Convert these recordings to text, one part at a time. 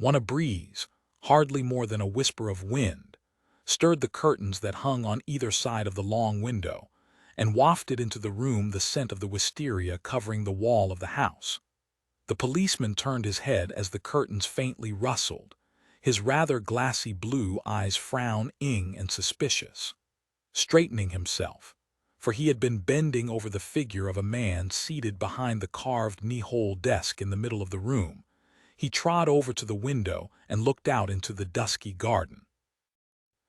A breeze, hardly more than a whisper of wind, stirred the curtains that hung on either side of the long window, and wafted into the room the scent of the wisteria covering the wall of the house. The policeman turned his head as the curtains faintly rustled, his rather glassy blue eyes frowning and suspicious. Straightening himself, for he had been bending over the figure of a man seated behind the carved knee-hole desk in the middle of the room, he trod over to the window and looked out into the dusky garden.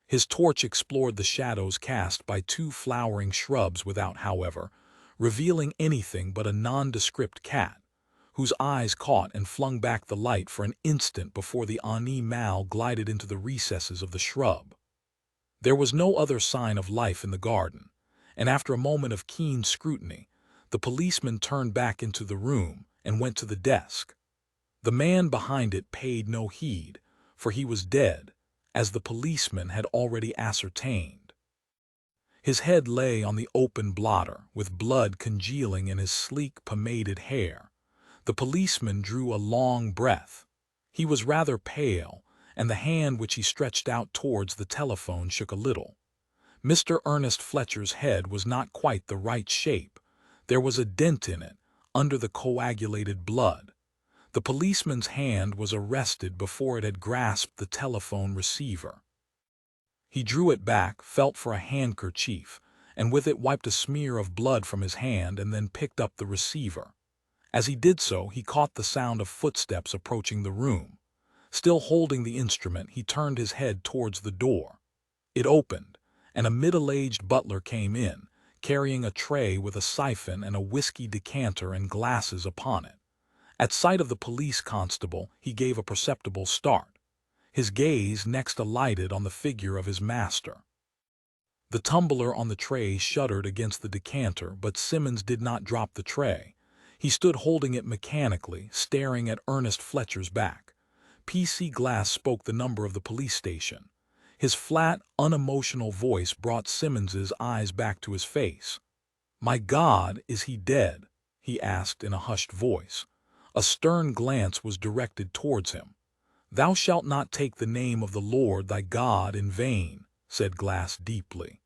His torch explored the shadows cast by two flowering shrubs without, however, revealing anything but a nondescript cat, whose eyes caught and flung back the light for an instant before the animal glided into the recesses of the shrub. There was no other sign of life in the garden, and after a moment of keen scrutiny, the policeman turned back into the room and went to the desk. The man behind it paid no heed, for he was dead, as the policeman had already ascertained. His head lay on the open blotter, with blood congealing in his sleek, pomaded hair. The policeman drew a long breath. He was rather pale, and the hand which he stretched out towards the telephone shook a little. Mr. Ernest Fletcher's head was not quite the right shape. There was a dent in it, under the coagulated blood. The policeman's hand was arrested before it had grasped the telephone receiver. He drew it back, felt for a handkerchief, and with it wiped a smear of blood from his hand and then picked up the receiver. As he did so, he caught the sound of footsteps approaching the room. Still holding the instrument, he turned his head towards the door. It opened, and a middle-aged butler came in, carrying a tray with a siphon and a whiskey decanter and glasses upon it. At sight of the police constable, he gave a perceptible start. His gaze next alighted on the figure of his master. The tumbler on the tray shuddered against the decanter, but Simmons did not drop the tray. He stood holding it mechanically, staring at Ernest Fletcher's back. P.C. Glass spoke the number of the police station. His flat, unemotional voice brought Simmons's eyes back to his face. "My God, is he dead?" he asked in a hushed voice. A stern glance was directed towards him. "Thou shalt not take the name of the Lord thy God in vain," said Glass deeply.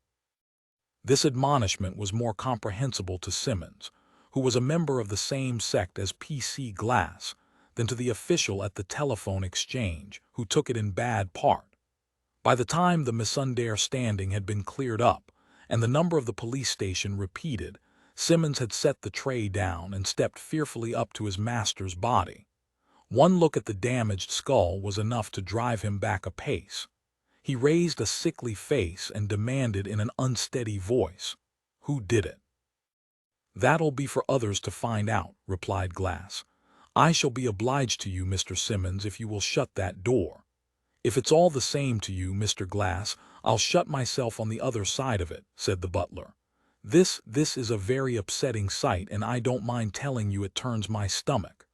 This admonishment was more comprehensible to Simmons, who was a member of the same sect as P.C. Glass, than to the official at the telephone exchange, who took it in bad part. By the time the misunderstanding had been cleared up, and the number of the police station repeated, Simmons had set the tray down and stepped fearfully up to his master's body. One look at the damaged skull was enough to drive him back a pace. He raised a sickly face and demanded in an unsteady voice, "Who did it?" "That'll be for others to find out," replied Glass. "I shall be obliged to you, Mr. Simmons, if you will shut that door." "If it's all the same to you, Mr. Glass, I'll shut myself on the other side of it," said the butler. This is a very upsetting sight, and I don't mind telling you it turns my stomach."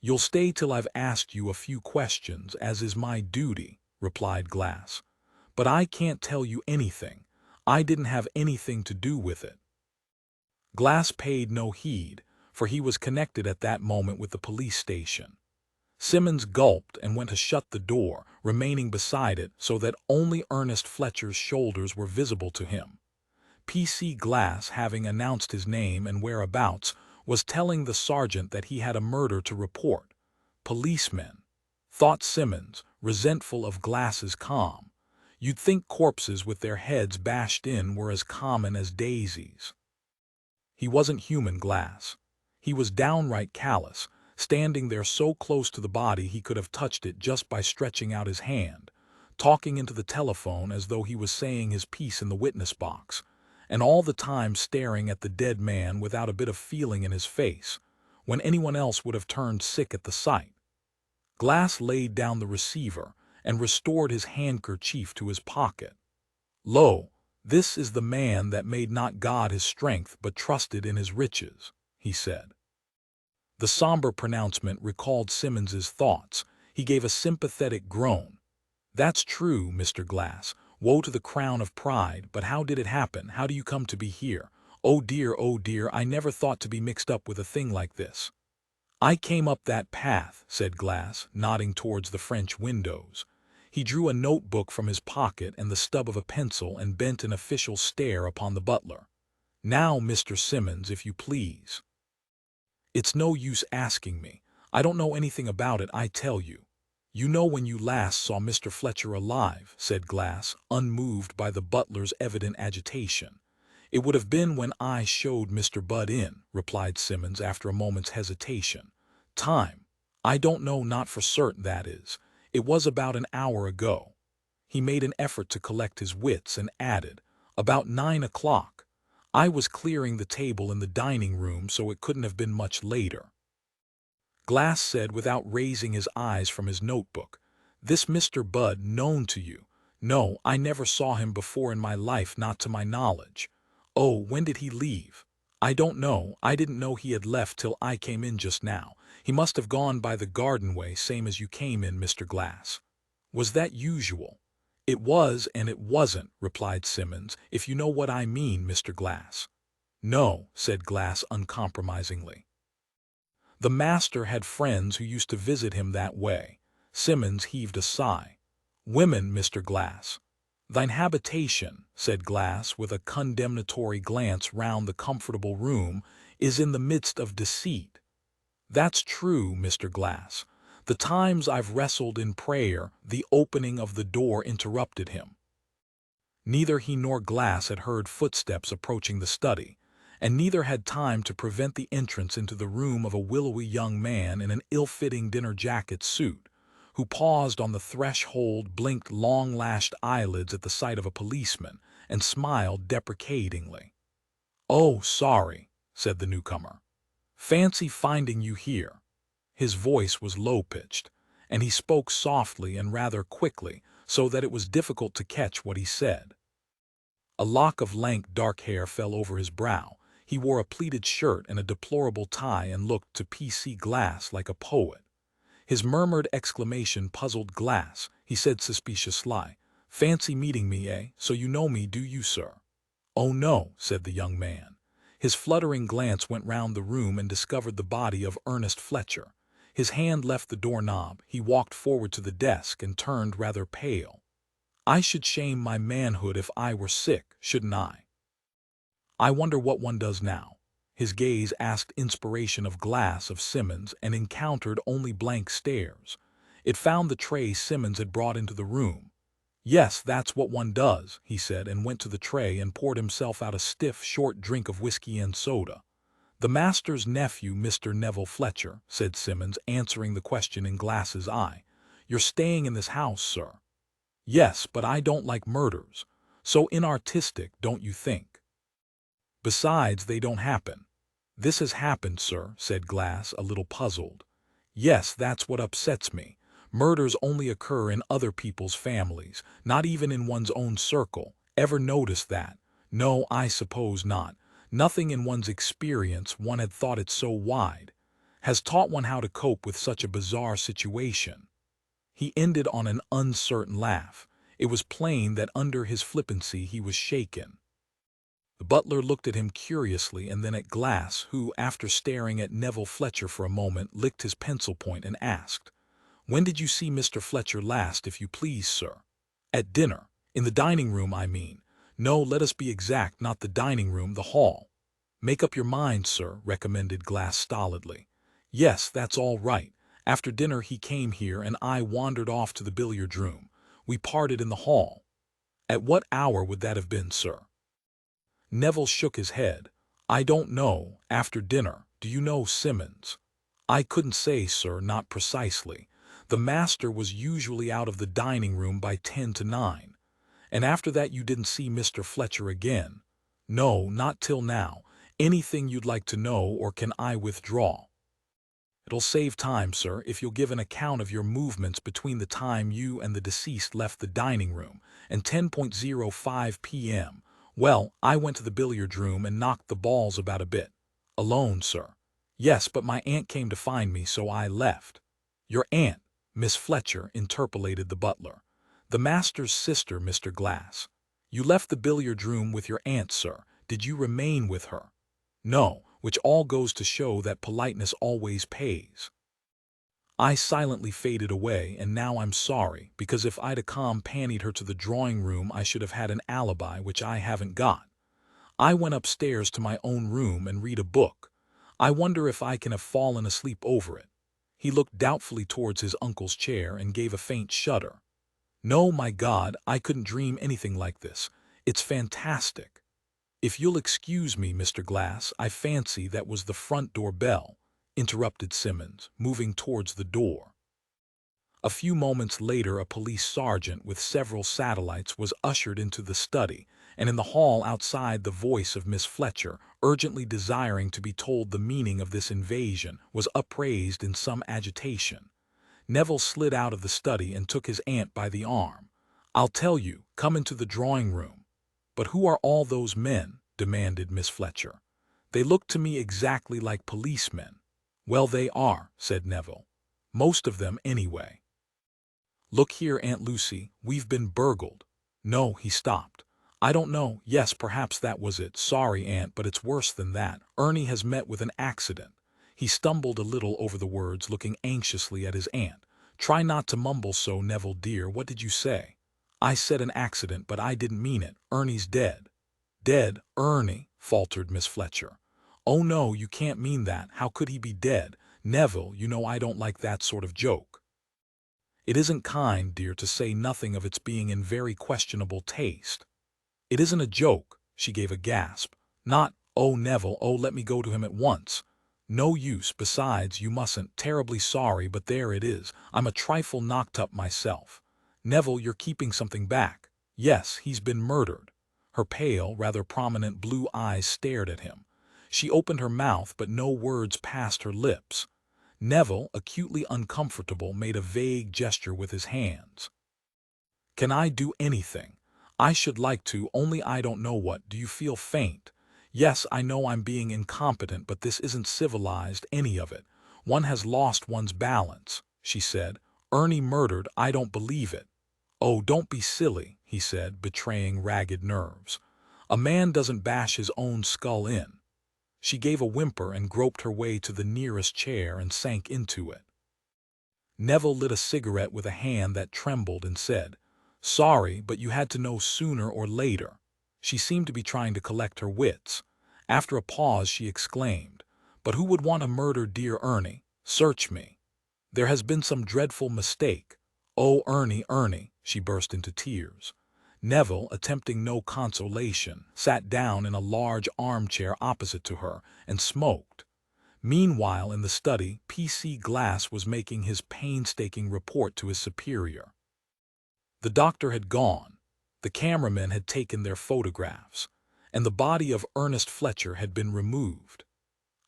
"You'll stay till I've asked you a few questions, as is my duty," replied Glass. "But I can't tell you anything. I didn't have anything to do with it." Glass paid no heed, for he was connected at that moment with the police station. Simmons gulped and went to shut the door, remaining beside it so that only Ernest Fletcher's shoulders were visible to him. P.C. Glass, having announced his name and whereabouts, was telling the sergeant that he had a murder to report. "Policemen," thought Simmons, resentful of Glass's calm. "You'd think corpses with their heads bashed in were as common as daisies." He wasn't human, Glass. He was downright callous, standing there so close to the body he could have touched it just by stretching out his hand, talking into the telephone as though he was saying his piece in the witness box, and all the time staring at the dead man without a bit of feeling in his face, when anyone else would have turned sick at the sight. Glass laid down the receiver and restored his handkerchief to his pocket. "Lo, this is the man that made not God his strength but trusted in his riches," he said. The somber pronouncement recalled Simmons's thoughts. He gave a sympathetic groan. "That's true, Mr. Glass. Woe to the crown of pride, but how did it happen? How do you come to be here? Oh dear, I never thought to be mixed up with a thing like this." "I came up that path," said Glass, nodding towards the French windows. He drew a notebook from his pocket and the stub of a pencil and bent an official stare upon the butler. "Now, Mr. Simmons, if you please." "It's no use asking me. I don't know anything about it, I tell you." "You know when you last saw Mr. Fletcher alive," said Glass, unmoved by the butler's evident agitation. "It would have been when I showed Mr. Budd in," replied Simmons after a moment's hesitation. "Time? I don't know, not for certain, that is. It was about an hour ago." He made an effort to collect his wits and added, "About 9 o'clock. I was clearing the table in the dining room, so it couldn't have been much later." Glass said without raising his eyes from his notebook, "This Mr. Budd known to you?" "No, I never saw him before in my life, not to my knowledge." "Oh, when did he leave?" "I don't know. I didn't know he had left till I came in just now. He must have gone by the garden way, same as you came in, Mr. Glass." "Was that usual?" "It was and it wasn't," replied Simmons, "if you know what I mean, Mr. Glass." "No," said Glass uncompromisingly. The master had friends who used to visit him that way. Simmons heaved a sigh. "Women, Mr. Glass." "Thine habitation," said Glass with a condemnatory glance round the comfortable room, "is in the midst of deceit." "That's true, Mr. Glass. The times I've wrestled in prayer," the opening of the door interrupted him. Neither he nor Glass had heard footsteps approaching the study, and neither had time to prevent the entrance into the room of a willowy young man in an ill-fitting dinner jacket suit, who paused on the threshold, blinked long-lashed eyelids at the sight of a policeman, and smiled deprecatingly. "Oh, sorry," said the newcomer. "Fancy finding you here." His voice was low-pitched, and he spoke softly and rather quickly, so that it was difficult to catch what he said. A lock of lank dark hair fell over his brow. He wore a pleated shirt and a deplorable tie and looked to P.C. Glass like a poet. His murmured exclamation puzzled Glass. He said suspiciously, "Fancy meeting me, eh? So you know me, do you, sir?" "Oh, no," said the young man. His fluttering glance went round the room and discovered the body of Ernest Fletcher. His hand left the doorknob. He walked forward to the desk and turned rather pale. "I should shame my manhood if I were sick, shouldn't I? I wonder what one does now." His gaze asked inspiration of Glass of Simmons and encountered only blank stares. It found the tray Simmons had brought into the room. "Yes, that's what one does," he said, and went to the tray and poured himself out a stiff, short drink of whiskey and soda. "The master's nephew, Mr. Neville Fletcher," said Simmons, answering the question in Glass's eye. "You're staying in this house, sir?" "Yes, but I don't like murders. So inartistic, don't you think? Besides, they don't happen." "This has happened, sir," said Glass, a little puzzled. "Yes, that's what upsets me. Murders only occur in other people's families, not even in one's own circle. Ever notice that?" "No, I suppose not. Nothing in one's experience, one had thought it so wide, has taught one how to cope with such a bizarre situation." He ended on an uncertain laugh. It was plain that under his flippancy he was shaken. The butler looked at him curiously and then at Glass, who, after staring at Neville Fletcher for a moment, licked his pencil point and asked, "When did you see Mr. Fletcher last, if you please, sir?" "At dinner. In the dining room, I mean." "No, let us be exact, not the dining room, the hall." "Make up your mind, sir," recommended Glass stolidly. "Yes, that's all right. After dinner he came here and I wandered off to the billiard room. We parted in the hall." "At what hour would that have been, sir?" Neville shook his head. "I don't know. After dinner. Do you know, Simmons?" "I couldn't say, sir, not precisely. The master was usually out of the dining room by 10 to 9. "And after that you didn't see Mr. Fletcher again?" "No, not till now. Anything you'd like to know, or can I withdraw?" "It'll save time, sir, if you'll give an account of your movements between the time you and the deceased left the dining room and 10:05 p.m. "Well, I went to the billiard room and knocked the balls about a bit." "Alone, sir?" "Yes, but my aunt came to find me, so I left." "Your aunt, Miss Fletcher," interpolated the butler. "The master's sister, Mr. Glass." "You left the billiard room with your aunt, sir. Did you remain with her?" "No, which all goes to show that politeness always pays. I silently faded away, and now I'm sorry, because if I'd accompanied her to the drawing room I should have had an alibi, which I haven't got. I went upstairs to my own room and read a book. I wonder if I can have fallen asleep over it. He looked doubtfully towards his uncle's chair and gave a faint shudder. No, my God, I couldn't dream anything like this. It's fantastic. If you'll excuse me, Mr. Glass, I fancy that was the front door bell, interrupted Simmons, moving towards the door. A few moments later, a police sergeant with several satellites was ushered into the study, and in the hall outside the voice of Miss Fletcher, urgently desiring to be told the meaning of this invasion, was upraised in some agitation. Neville slid out of the study and took his aunt by the arm. "I'll tell you, come into the drawing room." "But who are all those men?" demanded Miss Fletcher. "They look to me exactly like policemen." "Well, they are," said Neville. "Most of them, anyway. Look here, Aunt Lucy, we've been burgled." "No," he stopped. "I don't know. Yes, perhaps that was it. Sorry, Aunt, but it's worse than that. Ernie has met with an accident." He stumbled a little over the words, looking anxiously at his aunt. "Try not to mumble so, Neville dear. What did you say?" "I said an accident, but I didn't mean it. Ernie's dead." "Dead? Ernie?" faltered Miss Fletcher. "Oh no, you can't mean that. How could he be dead? Neville, you know I don't like that sort of joke." "It isn't kind, dear, to say nothing of its being in very questionable taste." "It isn't a joke." She gave a gasp. "Not, oh, Neville, oh, let me go to him at once." "No use, besides, you mustn't. Terribly sorry, but there it is. I'm a trifle knocked up myself." "Neville, you're keeping something back." "Yes, he's been murdered." Her pale, rather prominent blue eyes stared at him. She opened her mouth, but no words passed her lips. Neville, acutely uncomfortable, made a vague gesture with his hands. "Can I do anything?" "I should like to, only I don't know what. Do you feel faint?" "Yes, I know I'm being incompetent, but this isn't civilized, any of it. One has lost one's balance," she said. "Ernie murdered? I don't believe it." "Oh, don't be silly," he said, betraying ragged nerves. "A man doesn't bash his own skull in." She gave a whimper and groped her way to the nearest chair and sank into it. Neville lit a cigarette with a hand that trembled and said, "Sorry, but you had to know sooner or later." She seemed to be trying to collect her wits. After a pause she exclaimed, "But who would want to murder dear Ernie? Search me. There has been some dreadful mistake. Oh, Ernie, Ernie!" She burst into tears. Neville, attempting no consolation, sat down in a large armchair opposite to her and smoked. Meanwhile, in the study, P.C. Glass was making his painstaking report to his superior. The doctor had gone, the cameramen had taken their photographs, and the body of Ernest Fletcher had been removed.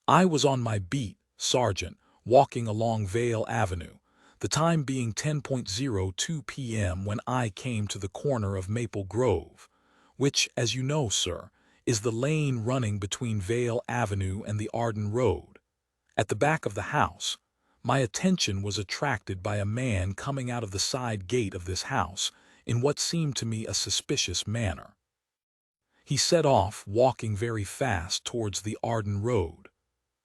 I was on my beat, Sergeant, walking along Vale Avenue, the time being 10:02 p.m. when I came to the corner of Maple Grove, which, as you know, sir, is the lane running between Vale Avenue and the Arden Road. At the back of the house, my attention was attracted by a man coming out of the side gate of this house in what seemed to me a suspicious manner. He set off, walking very fast towards the Arden Road.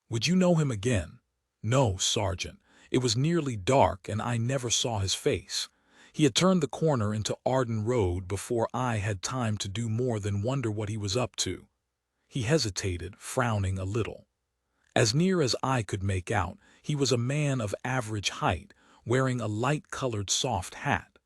"Would you know him again?" "No, Sergeant. It was nearly dark and I never saw his face. He had turned the corner into Arden Road before I had time to do more than wonder what he was up to." He hesitated, frowning a little. As near as I could make out, he was a man of average height, wearing a light-colored soft hat.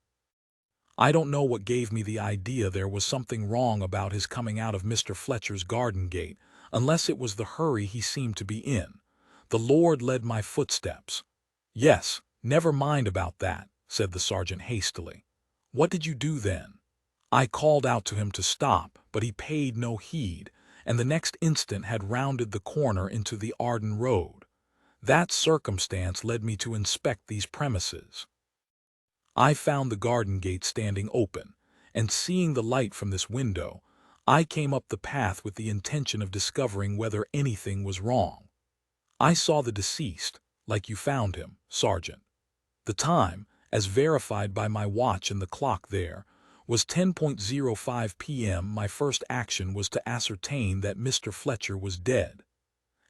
I don't know what gave me the idea there was something wrong about his coming out of Mr. Fletcher's garden gate, unless it was the hurry he seemed to be in. The Lord led my footsteps. "Yes, never mind about that," said the sergeant hastily. "What did you do then?" "I called out to him to stop, but he paid no heed, and the next instant had rounded the corner into the Arden Road. That circumstance led me to inspect these premises. I found the garden gate standing open, and seeing the light from this window, I came up the path with the intention of discovering whether anything was wrong. I saw the deceased, like you found him, Sergeant. The time, as verified by my watch and the clock there, was 10:05 p.m. My first action was to ascertain that Mr. Fletcher was dead.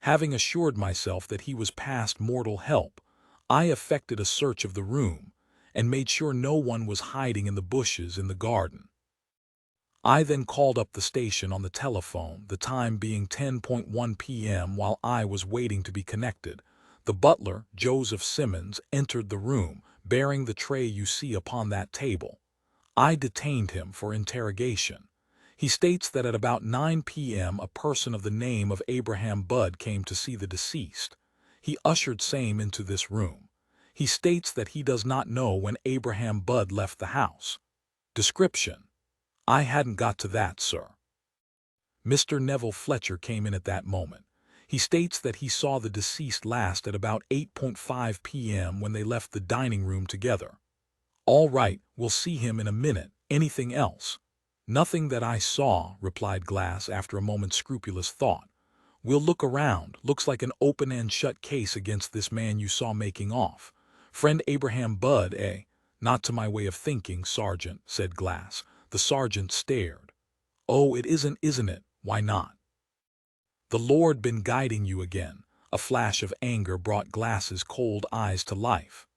Having assured myself that he was past mortal help, I effected a search of the room and made sure no one was hiding in the bushes in the garden. I then called up the station on the telephone, the time being 10:01 p.m. While I was waiting to be connected, the butler, Joseph Simmons, entered the room, bearing the tray you see upon that table. I detained him for interrogation. He states that at about 9 p.m. a person of the name of Abraham Budd came to see the deceased. He ushered same into this room. He states that he does not know when Abraham Budd left the house. Description: I hadn't got to that, sir. Mr. Neville Fletcher came in at that moment. He states that he saw the deceased last at about 8:05 p.m. when they left the dining room together. All right, we'll see him in a minute. Anything else? Nothing that I saw, replied Glass after a moment's scrupulous thought. We'll look around. Looks like an open and shut case against this man you saw making off. Friend Abraham Budd, eh? Not to my way of thinking, Sergeant, said Glass. The sergeant stared. Oh, it isn't it? Why not? The Lord been guiding you again. A flash of anger brought Glass's cold eyes to life.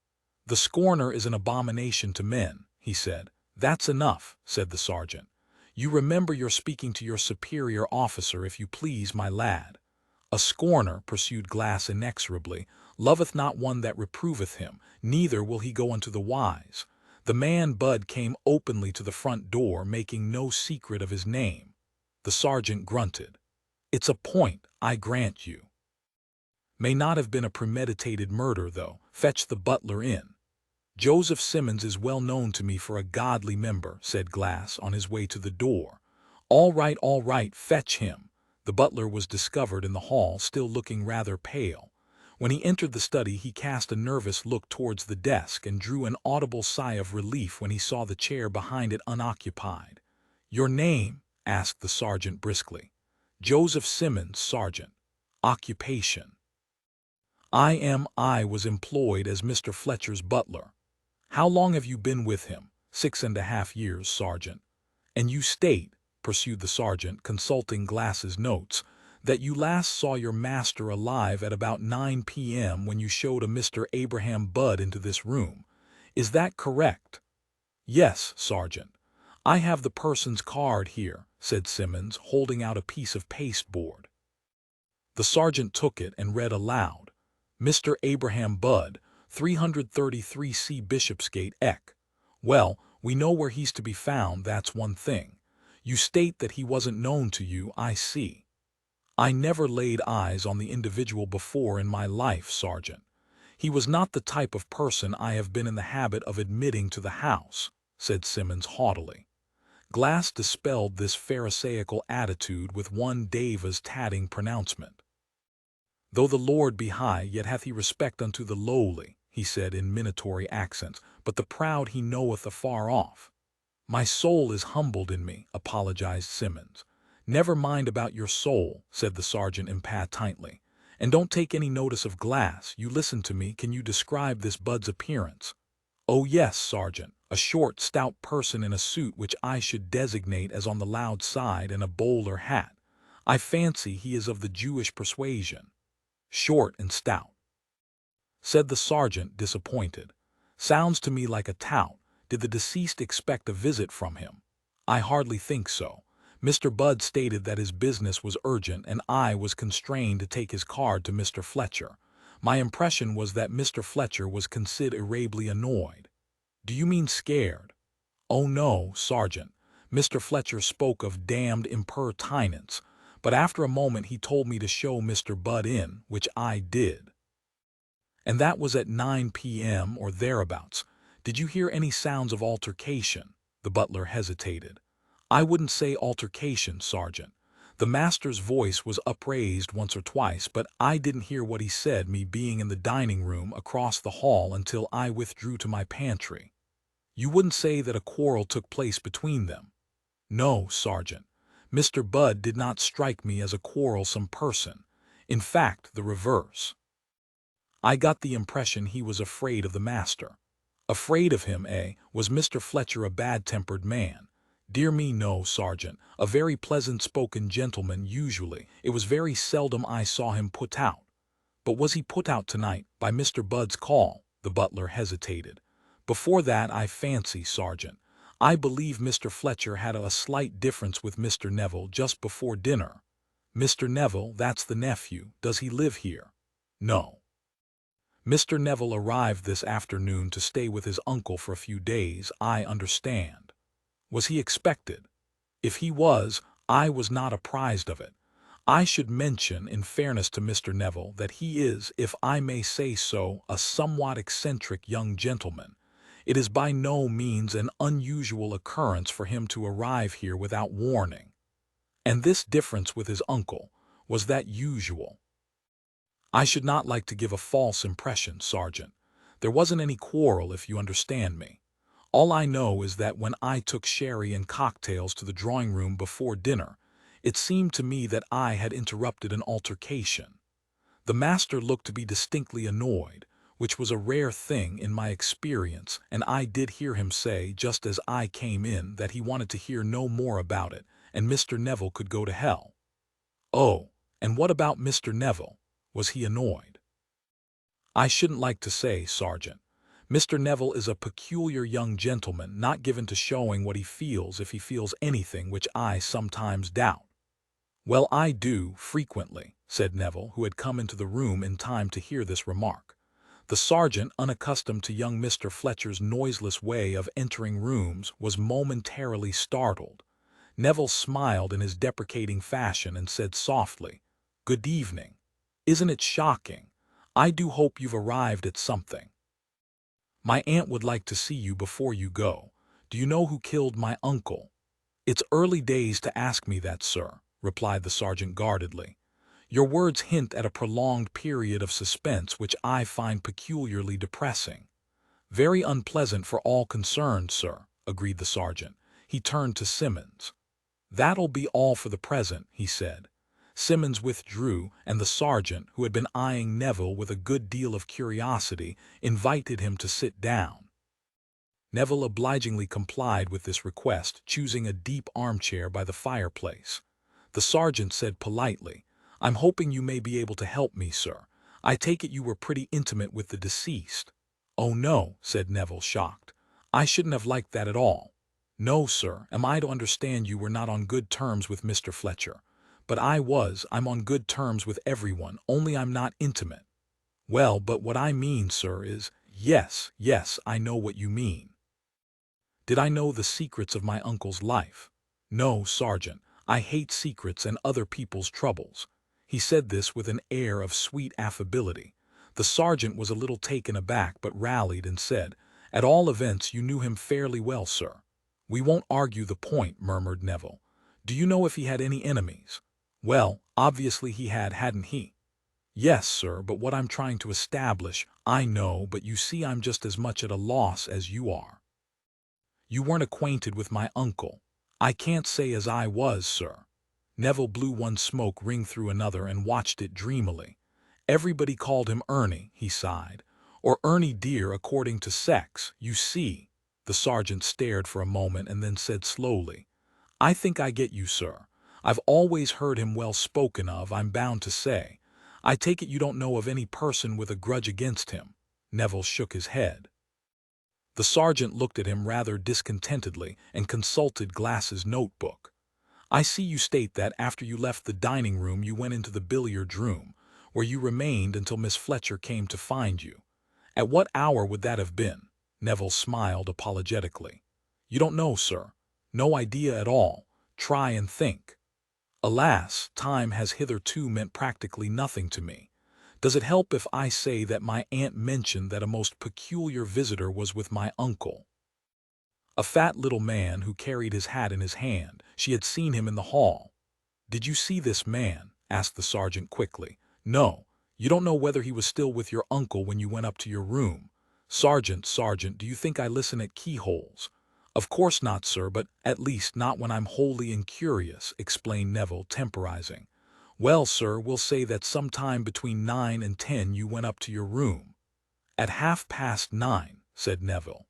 The scorner is an abomination to men, he said. That's enough, said the sergeant. You remember you're speaking to your superior officer, if you please, my lad. A scorner, pursued Glass inexorably, loveth not one that reproveth him, neither will he go unto the wise. The man Budd came openly to the front door, making no secret of his name. The sergeant grunted. It's a point, I grant you. May not have been a premeditated murder, though. Fetch the butler in. Joseph Simmons is well known to me for a godly member, said Glass on his way to the door. All right, fetch him. The butler was discovered in the hall, still looking rather pale. When he entered the study, he cast a nervous look towards the desk and drew an audible sigh of relief when he saw the chair behind it unoccupied. Your name? Asked the sergeant briskly. Joseph Simmons, Sergeant. Occupation? I was employed as Mr. Fletcher's butler. How long have you been with him? 6.5 years, Sergeant. And you state, pursued the sergeant, consulting Glass's notes, that you last saw your master alive at about 9 p.m. when you showed a Mr. Abraham Budd into this room. Is that correct? Yes, Sergeant. I have the person's card here, said Simmons, holding out a piece of pasteboard. The sergeant took it and read aloud. Mr. Abraham Budd, 333C Bishopsgate, Eck. Well, we know where he's to be found, that's one thing. You state that he wasn't known to you, I see. I never laid eyes on the individual before in my life, Sergeant. He was not the type of person I have been in the habit of admitting to the house, said Simmons haughtily. Glass dispelled this pharisaical attitude with one Dava's tatting pronouncement. Though the Lord be high, yet hath he respect unto the lowly, he said in minatory accents, but the proud he knoweth afar off. My soul is humbled in me, apologized Simmons. Never mind about your soul, said the sergeant impatiently. And don't take any notice of Glass. You listen to me. Can you describe this Budd's appearance? Oh yes, Sergeant. A short, stout person in a suit which I should designate as on the loud side, and a bowler hat. I fancy he is of the Jewish persuasion. Short and stout, said the sergeant, disappointed. Sounds to me like a tout. Did the deceased expect a visit from him? I hardly think so. Mr. Budd stated that his business was urgent, and I was constrained to take his card to Mr. Fletcher. My impression was that Mr. Fletcher was considerably annoyed. Do you mean scared? Oh no, Sergeant. Mr. Fletcher spoke of damned impertinence, but after a moment he told me to show Mr. Budd in, which I did. And that was at 9 p.m. or thereabouts. Did you hear any sounds of altercation? The butler hesitated. I wouldn't say altercation, Sergeant. The master's voice was upraised once or twice, but I didn't hear what he said, me being in the dining room across the hall, until I withdrew to my pantry. You wouldn't say that a quarrel took place between them? No, Sergeant. Mr. Budd did not strike me as a quarrelsome person. In fact, the reverse. I got the impression he was afraid of the master. Afraid of him, eh? Was Mr. Fletcher a bad-tempered man? Dear me, no, Sergeant. A very pleasant-spoken gentleman usually. It was very seldom I saw him put out. But was he put out tonight by Mr. Budd's call? The butler hesitated. Before that, I fancy, Sergeant. I believe Mr. Fletcher had a slight difference with Mr. Neville just before dinner. Mr. Neville, that's the nephew. Does he live here? No. Mr. Neville arrived this afternoon to stay with his uncle for a few days, I understand. Was he expected? If he was, I was not apprised of it. I should mention, in fairness to Mr. Neville, that he is, if I may say so, a somewhat eccentric young gentleman. It is by no means an unusual occurrence for him to arrive here without warning. And this difference with his uncle, was that usual? I should not like to give a false impression, Sergeant. There wasn't any quarrel, if you understand me. All I know is that when I took sherry and cocktails to the drawing-room before dinner, it seemed to me that I had interrupted an altercation. The master looked to be distinctly annoyed, which was a rare thing in my experience, and I did hear him say, just as I came in, that he wanted to hear no more about it, and Mr. Neville could go to hell. Oh, and what about Mr. Neville? Was he annoyed? I shouldn't like to say, Sergeant. Mr. Neville is a peculiar young gentleman, not given to showing what he feels if he feels anything, which I sometimes doubt. Well, I do, frequently, said Neville, who had come into the room in time to hear this remark. The sergeant, unaccustomed to young Mr. Fletcher's noiseless way of entering rooms, was momentarily startled. Neville smiled in his deprecating fashion and said softly, "Good evening. Isn't it shocking? I do hope you've arrived at something. My aunt would like to see you before you go. Do you know who killed my uncle?" "It's early days to ask me that, sir," replied the sergeant guardedly. "Your words hint at a prolonged period of suspense which I find peculiarly depressing." "Very unpleasant for all concerned, sir," agreed the sergeant. He turned to Simmons. "That'll be all for the present," he said. Simmons withdrew, and the sergeant, who had been eyeing Neville with a good deal of curiosity, invited him to sit down. Neville obligingly complied with this request, choosing a deep armchair by the fireplace. The sergeant said politely, "I'm hoping you may be able to help me, sir. I take it you were pretty intimate with the deceased." "Oh, no," said Neville, shocked. "I shouldn't have liked that at all." "No, sir. Am I to understand you were not on good terms with Mr. Fletcher?" "But I'm on good terms with everyone, only I'm not intimate." "Well, but what I mean, sir, is—" "Yes, I know what you mean." "Did I know the secrets of my uncle's life?" "No, Sergeant. I hate secrets and other people's troubles." He said this with an air of sweet affability. The sergeant was a little taken aback, but rallied and said, "At all events, you knew him fairly well, sir." "We won't argue the point," murmured Neville. "Do you know if he had any enemies?" "Well, obviously he had, hadn't he?" "Yes, sir, but what I'm trying to establish—" "I know, but you see I'm just as much at a loss as you are." "You weren't acquainted with my uncle." "I can't say as I was, sir." Neville blew one smoke ring through another and watched it dreamily. "Everybody called him Ernie," he sighed. "Or Ernie dear according to sex, you see." The sergeant stared for a moment and then said slowly, "I think I get you, sir. I've always heard him well spoken of, I'm bound to say. I take it you don't know of any person with a grudge against him." Neville shook his head. The sergeant looked at him rather discontentedly and consulted Glass's notebook. "I see you state that after you left the dining room you went into the billiard room, where you remained until Miss Fletcher came to find you. At what hour would that have been?" Neville smiled apologetically. "You don't know, sir? No idea at all? Try and think." "Alas, time has hitherto meant practically nothing to me. Does it help if I say that my aunt mentioned that a most peculiar visitor was with my uncle? A fat little man who carried his hat in his hand. She had seen him in the hall." "Did you see this man?" asked the sergeant quickly. "No. You don't know whether he was still with your uncle when you went up to your room?" Sergeant, do you think I listen at keyholes?" "Of course not, sir, but at least not when I'm wholly incurious," explained Neville, temporizing. "Well, sir, we'll say that some time between 9 and 10 you went up to your room." "At 9:30, said Neville.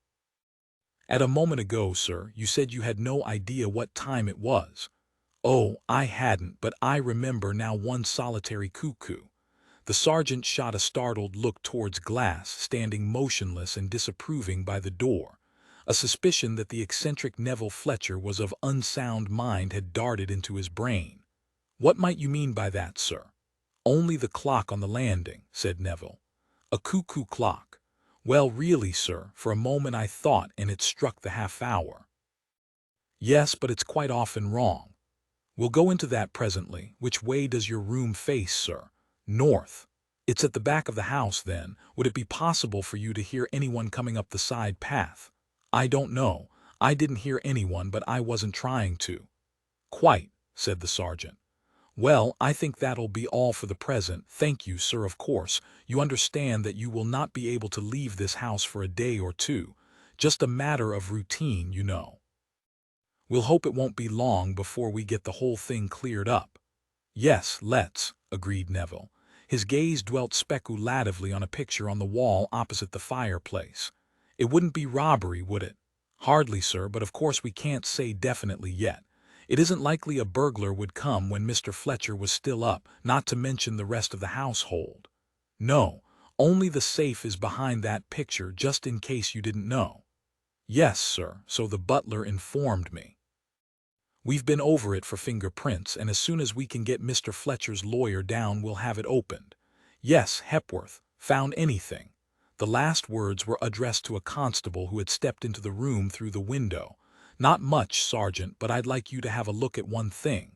At a moment ago, sir, you said you had no idea what time it was. Oh, I hadn't, but I remember now one solitary cuckoo. The sergeant shot a startled look towards Glass, standing motionless and disapproving by the door. A suspicion that the eccentric Neville Fletcher was of unsound mind had darted into his brain. What might you mean by that, sir? Only the clock on the landing, said Neville. A cuckoo clock. Well, really, sir, for a moment I thought, and it struck the half-hour. Yes, but it's quite often wrong. We'll go into that presently. Which way does your room face, sir? North. It's at the back of the house, then. Would it be possible for you to hear anyone coming up the side path? I don't know. I didn't hear anyone, but I wasn't trying to. Quite, said the sergeant. Well, I think that'll be all for the present. Thank you, sir. Of course, you understand that you will not be able to leave this house for a day or two. Just a matter of routine, you know. We'll hope it won't be long before we get the whole thing cleared up. Yes, let's, agreed Neville. His gaze dwelt speculatively on a picture on the wall opposite the fireplace. It wouldn't be robbery, would it? Hardly, sir, but of course we can't say definitely yet. It isn't likely a burglar would come when Mr. Fletcher was still up, not to mention the rest of the household. No, only the safe is behind that picture, just in case you didn't know. Yes, sir, so the butler informed me. We've been over it for fingerprints, and as soon as we can get Mr. Fletcher's lawyer down, we'll have it opened. Yes, Hepworth, found anything? The last words were addressed to a constable who had stepped into the room through the window. Not much, Sergeant, but I'd like you to have a look at one thing.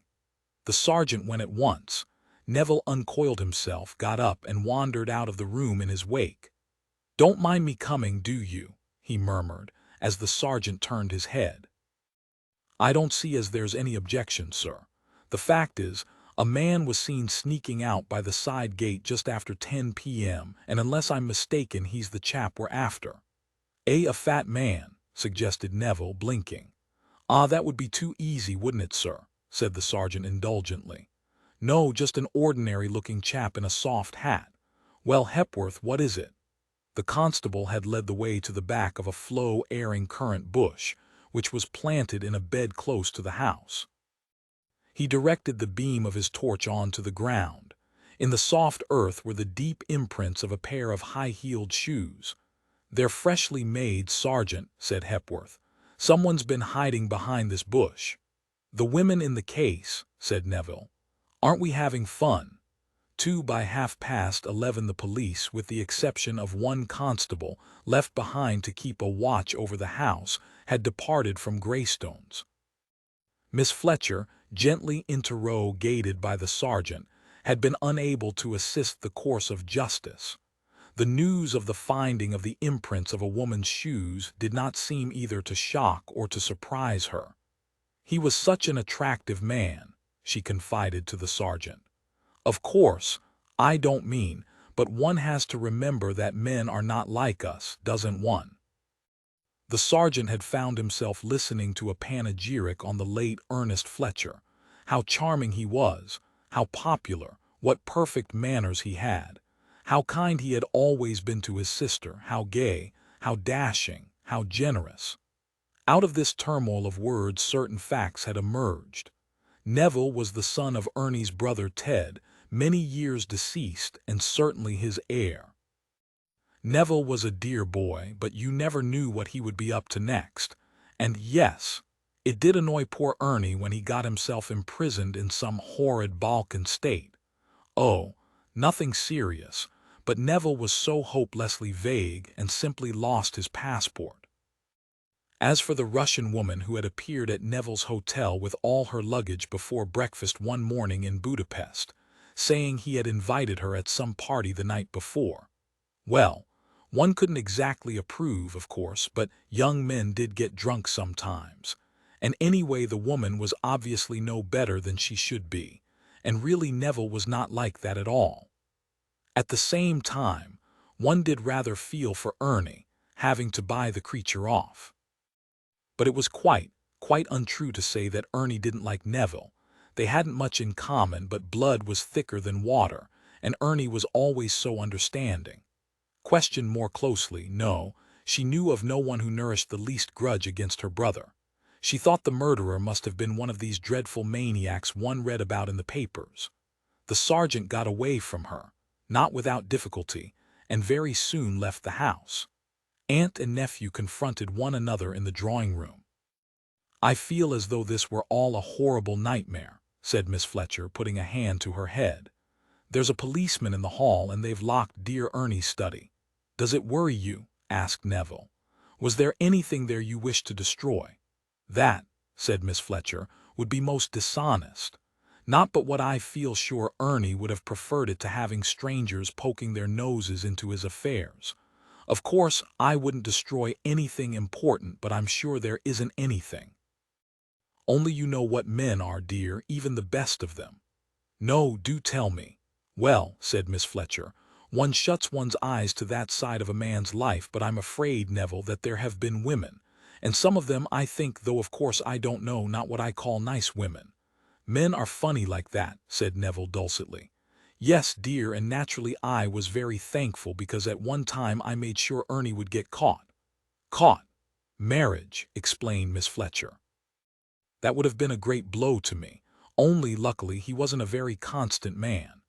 The sergeant went at once. Neville uncoiled himself, got up, and wandered out of the room in his wake. Don't mind me coming, do you? He murmured, as the sergeant turned his head. I don't see as there's any objection, sir. The fact is, a man was seen sneaking out by the side gate just after 10 p.m., and unless I'm mistaken, he's the chap we're after. A fat man, suggested Neville, blinking. Ah, that would be too easy, wouldn't it, sir? Said the sergeant indulgently. No, just an ordinary-looking chap in a soft hat. Well, Hepworth, what is it? The constable had led the way to the back of a flow-airing currant bush, which was planted in a bed close to the house. He directed the beam of his torch onto the ground. In the soft earth were the deep imprints of a pair of high-heeled shoes. They're freshly made, Sergeant, said Hepworth. Someone's been hiding behind this bush. The women in the case, said Neville. Aren't we having fun? 2 by 11:30 the police, with the exception of one constable left behind to keep a watch over the house, had departed from Greystones. Miss Fletcher, gently interrogated by the sergeant, had been unable to assist the course of justice. The news of the finding of the imprints of a woman's shoes did not seem either to shock or to surprise her. He was such an attractive man, she confided to the sergeant. Of course, I don't mean, but one has to remember that men are not like us, doesn't one? The sergeant had found himself listening to a panegyric on the late Ernest Fletcher. How charming he was, how popular, what perfect manners he had, how kind he had always been to his sister, how gay, how dashing, how generous. Out of this turmoil of words certain facts had emerged. Neville was the son of Ernie's brother Ted, many years deceased, and certainly his heir. Neville was a dear boy, but you never knew what he would be up to next. And yes, it did annoy poor Ernie when he got himself imprisoned in some horrid Balkan state. Oh, nothing serious, but Neville was so hopelessly vague and simply lost his passport. As for the Russian woman who had appeared at Neville's hotel with all her luggage before breakfast one morning in Budapest, saying he had invited her at some party the night before, well, one couldn't exactly approve, of course, but young men did get drunk sometimes. And anyway, the woman was obviously no better than she should be, and really Neville was not like that at all. At the same time, one did rather feel for Ernie, having to buy the creature off. But it was quite untrue to say that Ernie didn't like Neville. They hadn't much in common, but blood was thicker than water, and Ernie was always so understanding. Questioned more closely, no, She knew of no one who nourished the least grudge against her brother. She thought the murderer must have been one of these dreadful maniacs one read about in the papers. The sergeant got away from her, not without difficulty, and very soon left the house. Aunt and nephew confronted one another in the drawing room. "I feel as though this were all a horrible nightmare," said Miss Fletcher, putting a hand to her head. "There's a policeman in the hall, and they've locked dear Ernie's study." "Does it worry you?" asked Neville. "Was there anything there you wished to destroy?" "That," said Miss Fletcher, "would be most dishonest. Not but what I feel sure Ernie would have preferred it to having strangers poking their noses into his affairs. Of course, I wouldn't destroy anything important, but I'm sure there isn't anything. Only you know what men are, dear, even the best of them." "No, do tell me." "Well," said Miss Fletcher, "one shuts one's eyes to that side of a man's life, but I'm afraid, Neville, that there have been women, and some of them I think, though of course I don't know, not what I call nice women." "Men are funny like that," said Neville dulcetly. "Yes, dear, and naturally I was very thankful because at one time I made sure Ernie would get caught." "Caught? Marriage," explained Miss Fletcher. "That would have been a great blow to me. Only, luckily, he wasn't a very constant man."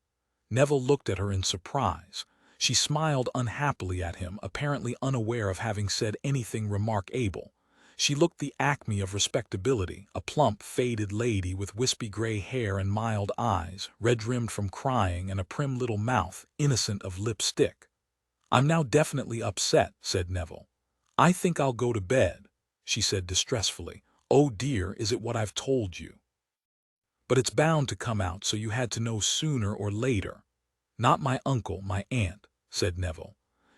Neville looked at her in surprise. She smiled unhappily at him, apparently unaware of having said anything remarkable. She looked the acme of respectability, a plump, faded lady with wispy gray hair and mild eyes, red-rimmed from crying, and a prim little mouth, innocent of lipstick. "I'm now definitely upset," said Neville. "I think I'll go to bed," she said distressfully. "Oh dear, is it what I've told you? But it's bound to come out, so you had to know sooner or later." "Not my uncle, my aunt," said Neville.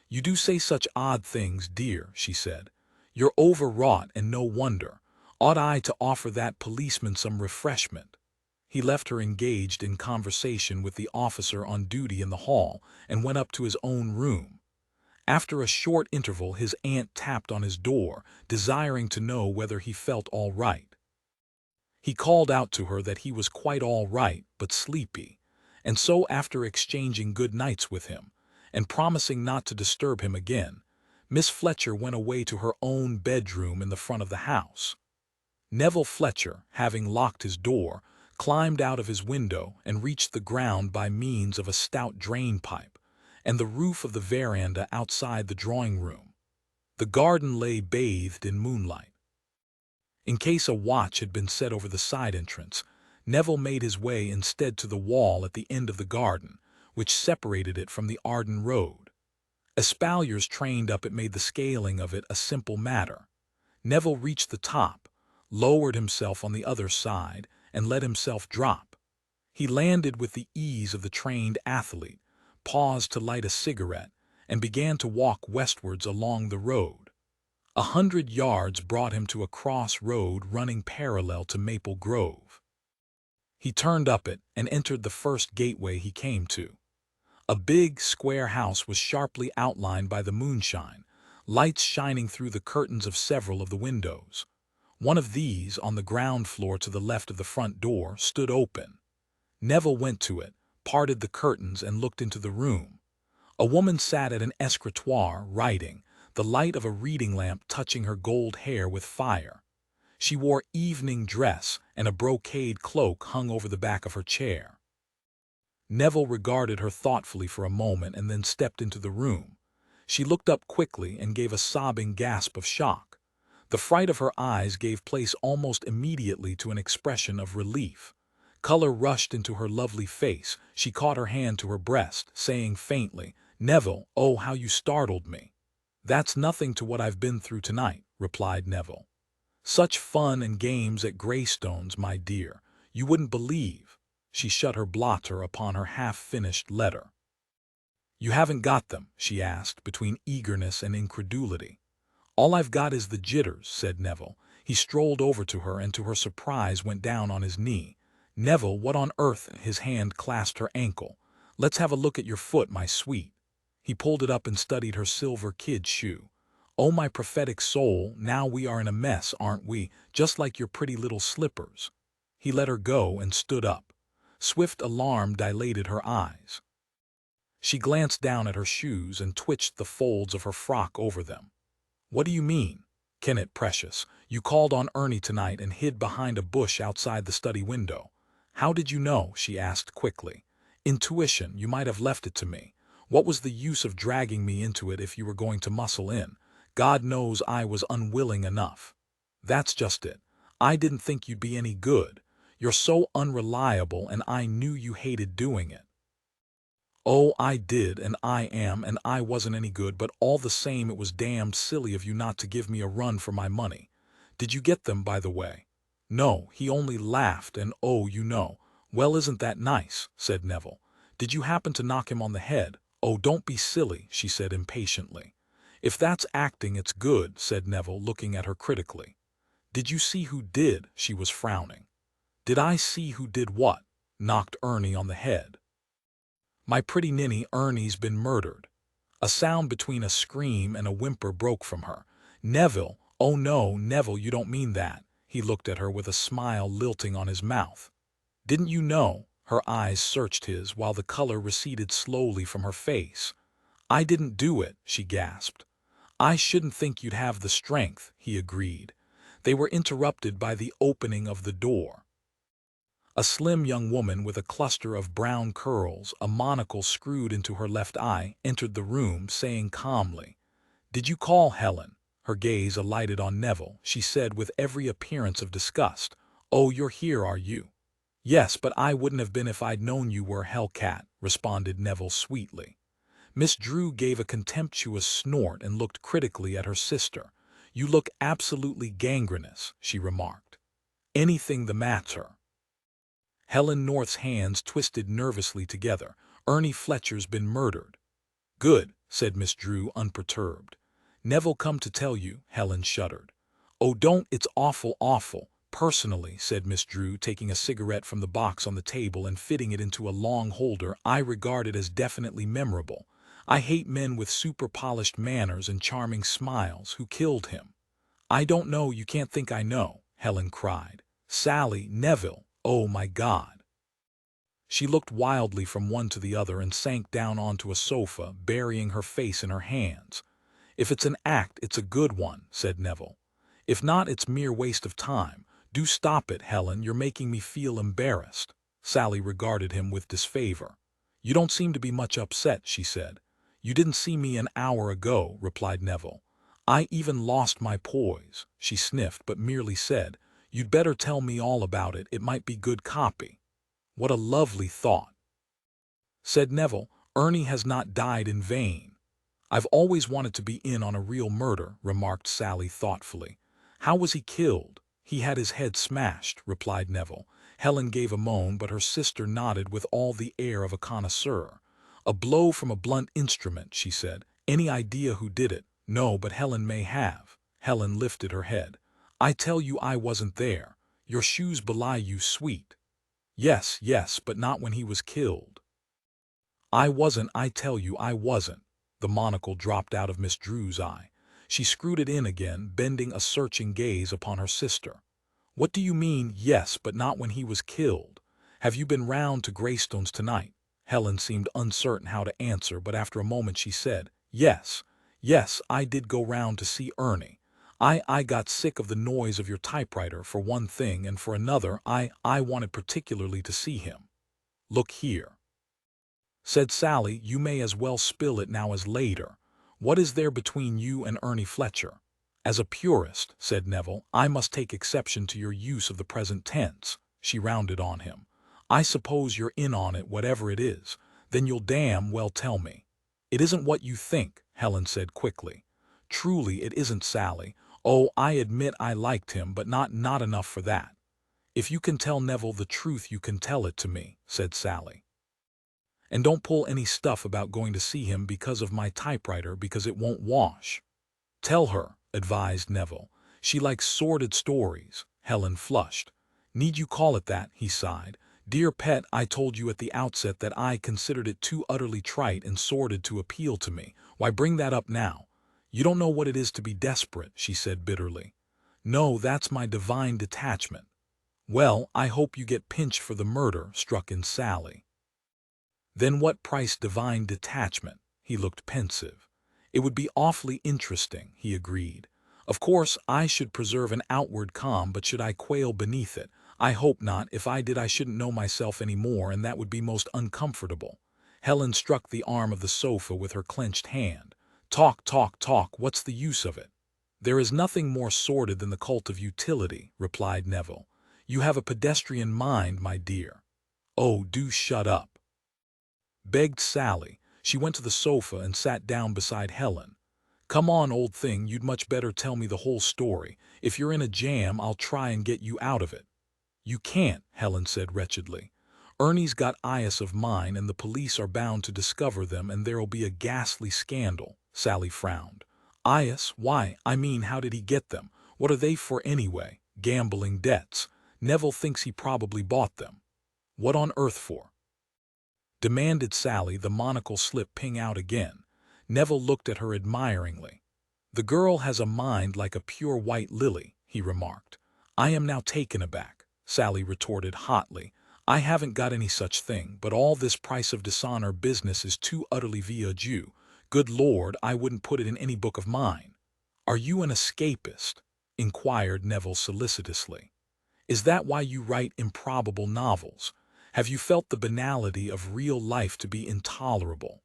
"You do say such odd things, dear," she said. "You're overwrought, and no wonder. Ought I to offer that policeman some refreshment?" He left her engaged in conversation with the officer on duty in the hall and went up to his own room. After a short interval his aunt tapped on his door, desiring to know whether he felt all right. He called out to her that he was quite all right, but sleepy, and so after exchanging good nights with him, and promising not to disturb him again, Miss Fletcher went away to her own bedroom in the front of the house. Neville Fletcher, having locked his door, climbed out of his window and reached the ground by means of a stout drain-pipe, and the roof of the veranda outside the drawing-room. The garden lay bathed in moonlight. In case a watch had been set over the side entrance, Neville made his way instead to the wall at the end of the garden, which separated it from the Arden Road. Espaliers trained up it made the scaling of it a simple matter. Neville reached the top, lowered himself on the other side, and let himself drop. He landed with the ease of the trained athlete, paused to light a cigarette, and began to walk westwards along the road. 100 yards brought him to a cross road running parallel to Maple Grove. He turned up it and entered the first gateway he came to. A big, square house was sharply outlined by the moonshine, lights shining through the curtains of several of the windows. One of these, on the ground floor to the left of the front door, stood open. Neville went to it, parted the curtains, and looked into the room. A woman sat at an escritoire, writing, the light of a reading lamp touching her gold hair with fire. She wore evening dress, and a brocade cloak hung over the back of her chair. Neville regarded her thoughtfully for a moment and then stepped into the room. She looked up quickly and gave a sobbing gasp of shock. The fright of her eyes gave place almost immediately to an expression of relief. Color rushed into her lovely face. She caught her hand to her breast, saying faintly, "Neville, oh, how you startled me." "That's nothing to what I've been through tonight," replied Neville. "Such fun and games at Greystones, my dear. You wouldn't believe." She shut her blotter upon her half-finished letter. "You haven't got them?" she asked, between eagerness and incredulity. "All I've got is the jitters," said Neville. He strolled over to her and to her surprise went down on his knee. "Neville, what on earth?" His hand clasped her ankle. "Let's have a look at your foot, my sweet." He pulled it up and studied her silver kid shoe. "Oh, my prophetic soul, now we are in a mess, aren't we? Just like your pretty little slippers." He let her go and stood up. Swift alarm dilated her eyes. She glanced down at her shoes and twitched the folds of her frock over them. What do you mean? Kenneth, precious, you called on Ernie tonight and hid behind a bush outside the study window. How did you know? She asked quickly. Intuition, you might have left it to me. What was the use of dragging me into it if you were going to muscle in? God knows I was unwilling enough. That's just it. I didn't think you'd be any good. You're so unreliable, and I knew you hated doing it. Oh, I did, and I am, and I wasn't any good, but all the same it was damned silly of you not to give me a run for my money. Did you get them, by the way? No, he only laughed, and oh, you know. Well, isn't that nice, said Neville. Did you happen to knock him on the head? Oh, don't be silly, she said impatiently. If that's acting, it's good, said Neville, looking at her critically. Did you see who did? She was frowning. Did I see who did what? Knocked Ernie on the head. My pretty ninny, Ernie's been murdered. A sound between a scream and a whimper broke from her. Neville, oh no, Neville, you don't mean that. He looked at her with a smile lilting on his mouth. Didn't you know? Her eyes searched his while the color receded slowly from her face. I didn't do it, she gasped. I shouldn't think you'd have the strength, he agreed. They were interrupted by the opening of the door. A slim young woman with a cluster of brown curls, a monocle screwed into her left eye, entered the room, saying calmly, Did you call, Helen? Her gaze alighted on Neville. She said with every appearance of disgust, Oh, you're here, are you? Yes, but I wouldn't have been if I'd known you were Hellcat, responded Neville sweetly. Miss Drew gave a contemptuous snort and looked critically at her sister. You look absolutely gangrenous, she remarked. Anything the matter? Helen North's hands twisted nervously together. Ernie Fletcher's been murdered. Good, said Miss Drew, unperturbed. Neville come to tell you, Helen shuddered. Oh, don't, it's awful, awful. Personally, said Miss Drew, taking a cigarette from the box on the table and fitting it into a long holder, I regard it as definitely memorable. I hate men with super-polished manners and charming smiles who killed him. I don't know, you can't think I know, Helen cried. Sally, Neville, oh my God. She looked wildly from one to the other and sank down onto a sofa, burying her face in her hands. If it's an act, it's a good one, said Neville. If not, it's mere waste of time. Do stop it, Helen, you're making me feel embarrassed. Sally regarded him with disfavor. You don't seem to be much upset, she said. You didn't see me an hour ago, replied Neville. I even lost my poise. She sniffed, but merely said, You'd better tell me all about it, it might be good copy. What a lovely thought, said Neville. Ernie has not died in vain. I've always wanted to be in on a real murder, remarked Sally thoughtfully. How was he killed? He had his head smashed, replied Neville. Helen gave a moan, but her sister nodded with all the air of a connoisseur. A blow from a blunt instrument, she said. Any idea who did it? No, but Helen may have. Helen lifted her head. I tell you I wasn't there. Your shoes belie you, sweet. Yes, yes, but not when he was killed. I wasn't, I tell you I wasn't. The monocle dropped out of Miss Drew's eye. She screwed it in again, bending a searching gaze upon her sister. What do you mean, yes, but not when he was killed? Have you been round to Greystones tonight? Helen seemed uncertain how to answer, but after a moment she said, Yes, yes, I did go round to see Ernie. I got sick of the noise of your typewriter, for one thing, and for another, I wanted particularly to see him. Look here, said Sally, you may as well spill it now as later. What is there between you and Ernie Fletcher? As a purist, said Neville, I must take exception to your use of the present tense. She rounded on him. I suppose you're in on it, whatever it is. Then you'll damn well tell me. It isn't what you think, Helen said quickly. Truly it isn't, Sally. Oh, I admit I liked him, but not enough for that. If you can tell Neville the truth, you can tell it to me, said Sally. And don't pull any stuff about going to see him because of my typewriter, because it won't wash. Tell her, advised Neville. She likes sordid stories. Helen flushed. Need you call it that? He sighed. Dear pet, I told you at the outset that I considered it too utterly trite and sordid to appeal to me. Why bring that up now? You don't know what it is to be desperate, she said bitterly. No, that's my divine detachment. Well, I hope you get pinched for the murder, struck in Sally. Then what price divine detachment? He looked pensive. It would be awfully interesting, he agreed. Of course, I should preserve an outward calm, but should I quail beneath it? I hope not. If I did, I shouldn't know myself any more, and that would be most uncomfortable. Helen struck the arm of the sofa with her clenched hand. Talk, talk, talk, what's the use of it? There is nothing more sordid than the cult of utility, replied Neville. You have a pedestrian mind, my dear. Oh, do shut up, begged Sally. She went to the sofa and sat down beside Helen. Come on, old thing, you'd much better tell me the whole story. If you're in a jam, I'll try and get you out of it. You can't, Helen said wretchedly. Ernie's got eyes of mine, and the police are bound to discover them, and there'll be a ghastly scandal. Sally frowned. Eyes? Why, I mean, how did he get them? What are they for anyway? Gambling debts. Neville thinks he probably bought them. What on earth for? Demanded Sally, the monocle slip ping out again. Neville looked at her admiringly. The girl has a mind like a pure white lily, he remarked. I am now taken aback, Sally retorted hotly. I haven't got any such thing, but all this price of dishonor business is too utterly vieux jeu. Good Lord, I wouldn't put it in any book of mine. Are you an escapist? Inquired Neville solicitously. Is that why you write improbable novels? Have you felt the banality of real life to be intolerable?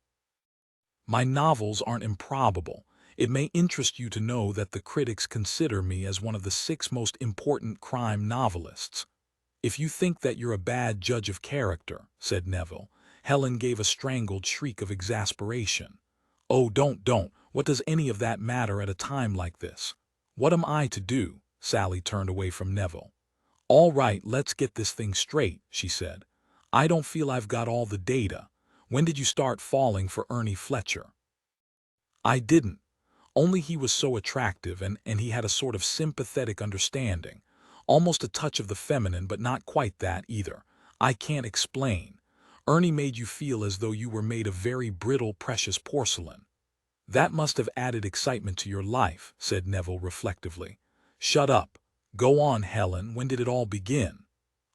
My novels aren't improbable. It may interest you to know that the critics consider me as one of the 6 most important crime novelists. If you think that you're a bad judge of character, said Neville. Helen gave a strangled shriek of exasperation. Oh, don't. What does any of that matter at a time like this? What am I to do? Sally turned away from Neville. All right, let's get this thing straight, she said. I don't feel I've got all the data. When did you start falling for Ernest Fletcher? I didn't. Only he was so attractive, and he had a sort of sympathetic understanding. Almost a touch of the feminine, but not quite that either. I can't explain. Ernie made you feel as though you were made of very brittle, precious porcelain. That must have added excitement to your life, said Neville reflectively. Shut up. Go on, Helen. When did it all begin?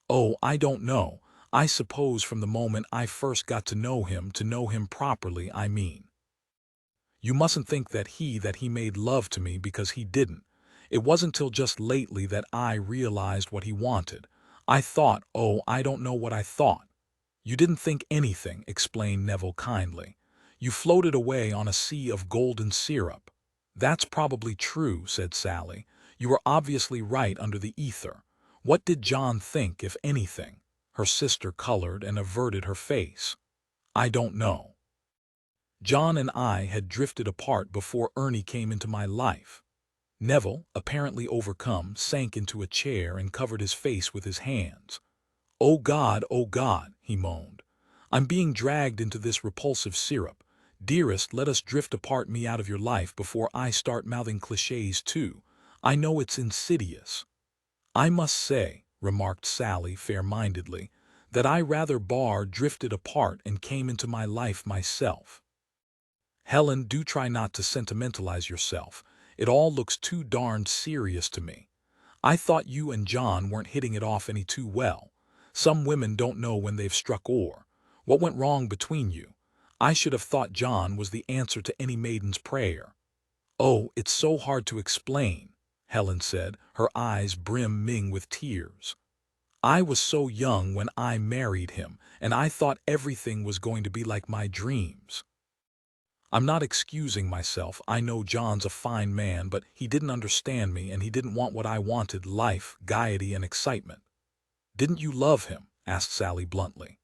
Oh, I don't know. I suppose from the moment I first got to know him properly, I mean. You mustn't think that he made love to me, because he didn't. It wasn't till just lately that I realized what he wanted. I thought, oh, I don't know what I thought. You didn't think anything, explained Neville kindly. You floated away on a sea of golden syrup. That's probably true, said Sally. You were obviously right under the ether. What did John think, if anything? Her sister colored and averted her face. I don't know. John and I had drifted apart before Ernie came into my life. Neville, apparently overcome, sank into a chair and covered his face with his hands. Oh God, he moaned. I'm being dragged into this repulsive syrup. Dearest, let us drift apart, me out of your life before I start mouthing clichés too. I know it's insidious. I must say, remarked Sally fair-mindedly, that I rather drifted apart and came into my life myself. Helen, do try not to sentimentalize yourself. It all looks too darned serious to me. I thought you and John weren't hitting it off any too well. Some women don't know when they've struck ore. What went wrong between you? I should have thought John was the answer to any maiden's prayer. Oh, it's so hard to explain, Helen said, her eyes brimming with tears. I was so young when I married him, and I thought everything was going to be like my dreams. I'm not excusing myself. I know John's a fine man, but he didn't understand me, and he didn't want what I wanted: life, gaiety, and excitement. Didn't you love him? Asked Sally bluntly.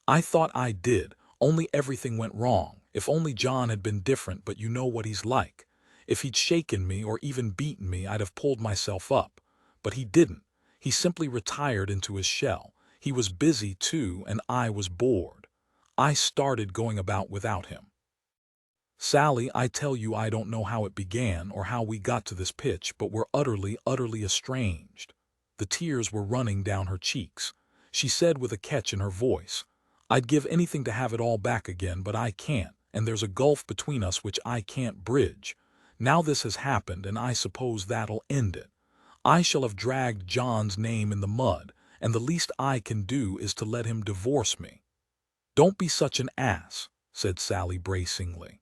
I thought I did, only everything went wrong. If only John had been different, but you know what he's like. If he'd shaken me or even beaten me, I'd have pulled myself up. But he didn't. He simply retired into his shell. He was busy too, and I was bored. I started going about without him. Sally, I tell you, I don't know how it began or how we got to this pitch, but we're utterly estranged. The tears were running down her cheeks. She said with a catch in her voice, I'd give anything to have it all back again, but I can't, and there's a gulf between us which I can't bridge. Now this has happened, and I suppose that'll end it. I shall have dragged John's name in the mud, and the least I can do is to let him divorce me. Don't be such an ass, said Sally bracingly.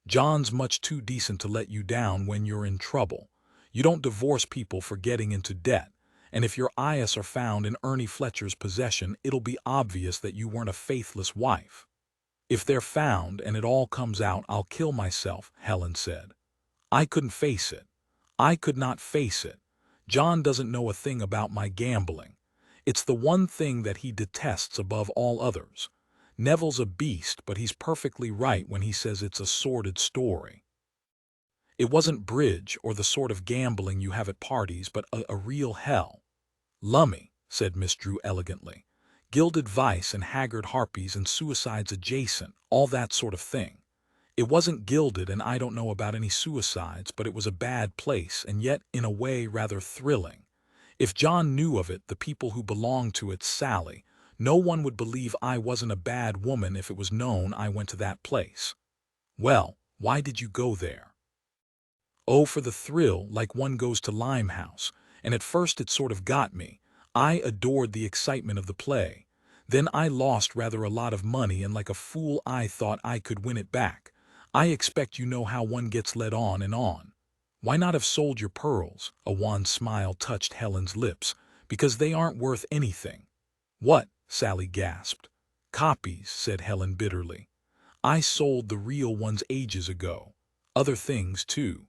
John's much too decent to let you down when you're in trouble. You don't divorce people for getting into debt, and if your eyes are found in Ernie Fletcher's possession, it'll be obvious that you weren't a faithless wife. If they're found and it all comes out, I'll kill myself, Helen said. I couldn't face it. I could not face it. John doesn't know a thing about my gambling. It's the one thing that he detests above all others. Neville's a beast, but he's perfectly right when he says it's a sordid story. It wasn't bridge or the sort of gambling you have at parties, but a real hell. Lummy, said Miss Drew elegantly. Gilded vice and haggard harpies and suicides adjacent, all that sort of thing. It wasn't gilded, and I don't know about any suicides, but it was a bad place, and yet, in a way, rather thrilling. If John knew of it, the people who belonged to it, Sally, no one would believe I wasn't a bad woman if it was known I went to that place. Well, why did you go there? Oh, for the thrill, like one goes to Limehouse, and at first it sort of got me. I adored the excitement of the play. Then I lost rather a lot of money, and like a fool I thought I could win it back. I expect you know how one gets led on and on. Why not have sold your pearls? A wan smile touched Helen's lips. Because they aren't worth anything. What? Sally gasped. Copies, said Helen bitterly. I sold the real ones ages ago. Other things, too.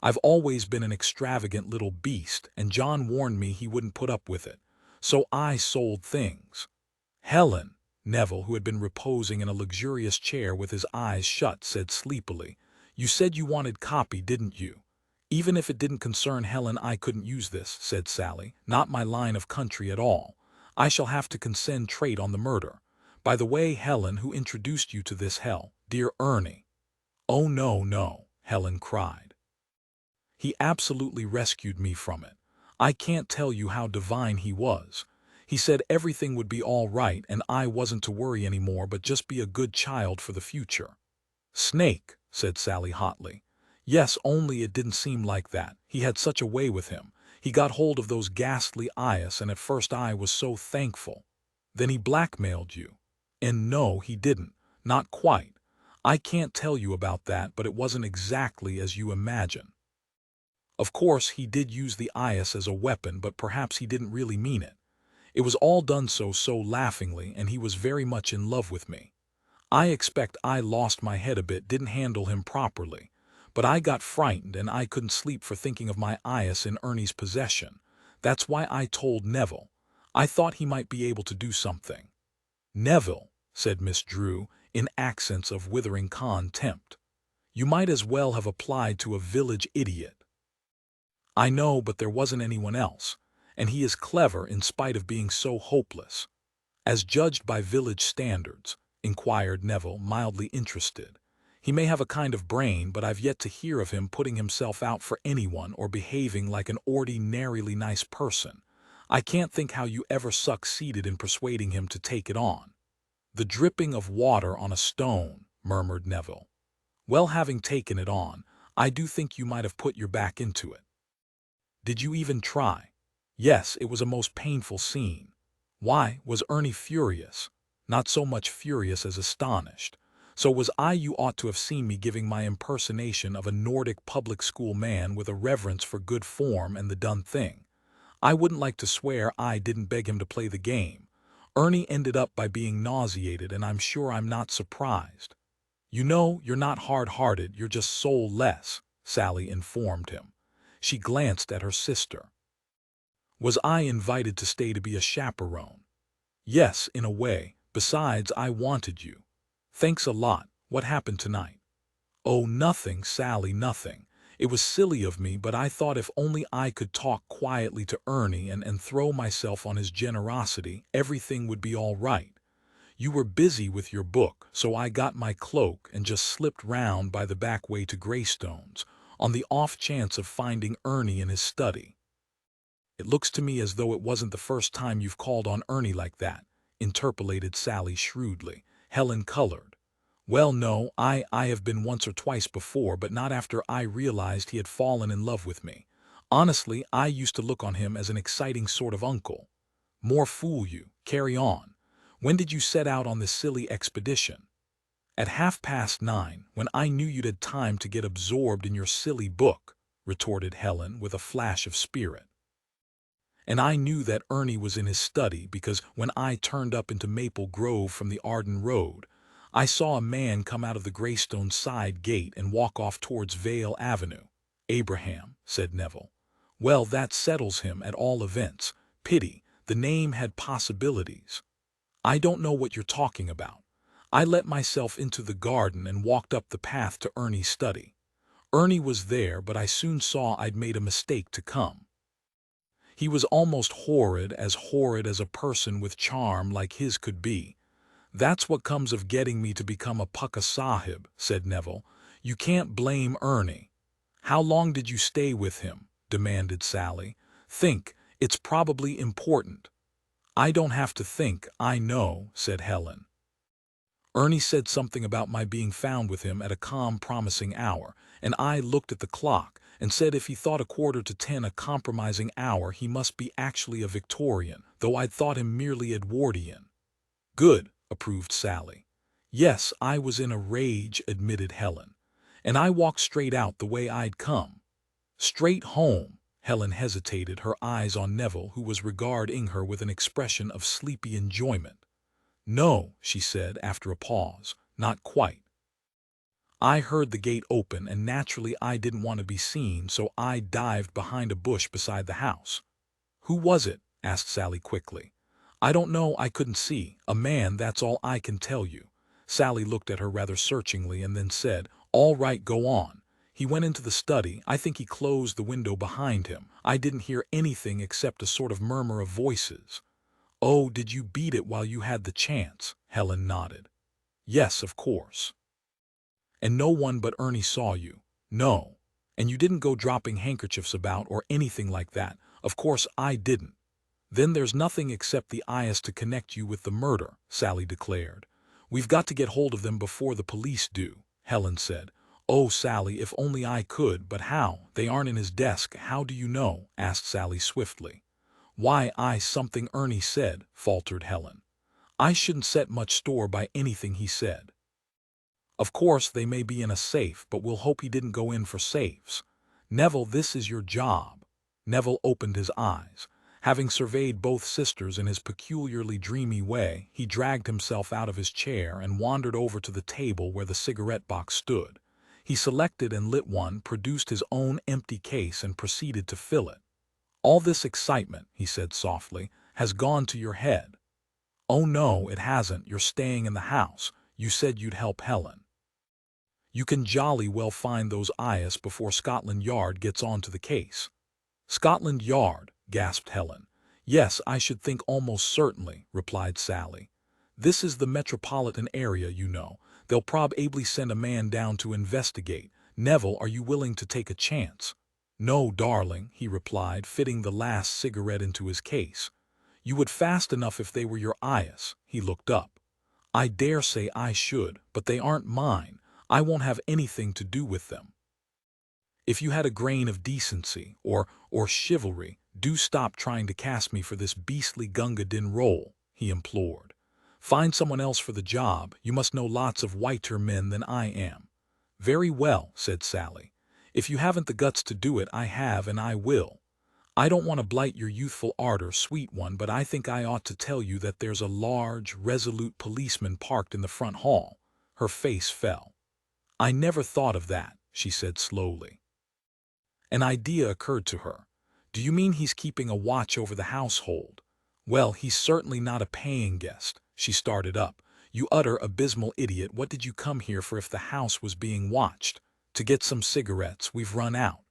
I've always been an extravagant little beast, and John warned me he wouldn't put up with it. So I sold things. Helen, Neville, who had been reposing in a luxurious chair with his eyes shut, said sleepily, you said you wanted copy, didn't you? Even if it didn't concern Helen, I couldn't use this, said Sally. Not my line of country at all. I shall have to concentrate on the murder. By the way, Helen, who introduced you to this hell? Dear Ernie. Oh, no, no, Helen cried. He absolutely rescued me from it. I can't tell you how divine he was. He said everything would be all right and I wasn't to worry anymore, but just be a good child for the future. Snake, said Sally hotly. Yes, only it didn't seem like that. He had such a way with him. He got hold of those ghastly eyes, and at first I was so thankful. Then he blackmailed you. And no, he didn't. Not quite. I can't tell you about that, but it wasn't exactly as you imagine. Of course, he did use the eyes as a weapon, but perhaps he didn't really mean it. It was all done so laughingly, and he was very much in love with me. I expect I lost my head a bit, didn't handle him properly. But I got frightened, and I couldn't sleep for thinking of my eyes in Ernie's possession. That's why I told Neville. I thought he might be able to do something. Neville, said Miss Drew, in accents of withering contempt. You might as well have applied to a village idiot. I know, but there wasn't anyone else, and he is clever in spite of being so hopeless. As judged by village standards, inquired Neville, mildly interested. He may have a kind of brain, but I've yet to hear of him putting himself out for anyone or behaving like an ordinarily nice person. I can't think how you ever succeeded in persuading him to take it on. The dripping of water on a stone, murmured Neville. Well, having taken it on, I do think you might have put your back into it. Did you even try? Yes, it was a most painful scene. Why, was Ernie furious? Not so much furious as astonished. So was I. You ought to have seen me giving my impersonation of a Nordic public school man with a reverence for good form and the done thing. I wouldn't like to swear I didn't beg him to play the game. Ernie ended up by being nauseated, and I'm sure I'm not surprised. You know, you're not hard-hearted, you're just soulless, Sally informed him. She glanced at her sister. Was I invited to stay to be a chaperone? Yes, in a way. Besides, I wanted you. Thanks a lot. What happened tonight? Oh, nothing, Sally, nothing. It was silly of me, but I thought if only I could talk quietly to Ernie and throw myself on his generosity, everything would be all right. You were busy with your book, so I got my cloak and just slipped round by the back way to Greystones, on the off chance of finding Ernie in his study. It looks to me as though it wasn't the first time you've called on Ernie like that, interpolated Sally shrewdly. Helen colored. Well, no, I have been once or twice before, but not after I realized he had fallen in love with me. Honestly, I used to look on him as an exciting sort of uncle. More fool you. Carry on. When did you set out on this silly expedition? At 9:30, when I knew you'd had time to get absorbed in your silly book, retorted Helen with a flash of spirit. And I knew that Ernie was in his study because when I turned up into Maple Grove from the Arden Road, I saw a man come out of the Greystone side gate and walk off towards Vale Avenue. Abraham, said Neville. Well, that settles him at all events. Pity, the name had possibilities. I don't know what you're talking about. I let myself into the garden and walked up the path to Ernie's study. Ernie was there, but I soon saw I'd made a mistake to come. He was almost horrid as a person with charm like his could be. That's what comes of getting me to become a Pukka Sahib, said Neville. You can't blame Ernie. How long did you stay with him? Demanded Sally. Think, it's probably important. I don't have to think, I know, said Helen. Ernie said something about my being found with him at a calm, promising hour, and I looked at the clock and said if he thought 9:45 a compromising hour, he must be actually a Victorian, though I'd thought him merely Edwardian. Good, approved Sally. Yes, I was in a rage, admitted Helen, and I walked straight out the way I'd come. Straight home. Helen hesitated, her eyes on Neville, who was regarding her with an expression of sleepy enjoyment. No, she said after a pause, not quite. I heard the gate open and naturally I didn't want to be seen, so I dived behind a bush beside the house. Who was it? Asked Sally quickly. I don't know, I couldn't see. A man, that's all I can tell you. Sally looked at her rather searchingly and then said, All right, go on. He went into the study. I think he closed the window behind him. I didn't hear anything except a sort of murmur of voices. Oh, did you beat it while you had the chance? Helen nodded. Yes, of course. And no one but Ernie saw you? No. And you didn't go dropping handkerchiefs about or anything like that? Of course I didn't. Then there's nothing except the eyes to connect you with the murder, Sally declared. We've got to get hold of them before the police do, Helen said. Oh, Sally, if only I could, but how? They aren't in his desk. How do you know? Asked Sally swiftly. Why, something Ernie said, faltered Helen. I shouldn't set much store by anything he said. Of course, they may be in a safe, but we'll hope he didn't go in for safes. Neville, this is your job. Neville opened his eyes. Having surveyed both sisters in his peculiarly dreamy way, he dragged himself out of his chair and wandered over to the table where the cigarette box stood. He selected and lit one, produced his own empty case and proceeded to fill it. All this excitement, he said softly, has gone to your head. Oh no, it hasn't. You're staying in the house. You said you'd help Helen. You can jolly well find those eyes before Scotland Yard gets on to the case. Scotland Yard, gasped Helen. Yes, I should think almost certainly, replied Sally. This is the metropolitan area, you know. They'll probably send a man down to investigate. Neville, are you willing to take a chance? No, darling, he replied, fitting the last cigarette into his case. You would fast enough if they were your eyes. He looked up. I dare say I should, but they aren't mine. I won't have anything to do with them. If you had a grain of decency, or chivalry, do stop trying to cast me for this beastly Gunga Din role, he implored. Find someone else for the job. You must know lots of whiter men than I am. Very well, said Sally. If you haven't the guts to do it, I have and I will. I don't want to blight your youthful ardor, sweet one, but I think I ought to tell you that there's a large, resolute policeman parked in the front hall. Her face fell. I never thought of that, she said slowly. An idea occurred to her. Do you mean he's keeping a watch over the household? Well, he's certainly not a paying guest. She started up. You utter abysmal idiot, what did you come here for if the house was being watched? To get some cigarettes, we've run out.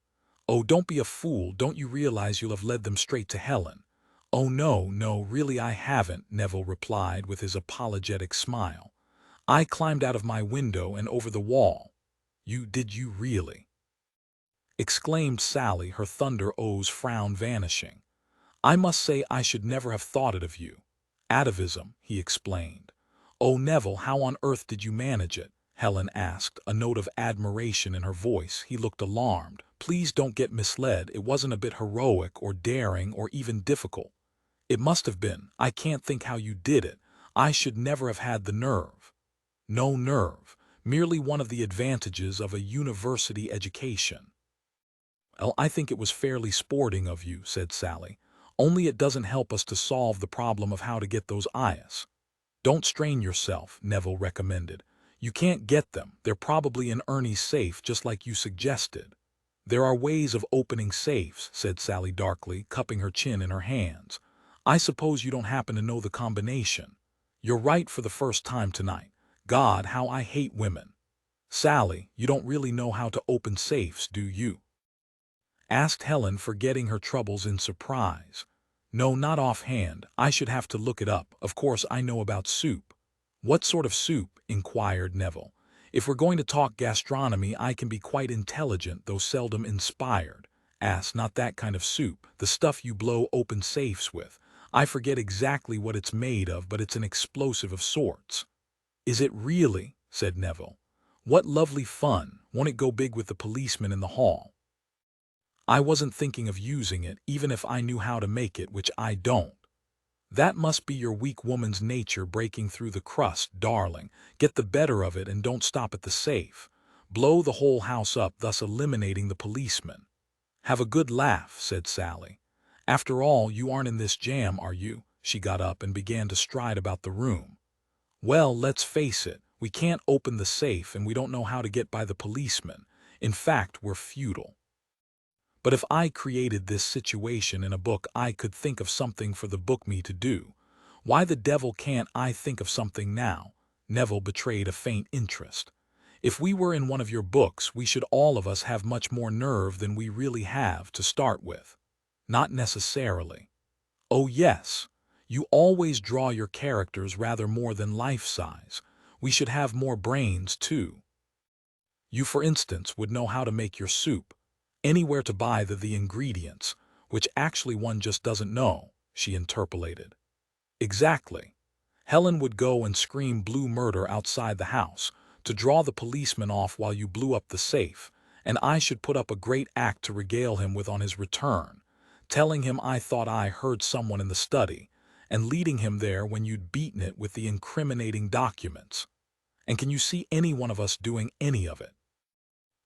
Oh, don't be a fool, don't you realize you'll have led them straight to Helen? Oh, no, really I haven't, Neville replied with his apologetic smile. I climbed out of my window and over the wall. Did you really? Exclaimed Sally, her thunder-O's frown vanishing. I must say I should never have thought it of you. Atavism, he explained. Oh, Neville, how on earth did you manage it? Helen asked, a note of admiration in her voice. He looked alarmed. Please don't get misled. It wasn't a bit heroic or daring or even difficult. It must have been. I can't think how you did it. I should never have had the nerve. no nerve, merely one of the advantages of a university education. Well, I think it was fairly sporting of you, said Sally. Only it doesn't help us to solve the problem of how to get those eyes. Don't strain yourself, Neville recommended. You can't get them. They're probably in Ernie's safe, just like you suggested. There are ways of opening safes, said Sally darkly, cupping her chin in her hands. I suppose you don't happen to know the combination. You're right for the first time tonight. God, how I hate women. Sally, you don't really know how to open safes, do you? Asked Helen, forgetting her troubles in surprise. No, not offhand. I should have to look it up. Of course I know about soup. What sort of soup? Inquired Neville. If we're going to talk gastronomy, I can be quite intelligent, though seldom inspired. Not that kind of soup, the stuff you blow open safes with. I forget exactly what it's made of, but it's an explosive of sorts. Is it really? Said Neville. What lovely fun. Won't it go big with the policeman in the hall? I wasn't thinking of using it, even if I knew how to make it, which I don't. That must be your weak woman's nature breaking through the crust, darling. Get the better of it and don't stop at the safe. Blow the whole house up, thus eliminating the policeman. Have a good laugh, said Sally. After all, you aren't in this jam, are you? She got up and began to stride about the room. Well, let's face it, we can't open the safe and we don't know how to get by the policeman. In fact, we're futile. But if I created this situation in a book, I could think of something for the book me to do. Why the devil can't I think of something now? Neville betrayed a faint interest. If we were in one of your books, we should all of us have much more nerve than we really have to start with. Not necessarily. Oh yes, you always draw your characters rather more than life-size. We should have more brains, too. You, for instance, would know how to make your soup. Anywhere to buy the ingredients, which actually one just doesn't know, she interpolated. Exactly. Helen would go and scream blue murder outside the house, to draw the policeman off while you blew up the safe, and I should put up a great act to regale him with on his return, telling him I thought I heard someone in the study, and leading him there when you'd beaten it with the incriminating documents. And can you see any one of us doing any of it?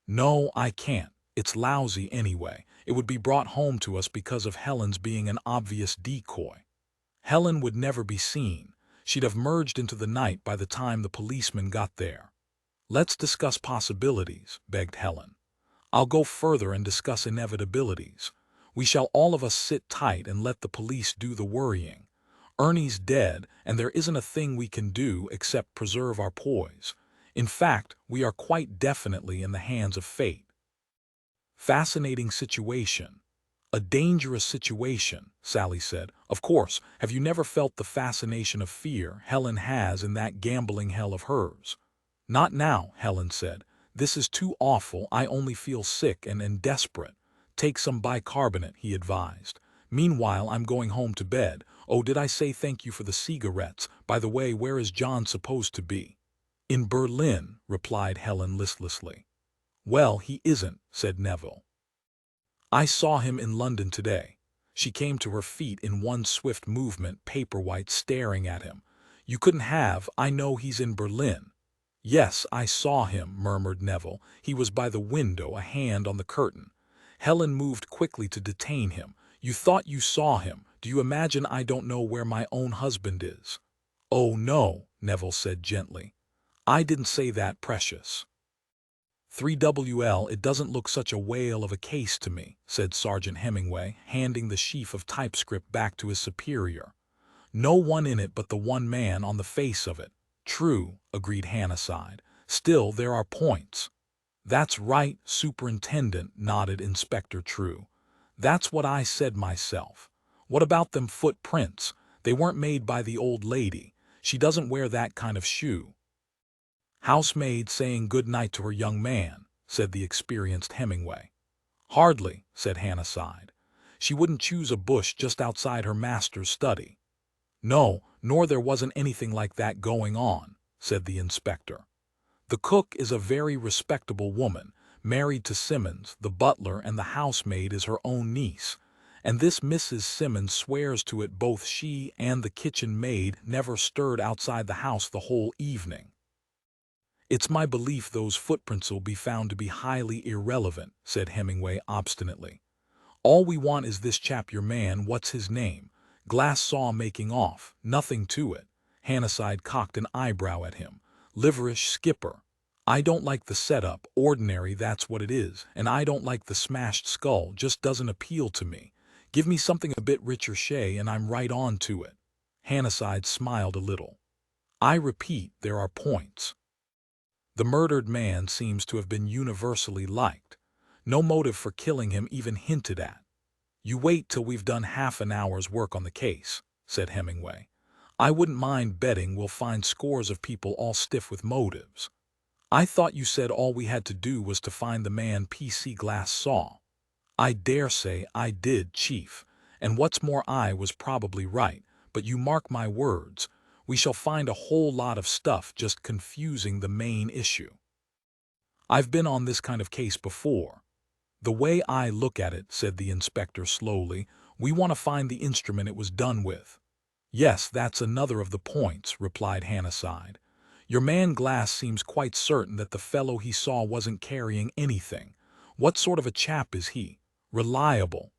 No, I can't. It's lousy anyway. It would be brought home to us because of Helen's being an obvious decoy. Helen would never be seen. She'd have merged into the night by the time the policeman got there. Let's discuss possibilities, begged Helen. I'll go further and discuss inevitabilities. We shall all of us sit tight and let the police do the worrying. Ernie's dead, and there isn't a thing we can do except preserve our poise. In fact, we are quite definitely in the hands of fate. Fascinating situation. A dangerous situation, Sally said. Of course, have you never felt the fascination of fear Helen has in that gambling hell of hers? Not now, Helen said. This is too awful. I only feel sick and desperate. Take some bicarbonate, he advised. Meanwhile, I'm going home to bed. Oh, did I say thank you for the cigarettes? By the way, where is John supposed to be? In Berlin, replied Helen listlessly. Well, he isn't, said Neville. I saw him in London today. She came to her feet in one swift movement, paper-white, staring at him. You couldn't have. I know he's in Berlin. Yes, I saw him, murmured Neville. He was by the window, a hand on the curtain. Helen moved quickly to detain him. You thought you saw him. Do you imagine I don't know where my own husband is? Oh, no, Neville said gently. I didn't say that, precious. 3WL, it doesn't look such a whale of a case to me, said Sergeant Hemingway, handing the sheaf of typescript back to his superior. No one in it but the one man on the face of it. True, agreed Hannasyde. Still, there are points. That's right, Superintendent, nodded Inspector True. That's what I said myself. What about them footprints? They weren't made by the old lady. She doesn't wear that kind of shoe. Housemaid saying good night to her young man, said the experienced Hemingway. Hardly, said Hannasyde. She wouldn't choose a bush just outside her master's study. No, nor there wasn't anything like that going on, said the inspector. The cook is a very respectable woman, married to Simmons, the butler, and the housemaid is her own niece. And this Mrs. Simmons swears to it both she and the kitchen maid never stirred outside the house the whole evening. "It's my belief those footprints will be found to be highly irrelevant," said Hemingway obstinately. "All we want is this chap your man, what's his name? Glass saw making off, nothing to it." Hannasyde cocked an eyebrow at him. "Liverish skipper. I don't like the setup, ordinary that's what it is, and I don't like the smashed skull, just doesn't appeal to me. Give me something a bit richer shea and I'm right on to it." Hannasyde smiled a little. "I repeat, there are points. The murdered man seems to have been universally liked. No motive for killing him even hinted at. You wait till we've done half an hour's work on the case," said Hemingway. "I wouldn't mind betting we'll find scores of people all stiff with motives. I thought you said all we had to do was to find the man PC Glass saw." "I dare say I did, Chief, and what's more I was probably right, but you mark my words, we shall find a whole lot of stuff just confusing the main issue. I've been on this kind of case before. The way I look at it," said the inspector slowly, "we want to find the instrument it was done with." "Yes, that's another of the points," replied Hannasyde. "Your man Glass seems quite certain that the fellow he saw wasn't carrying anything. What sort of a chap is he? Reliable?"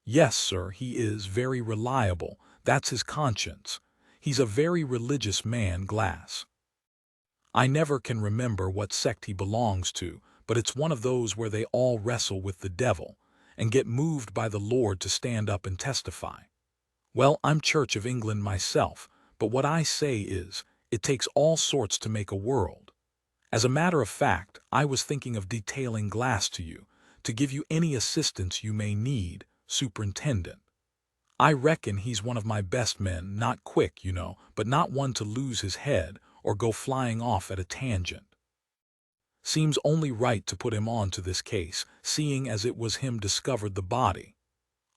"Yes, sir, he is very reliable. That's his conscience. He's a very religious man, Glass. I never can remember what sect he belongs to, but it's one of those where they all wrestle with the devil and get moved by the Lord to stand up and testify. Well, I'm Church of England myself, but what I say is, it takes all sorts to make a world. As a matter of fact, I was thinking of detailing Glass to you, to give you any assistance you may need, Superintendent. I reckon he's one of my best men, not quick, you know, but not one to lose his head or go flying off at a tangent. Seems only right to put him on to this case, seeing as it was him discovered the body."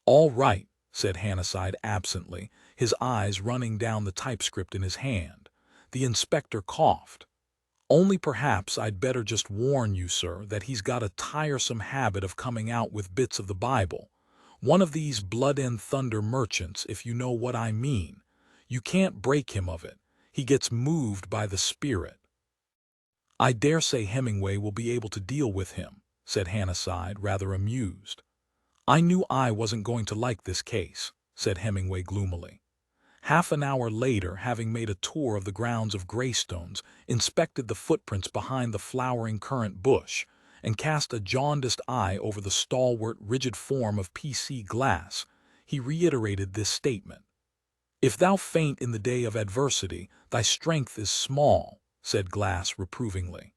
"All right," said Hannasyde absently, his eyes running down the typescript in his hand. The inspector coughed. "Only perhaps I'd better just warn you, sir, that he's got a tiresome habit of coming out with bits of the Bible. One of these blood and thunder merchants, if you know what I mean. You can't break him of it. He gets moved by the Spirit." "I dare say Hemingway will be able to deal with him," said Hannasyde, rather amused. "I knew I wasn't going to like this case," said Hemingway gloomily. Half an hour later, having made a tour of the grounds of Greystones, inspected the footprints behind the flowering currant bush, and cast a jaundiced eye over the stalwart, rigid form of PC Glass, he reiterated this statement. "If thou faint in the day of adversity, thy strength is small," said Glass reprovingly.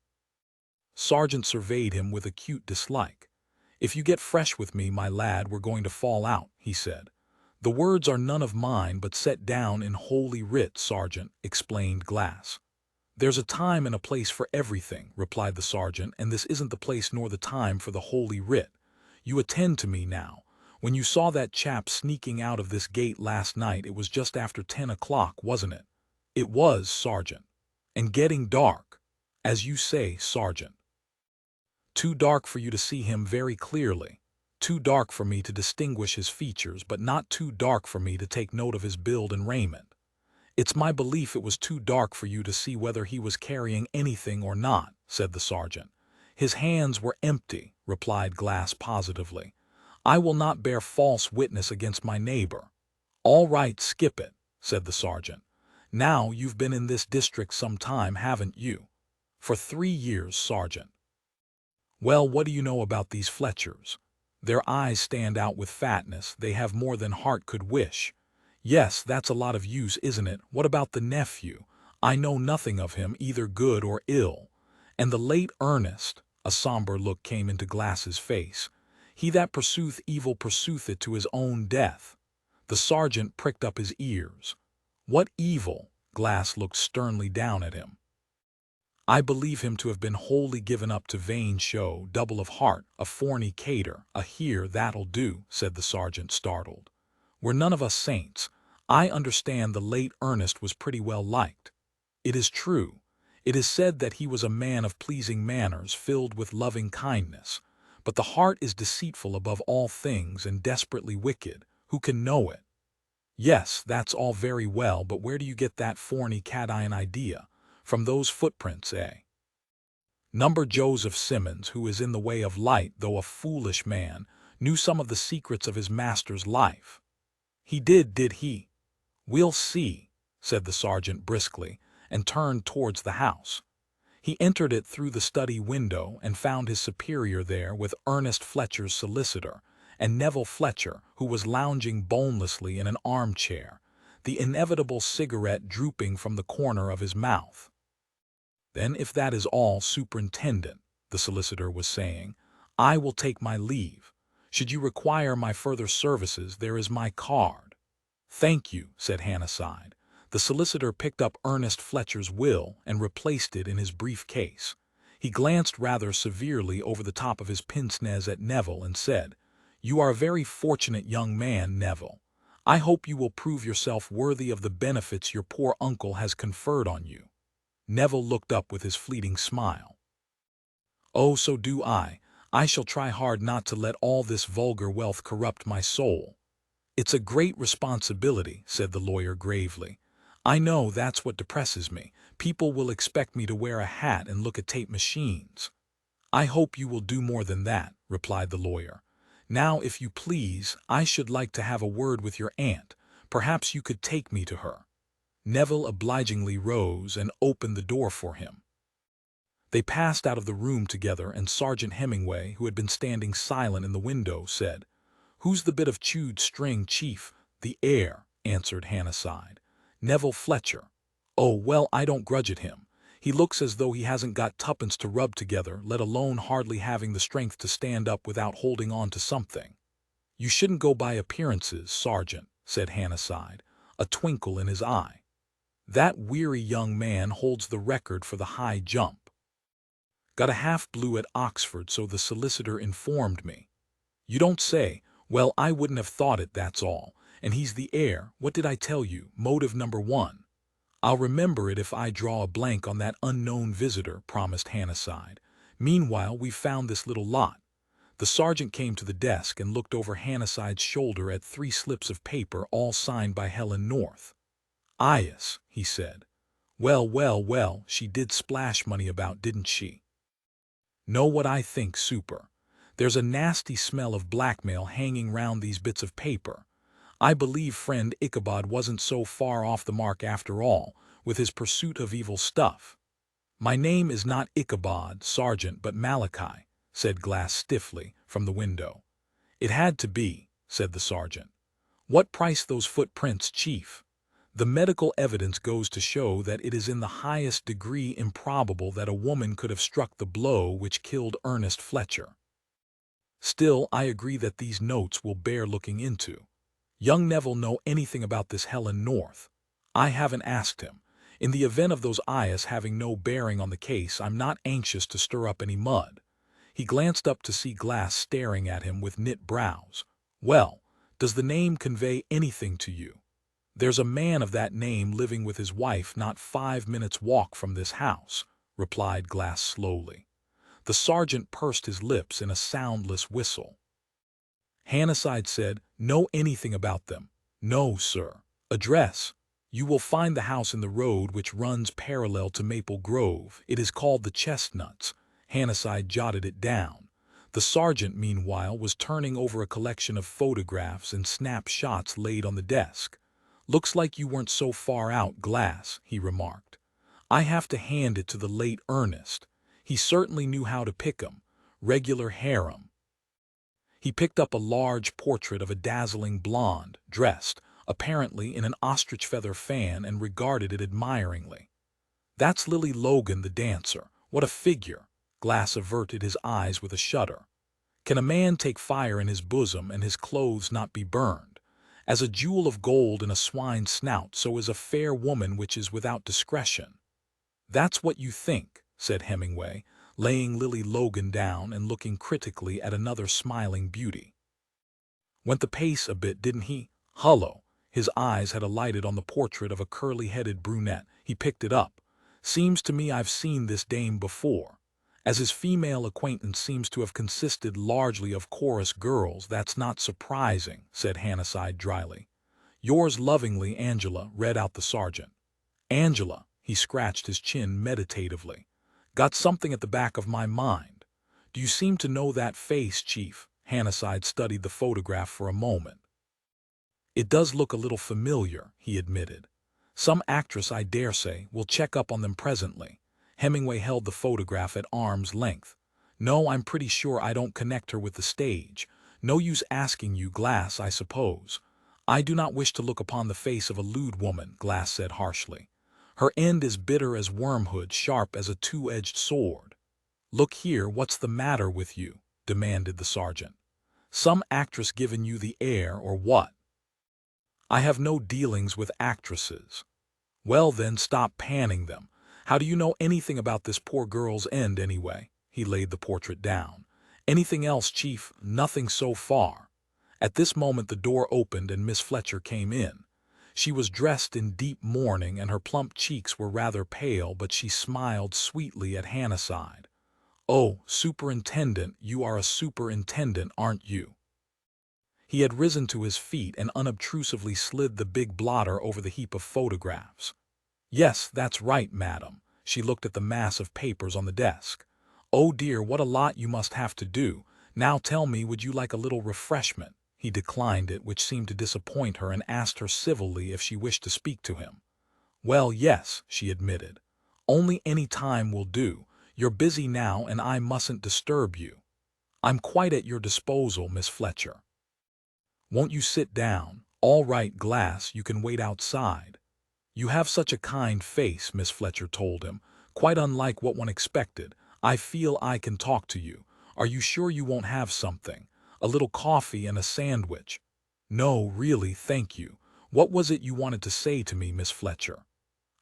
Sargent surveyed him with acute dislike. "If you get fresh with me, my lad, we're going to fall out," he said. "The words are none of mine, but set down in Holy Writ, Sergeant," explained Glass. "There's a time and a place for everything," replied the sergeant, "and this isn't the place nor the time for the Holy Writ. You attend to me now. When you saw that chap sneaking out of this gate last night, it was just after 10 o'clock, wasn't it?" "It was, Sergeant. And getting dark, as you say, Sergeant. Too dark for you to see him very clearly. Too dark for me to distinguish his features, but not too dark for me to take note of his build and raiment. It's my belief it was too dark for you to see whether he was carrying anything or not," said the sergeant. "His hands were empty," replied Glass positively. "I will not bear false witness against my neighbor." "All right, skip it," said the sergeant. "Now you've been in this district some time, haven't you?" "For 3 years, Sergeant." "Well, what do you know about these Fletchers? Their eyes stand out with fatness, they have more than heart could wish. Yes, that's a lot of use, isn't it? What about the nephew? I know nothing of him, either good or ill. And the late Ernest," a somber look came into Glass's face. "He that pursueth evil pursueth it to his own death." The sergeant pricked up his ears. "What evil?" Glass looked sternly down at him. "I believe him to have been wholly given up to vain show, double of heart, a fornicator, a here, that'll do," said the sergeant, startled. "We're none of us saints. I understand the late Ernest was pretty well liked. It is true. It is said that he was a man of pleasing manners, filled with loving kindness. But the heart is deceitful above all things and desperately wicked. Who can know it?" "Yes, that's all very well, but where do you get that fornicative idea? From those footprints, eh?" Number Joseph Simmons, who is in the way of light, though a foolish man, knew some of the secrets of his master's life. He did he? We'll see, said the sergeant briskly, and turned towards the house. He entered it through the study window and found his superior there with Ernest Fletcher's solicitor, and Neville Fletcher, who was lounging bonelessly in an armchair, the inevitable cigarette drooping from the corner of his mouth. "Then if that is all, Superintendent," the solicitor was saying, "I will take my leave. Should you require my further services, there is my card." "Thank you," said Hannasyde. The solicitor picked up Ernest Fletcher's will and replaced it in his briefcase. He glanced rather severely over the top of his pince-nez at Neville and said, "You are a very fortunate young man, Neville. I hope you will prove yourself worthy of the benefits your poor uncle has conferred on you." Neville looked up with his fleeting smile. "Oh, so do I. I shall try hard not to let all this vulgar wealth corrupt my soul." "It's a great responsibility," said the lawyer gravely. "I know that's what depresses me. People will expect me to wear a hat and look at tape machines." "I hope you will do more than that," replied the lawyer. "Now, if you please, I should like to have a word with your aunt. Perhaps you could take me to her." Neville obligingly rose and opened the door for him. They passed out of the room together, and Sergeant Hemingway, who had been standing silent in the window, said, "Who's the bit of chewed string, Chief?" "The heir," answered Hannasyde. "Neville Fletcher." "Oh, well, I don't grudge it him. He looks as though he hasn't got tuppence to rub together, let alone hardly having the strength to stand up without holding on to something." "You shouldn't go by appearances, Sergeant," said Hannasyde, a twinkle in his eye. "That weary young man holds the record for the high jump. Got a half-blue at Oxford, so the solicitor informed me." "You don't say. Well, I wouldn't have thought it, that's all. And he's the heir. What did I tell you? Motive number one." "I'll remember it if I draw a blank on that unknown visitor," promised Hannasyde. "Meanwhile, we've found this little lot." The sergeant came to the desk and looked over Hannasyde's shoulder at 3 slips of paper, all signed by Helen North. "Ah, yes," he said. Well, she did splash money about, didn't she?" "Know what I think, Super? There's a nasty smell of blackmail hanging round these bits of paper. I believe friend Ichabod wasn't so far off the mark after all, with his pursuit of evil stuff." "My name is not Ichabod, Sergeant, but Malachi," said Glass stiffly, from the window. "It had to be," said the sergeant. "What price those footprints, Chief?" "The medical evidence goes to show that it is in the highest degree improbable that a woman could have struck the blow which killed Ernest Fletcher. Still, I agree that these notes will bear looking into. Young Neville know anything about this Helen North?" "I haven't asked him. In the event of those ayahs having no bearing on the case, I'm not anxious to stir up any mud." He glanced up to see Glass staring at him with knit brows. "Well, does the name convey anything to you?" "There's a man of that name living with his wife not 5 minutes' walk from this house," replied Glass slowly. The sergeant pursed his lips in a soundless whistle. Hannasyde said, "Know anything about them?" "No, sir." "Address?" "You will find the house in the road which runs parallel to Maple Grove. It is called the Chestnuts." Hannasyde jotted it down. The sergeant, meanwhile, was turning over a collection of photographs and snapshots laid on the desk. "Looks like you weren't so far out, Glass," he remarked. "I have to hand it to the late Ernest. He certainly knew how to pick 'em. Regular harem." He picked up a large portrait of a dazzling blonde, dressed, apparently, in an ostrich feather fan, and regarded it admiringly. "That's Lily Logan, the dancer. What a figure!" Glass averted his eyes with a shudder. "Can a man take fire in his bosom and his clothes not be burned? As a jewel of gold in a swine's snout, so is a fair woman which is without discretion." "That's what you think," said Hemingway, laying Lily Logan down and looking critically at another smiling beauty. "Went the pace a bit, didn't he? Hullo!" His eyes had alighted on the portrait of a curly-headed brunette. He picked it up. "Seems to me I've seen this dame before." As his female acquaintance seems to have consisted largely of chorus girls, that's not surprising, said Hannasyde dryly. "Yours lovingly, Angela," read out the sergeant. "Angela," he scratched his chin meditatively. Got something at the back of my mind. Do you seem to know that face, Chief? Hannasyde studied the photograph for a moment. It does look a little familiar, he admitted. Some actress, I dare say. We'll check up on them presently. Hemingway held the photograph at arm's length. No, I'm pretty sure I don't connect her with the stage. No use asking you, Glass, I suppose. I do not wish to look upon the face of a lewd woman, Glass said harshly. Her end is bitter as wormwood, sharp as a two-edged sword. Look here, what's the matter with you? Demanded the sergeant. Some actress given you the air, or what? I have no dealings with actresses. Well then, stop panning them. How do you know anything about this poor girl's end anyway? He laid the portrait down. Anything else, Chief? Nothing so far. At this moment the door opened and Miss Fletcher came in. She was dressed in deep mourning and her plump cheeks were rather pale, but she smiled sweetly at Hannasyde. Oh, Superintendent, you are a superintendent, aren't you? He had risen to his feet and unobtrusively slid the big blotter over the heap of photographs. Yes, that's right, madam. She looked at the mass of papers on the desk. Oh dear, what a lot you must have to do. Now tell me, would you like a little refreshment? He declined it, which seemed to disappoint her, and asked her civilly if she wished to speak to him. Well, yes, she admitted. Only any time will do. You're busy now and I mustn't disturb you. I'm quite at your disposal, Miss Fletcher. Won't you sit down? All right, Glass, you can wait outside. You have such a kind face, Miss Fletcher told him, quite unlike what one expected. I feel I can talk to you. Are you sure you won't have something? A little coffee and a sandwich? No, really, thank you. What was it you wanted to say to me, Miss Fletcher?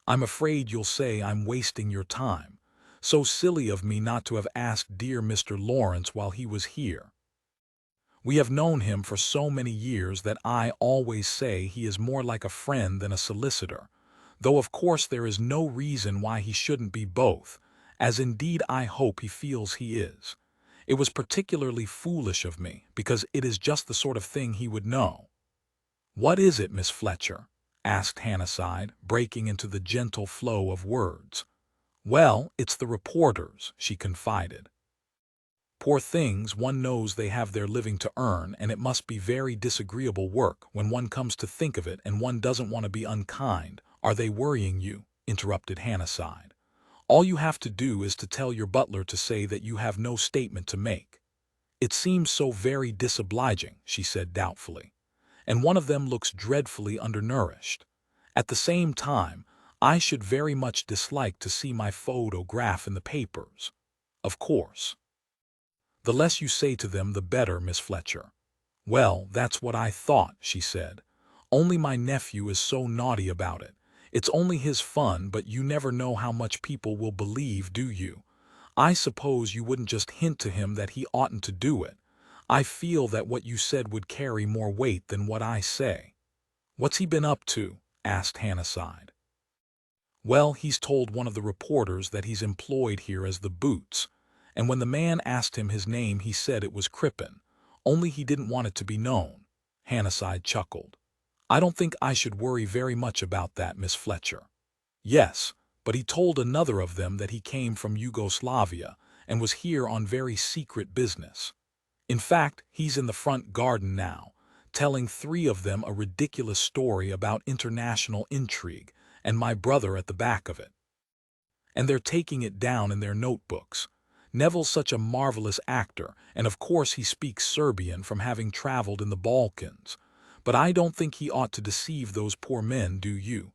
I'm afraid you'll say I'm wasting your time. So silly of me not to have asked dear Mr. Lawrence while he was here. We have known him for so many years that I always say he is more like a friend than a solicitor, though of course there is no reason why he shouldn't be both, as indeed I hope he feels he is. It was particularly foolish of me, because it is just the sort of thing he would know. What is it, Miss Fletcher? Asked Hannasyde, breaking into the gentle flow of words. Well, it's the reporters, she confided. Poor things, one knows they have their living to earn, and it must be very disagreeable work when one comes to think of it, and one doesn't want to be unkind. Are they worrying you? Interrupted Hannasyde. All you have to do is to tell your butler to say that you have no statement to make. It seems so very disobliging, she said doubtfully. And one of them looks dreadfully undernourished. At the same time, I should very much dislike to see my photograph in the papers. Of course. The less you say to them, the better, Miss Fletcher. Well, that's what I thought, she said. Only my nephew is so naughty about it. It's only his fun, but you never know how much people will believe, do you? I suppose you wouldn't just hint to him that he oughtn't to do it. I feel that what you said would carry more weight than what I say. What's he been up to? Asked Hannasyde. Well, he's told one of the reporters that he's employed here as the boots, and when the man asked him his name he said it was Crippen, only he didn't want it to be known. Hannasyde chuckled. I don't think I should worry very much about that, Miss Fletcher. Yes, but he told another of them that he came from Yugoslavia and was here on very secret business. In fact, he's in the front garden now, telling three of them a ridiculous story about international intrigue, and my brother at the back of it. And they're taking it down in their notebooks. Neville's such a marvelous actor, and of course he speaks Serbian from having traveled in the Balkans. But I don't think he ought to deceive those poor men, do you?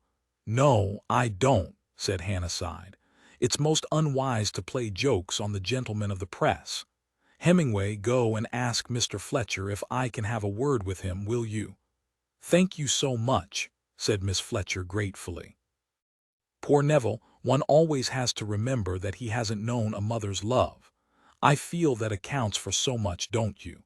No, I don't, said Hannasyde. It's most unwise to play jokes on the gentlemen of the press. Hemingway, go and ask Mr. Fletcher if I can have a word with him, will you? Thank you so much, said Miss Fletcher gratefully. Poor Neville, one always has to remember that he hasn't known a mother's love. I feel that accounts for so much, don't you?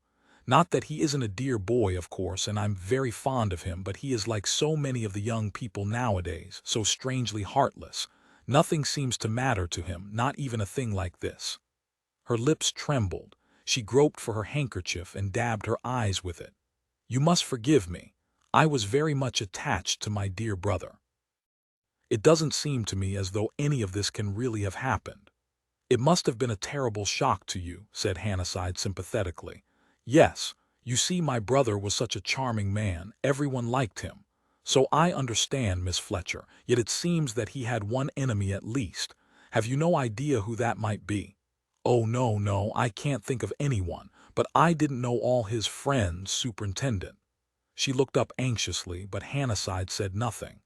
Not that he isn't a dear boy, of course, and I'm very fond of him, but he is like so many of the young people nowadays, so strangely heartless. Nothing seems to matter to him, not even a thing like this. Her lips trembled. She groped for her handkerchief and dabbed her eyes with it. You must forgive me. I was very much attached to my dear brother. It doesn't seem to me as though any of this can really have happened. "It must have been a terrible shock to you," said Hannasyde sympathetically. "Yes, you see, my brother was such a charming man, everyone liked him. So I understand, Miss Fletcher, yet it seems that he had one enemy at least. Have you no idea who that might be?" "Oh, no, no, I can't think of anyone, but I didn't know all his friends, Superintendent." She looked up anxiously, but Hannasyde said nothing.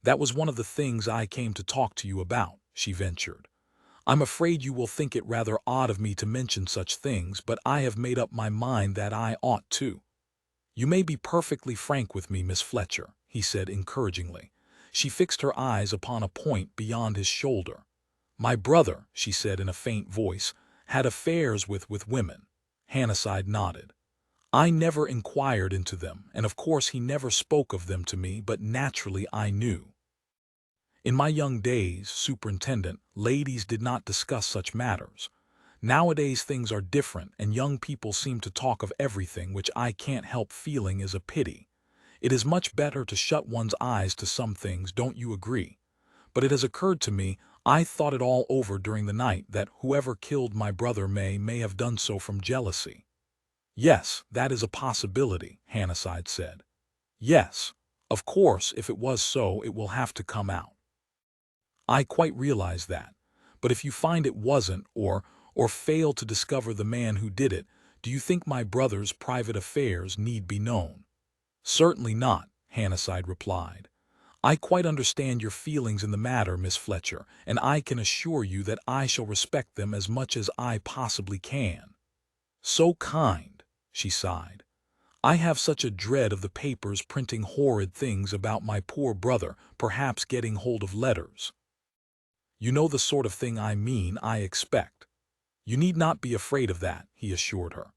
"That was one of the things I came to talk to you about," she ventured. "I'm afraid you will think it rather odd of me to mention such things, but I have made up my mind that I ought to." "You may be perfectly frank with me, Miss Fletcher," he said encouragingly. She fixed her eyes upon a point beyond his shoulder. "My brother," she said in a faint voice, "had affairs with women." Hannasyde nodded. "I never inquired into them, and of course he never spoke of them to me, but naturally I knew. In my young days, Superintendent, ladies did not discuss such matters. Nowadays things are different, and young people seem to talk of everything, which I can't help feeling is a pity. It is much better to shut one's eyes to some things, don't you agree? But it has occurred to me, I thought it all over during the night, that whoever killed my brother may have done so from jealousy." "Yes, that is a possibility," Hannasyde said. "Yes, of course, if it was so, it will have to come out. I quite realize that. But if you find it wasn't, or fail to discover the man who did it, do you think my brother's private affairs need be known?" "Certainly not," Hannasyde replied. "I quite understand your feelings in the matter, Miss Fletcher, and I can assure you that I shall respect them as much as I possibly can." "So kind," she sighed. "I have such a dread of the papers printing horrid things about my poor brother, perhaps getting hold of letters. You know the sort of thing I mean, I expect." "You need not be afraid of that," he assured her.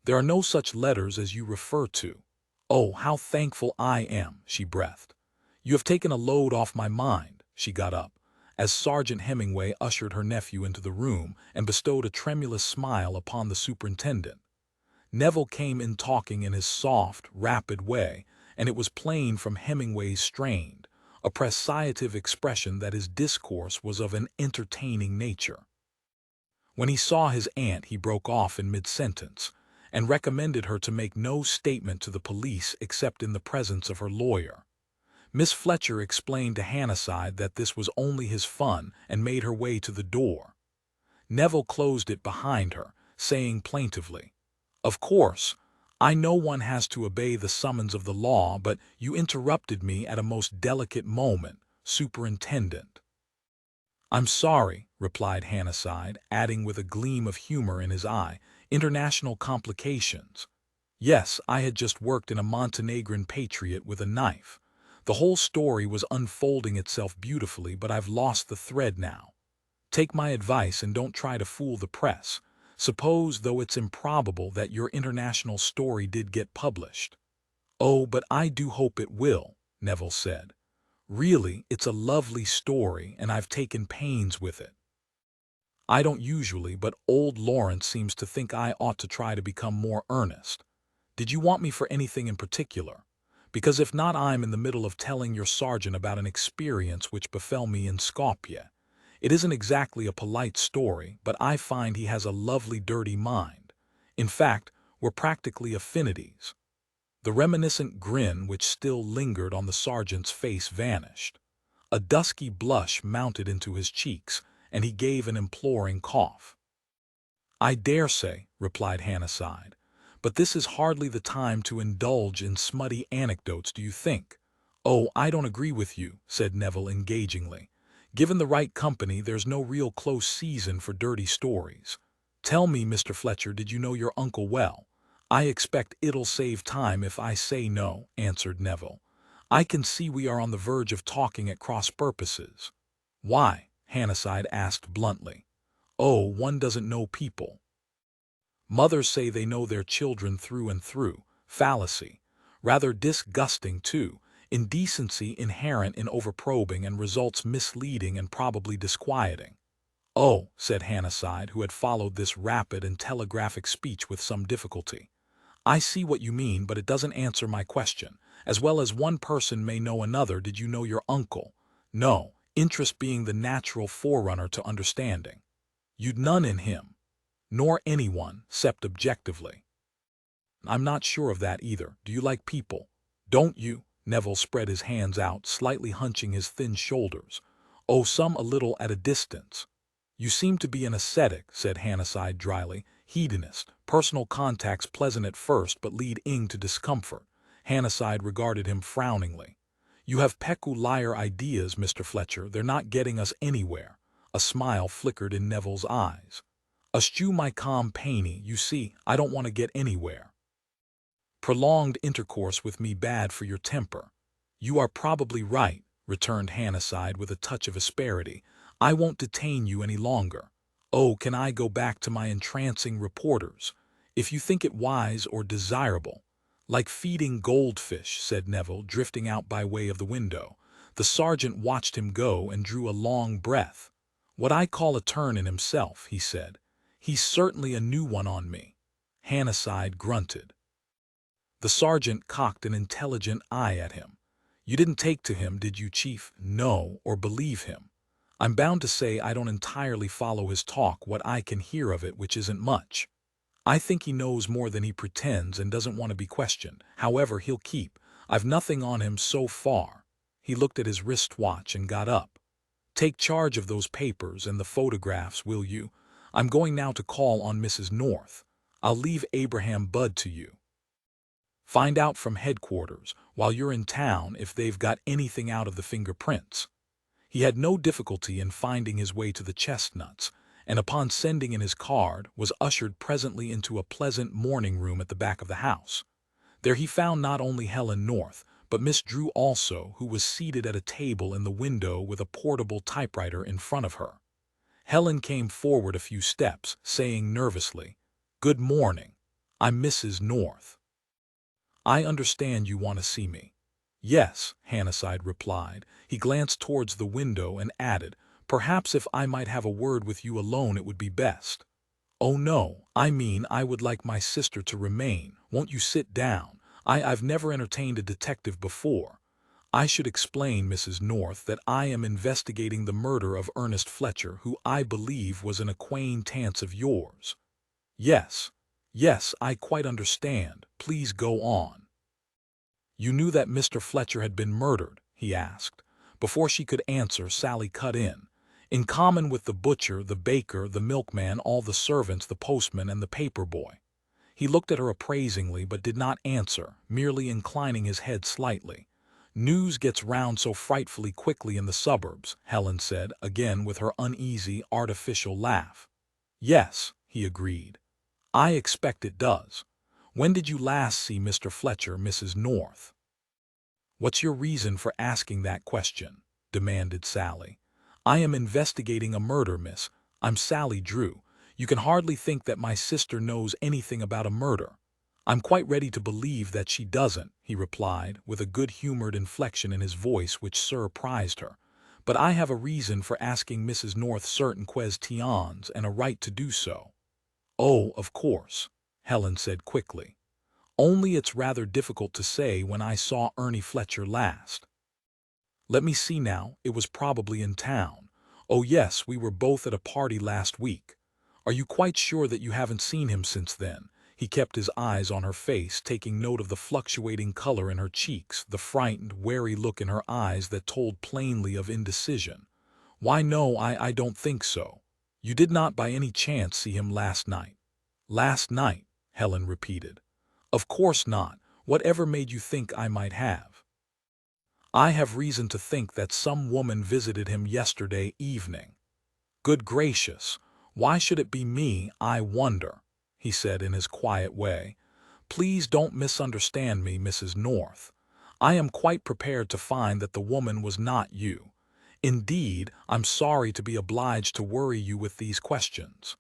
"There are no such letters as you refer to." "Oh, how thankful I am," she breathed. "You have taken a load off my mind." She got up, as Sergeant Hemingway ushered her nephew into the room and bestowed a tremulous smile upon the superintendent. Neville came in talking in his soft, rapid way, and it was plain from Hemingway's strained, appreciative expression that his discourse was of an entertaining nature. When he saw his aunt, he broke off in mid-sentence, and recommended her to make no statement to the police except in the presence of her lawyer. Miss Fletcher explained to Hannasyde that this was only his fun, and made her way to the door. Neville closed it behind her, saying plaintively, "Of course, I know one has to obey the summons of the law, but you interrupted me at a most delicate moment, Superintendent." "I'm sorry," replied Hannasyde, adding with a gleam of humor in his eye, "international complications. Yes, I had just worked in a Montenegrin patriot with a knife. The whole story was unfolding itself beautifully, but I've lost the thread now. Take my advice and don't try to fool the press. Suppose, though it's improbable, that your international story did get published." "Oh, but I do hope it will," Neville said. "Really, it's a lovely story, and I've taken pains with it. I don't usually, but old Lawrence seems to think I ought to try to become more earnest. Did you want me for anything in particular? Because if not, I'm in the middle of telling your sergeant about an experience which befell me in Skopje. It isn't exactly a polite story, but I find he has a lovely dirty mind. In fact, we're practically affinities." The reminiscent grin which still lingered on the sergeant's face vanished. A dusky blush mounted into his cheeks, and he gave an imploring cough. "I dare say," replied Hannasyde, "but this is hardly the time to indulge in smutty anecdotes, do you think?" "Oh, I don't agree with you," said Neville engagingly. "Given the right company, there's no real close season for dirty stories. Tell me, Mr. Fletcher, did you know your uncle well?" "I expect it'll save time if I say no," answered Neville. "I can see we are on the verge of talking at cross purposes." "Why?" Hannasyde asked bluntly. "Oh, one doesn't know people. Mothers say they know their children through and through. Fallacy. Rather disgusting, too. Indecency inherent in overprobing, and results misleading and probably disquieting." "Oh," said Hannasyde, who had followed this rapid and telegraphic speech with some difficulty. "I see what you mean, but it doesn't answer my question. As well as one person may know another, did you know your uncle?" "No, interest being the natural forerunner to understanding." You'd none in him, nor anyone, except objectively. I'm not sure of that either. Do you like people? Don't you? Neville spread his hands out, slightly hunching his thin shoulders. Oh, some a little at a distance. You seem to be an ascetic, said Hannasyde dryly. Hedonist. Personal contacts pleasant at first, but lead to discomfort. Hannasyde regarded him frowningly. You have peculiar ideas, Mr. Fletcher. They're not getting us anywhere. A smile flickered in Neville's eyes. Eschew my calm painy. You see, I don't want to get anywhere. Prolonged intercourse with me bad for your temper. You are probably right, returned Hannasyde with a touch of asperity. I won't detain you any longer. Oh, can I go back to my entrancing reporters? If you think it wise or desirable. Like feeding goldfish, said Neville, drifting out by way of the window. The sergeant watched him go and drew a long breath. What I call a turn in himself, he said. He's certainly a new one on me. Hannasyde grunted. The sergeant cocked an intelligent eye at him. You didn't take to him, did you, Chief? No, or believe him. I'm bound to say I don't entirely follow his talk, what I can hear of it, which isn't much. I think he knows more than he pretends and doesn't want to be questioned. However, he'll keep. I've nothing on him so far. He looked at his wristwatch and got up. Take charge of those papers and the photographs, will you? I'm going now to call on Mrs. North. I'll leave Abraham Budd to you. Find out from headquarters, while you're in town, if they've got anything out of the fingerprints. He had no difficulty in finding his way to the Chestnuts, and upon sending in his card, was ushered presently into a pleasant morning room at the back of the house. There he found not only Helen North, but Miss Drew also, who was seated at a table in the window with a portable typewriter in front of her. Helen came forward a few steps, saying nervously, "Good morning. I'm Mrs. North. I understand you want to see me." "Yes," Hannasyde replied. He glanced towards the window and added, "Perhaps if I might have a word with you alone it would be best." "Oh no, I mean I would like my sister to remain. Won't you sit down? I've never entertained a detective before. I should explain, Mrs. North, that I am investigating the murder of Ernest Fletcher, who I believe was an acquaintance of yours." "Yes, yes, I quite understand. Please go on." "You knew that Mr. Fletcher had been murdered?" he asked. Before she could answer, Sally cut in. "In common with the butcher, the baker, the milkman, all the servants, the postman, and the paper boy." He looked at her appraisingly but did not answer, merely inclining his head slightly. "News gets round so frightfully quickly in the suburbs," Helen said, again with her uneasy, artificial laugh. "Yes," he agreed. "I expect it does. When did you last see Mr. Fletcher, Mrs. North?" "What's your reason for asking that question?" demanded Sally. "I am investigating a murder, miss. I'm Sally Drew. You can hardly think that my sister knows anything about a murder." "I'm quite ready to believe that she doesn't," he replied, with a good-humored inflection in his voice which surprised her. "But I have a reason for asking Mrs. North certain questions and a right to do so." "Oh, of course," Helen said quickly. "Only it's rather difficult to say when I saw Ernie Fletcher last." "Let me see now, it was probably in town." "Oh yes, we were both at a party last week." "Are you quite sure that you haven't seen him since then?" He kept his eyes on her face, taking note of the fluctuating color in her cheeks, the frightened, wary look in her eyes that told plainly of indecision. "Why no, I don't think so." "You did not by any chance see him last night?" "Last night," Helen repeated. "Of course not. Whatever made you think I might have?" "I have reason to think that some woman visited him yesterday evening." "Good gracious! Why should it be me, I wonder?" he said in his quiet way. "Please don't misunderstand me, Mrs. North. I am quite prepared to find that the woman was not you. Indeed, I'm sorry to be obliged to worry you with these questions.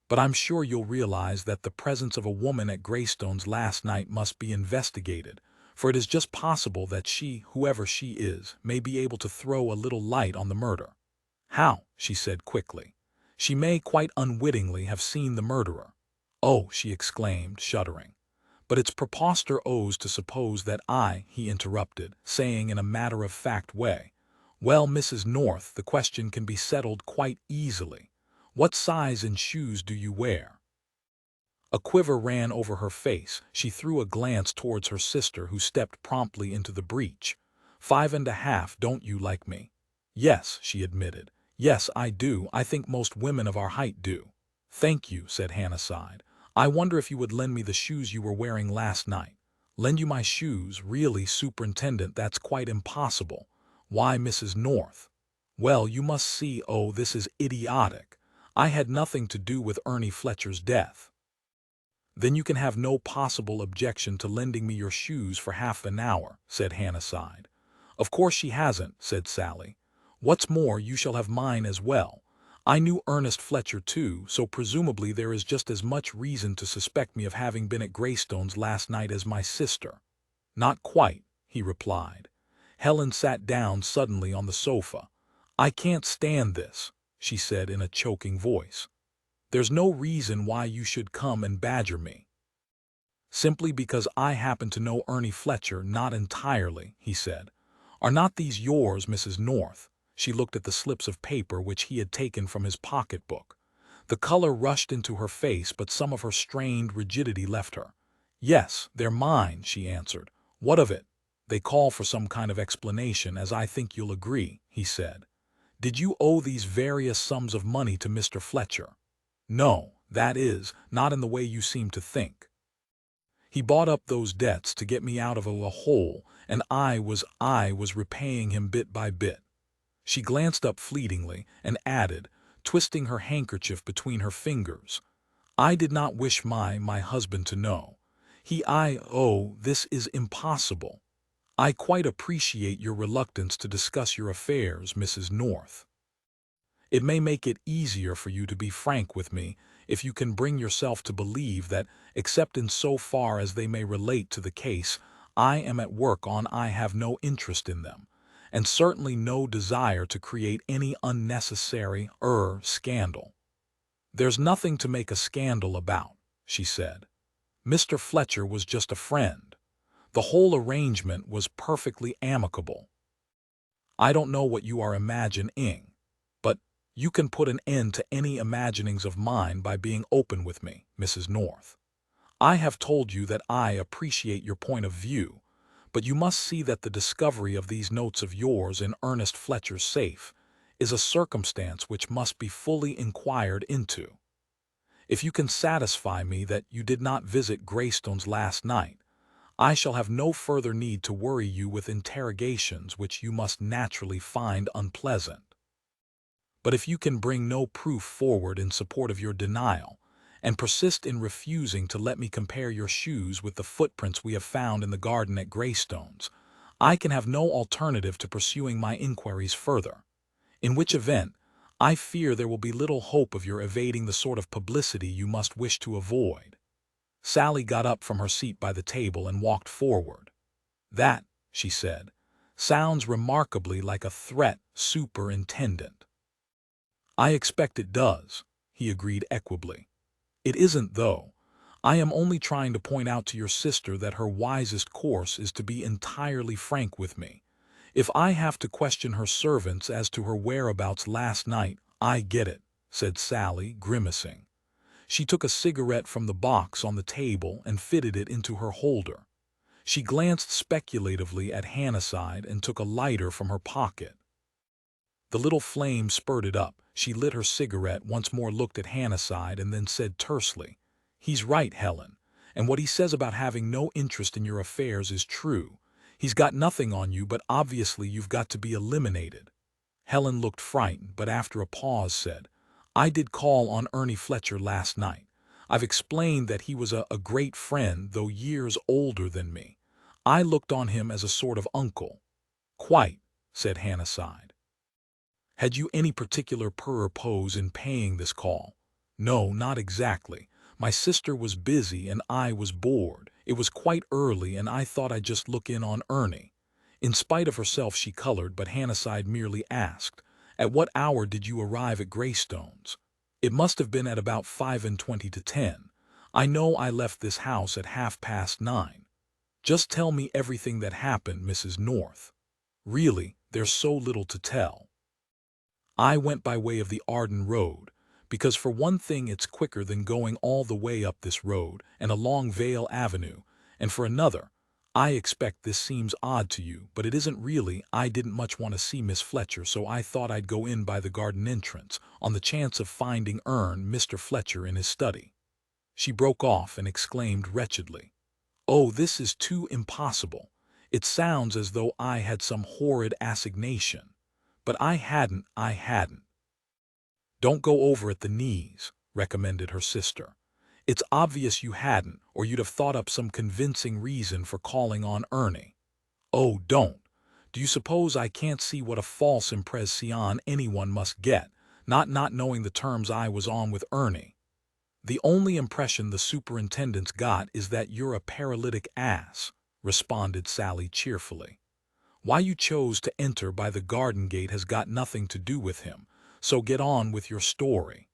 But I'm sure you'll realize that the presence of a woman at Greystones last night must be investigated, for it is just possible that she, whoever she is, may be able to throw a little light on the murder." "How?" she said quickly. "She may, quite unwittingly, have seen the murderer." "Oh!" she exclaimed, shuddering. "But it's preposterous to suppose that he interrupted, saying in a matter-of-fact way, "Well, Mrs. North, the question can be settled quite easily. What size in shoes do you wear?" A quiver ran over her face. She threw a glance towards her sister, who stepped promptly into the breach. 5.5, don't you like me?" "Yes," she admitted. "Yes, I do. I think most women of our height do." "Thank you," said Hannasyde. "I wonder if you would lend me the shoes you were wearing last night." "Lend you my shoes? Really, Superintendent, that's quite impossible." "Why, Mrs. North?" "Well, you must see. Oh, this is idiotic. I had nothing to do with Ernest Fletcher's death." "Then you can have no possible objection to lending me your shoes for half an hour," said Hannasyde. "Of course she hasn't," said Sally. "What's more, you shall have mine as well. I knew Ernest Fletcher too, so presumably there is just as much reason to suspect me of having been at Greystones last night as my sister." "Not quite," he replied. Helen sat down suddenly on the sofa. "I can't stand this," she said in a choking voice. "There's no reason why you should come and badger me." "Simply because I happen to know Ernest Fletcher, not entirely," he said. "Are not these yours, Mrs. North?" She looked at the slips of paper which he had taken from his pocketbook. The color rushed into her face, but some of her strained rigidity left her. "Yes, they're mine," she answered. "What of it?" "They call for some kind of explanation, as I think you'll agree," he said. "Did you owe these various sums of money to Mr. Fletcher?" "No, that is, not in the way you seem to think. He bought up those debts to get me out of a hole, and I was repaying him bit by bit." She glanced up fleetingly and added, twisting her handkerchief between her fingers, "I did not wish my husband to know. Oh, this is impossible. I quite appreciate your reluctance to discuss your affairs, Mrs. North. It may make it easier for you to be frank with me if you can bring yourself to believe that, except in so far as they may relate to the case I am at work on, I have no interest in them, and certainly no desire to create any unnecessary scandal." "There's nothing to make a scandal about," she said. "Mr. Fletcher was just a friend. The whole arrangement was perfectly amicable. I don't know what you are imagining, but you can put an end to any imaginings of mine by being open with me, Mrs. North. I have told you that I appreciate your point of view, but you must see that the discovery of these notes of yours in Ernest Fletcher's safe is a circumstance which must be fully inquired into. If you can satisfy me that you did not visit Greystones last night, I shall have no further need to worry you with interrogations which you must naturally find unpleasant. But if you can bring no proof forward in support of your denial, and persist in refusing to let me compare your shoes with the footprints we have found in the garden at Greystones, I can have no alternative to pursuing my inquiries further, in which event I fear there will be little hope of your evading the sort of publicity you must wish to avoid." Sally got up from her seat by the table and walked forward. "That," she said, "sounds remarkably like a threat, Superintendent." "I expect it does," he agreed equably. "It isn't, though. I am only trying to point out to your sister that her wisest course is to be entirely frank with me. If I have to question her servants as to her whereabouts last night, I get it," said Sally, grimacing. She took a cigarette from the box on the table and fitted it into her holder. She glanced speculatively at Hannasyde and took a lighter from her pocket. The little flame spurted up. She lit her cigarette, once more looked at Hannasyde, and then said tersely, "He's right, Helen, and what he says about having no interest in your affairs is true. He's got nothing on you, but obviously you've got to be eliminated." Helen looked frightened, but after a pause said, "I did call on Ernest Fletcher last night. I've explained that he was a great friend, though years older than me. I looked on him as a sort of uncle." "Quite," said Hannasyde. "Had you any particular purpose in paying this call?" "No, not exactly. My sister was busy and I was bored. It was quite early and I thought I'd just look in on Ernie." In spite of herself she colored, but Hannasyde merely asked, "At what hour did you arrive at Greystones?" "It must have been at about 5:20 to 10. I know I left this house at 9:30. Just tell me everything that happened, Mrs. North. Really, there's so little to tell." "I went by way of the Arden Road. because for one thing it's quicker than going all the way up this road and along Vale Avenue, and for another, I expect this seems odd to you, but it isn't really. I didn't much want to see Miss Fletcher, so I thought I'd go in by the garden entrance, on the chance of finding Mr. Fletcher in his study." She broke off and exclaimed wretchedly, "Oh, this is too impossible. It sounds as though I had some horrid assignation. But I hadn't. "Don't go over at the knees," recommended her sister. "It's obvious you hadn't, or you'd have thought up some convincing reason for calling on Ernie. Oh, don't. Do you suppose I can't see what a false impression anyone must get, not knowing the terms I was on with Ernie? The only impression the superintendent's got is that you're a paralytic ass," responded Sally cheerfully. "Why you chose to enter by the garden gate has got nothing to do with him, so get on with your story."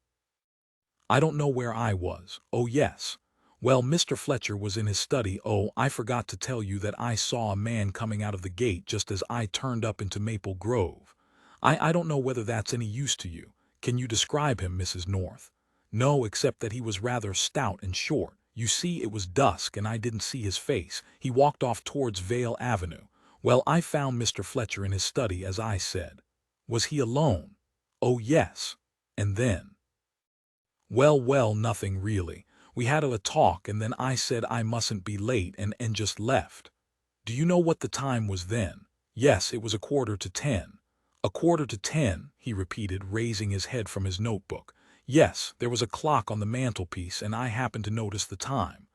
"I don't know where I was. Oh, yes. Well, Mr. Fletcher was in his study. Oh, I forgot to tell you that I saw a man coming out of the gate just as I turned up into Maple Grove. I don't know whether that's any use to you. Can you describe him, Mrs. North?" "No, except that he was rather stout and short. You see, it was dusk and I didn't see his face. He walked off towards Vale Avenue. Well, I found Mr. Fletcher in his study, as I said." "Was he alone?" "Oh, yes. And then?" Well, nothing really. We had a talk and then I said I mustn't be late and just left." "Do you know what the time was then?" "Yes, it was 10:15. 10:15, he repeated, raising his head from his notebook. "Yes, there was a clock on the mantelpiece and I happened to notice the time."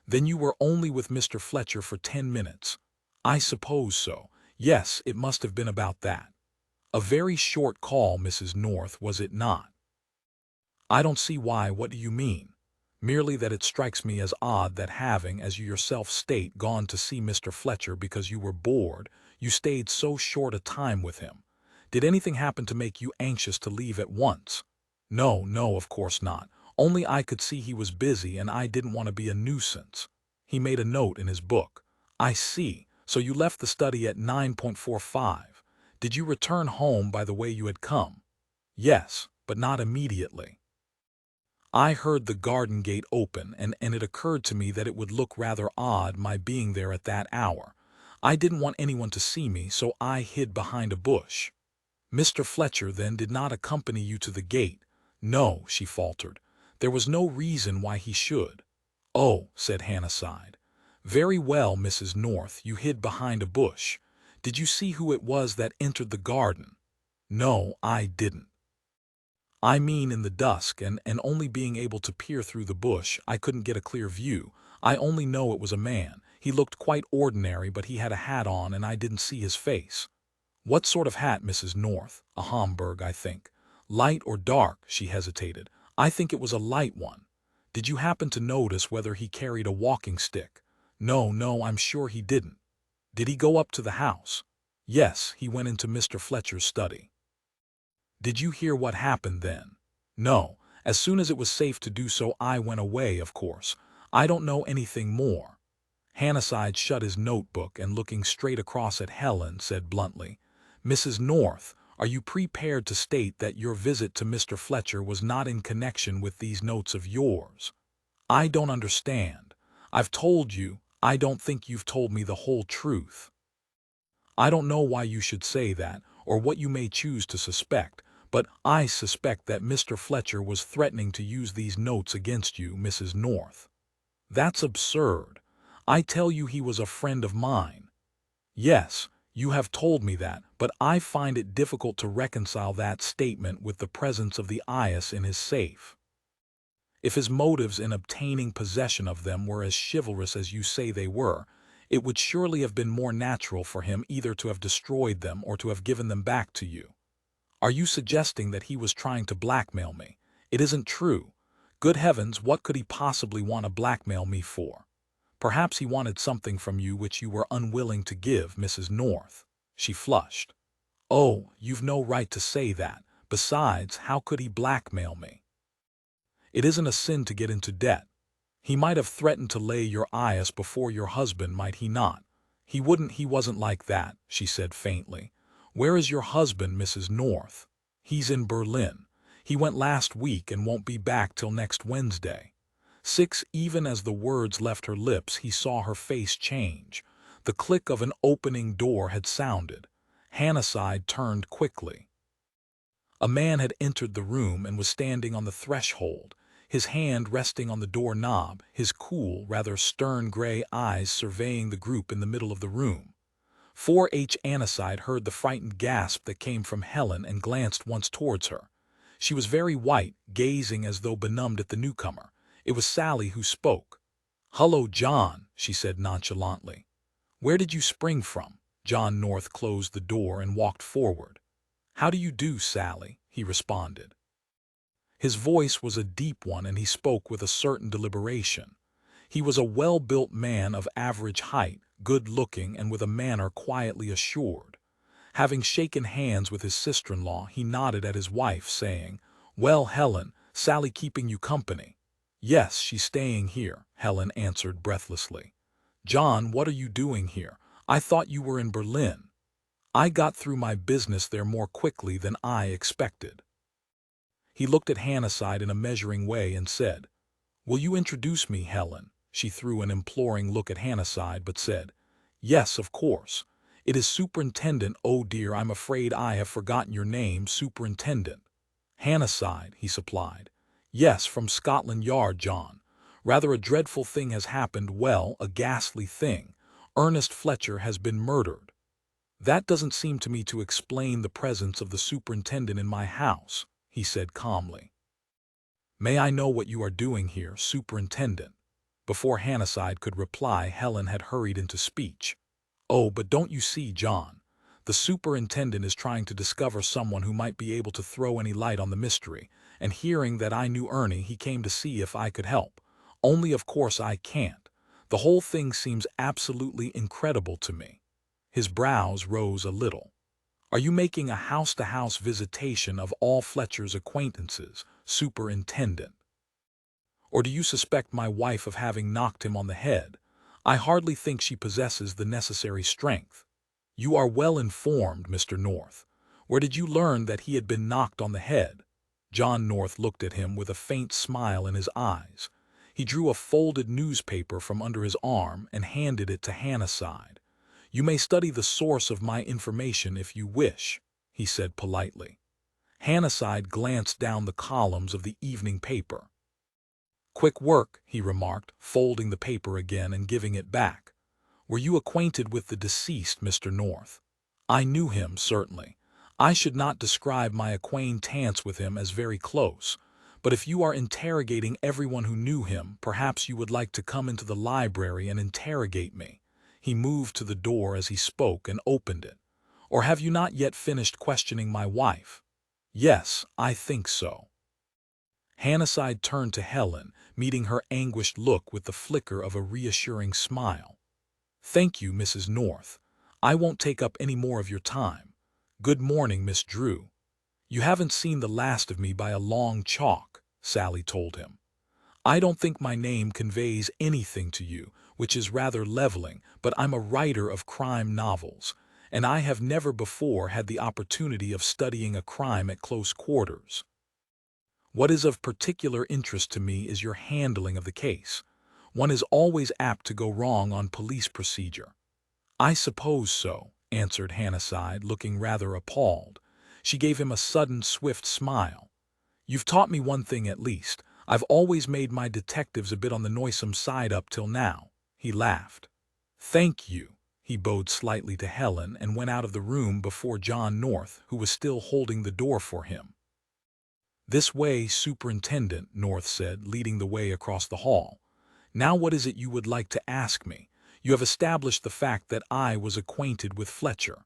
"Then you were only with Mr. Fletcher for 10 minutes. "I suppose so. Yes, it must have been about that." "A very short call, Mrs. North, was it not?" "I don't see why. What do you mean?" "Merely that it strikes me as odd that having, as you yourself state, gone to see Mr. Fletcher because you were bored, you stayed so short a time with him. Did anything happen to make you anxious to leave at once?" No, of course not. Only I could see he was busy and I didn't want to be a nuisance." He made a note in his book. "I see. So you left the study at 9:45. Did you return home by the way you had come?" "Yes, but not immediately. I heard the garden gate open and it occurred to me that it would look rather odd my being there at that hour. I didn't want anyone to see me, so I hid behind a bush." "Mr. Fletcher, then, did not accompany you to the gate?" "No," she faltered. "There was no reason why he should." "Oh," said Hannasyde. "Very well, Mrs. North, you hid behind a bush. Did you see who it was that entered the garden?" "No, I didn't." "I mean in the dusk, and only being able to peer through the bush, I couldn't get a clear view. I only know it was a man. He looked quite ordinary, but he had a hat on and I didn't see his face." "What sort of hat, Mrs. North?" "A Homburg, I think." "Light or dark?" She hesitated. "I think it was a light one." "Did you happen to notice whether he carried a walking stick?" No, I'm sure he didn't." "Did he go up to the house?" "Yes, he went into Mr. Fletcher's study." "Did you hear what happened then?" "No. As soon as it was safe to do so I went away, of course. I don't know anything more." Hannasyde shut his notebook and, looking straight across at Helen, said bluntly, "Mrs. North, are you prepared to state that your visit to Mr. Fletcher was not in connection with these notes of yours?" "I don't understand. I've told you. I don't think you've told me the whole truth." "I don't know why you should say that, or what you may choose to suspect, but I suspect that Mr. Fletcher was threatening to use these notes against you, Mrs. North." "That's absurd. I tell you he was a friend of mine." "Yes, you have told me that, but I find it difficult to reconcile that statement with the presence of the eyas in his safe. If his motives in obtaining possession of them were as chivalrous as you say they were, it would surely have been more natural for him either to have destroyed them or to have given them back to you. Are you suggesting that he was trying to blackmail me? It isn't true. Good heavens, what could he possibly want to blackmail me for? Perhaps he wanted something from you which you were unwilling to give, Mrs. North." She flushed. "Oh, you've no right to say that. Besides, how could he blackmail me? It isn't a sin to get into debt. He might have threatened to lay your eyas before your husband, might he not?" He wasn't like that," she said faintly. "Where is your husband, Mrs. North?" "He's in Berlin. He went last week and won't be back till next Wednesday. 6. Even as the words left her lips, he saw her face change. The click of an opening door had sounded. Hannasyde turned quickly. A man had entered the room and was standing on the threshold, his hand resting on the door knob, his cool, rather stern gray eyes surveying the group in the middle of the room. 4H Hannasyde heard the frightened gasp that came from Helen and glanced once towards her. She was very white, gazing as though benumbed at the newcomer. It was Sally who spoke. "Hullo, John," she said nonchalantly. "Where did you spring from?" John North closed the door and walked forward. "How do you do, Sally?" he responded. His voice was a deep one and he spoke with a certain deliberation. He was a well-built man of average height, good-looking and with a manner quietly assured. Having shaken hands with his sister-in-law, he nodded at his wife, saying, "Well, Helen, Sally keeping you company?" "Yes, she's staying here," Helen answered breathlessly. "John, what are you doing here? I thought you were in Berlin." "I got through my business there more quickly than I expected." He looked at Hannasyde in a measuring way and said, "Will you introduce me, Helen?" She threw an imploring look at Hannasyde, but said, "Yes, of course. It is Superintendent. Oh dear, I'm afraid I have forgotten your name, Superintendent." "Hannasyde," he supplied. "Yes, from Scotland Yard, John. Rather a dreadful thing has happened. Well, a ghastly thing. Ernest Fletcher has been murdered." "That doesn't seem to me to explain the presence of the superintendent in my house," he said calmly. "May I know what you are doing here, Superintendent?" Before Hannasyde could reply, Helen had hurried into speech. "Oh, but don't you see, John? The superintendent is trying to discover someone who might be able to throw any light on the mystery, and hearing that I knew Ernie, he came to see if I could help. Only of course I can't. The whole thing seems absolutely incredible to me." His brows rose a little. "Are you making a house-to-house visitation of all Fletcher's acquaintances, Superintendent? Or do you suspect my wife of having knocked him on the head? I hardly think she possesses the necessary strength." "You are well informed, Mr. North. Where did you learn that he had been knocked on the head?" John North looked at him with a faint smile in his eyes. He drew a folded newspaper from under his arm and handed it to Hannasyde. "You may study the source of my information if you wish," he said politely. Hannasyde glanced down the columns of the evening paper. "Quick work," he remarked, folding the paper again and giving it back. "Were you acquainted with the deceased, Mr. North?" "I knew him, certainly. I should not describe my acquaintance with him as very close. But if you are interrogating everyone who knew him, perhaps you would like to come into the library and interrogate me." He moved to the door as he spoke and opened it. "Or have you not yet finished questioning my wife?" "Yes, I think so." Hannasyde turned to Helen, meeting her anguished look with the flicker of a reassuring smile. "Thank you, Mrs. North. I won't take up any more of your time. Good morning, Miss Drew." "You haven't seen the last of me by a long chalk," Sally told him. "I don't think my name conveys anything to you, which is rather leveling, but I'm a writer of crime novels, and I have never before had the opportunity of studying a crime at close quarters. What is of particular interest to me is your handling of the case. One is always apt to go wrong on police procedure." "I suppose so," answered Hannasyde, looking rather appalled. She gave him a sudden, swift smile. "You've taught me one thing at least. I've always made my detectives a bit on the noisome side up till now." He laughed. "Thank you." He bowed slightly to Helen and went out of the room before John North, who was still holding the door for him. "This way, Superintendent," North said, leading the way across the hall. "Now what is it you would like to ask me? You have established the fact that I was acquainted with Fletcher.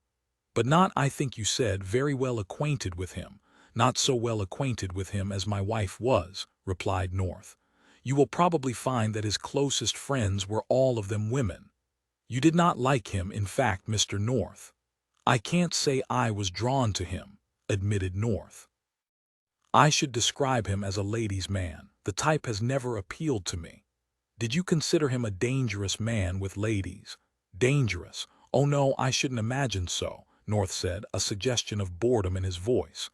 But not, I think you said, very well acquainted with him." "Not so well acquainted with him as my wife was," replied North. "You will probably find that his closest friends were all of them women." "You did not like him, in fact, Mr. North." "I can't say I was drawn to him," admitted North. "I should describe him as a ladies' man. The type has never appealed to me." "Did you consider him a dangerous man with ladies?" "Dangerous? Oh no, I shouldn't imagine so," North said, a suggestion of boredom in his voice.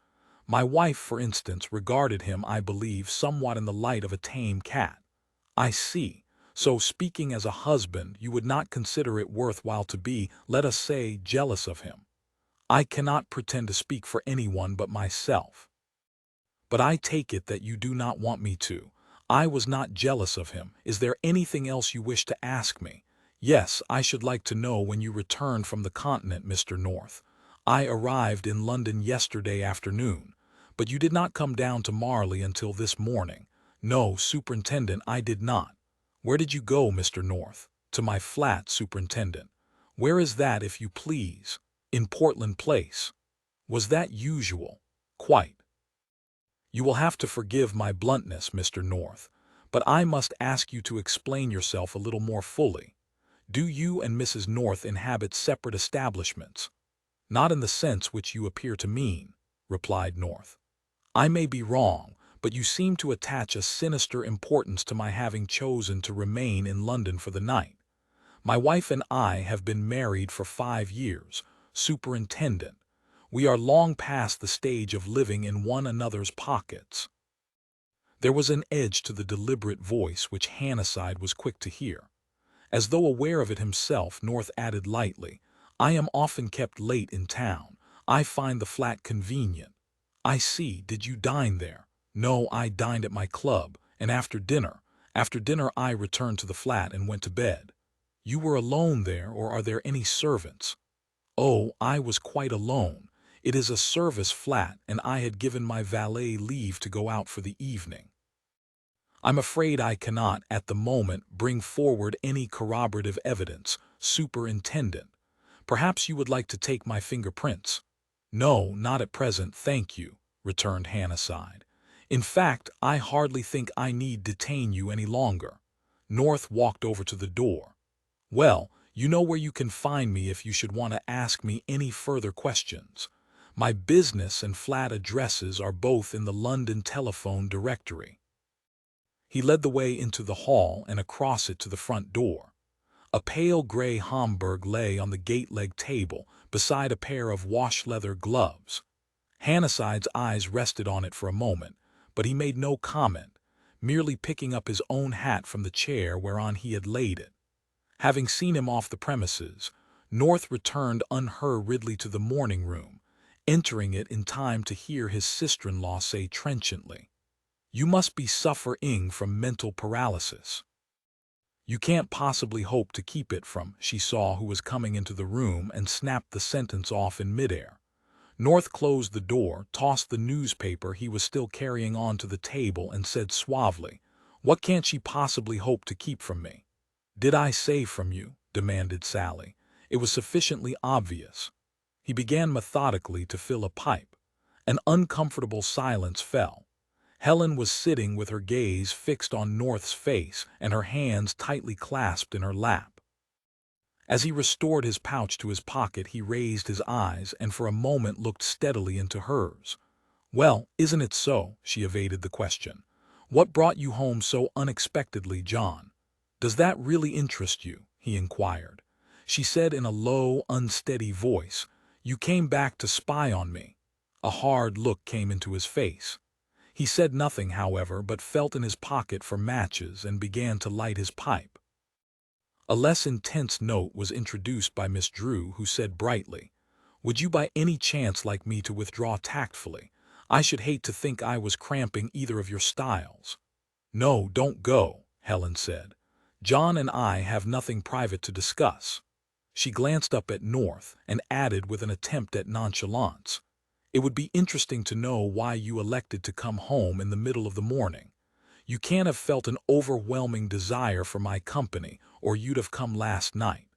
My wife, for instance, regarded him, I believe, somewhat in the light of a tame cat. I see. So, speaking as a husband, you would not consider it worthwhile to be, let us say, jealous of him. I cannot pretend to speak for anyone but myself. But I take it that you do not want me to. I was not jealous of him. Is there anything else you wish to ask me? Yes, I should like to know when you returned from the continent, Mr. North. I arrived in London yesterday afternoon, but you did not come down to Marley until this morning. No, Superintendent, I did not. Where did you go, Mr. North? To my flat, Superintendent. Where is that, if you please? In Portland Place. Was that usual? Quite. You will have to forgive my bluntness, Mr. North, but I must ask you to explain yourself a little more fully. Do you and Mrs. North inhabit separate establishments? Not in the sense which you appear to mean, replied North. I may be wrong, but you seem to attach a sinister importance to my having chosen to remain in London for the night. My wife and I have been married for 5 years, Superintendent. We are long past the stage of living in one another's pockets. There was an edge to the deliberate voice which Hannasyde was quick to hear. As though aware of it himself, North added lightly, I am often kept late in town. I find the flat convenient. I see. Did you dine there? No, I dined at my club, and after dinner I returned to the flat and went to bed. You were alone there, or are there any servants? Oh, I was quite alone. It is a service flat, and I had given my valet leave to go out for the evening. I'm afraid I cannot, at the moment, bring forward any corroborative evidence, Superintendent. Perhaps you would like to take my fingerprints? No, not at present, thank you, returned Hannasyde. In fact, I hardly think I need detain you any longer. North walked over to the door. Well, you know where you can find me if you should want to ask me any further questions. My business and flat addresses are both in the London telephone directory. He led the way into the hall and across it to the front door. A pale gray Homburg lay on the gate-leg table beside a pair of wash-leather gloves. Hannasyde's eyes rested on it for a moment, but he made no comment, merely picking up his own hat from the chair whereon he had laid it. Having seen him off the premises, North returned unhurriedly to the morning room, entering it in time to hear his sister-in-law say trenchantly, You must be suffering from mental paralysis. You can't possibly hope to keep it from, she saw who was coming into the room and snapped the sentence off in midair. North closed the door, tossed the newspaper he was still carrying on to the table and said suavely, What can't she possibly hope to keep from me? Did I say from you? Demanded Sally. It was sufficiently obvious. He began methodically to fill a pipe. An uncomfortable silence fell. Helen was sitting with her gaze fixed on North's face and her hands tightly clasped in her lap. As he restored his pouch to his pocket, he raised his eyes and for a moment looked steadily into hers. Well, isn't it so? She evaded the question. What brought you home so unexpectedly, John? Does that really interest you? He inquired. She said in a low, unsteady voice, You came back to spy on me. A hard look came into his face. He said nothing, however, but felt in his pocket for matches and began to light his pipe. A less intense note was introduced by Miss Drew, who said brightly, Would you by any chance like me to withdraw tactfully? I should hate to think I was cramping either of your styles. No, don't go, Helen said. John and I have nothing private to discuss. She glanced up at North and added with an attempt at nonchalance, It would be interesting to know why you elected to come home in the middle of the morning. You can't have felt an overwhelming desire for my company, or you'd have come last night.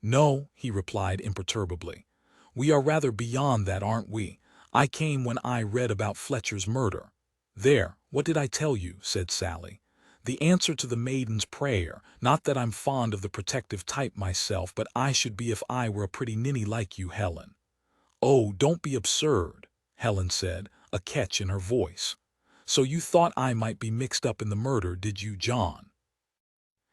No, he replied imperturbably. We are rather beyond that, aren't we? I came when I read about Fletcher's murder. There, what did I tell you? Said Sally. The answer to the maiden's prayer, not that I'm fond of the protective type myself, but I should be if I were a pretty ninny like you, Helen. Oh, don't be absurd, Helen said, a catch in her voice. So you thought I might be mixed up in the murder, did you, John?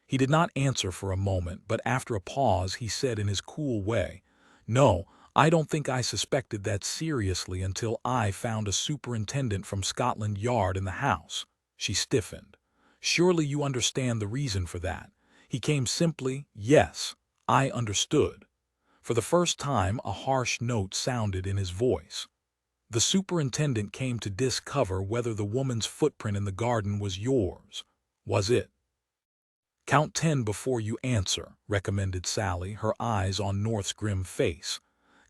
He did not answer for a moment, but after a pause he said in his cool way, No, I don't think I suspected that seriously until I found a superintendent from Scotland Yard in the house. She stiffened. Surely you understand the reason for that. He came simply, yes, I understood. For the first time, a harsh note sounded in his voice. The superintendent came to discover whether the woman's footprint in the garden was yours. Was it? Count 10 before you answer, recommended Sally, her eyes on North's grim face.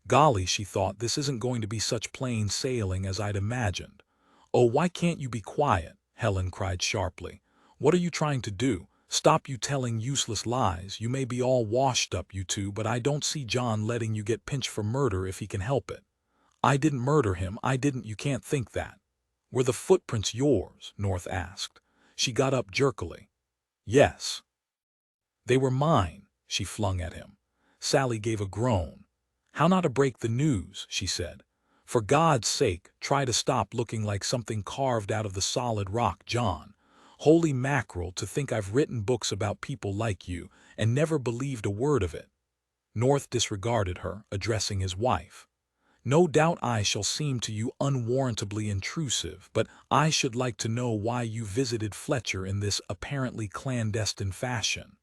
Golly, she thought, this isn't going to be such plain sailing as I'd imagined. Oh, why can't you be quiet? Helen cried sharply. What are you trying to do? Stop you telling useless lies. You may be all washed up, you two, but I don't see John letting you get pinched for murder if he can help it. I didn't murder him, I didn't, you can't think that. Were the footprints yours? North asked. She got up jerkily. Yes. They were mine, she flung at him. Sally gave a groan. How not to break the news, she said. For God's sake, try to stop looking like something carved out of the solid rock, John. Holy mackerel, to think I've written books about people like you and never believed a word of it. North disregarded her, addressing his wife. No doubt I shall seem to you unwarrantably intrusive, but I should like to know why you visited Fletcher in this apparently clandestine fashion.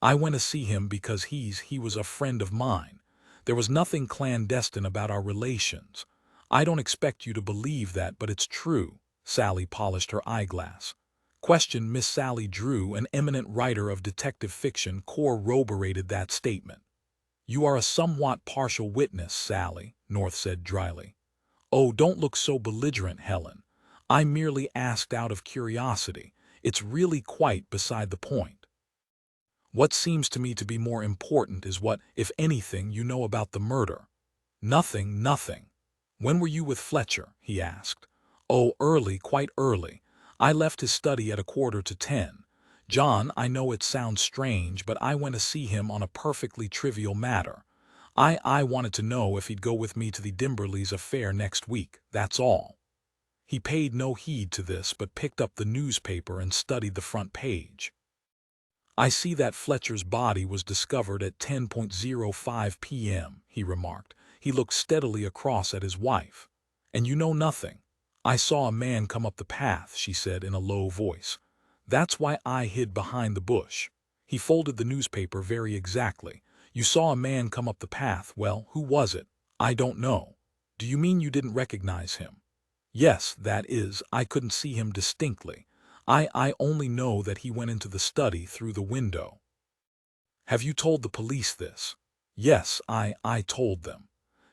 I went to see him because he was a friend of mine. There was nothing clandestine about our relations. I don't expect you to believe that, but it's true. Sally polished her eyeglass. Question Miss Sally Drew, an eminent writer of detective fiction, corroborated that statement. You are a somewhat partial witness, Sally, North said dryly. Oh, don't look so belligerent, Helen. I merely asked out of curiosity. It's really quite beside the point. What seems to me to be more important is what, if anything, you know about the murder. Nothing, nothing. When were you with Fletcher? He asked. Oh, early, quite early. I left his study at 9:45. John, I know it sounds strange, but I went to see him on a perfectly trivial matter. I wanted to know if he'd go with me to the Dimberleys' affair next week, that's all. He paid no heed to this, but picked up the newspaper and studied the front page. I see that Fletcher's body was discovered at 10:05 p.m., he remarked. He looked steadily across at his wife. And you know nothing. I saw a man come up the path, she said in a low voice. That's why I hid behind the bush. He folded the newspaper very exactly. You saw a man come up the path. Well, who was it? I don't know. Do you mean you didn't recognize him? Yes, that is, I couldn't see him distinctly. I only know that he went into the study through the window. Have you told the police this? Yes, I told them.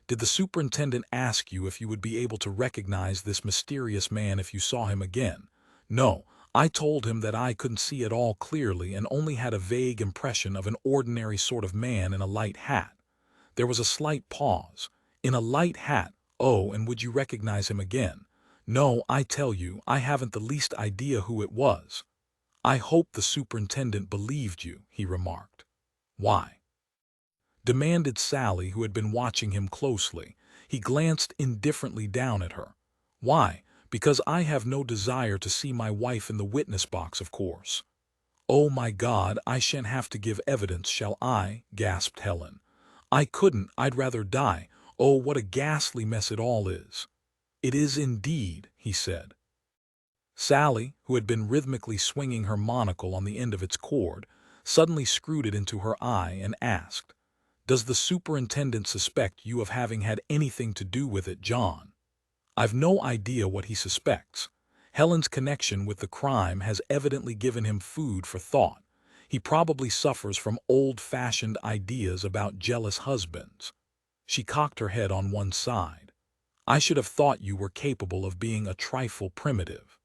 Did the superintendent ask you if you would be able to recognize this mysterious man if you saw him again? No, I told him that I couldn't see at all clearly and only had a vague impression of an ordinary sort of man in a light hat. There was a slight pause. In a light hat? Oh, and would you recognize him again? No, I tell you, I haven't the least idea who it was. I hope the superintendent believed you, he remarked. Why? Demanded Sally, who had been watching him closely. He glanced indifferently down at her. Why? Because I have no desire to see my wife in the witness box, of course. Oh my God, I shan't have to give evidence, shall I? Gasped Helen. I couldn't, I'd rather die. Oh, what a ghastly mess it all is. It is indeed, he said. Sally, who had been rhythmically swinging her monocle on the end of its cord, suddenly screwed it into her eye and asked, Does the superintendent suspect you of having had anything to do with it, John? I've no idea what he suspects. Helen's connection with the crime has evidently given him food for thought. He probably suffers from old-fashioned ideas about jealous husbands. She cocked her head on one side. I should have thought you were capable of being a trifle primitive.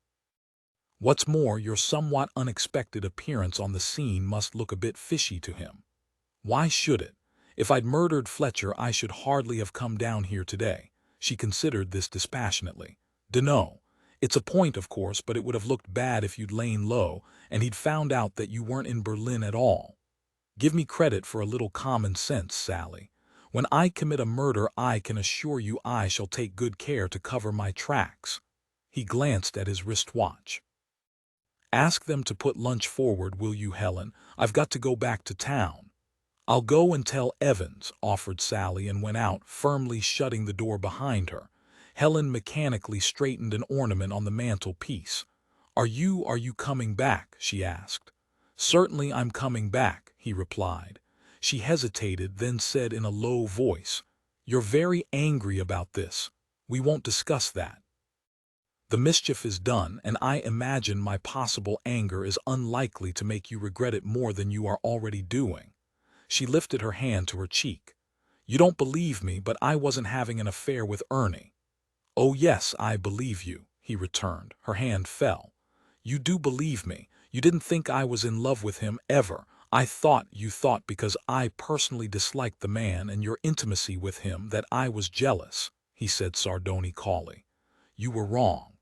What's more, your somewhat unexpected appearance on the scene must look a bit fishy to him. Why should it? If I'd murdered Fletcher, I should hardly have come down here today. She considered this dispassionately. Dunno. It's a point, of course, but it would have looked bad if you'd lain low and he'd found out that you weren't in Berlin at all. Give me credit for a little common sense, Sally. When I commit a murder, I can assure you I shall take good care to cover my tracks. He glanced at his wristwatch. Ask them to put lunch forward, will you, Helen? I've got to go back to town. "I'll go and tell Evans," offered Sally and went out, firmly shutting the door behind her. Helen mechanically straightened an ornament on the mantelpiece. Are you coming back?" she asked. "Certainly I'm coming back," he replied. She hesitated, then said in a low voice, "You're very angry about this. We won't discuss that. The mischief is done, and I imagine my possible anger is unlikely to make you regret it more than you are already doing." She lifted her hand to her cheek. "You don't believe me, but I wasn't having an affair with Ernie." "Oh yes, I believe you," he returned. Her hand fell. "You do believe me. You didn't think I was in love with him, ever. I thought you thought because I personally disliked the man and your intimacy with him that I was jealous," he said sardonically. "You were wrong.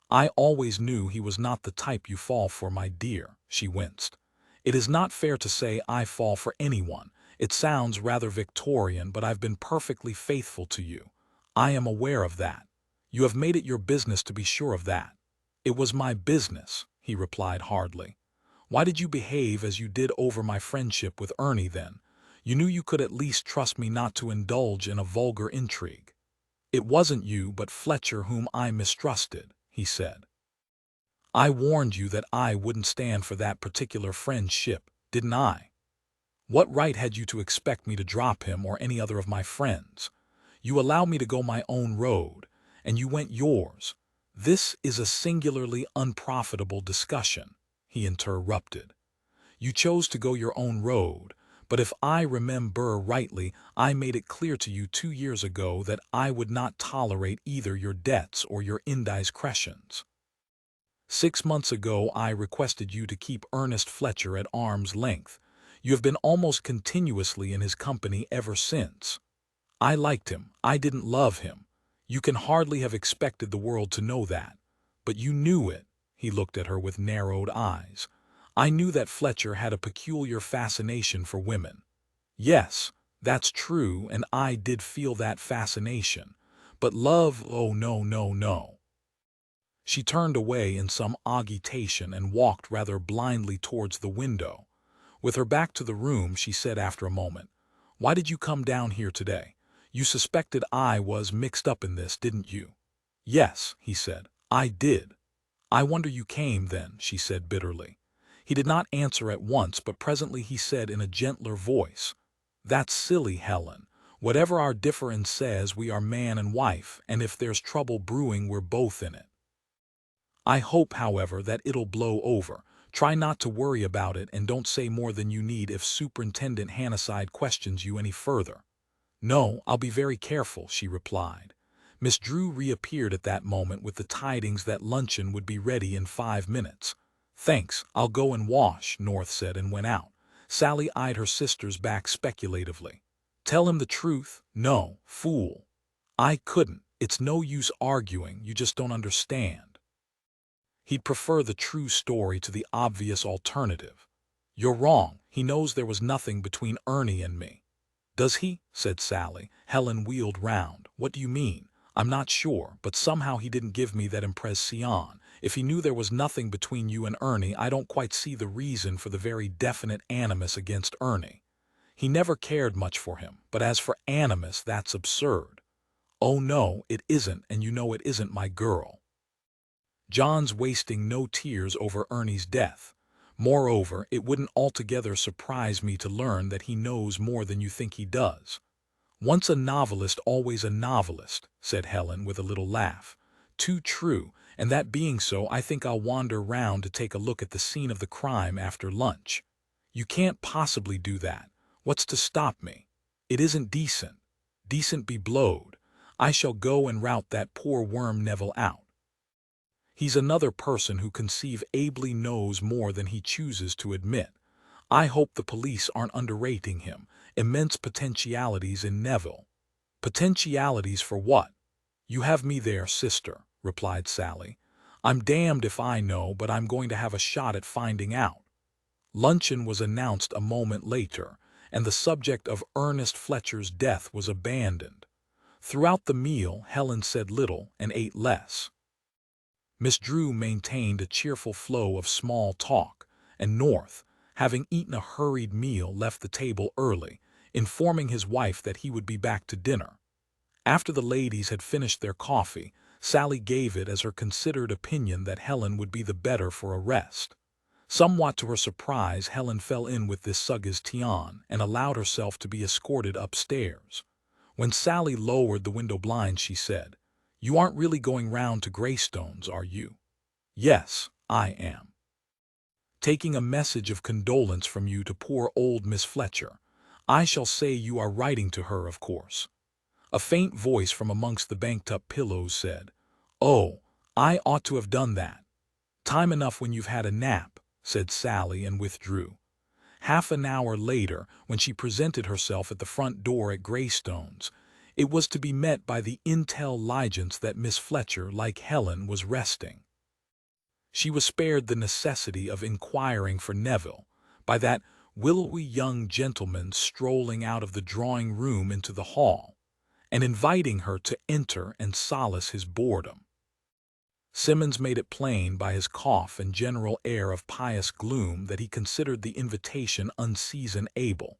I always knew he was not the type you fall for, my dear," she winced. "It is not fair to say I fall for anyone. It sounds rather Victorian, but I've been perfectly faithful to you. I am aware of that. You have made it your business to be sure of that." "It was my business," he replied hardly. "Why did you behave as you did over my friendship with Ernie then? You knew you could at least trust me not to indulge in a vulgar intrigue." "It wasn't you but Fletcher whom I mistrusted," he said. "I warned you that I wouldn't stand for that particular friendship, didn't I? What right had you to expect me to drop him or any other of my friends? You allowed me to go my own road, and you went yours." "This is a singularly unprofitable discussion," he interrupted. "You chose to go your own road, but if I remember rightly, I made it clear to you 2 years ago that I would not tolerate either your debts or your indiscretions. 6 months ago I requested you to keep Ernest Fletcher at arm's length. You have been almost continuously in his company ever since. I liked him. I didn't love him. You can hardly have expected the world to know that. But you knew it." He looked at her with narrowed eyes. "I knew that Fletcher had a peculiar fascination for women. Yes, that's true, and I did feel that fascination. But love, oh no, no, no." She turned away in some agitation and walked rather blindly towards the window. With her back to the room, she said after a moment, "Why did you come down here today? You suspected I was mixed up in this, didn't you?" "Yes," he said, "I did." "I wonder you came then," she said bitterly. He did not answer at once, but presently he said in a gentler voice, "That's silly, Helen. Whatever our difference says, we are man and wife, and if there's trouble brewing, we're both in it. I hope, however, that it'll blow over. Try not to worry about it and don't say more than you need if Superintendent Hannasyde questions you any further." "No, I'll be very careful," she replied. Miss Drew reappeared at that moment with the tidings that luncheon would be ready in 5 minutes. "Thanks, I'll go and wash," North said and went out. Sally eyed her sister's back speculatively. "Tell him the truth?" "No, fool. I couldn't. It's no use arguing, you just don't understand. He'd prefer the true story to the obvious alternative." "You're wrong. He knows there was nothing between Ernie and me." "Does he?" said Sally. Helen wheeled round. "What do you mean?" "I'm not sure, but somehow he didn't give me that impression. If he knew there was nothing between you and Ernie, I don't quite see the reason for the very definite animus against Ernie. He never cared much for him, but as for animus, that's absurd." "Oh no, it isn't, and you know it isn't, my girl. John's wasting no tears over Ernie's death. Moreover, it wouldn't altogether surprise me to learn that he knows more than you think he does." "Once a novelist, always a novelist," said Helen with a little laugh. "Too true, and that being so, I think I'll wander round to take a look at the scene of the crime after lunch." "You can't possibly do that. What's to stop me?" "It isn't decent." "Decent be blowed. I shall go and rout that poor worm Neville out. He's another person who conceivably knows more than he chooses to admit. I hope the police aren't underrating him. Immense potentialities in Neville." "Potentialities for what?" "You have me there, sister," replied Sally. "I'm damned if I know, but I'm going to have a shot at finding out." Luncheon was announced a moment later, and the subject of Ernest Fletcher's death was abandoned. Throughout the meal, Helen said little and ate less. Miss Drew maintained a cheerful flow of small talk, and North, having eaten a hurried meal, left the table early, informing his wife that he would be back to dinner. After the ladies had finished their coffee, Sally gave it as her considered opinion that Helen would be the better for a rest. Somewhat to her surprise, Helen fell in with this suggestion and allowed herself to be escorted upstairs. When Sally lowered the window blind, she said, "You aren't really going round to Greystones, are you?" "Yes, I am. Taking a message of condolence from you to poor old Miss Fletcher. I shall say you are writing to her, of course." A faint voice from amongst the banked-up pillows said, "Oh, I ought to have done that." "Time enough when you've had a nap," said Sally, and withdrew. Half an hour later, when she presented herself at the front door at Greystones, it was to be met by the intelligence that Miss Fletcher, like Helen, was resting. She was spared the necessity of inquiring for Neville by that willowy young gentleman strolling out of the drawing-room into the hall, and inviting her to enter and solace his boredom. Simmons made it plain by his cough and general air of pious gloom that he considered the invitation unseasonable,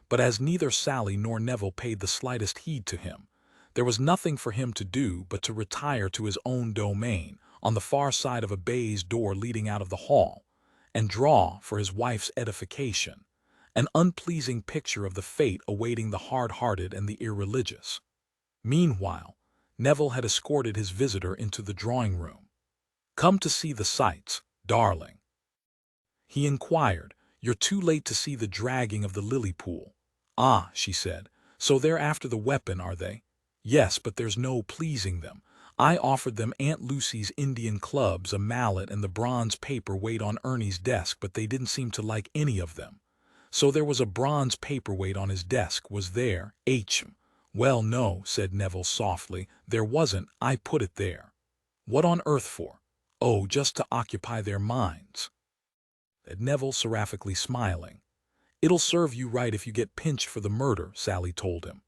but as neither Sally nor Neville paid the slightest heed to him, there was nothing for him to do but to retire to his own domain, on the far side of a baize door leading out of the hall, and draw, for his wife's edification, an unpleasing picture of the fate awaiting the hard-hearted and the irreligious. Meanwhile, Neville had escorted his visitor into the drawing-room. "Come to see the sights, darling?" he inquired. "You're too late to see the dragging of the lily pool." "Ah," she said, "so they're after the weapon, are they?" "Yes, but there's no pleasing them. I offered them Aunt Lucy's Indian clubs, a mallet, and the bronze paperweight on Ernie's desk, but they didn't seem to like any of them." "So there was a bronze paperweight on his desk, was there, H.M.?" "Well, no," said Neville softly, "there wasn't. I put it there." "What on earth for?" "Oh, just to occupy their minds," said Neville, seraphically smiling. "It'll serve you right if you get pinched for the murder," Sally told him.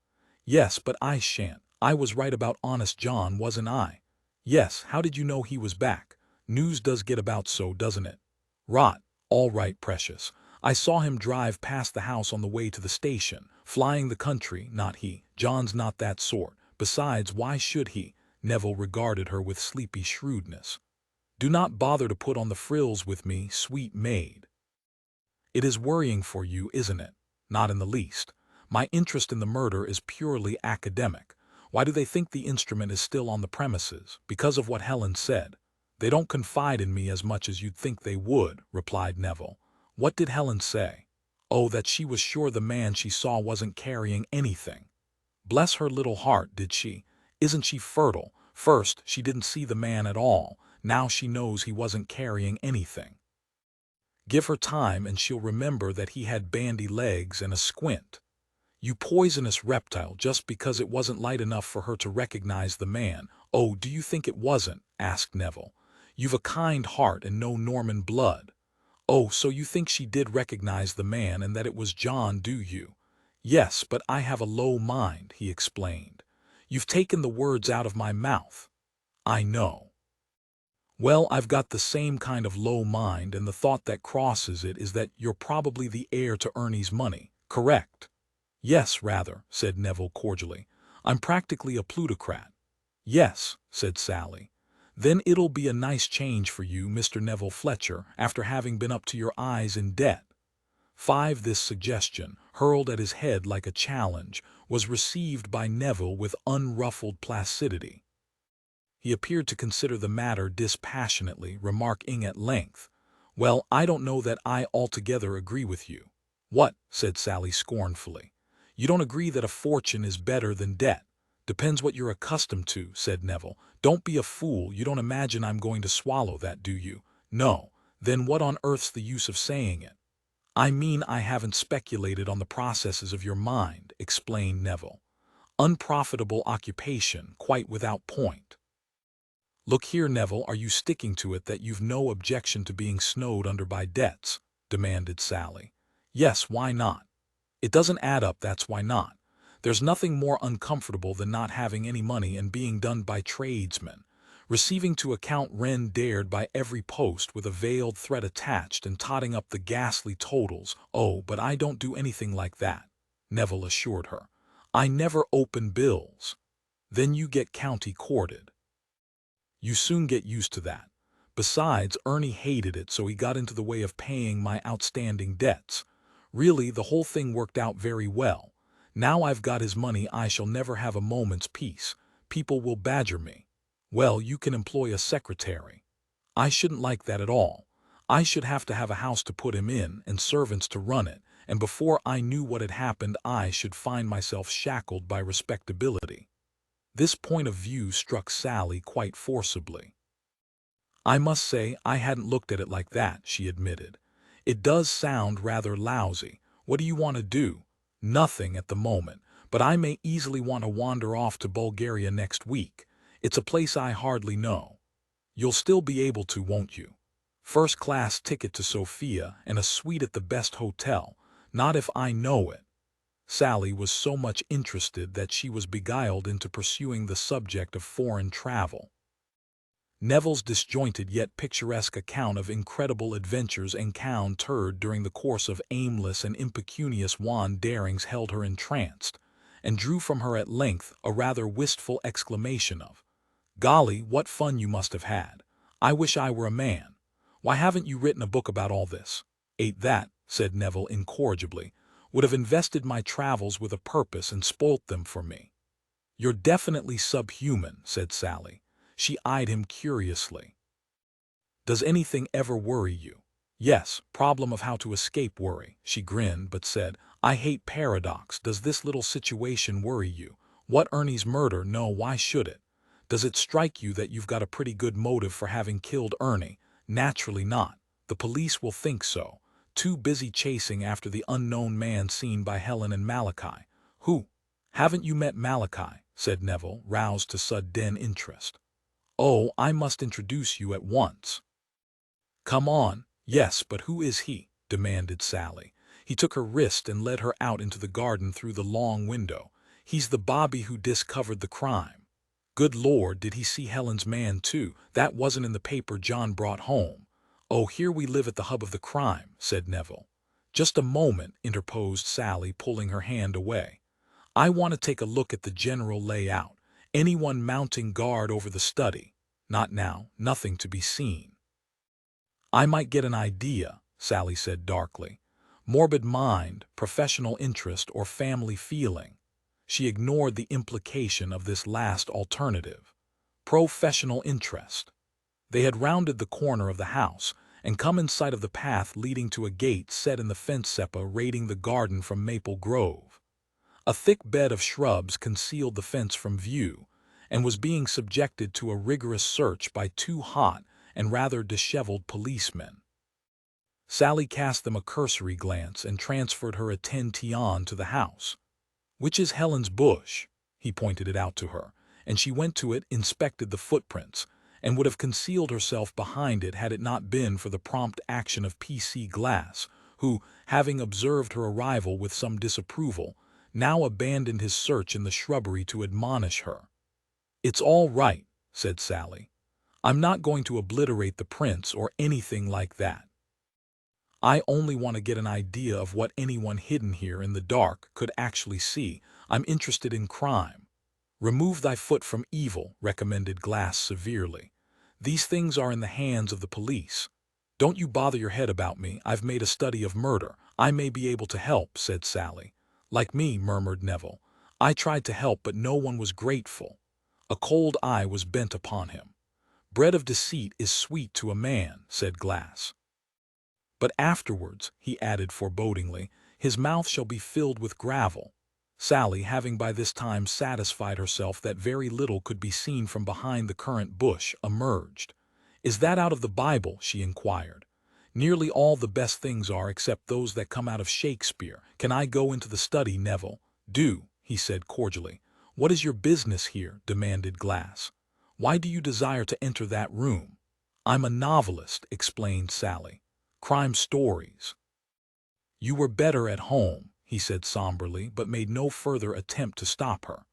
"Yes, but I shan't. I was right about Honest John, wasn't I?" "Yes, how did you know he was back? News does get about so, doesn't it?" "Rot. All right, precious. I saw him drive past the house on the way to the station, flying the country, not he. John's not that sort. Besides, why should he?" Neville regarded her with sleepy shrewdness. "Do not bother to put on the frills with me, sweet maid. It is worrying for you, isn't it?" "Not in the least. My interest in the murder is purely academic. Why do they think the instrument is still on the premises? Because of what Helen said." "They don't confide in me as much as you'd think they would," replied Neville. "What did Helen say?" "Oh, that she was sure the man she saw wasn't carrying anything." "Bless her little heart, did she? Isn't she fertile? First, she didn't see the man at all. Now she knows he wasn't carrying anything. Give her time and she'll remember that he had bandy legs and a squint." "You poisonous reptile, just because it wasn't light enough for her to recognize the man." "Oh, do you think it wasn't?" asked Neville. "You've a kind heart and no Norman blood." "Oh, so you think she did recognize the man and that it was John, do you?" "Yes, but I have a low mind," he explained. "You've taken the words out of my mouth." "I know." "Well, I've got the same kind of low mind, and the thought that crosses it is that you're probably the heir to Ernie's money, correct?" "Yes, rather," said Neville cordially. "I'm practically a plutocrat." "Yes," said Sally. "Then it'll be a nice change for you, Mr. Neville Fletcher, after having been up to your eyes in debt." 5. This suggestion, hurled at his head like a challenge, was received by Neville with unruffled placidity. He appeared to consider the matter dispassionately, remarking at length, "Well, I don't know that I altogether agree with you." "What?" said Sally scornfully. "You don't agree that a fortune is better than debt?" "Depends what you're accustomed to," said Neville. "Don't be a fool. You don't imagine I'm going to swallow that, do you?" "No. Then what on earth's the use of saying it?" "I mean I haven't speculated on the processes of your mind," explained Neville. "Unprofitable occupation, quite without point." "Look here, Neville, are you sticking to it that you've no objection to being snowed under by debts?" demanded Sally. "Yes, why not? It doesn't add up, that's why not. There's nothing more uncomfortable than not having any money and being done by tradesmen. receiving to account rent dared by every post with a veiled threat attached and totting up the ghastly totals. "Oh, but I don't do anything like that," Neville assured her. "I never open bills." "Then you get county courted." "You soon get used to that. Besides, Ernie hated it, so he got into the way of paying my outstanding debts. Really, the whole thing worked out very well. Now I've got his money, I shall never have a moment's peace. People will badger me. 'Well, you can employ a secretary.' I shouldn't like that at all. I should have to have a house to put him in and servants to run it, and before I knew what had happened I should find myself shackled by respectability." This point of view struck Sally quite forcibly. "I must say I hadn't looked at it like that," she admitted. "It does sound rather lousy. What do you want to do?" "Nothing at the moment, but I may easily want to wander off to Bulgaria next week. It's a place I hardly know." "You'll still be able to, won't you? First-class ticket to Sofia and a suite at the best hotel. Not if I know it." Sally was so much interested that she was beguiled into pursuing the subject of foreign travel. Neville's disjointed yet picturesque account of incredible adventures encountered during the course of aimless and impecunious wanderings held her entranced, and drew from her at length a rather wistful exclamation of, "Golly, what fun you must have had! I wish I were a man. Why haven't you written a book about all this?" "Ain't that," said Neville incorrigibly, "would have invested my travels with a purpose and spoilt them for me." "You're definitely subhuman," said Sally. She eyed him curiously. "Does anything ever worry you?" "Yes, problem of how to escape worry." She grinned but said, "I hate paradox. Does this little situation worry you? What, Ernie's murder? No, why should it? Does it strike you that you've got a pretty good motive for having killed Ernie? Naturally not. The police will think so. Too busy chasing after the unknown man seen by Helen and Malachi." "Who? Haven't you met Malachi?" said Neville, roused to sudden interest. "Oh, I must introduce you at once." "Come on." "Yes, but who is he?" demanded Sally. He took her wrist and led her out into the garden through the long window. "He's the bobby who discovered the crime." "Good Lord, did he see Helen's man too? That wasn't in the paper John brought home." "Oh, here we live at the hub of the crime," said Neville. "Just a moment," interposed Sally, pulling her hand away. "I want to take a look at the general layout. Anyone mounting guard over the study?" "Not now, nothing to be seen." "I might get an idea," Sally said darkly. "Morbid mind, professional interest, or family feeling." She ignored the implication of this last alternative. Professional interest. They had rounded the corner of the house and come in sight of the path leading to a gate set in the fence separating the garden from Maple Grove. A thick bed of shrubs concealed the fence from view, and was being subjected to a rigorous search by two hot and rather disheveled policemen. Sally cast them a cursory glance and transferred her attention to the house. "Which is Helen's bush?" He pointed it out to her, and she went to it, inspected the footprints, and would have concealed herself behind it had it not been for the prompt action of P.C. Glass, who, having observed her arrival with some disapproval, now abandoned his search in the shrubbery to admonish her. "It's all right," said Sally. "I'm not going to obliterate the prints or anything like that. I only want to get an idea of what anyone hidden here in the dark could actually see. I'm interested in crime." "Remove thy foot from evil," recommended Glass severely. "These things are in the hands of the police. Don't you bother your head about me. I've made a study of murder. I may be able to help," said Sally. "Like me," murmured Neville. "I tried to help, but no one was grateful." A cold eye was bent upon him. "Bread of deceit is sweet to a man," said Glass. "But afterwards," he added forebodingly, "his mouth shall be filled with gravel." Sally, having by this time satisfied herself that very little could be seen from behind the currant bush, emerged. "Is that out of the Bible?" she inquired. "Nearly all the best things are, except those that come out of Shakespeare. Can I go into the study, Neville?" "Do," he said cordially. "What is your business here?" demanded Glass. "Why do you desire to enter that room?" "I'm a novelist," explained Sally. "Crime stories." "You were better at home," he said somberly, but made no further attempt to stop her.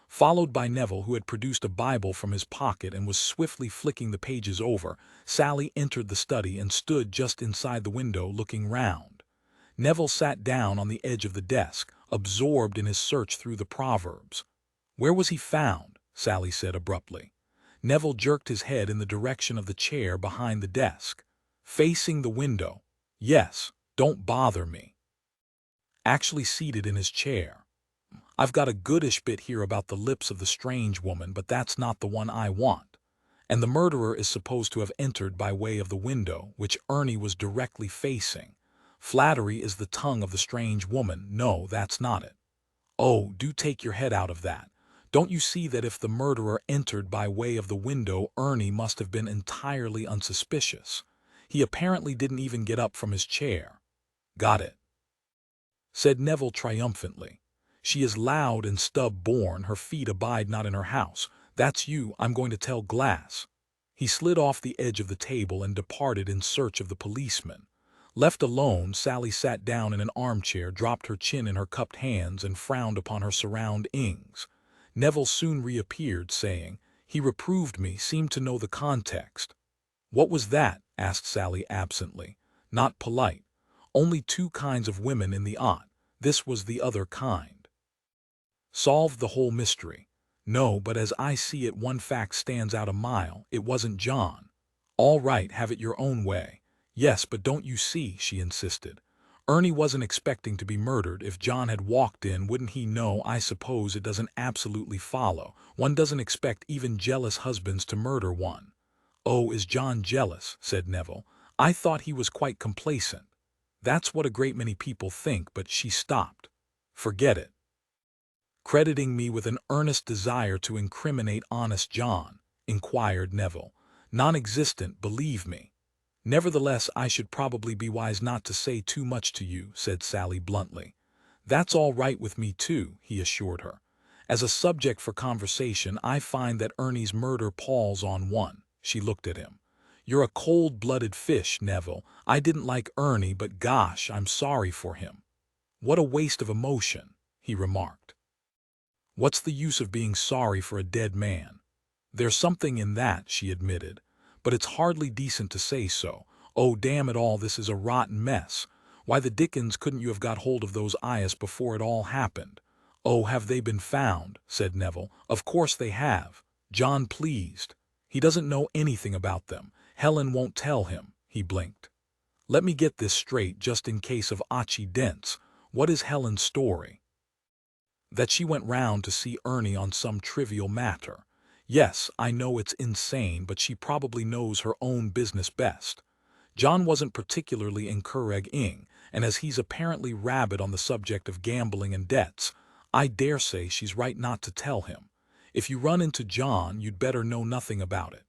Followed by Neville, who had produced a Bible from his pocket and was swiftly flicking the pages over, Sally entered the study and stood just inside the window looking round. Neville sat down on the edge of the desk, absorbed in his search through the Proverbs. "Where was he found?" Sally said abruptly. Neville jerked his head in the direction of the chair behind the desk. "Facing the window. Yes, don't bother me." Actually seated in his chair. "I've got a goodish bit here about the lips of the strange woman, but that's not the one I want. And the murderer is supposed to have entered by way of the window, which Ernie was directly facing. Flattery is the tongue of the strange woman. No, that's not it. Oh, do take your head out of that. Don't you see that if the murderer entered by way of the window, Ernie must have been entirely unsuspicious? He apparently didn't even get up from his chair." "Got it," said Neville triumphantly. "She is loud and stub-born, her feet abide not in her house. That's you, I'm going to tell Glass." He slid off the edge of the table and departed in search of the policeman. Left alone, Sally sat down in an armchair, dropped her chin in her cupped hands, and frowned upon her surroundings. Neville soon reappeared, saying, "He reproved me, seemed to know the context." "What was that?" asked Sally absently. "Not polite. Only two kinds of women in the ought. This was the other kind. Solved the whole mystery." "No, but as I see it, one fact stands out a mile. It wasn't John." "All right, have it your own way." "Yes, but don't you see," she insisted. "Ernie wasn't expecting to be murdered. If John had walked in, wouldn't he know? I suppose it doesn't absolutely follow. One doesn't expect even jealous husbands to murder one." "Oh, is John jealous?" said Neville. "I thought he was quite complacent." "That's what a great many people think," but she stopped. "Forget it." "Crediting me with an earnest desire to incriminate honest John?" inquired Neville. "Non-existent, believe me." "Nevertheless, I should probably be wise not to say too much to you," said Sally bluntly. "That's all right with me too," he assured her. "As a subject for conversation, I find that Ernie's murder palls on one." She looked at him. "You're a cold-blooded fish, Neville. I didn't like Ernie, but gosh, I'm sorry for him." "What a waste of emotion," he remarked. "What's the use of being sorry for a dead man?" "There's something in that," she admitted. "But it's hardly decent to say so. Oh, damn it all, this is a rotten mess. Why the dickens couldn't you have got hold of those eyes before it all happened?" "Oh, have they been found?" said Neville. "Of course they have." John pleased. "He doesn't know anything about them. Helen won't tell him." He blinked. "Let me get this straight, just in case of accidents. What is Helen's story?" "That she went round to see Ernie on some trivial matter. Yes, I know it's insane, but she probably knows her own business best. John wasn't particularly encouraging, and as he's apparently rabid on the subject of gambling and debts, I dare say she's right not to tell him. If you run into John, you'd better know nothing about it."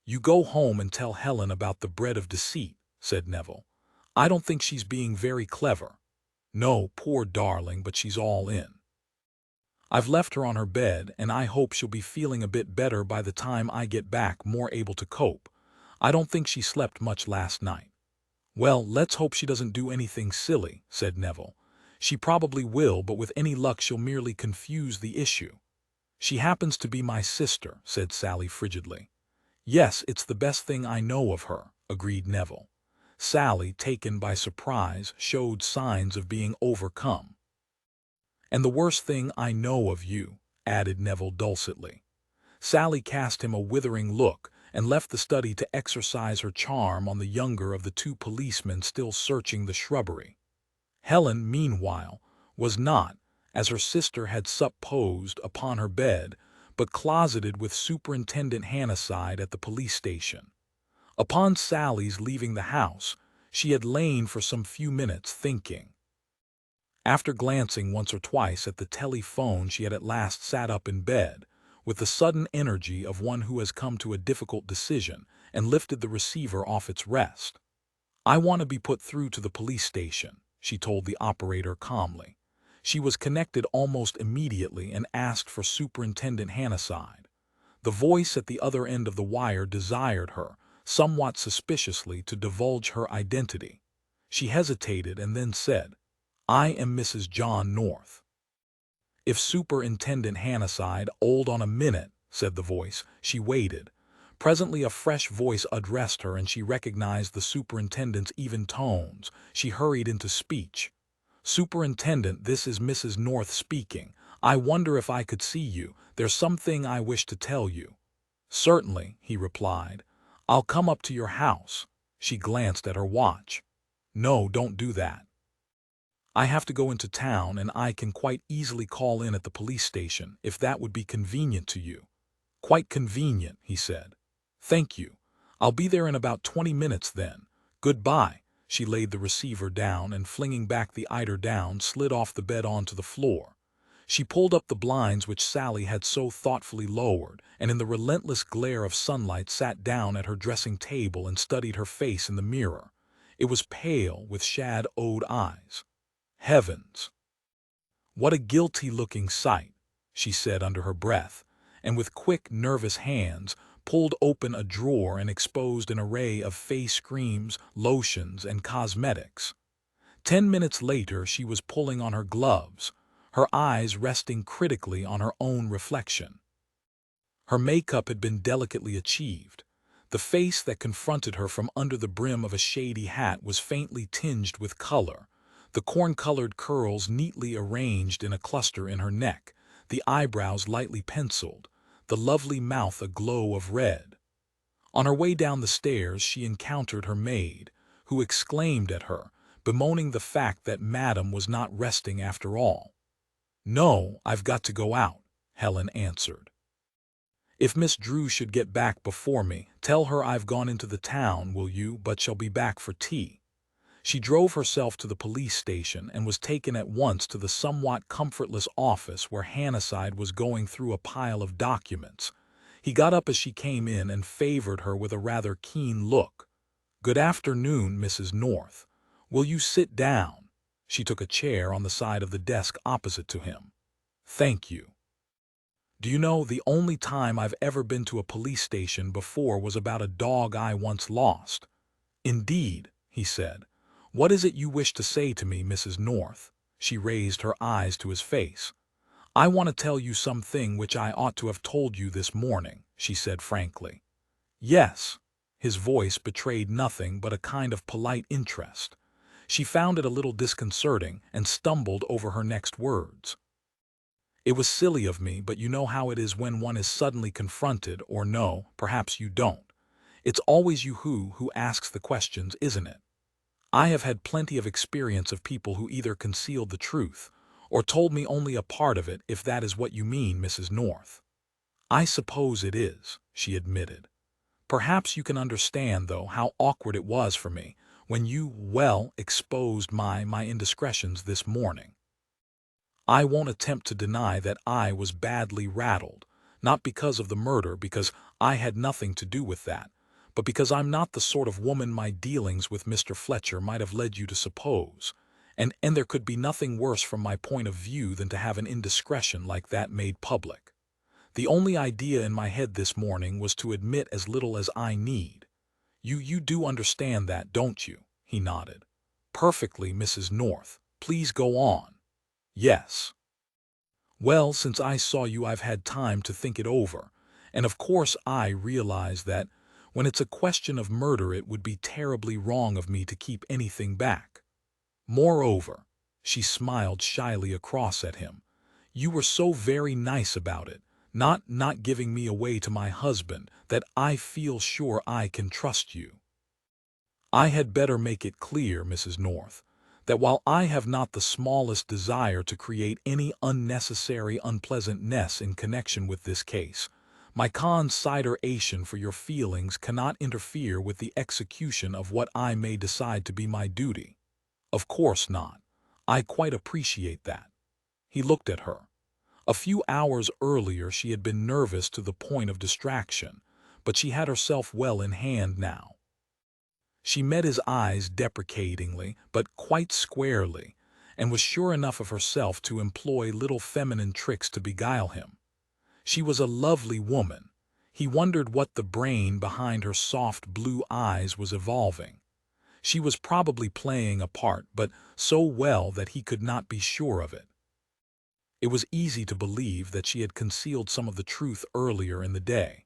"You go home and tell Helen about the bread of deceit," said Neville. "I don't think she's being very clever." "No, poor darling, but she's all in. I've left her on her bed, and I hope she'll be feeling a bit better by the time I get back, more able to cope. I don't think she slept much last night." "Well, let's hope she doesn't do anything silly," said Neville. "She probably will, but with any luck she'll merely confuse the issue." "She happens to be my sister," said Sally frigidly. "Yes, it's the best thing I know of her," agreed Neville. Sally, taken by surprise, showed signs of being overcome. "And the worst thing I know of you," added Neville dulcetly. Sally cast him a withering look and left the study to exercise her charm on the younger of the two policemen still searching the shrubbery. Helen, meanwhile, was not, as her sister had supposed, upon her bed, but closeted with Superintendent Hannasyde at the police station. Upon Sally's leaving the house, she had lain for some few minutes thinking. After glancing once or twice at the telephone, she had at last sat up in bed, with the sudden energy of one who has come to a difficult decision, and lifted the receiver off its rest. "I want to be put through to the police station," she told the operator calmly. She was connected almost immediately and asked for Superintendent Hannasyde. The voice at the other end of the wire desired her, somewhat suspiciously, to divulge her identity. She hesitated and then said, "I am Mrs. John North." If Superintendent Hannasyde, hold on a minute, said the voice. She waited. Presently a fresh voice addressed her, and she recognized the superintendent's even tones. She hurried into speech. Superintendent, this is Mrs. North speaking. I wonder if I could see you. There's something I wish to tell you. Certainly, he replied. I'll come up to your house. She glanced at her watch. No, don't do that. I have to go into town, and I can quite easily call in at the police station, if that would be convenient to you. Quite convenient, he said. Thank you. I'll be there in about 20 minutes then. Goodbye. She laid the receiver down and, flinging back the eider-down, slid off the bed onto the floor. She pulled up the blinds which Sally had so thoughtfully lowered, and in the relentless glare of sunlight sat down at her dressing table and studied her face in the mirror. It was pale, with shad-owed eyes. Heavens! What a guilty-looking sight, she said under her breath, and with quick, nervous hands pulled open a drawer and exposed an array of face creams, lotions, and cosmetics. 10 minutes later she was pulling on her gloves, her eyes resting critically on her own reflection. Her makeup had been delicately achieved. The face that confronted her from under the brim of a shady hat was faintly tinged with color, the corn-colored curls neatly arranged in a cluster in her neck, the eyebrows lightly penciled, the lovely mouth a glow of red. On her way down the stairs she encountered her maid, who exclaimed at her, bemoaning the fact that Madame was not resting after all. No, I've got to go out, Helen answered. If Miss Drew should get back before me, tell her I've gone into the town, will you, but shall be back for tea. She drove herself to the police station and was taken at once to the somewhat comfortless office where Hannasyde was going through a pile of documents. He got up as she came in and favored her with a rather keen look. Good afternoon, Mrs. North. Will you sit down? She took a chair on the side of the desk opposite to him. Thank you. Do you know, the only time I've ever been to a police station before was about a dog I once lost. Indeed, he said. What is it you wish to say to me, Mrs. North? She raised her eyes to his face. I want to tell you something which I ought to have told you this morning, she said frankly. Yes. His voice betrayed nothing but a kind of polite interest. She found it a little disconcerting and stumbled over her next words. It was silly of me, but you know how it is when one is suddenly confronted, or no, perhaps you don't. It's always you who asks the questions, isn't it? I have had plenty of experience of people who either concealed the truth, or told me only a part of it, if that is what you mean, Mrs. North. I suppose it is, she admitted. Perhaps you can understand, though, how awkward it was for me when you, exposed my indiscretions this morning. I won't attempt to deny that I was badly rattled, not because of the murder, because I had nothing to do with that, but because I'm not the sort of woman my dealings with Mr. Fletcher might have led you to suppose, and there could be nothing worse from my point of view than to have an indiscretion like that made public. The only idea in my head this morning was to admit as little as I need. You do understand that, don't you? He nodded. Perfectly, Mrs. North. Please go on. Yes. Well, since I saw you, I've had time to think it over, and of course I realize that when it's a question of murder it would be terribly wrong of me to keep anything back. Moreover, she smiled shyly across at him, you were so very nice about it, not giving me away to my husband, that I feel sure I can trust you. I had better make it clear, Mrs. North, that while I have not the smallest desire to create any unnecessary unpleasantness in connection with this case, my consideration for your feelings cannot interfere with the execution of what I may decide to be my duty. Of course not. I quite appreciate that. He looked at her. A few hours earlier she had been nervous to the point of distraction, but she had herself well in hand now. She met his eyes deprecatingly, but quite squarely, and was sure enough of herself to employ little feminine tricks to beguile him. She was a lovely woman. He wondered what the brain behind her soft blue eyes was evolving. She was probably playing a part, but so well that he could not be sure of it. It was easy to believe that she had concealed some of the truth earlier in the day.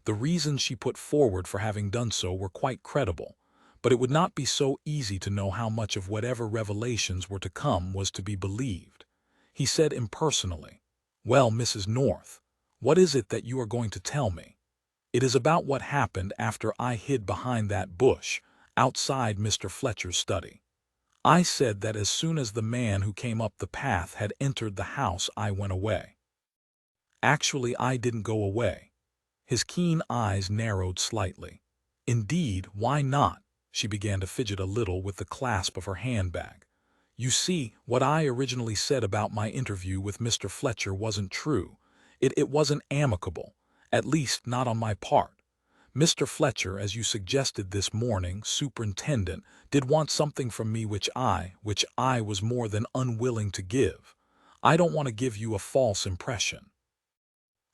The reasons she put forward for having done so were quite credible, but it would not be so easy to know how much of whatever revelations were to come was to be believed. He said impersonally, "Well, Mrs. North, what is it that you are going to tell me?" "It is about what happened after I hid behind that bush, outside Mr. Fletcher's study. I said that as soon as the man who came up the path had entered the house, I went away. Actually, I didn't go away." His keen eyes narrowed slightly. "Indeed, why not?" She began to fidget a little with the clasp of her handbag. "You see, what I originally said about my interview with Mr. Fletcher wasn't true. It wasn't amicable, at least not on my part. Mr. Fletcher, as you suggested this morning, Superintendent, did want something from me which I was more than unwilling to give. I don't want to give you a false impression.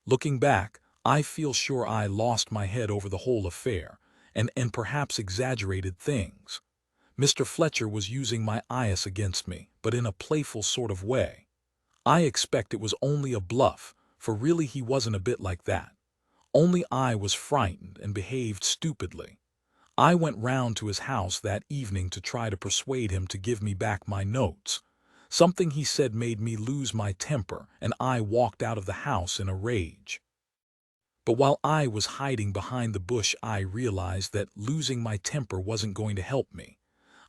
Looking back, I feel sure I lost my head over the whole affair, and perhaps exaggerated things. Mr. Fletcher was using my eyes against me, but in a playful sort of way. I expect it was only a bluff, for really he wasn't a bit like that. Only I was frightened and behaved stupidly. I went round to his house that evening to try to persuade him to give me back my notes. Something he said made me lose my temper, and I walked out of the house in a rage. But while I was hiding behind the bush, I realized that losing my temper wasn't going to help me.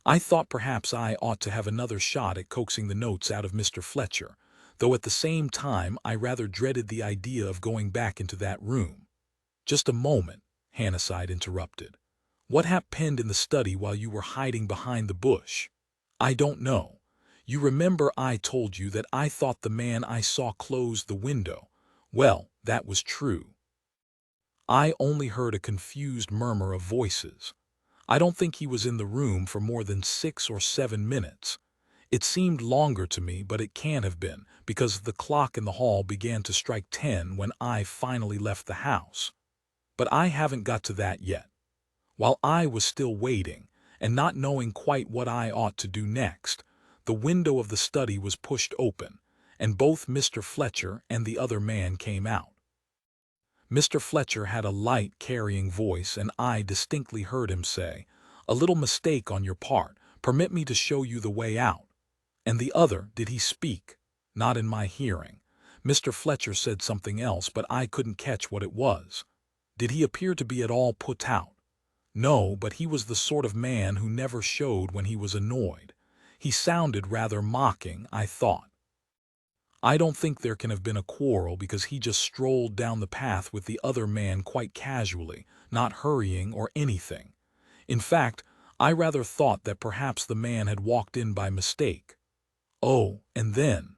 I thought perhaps I ought to have another shot at coaxing the notes out of Mr. Fletcher, though at the same time I rather dreaded the idea of going back into that room. "Just a moment," Hannasyde interrupted. "What happened in the study while you were hiding behind the bush?" "I don't know. You remember I told you that I thought the man I saw close the window. Well, that was true. I only heard a confused murmur of voices. I don't think he was in the room for more than 6 or 7 minutes. It seemed longer to me, but it can't have been, because the clock in the hall began to strike 10 when I finally left the house. But I haven't got to that yet. While I was still waiting, and not knowing quite what I ought to do next, the window of the study was pushed open, and both Mr. Fletcher and the other man came out. Mr. Fletcher had a light, carrying voice, and I distinctly heard him say, 'A little mistake on your part. Permit me to show you the way out.' And the other, did he speak? Not in my hearing. Mr. Fletcher said something else, but I couldn't catch what it was. Did he appear to be at all put out? No, but he was the sort of man who never showed when he was annoyed. He sounded rather mocking, I thought. I don't think there can have been a quarrel, because he just strolled down the path with the other man quite casually, not hurrying or anything. In fact, I rather thought that perhaps the man had walked in by mistake. Oh, and then,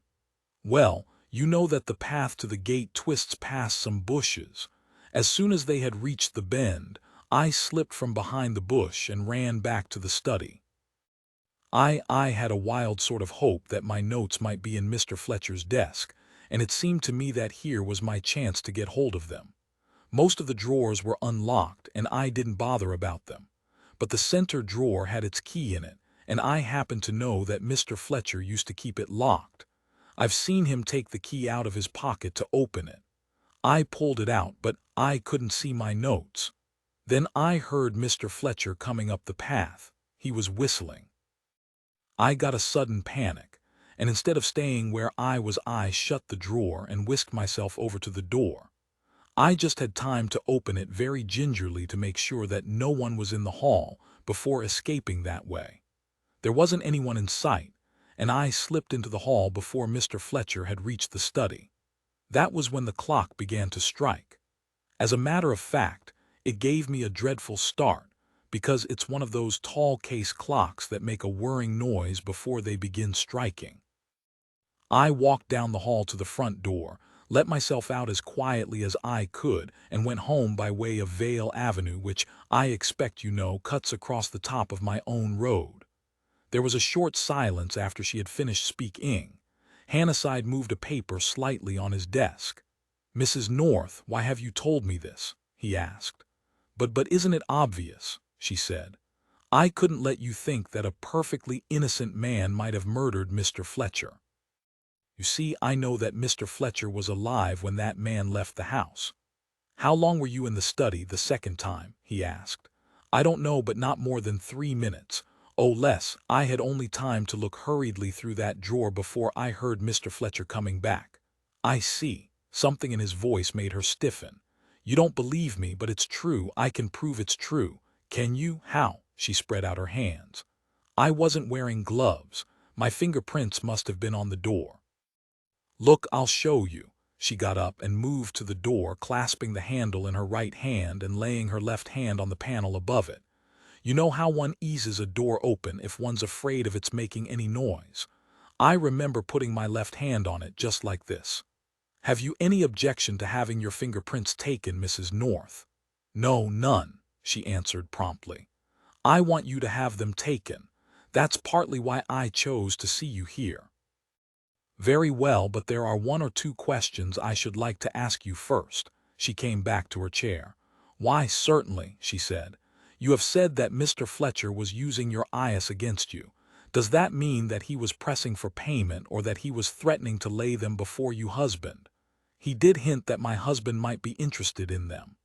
well, you know that the path to the gate twists past some bushes. As soon as they had reached the bend, I slipped from behind the bush and ran back to the study. I had a wild sort of hope that my notes might be in Mr. Fletcher's desk, and it seemed to me that here was my chance to get hold of them. Most of the drawers were unlocked, and I didn't bother about them. But the center drawer had its key in it, and I happened to know that Mr. Fletcher used to keep it locked. I've seen him take the key out of his pocket to open it. I pulled it out, but I couldn't see my notes. Then I heard Mr. Fletcher coming up the path. He was whistling. I got a sudden panic, and instead of staying where I shut the drawer and whisked myself over to the door. I just had time to open it very gingerly to make sure that no one was in the hall before escaping that way. There wasn't anyone in sight, and I slipped into the hall before Mr. Fletcher had reached the study. That was when the clock began to strike. As a matter of fact, it gave me a dreadful start, because it's one of those tall case clocks that make a whirring noise before they begin striking. I walked down the hall to the front door, let myself out as quietly as I could, and went home by way of Vale Avenue, which, I expect you know, cuts across the top of my own road. There was a short silence after she had finished speaking. Hannasyde moved a paper slightly on his desk. "Mrs. North, why have you told me this?" he asked. But isn't it obvious?" she said. "I couldn't let you think that a perfectly innocent man might have murdered Mr. Fletcher." You see, I know that Mr. Fletcher was alive when that man left the house." "How long were you in the study the second time?" he asked. "I don't know, but not more than 3 minutes. Oh, less. I had only time to look hurriedly through that drawer before I heard Mr. Fletcher coming back." "I see." Something in his voice made her stiffen. "You don't believe me, but it's true. I can prove it's true." "Can you? How?" She spread out her hands. "I wasn't wearing gloves. My fingerprints must have been on the door." "Look, I'll show you." She got up and moved to the door, clasping the handle in her right hand and laying her left hand on the panel above it. "You know how one eases a door open if one's afraid of its making any noise? I remember putting my left hand on it just like this." "Have you any objection to having your fingerprints taken, Mrs. North?" "No, none," she answered promptly. "I want you to have them taken. That's partly why I chose to see you here." "Very well, but there are one or two questions I should like to ask you first." She came back to her chair. "Why, certainly," she said. "You have said that Mr. Fletcher was using your eyas against you. Does that mean that he was pressing for payment, or that he was threatening to lay them before you husband?" "He did hint that my husband might be interested in them."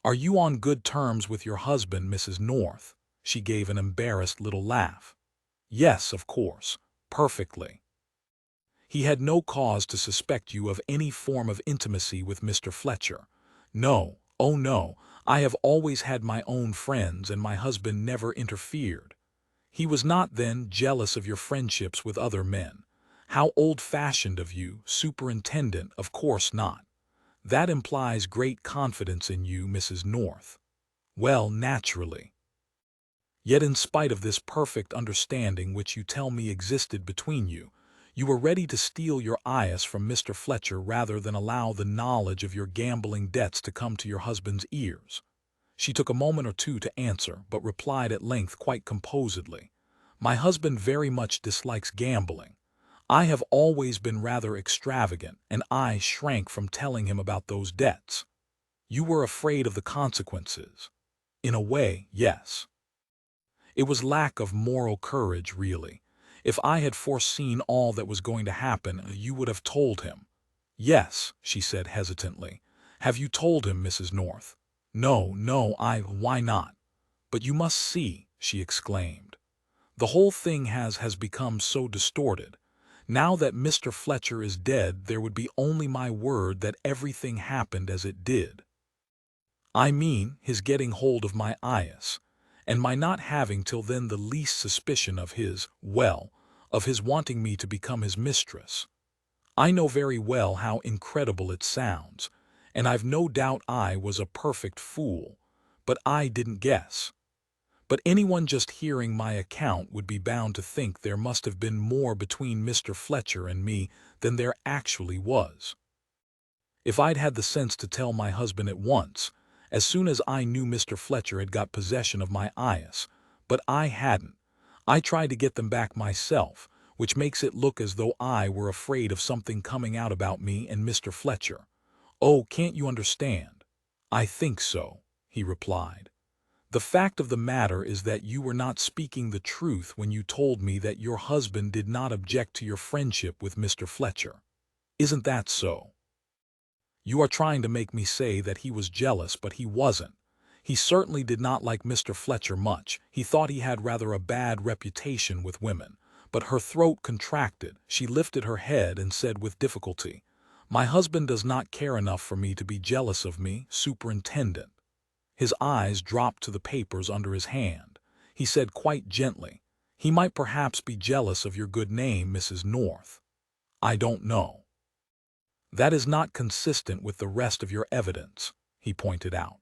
"Are you on good terms with your husband, Mrs. North?" She gave an embarrassed little laugh. "Yes, of course. Perfectly." "He had no cause to suspect you of any form of intimacy with Mr. Fletcher?" "No, oh no, I have always had my own friends, and my husband never interfered." "He was not, then, jealous of your friendships with other men?" "How old-fashioned of you, Superintendent, of course not. That implies great confidence in you, Mrs. North." "Well, naturally." "Yet in spite of this perfect understanding which you tell me existed between you, you were ready to steal your eyas from Mr. Fletcher rather than allow the knowledge of your gambling debts to come to your husband's ears." She took a moment or two to answer, but replied at length quite composedly. "My husband very much dislikes gambling. I have always been rather extravagant, and I shrank from telling him about those debts." "You were afraid of the consequences?" "In a way, yes." "It was lack of moral courage, really. If I had foreseen all that was going to happen, you would have told him." "Yes," she said hesitantly. "Have you told him, Mrs. North?" "No, no, why not?" "But you must see," she exclaimed. "The whole thing has become so distorted. Now that Mr. Fletcher is dead, there would be only my word that everything happened as it did. I mean, his getting hold of my eyas, and my not having till then the least suspicion of of his wanting me to become his mistress. I know very well how incredible it sounds, and I've no doubt I was a perfect fool, but I didn't guess. But anyone just hearing my account would be bound to think there must have been more between Mr. Fletcher and me than there actually was. If I'd had the sense to tell my husband at once, as soon as I knew Mr. Fletcher had got possession of my eyas, but I hadn't. I tried to get them back myself, which makes it look as though I were afraid of something coming out about me and Mr. Fletcher. Oh, can't you understand?" "I think so," he replied. "The fact of the matter is that you were not speaking the truth when you told me that your husband did not object to your friendship with Mr. Fletcher. Isn't that so? You are trying to make me say that he was jealous, but he wasn't. He certainly did not like Mr. Fletcher much. He thought he had rather a bad reputation with women." But her throat contracted. She lifted her head and said with difficulty, "My husband does not care enough for me to be jealous of me, Superintendent." His eyes dropped to the papers under his hand. He said quite gently, "He might perhaps be jealous of your good name, Mrs. North. I don't know." "That is not consistent with the rest of your evidence," he pointed out.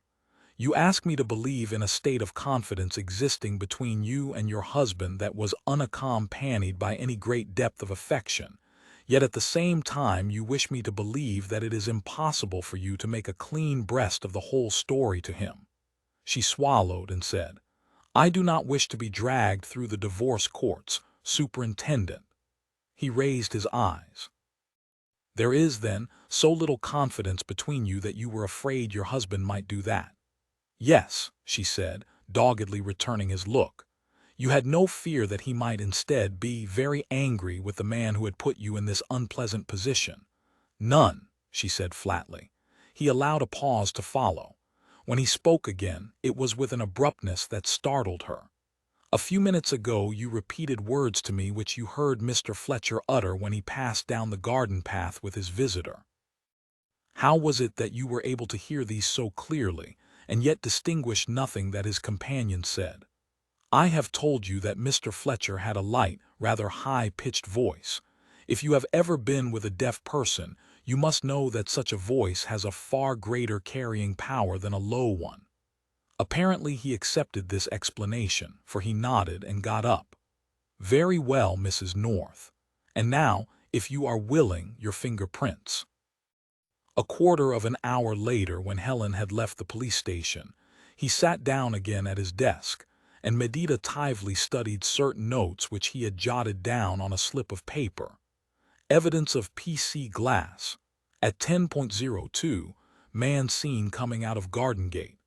"You ask me to believe in a state of confidence existing between you and your husband that was unaccompanied by any great depth of affection, yet at the same time you wish me to believe that it is impossible for you to make a clean breast of the whole story to him." She swallowed and said, "I do not wish to be dragged through the divorce courts, Superintendent." He raised his eyes. "There is, then, so little confidence between you that you were afraid your husband might do that?" "Yes," she said, doggedly returning his look. You had no fear that he might instead be very angry with the man who had put you in this unpleasant position. None, she said flatly. He allowed a pause to follow. When he spoke again, it was with an abruptness that startled her. A few minutes ago you repeated words to me which you heard Mr. Fletcher utter when he passed down the garden path with his visitor. How was it that you were able to hear these so clearly, and yet distinguish nothing that his companion said? I have told you that Mr. Fletcher had a light, rather high-pitched voice. If you have ever been with a deaf person, you must know that such a voice has a far greater carrying power than a low one. Apparently he accepted this explanation, for he nodded and got up. Very well, Mrs. North. And now, if you are willing, your fingerprints. A quarter of an hour later, when Helen had left the police station, he sat down again at his desk, and meditatively studied certain notes which he had jotted down on a slip of paper. Evidence of PC glass. At 10:02, man seen coming out of garden gate.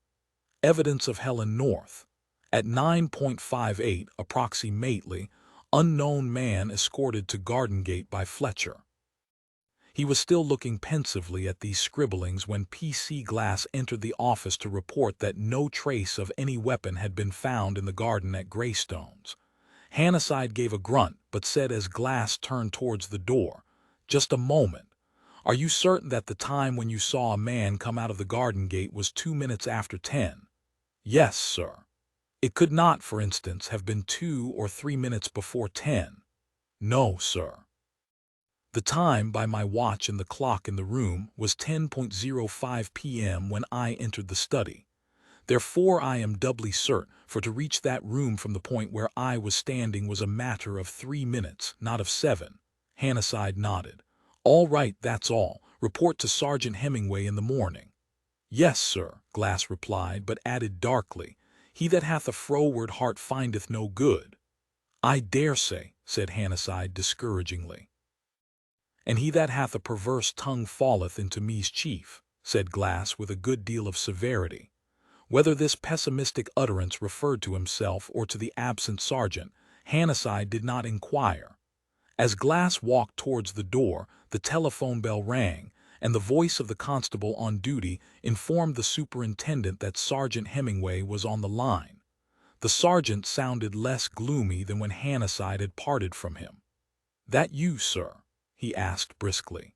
Evidence of Helen North. At 9:58 approximately, unknown man escorted to garden gate by Fletcher. He was still looking pensively at these scribblings when PC Glass entered the office to report that no trace of any weapon had been found in the garden at Greystones. Hannasyde gave a grunt, but said as Glass turned towards the door, "Just a moment. Are you certain that the time when you saw a man come out of the garden gate was 2 minutes after 10? Yes, sir. It could not, for instance, have been 2 or 3 minutes before 10. No, sir. The time by my watch and the clock in the room was 10:05 p.m. when I entered the study. Therefore I am doubly certain, for to reach that room from the point where I was standing was a matter of 3 minutes, not of 7. Hannasyde nodded. All right, that's all. Report to Sergeant Hemingway in the morning. Yes, sir, Glass replied, but added darkly, he that hath a froward heart findeth no good. I dare say, said Hannasyde discouragingly. And he that hath a perverse tongue falleth into mischief, said Glass with a good deal of severity. Whether this pessimistic utterance referred to himself or to the absent sergeant, Hannasyde did not inquire. As Glass walked towards the door, the telephone bell rang, and the voice of the constable on duty informed the superintendent that Sergeant Hemingway was on the line. The sergeant sounded less gloomy than when Hannasyde had parted from him. That you, sir? He asked briskly.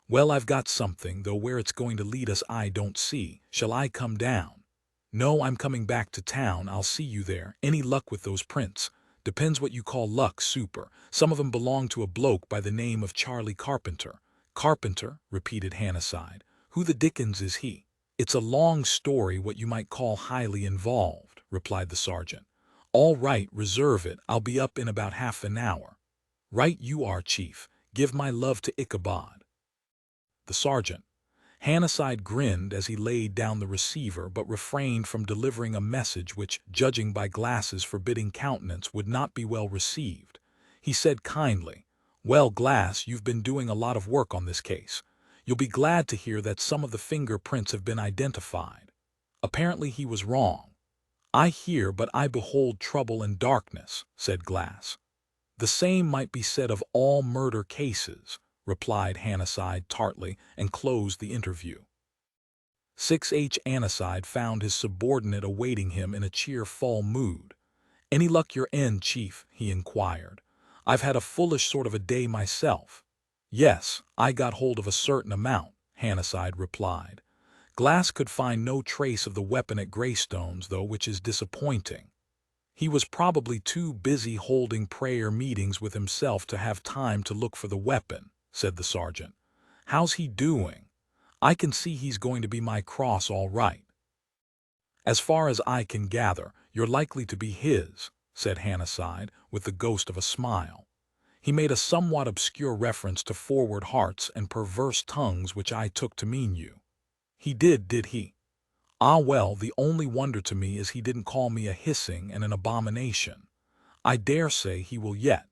Well, I've got something, though where it's going to lead us I don't see. Shall I come down? No, I'm coming back to town. I'll see you there. Any luck with those prints? Depends what you call luck, super. Some of 'em belong to a bloke by the name of Charlie Carpenter. Carpenter, repeated Hannasyde. Who the dickens is he? It's a long story, what you might call highly involved, replied the sergeant. All right, reserve it. I'll be up in about half an hour. Right you are, Chief. Give my love to Ichabod. The sergeant. Hannasyde grinned as he laid down the receiver, but refrained from delivering a message which, judging by Glass's forbidding countenance, would not be well received. He said kindly, Well, Glass, you've been doing a lot of work on this case. You'll be glad to hear that some of the fingerprints have been identified. Apparently he was wrong. I hear, but I behold trouble and darkness, said Glass. The same might be said of all murder cases, replied Hannasyde tartly, and closed the interview. 6H. Hannasyde found his subordinate awaiting him in a cheerful mood. Any luck your end, Chief? He inquired. I've had a foolish sort of a day myself. Yes, I got hold of a certain amount, Hannasyde replied. Glass could find no trace of the weapon at Greystones, though, which is disappointing. He was probably too busy holding prayer meetings with himself to have time to look for the weapon, said the sergeant. How's he doing? I can see he's going to be my cross all right. As far as I can gather, you're likely to be his, said Hannasyde, with the ghost of a smile. He made a somewhat obscure reference to forward hearts and perverse tongues, which I took to mean you. He did he? Ah, well, the only wonder to me is he didn't call me a hissing and an abomination. I dare say he will yet.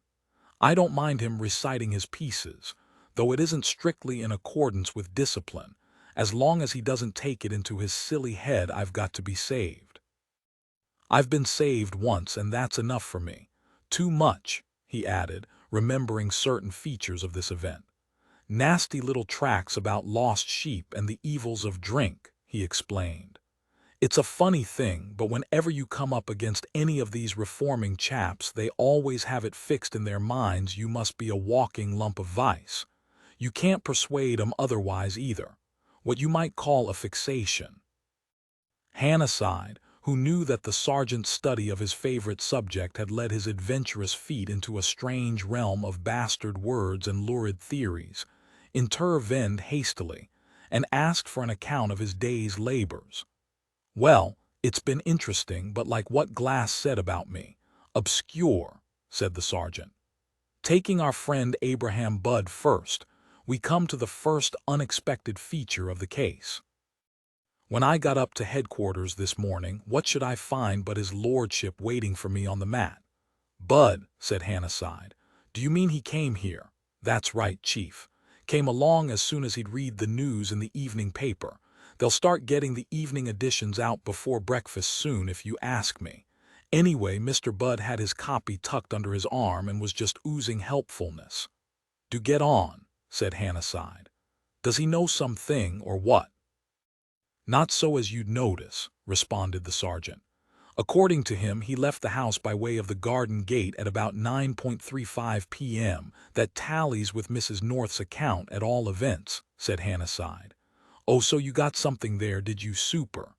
I don't mind him reciting his pieces, though it isn't strictly in accordance with discipline. As long as he doesn't take it into his silly head I've got to be saved. I've been saved once, and that's enough for me. Too much, he added, remembering certain features of this event. Nasty little tracts about lost sheep and the evils of drink, he explained. It's a funny thing, but whenever you come up against any of these reforming chaps, they always have it fixed in their minds you must be a walking lump of vice. You can't persuade 'em otherwise either. What you might call a fixation. Hannasyde, who knew that the sergeant's study of his favorite subject had led his adventurous feet into a strange realm of bastard words and lurid theories, intervened hastily, and asked for an account of his day's labors. "Well, it's been interesting, but like what Glass said about me, obscure," said the sergeant. "Taking our friend Abraham Budd first, we come to the first unexpected feature of the case. When I got up to headquarters this morning, what should I find but his lordship waiting for me on the mat?" "Budd," said Hannasyde. "Do you mean he came here?" "That's right, Chief. Came along as soon as he'd read the news in the evening paper. They'll start getting the evening editions out before breakfast soon, if you ask me. Anyway, Mr. Budd had his copy tucked under his arm and was just oozing helpfulness." "Do get on," said Hannasyde. "Does he know something, or what?" "Not so as you'd notice," responded the sergeant. "According to him, he left the house by way of the garden gate at about 9:35 p.m. That tallies with Mrs. North's account at all events," said Hannasyde. "Oh, so you got something there, did you, Super?"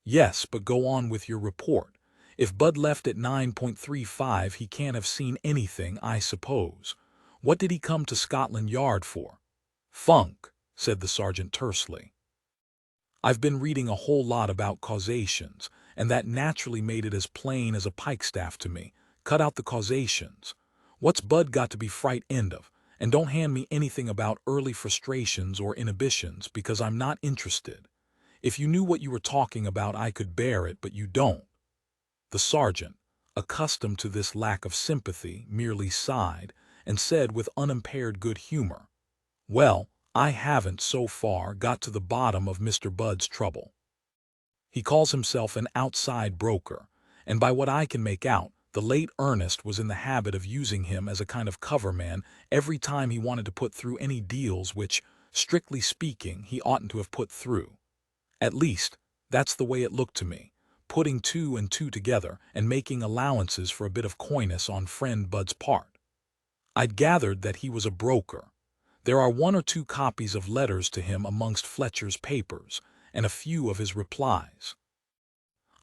"Yes, but go on with your report. If Budd left at 9:35, he can't have seen anything, I suppose. What did he come to Scotland Yard for?" "Funk," said the sergeant tersely. "I've been reading a whole lot about causations, and that naturally made it as plain as a pikestaff to me. Cut out the causations. What's Budd got to be frightened of? And don't hand me anything about early frustrations or inhibitions, because I'm not interested. If you knew what you were talking about, I could bear it, but you don't." The sergeant, accustomed to this lack of sympathy, merely sighed and said with unimpaired good humor, "Well, I haven't, so far, got to the bottom of Mr. Budd's trouble. He calls himself an outside broker, and by what I can make out, the late Ernest was in the habit of using him as a kind of cover man every time he wanted to put through any deals which, strictly speaking, he oughtn't to have put through. At least, that's the way it looked to me, putting two and two together and making allowances for a bit of coyness on friend Budd's part. I'd gathered that he was a broker. There are one or two copies of letters to him amongst Fletcher's papers, and a few of his replies.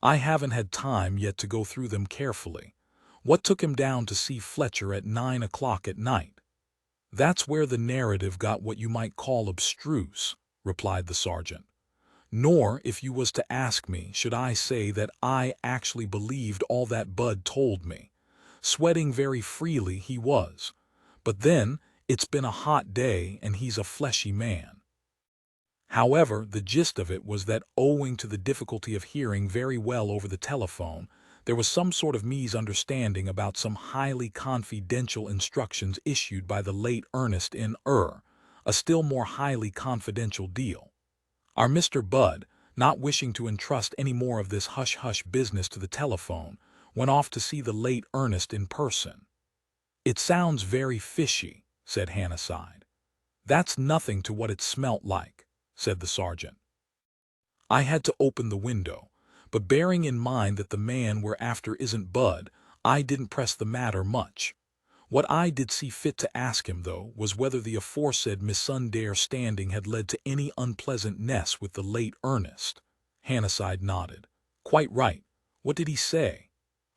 I haven't had time yet to go through them carefully. What took him down to see Fletcher at 9 o'clock at night?" "That's where the narrative got what you might call abstruse," replied the sergeant. "Nor, if you was to ask me, should I say that I actually believed all that Budd told me. Sweating very freely he was. But then, it's been a hot day, and he's a fleshy man. However, the gist of it was that, owing to the difficulty of hearing very well over the telephone, there was some sort of misunderstanding about some highly confidential instructions issued by the late Ernest in a still more highly confidential deal. Our Mr. Budd, not wishing to entrust any more of this hush-hush business to the telephone, went off to see the late Ernest in person." "It sounds very fishy," said Hannasyde. "That's nothing to what it smelt like," said the sergeant. "I had to open the window, but bearing in mind that the man we're after isn't Budd, I didn't press the matter much. What I did see fit to ask him, though, was whether the aforesaid misunderstanding had led to any unpleasantness with the late Ernest." Hannasyde nodded. "Quite right. What did he say?"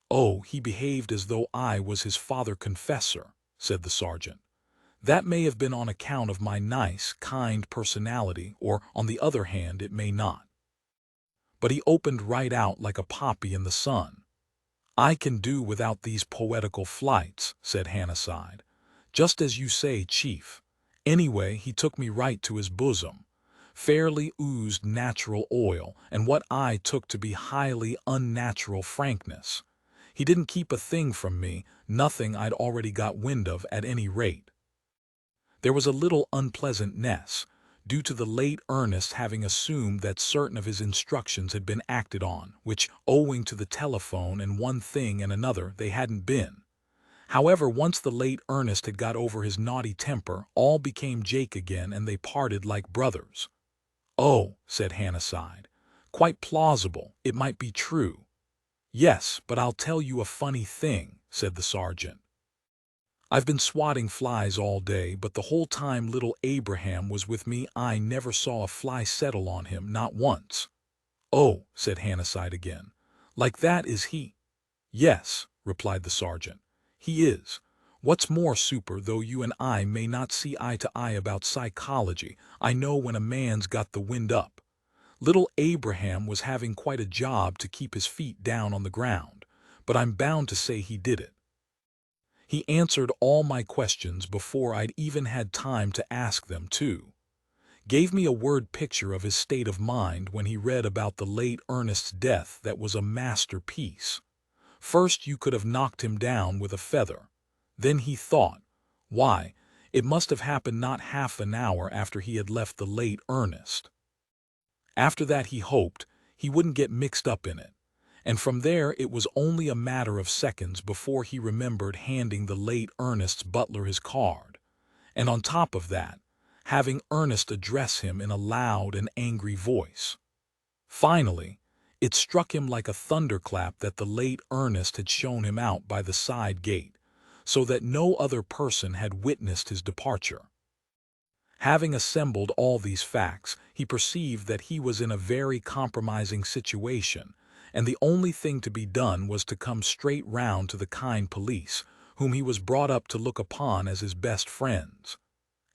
"Oh, he behaved as though I was his father-confessor," said the sergeant. "That may have been on account of my nice, kind personality, or, on the other hand, it may not. But he opened right out like a poppy in the sun." "I can do without these poetical flights," said Hannasyde. "Just as you say, Chief. Anyway, he took me right to his bosom. Fairly oozed natural oil, and what I took to be highly unnatural frankness. He didn't keep a thing from me, nothing I'd already got wind of at any rate. There was a little unpleasantness, due to the late Ernest having assumed that certain of his instructions had been acted on, which, owing to the telephone and one thing and another, they hadn't been. However, once the late Ernest had got over his naughty temper, all became Jake again, and they parted like brothers. "Oh," said Hannasyde, "quite plausible. It might be true." "Yes, but I'll tell you a funny thing," said the sergeant. "I've been swatting flies all day, but the whole time little Abraham was with me I never saw a fly settle on him, not once." "Oh," said Hannasyde again, "like that is he?" "Yes," replied the sergeant, "he is. What's more, Super, though you and I may not see eye to eye about psychology, I know when a man's got the wind up. Little Abraham was having quite a job to keep his feet down on the ground, but I'm bound to say he did it. He answered all my questions before I'd even had time to ask them, too. Gave me a word picture of his state of mind when he read about the late Ernest's death that was a masterpiece. First you could have knocked him down with a feather. Then he thought, why, it must have happened not half an hour after he had left the late Ernest. After that he hoped he wouldn't get mixed up in it, and from there it was only a matter of seconds before he remembered handing the late Ernest's butler his card, and on top of that, having Ernest address him in a loud and angry voice. Finally, it struck him like a thunderclap that the late Ernest had shown him out by the side gate, so that no other person had witnessed his departure. Having assembled all these facts, he perceived that he was in a very compromising situation, and the only thing to be done was to come straight round to the kind police, whom he was brought up to look upon as his best friends.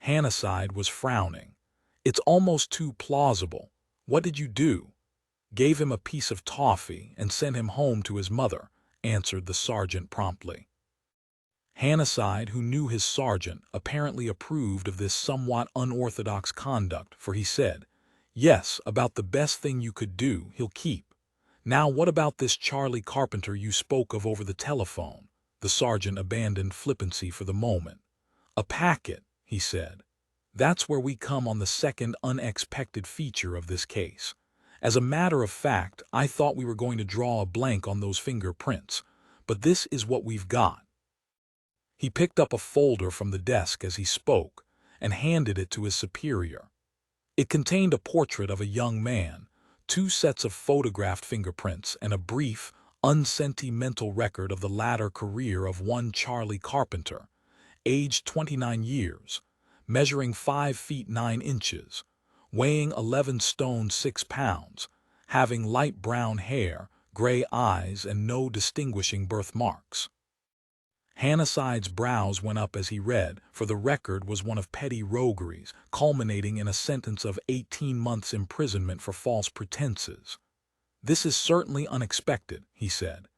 Hannasyde was frowning. "It's almost too plausible. What did you do?" "Gave him a piece of toffee and sent him home to his mother," answered the sergeant promptly. Hannasyde, who knew his sergeant, apparently approved of this somewhat unorthodox conduct, for he said, "Yes, about the best thing you could do, he'll keep. Now what about this Charlie Carpenter you spoke of over the telephone?" The sergeant abandoned flippancy for the moment. "A packet," he said. "That's where we come on the second unexpected feature of this case. As a matter of fact, I thought we were going to draw a blank on those fingerprints, but this is what we've got." He picked up a folder from the desk as he spoke and handed it to his superior. It contained a portrait of a young man, 2 sets of photographed fingerprints, and a brief, unsentimental record of the latter career of one Charlie Carpenter, aged 29 years, measuring 5 feet 9 inches, weighing 11 stone 6 pounds, having light brown hair, gray eyes, and no distinguishing birthmarks. Hannasyde's brows went up as he read, for the record was one of petty rogueries, culminating in a sentence of 18 months' imprisonment for false pretenses. "This is certainly unexpected," he said.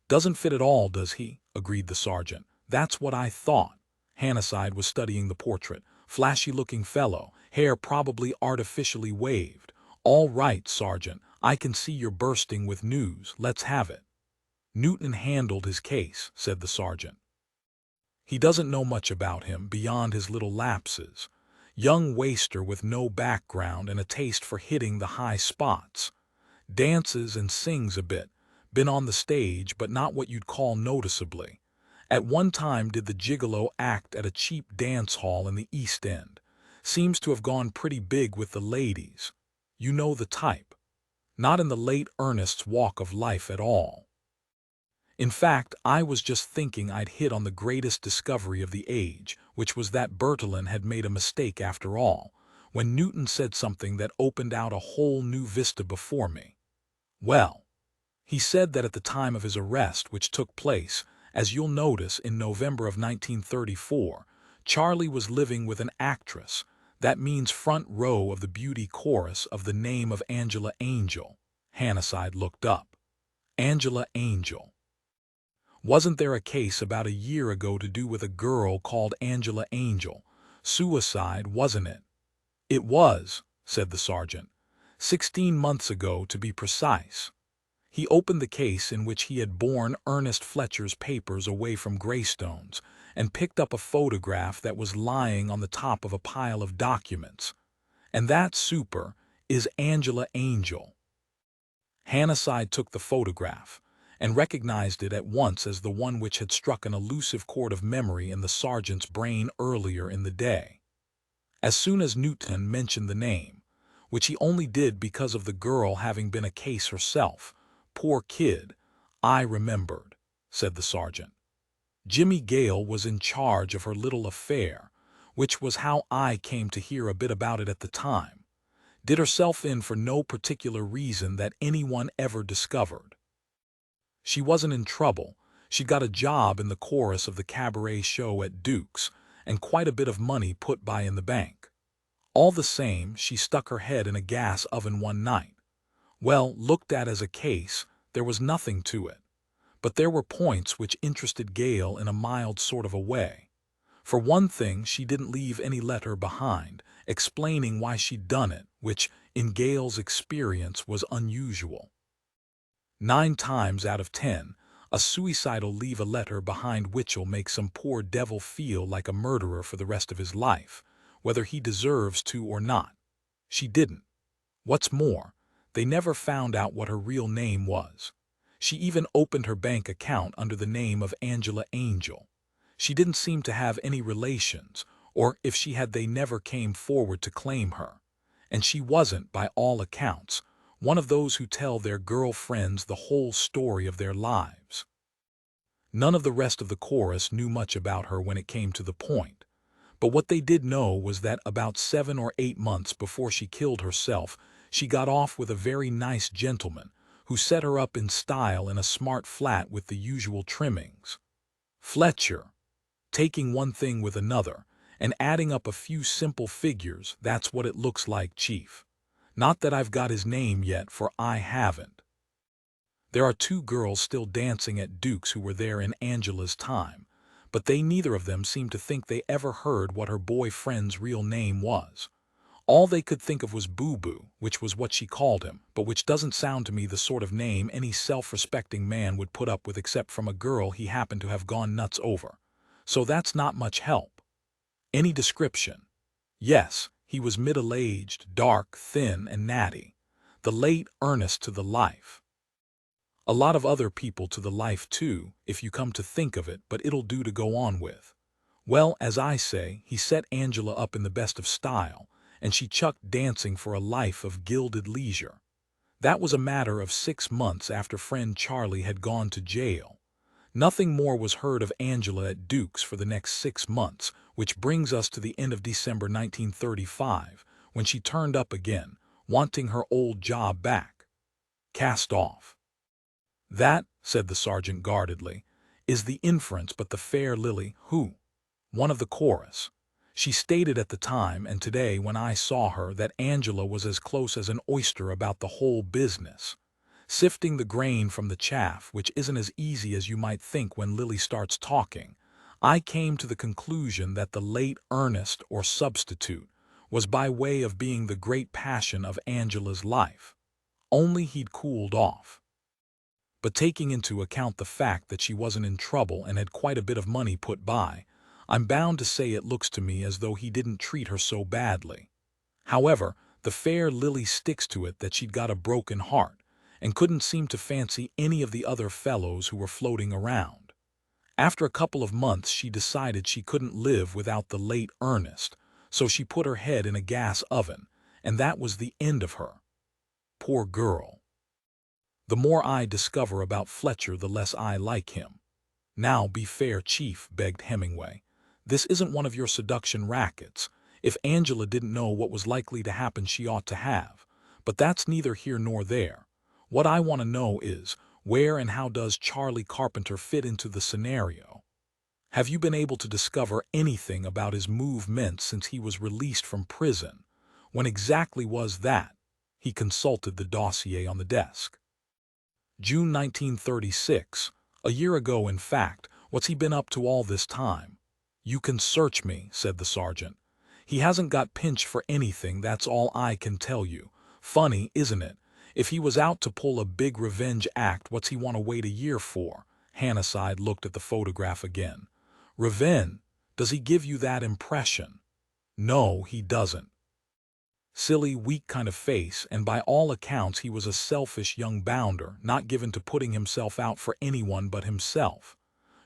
"Doesn't fit at all, does he?" agreed the sergeant. "That's what I thought." Hannasyde was studying the portrait. "Flashy-looking fellow, hair probably artificially waved. All right, sergeant, I can see you're bursting with news. Let's have it." "Newton handled his case," said the sergeant. "He doesn't know much about him beyond his little lapses. Young waster with no background and a taste for hitting the high spots. Dances and sings a bit. Been on the stage, but not what you'd call noticeably. At one time did the gigolo act at a cheap dance hall in the East End. Seems to have gone pretty big with the ladies. You know the type. Not in the late Ernest's walk of life at all. In fact, I was just thinking I'd hit on the greatest discovery of the age, which was that Bertillon had made a mistake after all, when Newton said something that opened out a whole new vista before me. Well, he said that at the time of his arrest, which took place, as you'll notice, in November of 1934, Charlie was living with an actress, that means front row of the beauty chorus, of the name of Angela Angel. Hannasyde looked up. Angela Angel. Wasn't there a case about a year ago to do with a girl called Angela Angel? Suicide, wasn't it? It was, said the sergeant. 16 months ago, to be precise. He opened the case in which he had borne Ernest Fletcher's papers away from Greystones and picked up a photograph that was lying on the top of a pile of documents. And that super is Angela Angel. Hannasyde took the photograph and recognized it at once as the one which had struck an elusive chord of memory in the sergeant's brain earlier in the day. As soon as Newton mentioned the name, which he only did because of the girl having been a case herself, "Poor kid, I remembered," said the sergeant. Jimmy Gale was in charge of her little affair, which was how I came to hear a bit about it at the time. Did herself in for no particular reason that anyone ever discovered. She wasn't in trouble. She'd got a job in the chorus of the cabaret show at Duke's, and quite a bit of money put by in the bank. All the same, she stuck her head in a gas oven one night. Well, looked at as a case, there was nothing to it. But there were points which interested Gale in a mild sort of a way. For one thing, she didn't leave any letter behind, explaining why she'd done it, which, in Gale's experience, was unusual. 9 times out of 10, a suicidal leave a letter behind which'll make some poor devil feel like a murderer for the rest of his life, whether he deserves to or not. She didn't. What's more, they never found out what her real name was. She even opened her bank account under the name of Angela Angel. She didn't seem to have any relations, or if she had, they never came forward to claim her. And she wasn't, by all accounts, one of those who tell their girlfriends the whole story of their lives. None of the rest of the chorus knew much about her when it came to the point. But what they did know was that about 7 or 8 months before she killed herself, she got off with a very nice gentleman who set her up in style in a smart flat with the usual trimmings. Fletcher. Taking one thing with another and adding up a few simple figures, that's what it looks like, Chief. Not that I've got his name yet, for I haven't. There are 2 girls still dancing at Duke's who were there in Angela's time, but they neither of them seemed to think they ever heard what her boyfriend's real name was. All they could think of was Boo Boo, which was what she called him, but which doesn't sound to me the sort of name any self-respecting man would put up with except from a girl he happened to have gone nuts over. So that's not much help. Any description? Yes, he was middle-aged, dark, thin, and natty. The late Ernest to the life. A lot of other people to the life too, if you come to think of it, but it'll do to go on with. Well, as I say, he set Angela up in the best of style, and she chucked dancing for a life of gilded leisure. That was a matter of 6 months after friend Charlie had gone to jail. Nothing more was heard of Angela at Duke's for the next 6 months, which brings us to the end of December 1935, when she turned up again, wanting her old job back. Cast off. That, said the sergeant guardedly, is the inference, but the fair Lily, who? One of the chorus. She stated at the time and today when I saw her that Angela was as close as an oyster about the whole business, sifting the grain from the chaff, which isn't as easy as you might think when Lily starts talking. I came to the conclusion that the late Ernest, or substitute, was by way of being the great passion of Angela's life. Only he'd cooled off. But taking into account the fact that she wasn't in trouble and had quite a bit of money put by, I'm bound to say it looks to me as though he didn't treat her so badly. However, the fair Lily sticks to it that she'd got a broken heart, and couldn't seem to fancy any of the other fellows who were floating around. After a couple of months she decided she couldn't live without the late Ernest, so she put her head in a gas oven, and that was the end of her. Poor girl. The more I discover about Fletcher, the less I like him. Now be fair, Chief, begged Hemingway. This isn't one of your seduction rackets. If Angela didn't know what was likely to happen, she ought to have. But that's neither here nor there. What I want to know is, where and how does Charlie Carpenter fit into the scenario? Have you been able to discover anything about his movements since he was released from prison? When exactly was that? He consulted the dossier on the desk. June 1936. A year ago, in fact. What's he been up to all this time? You can search me, said the sergeant. He hasn't got pinched for anything, that's all I can tell you. Funny, isn't it? If he was out to pull a big revenge act, what's he want to wait a year for? Hannasyde looked at the photograph again. Revenge? Does he give you that impression? No, he doesn't. Silly, weak kind of face, and by all accounts he was a selfish young bounder, not given to putting himself out for anyone but himself.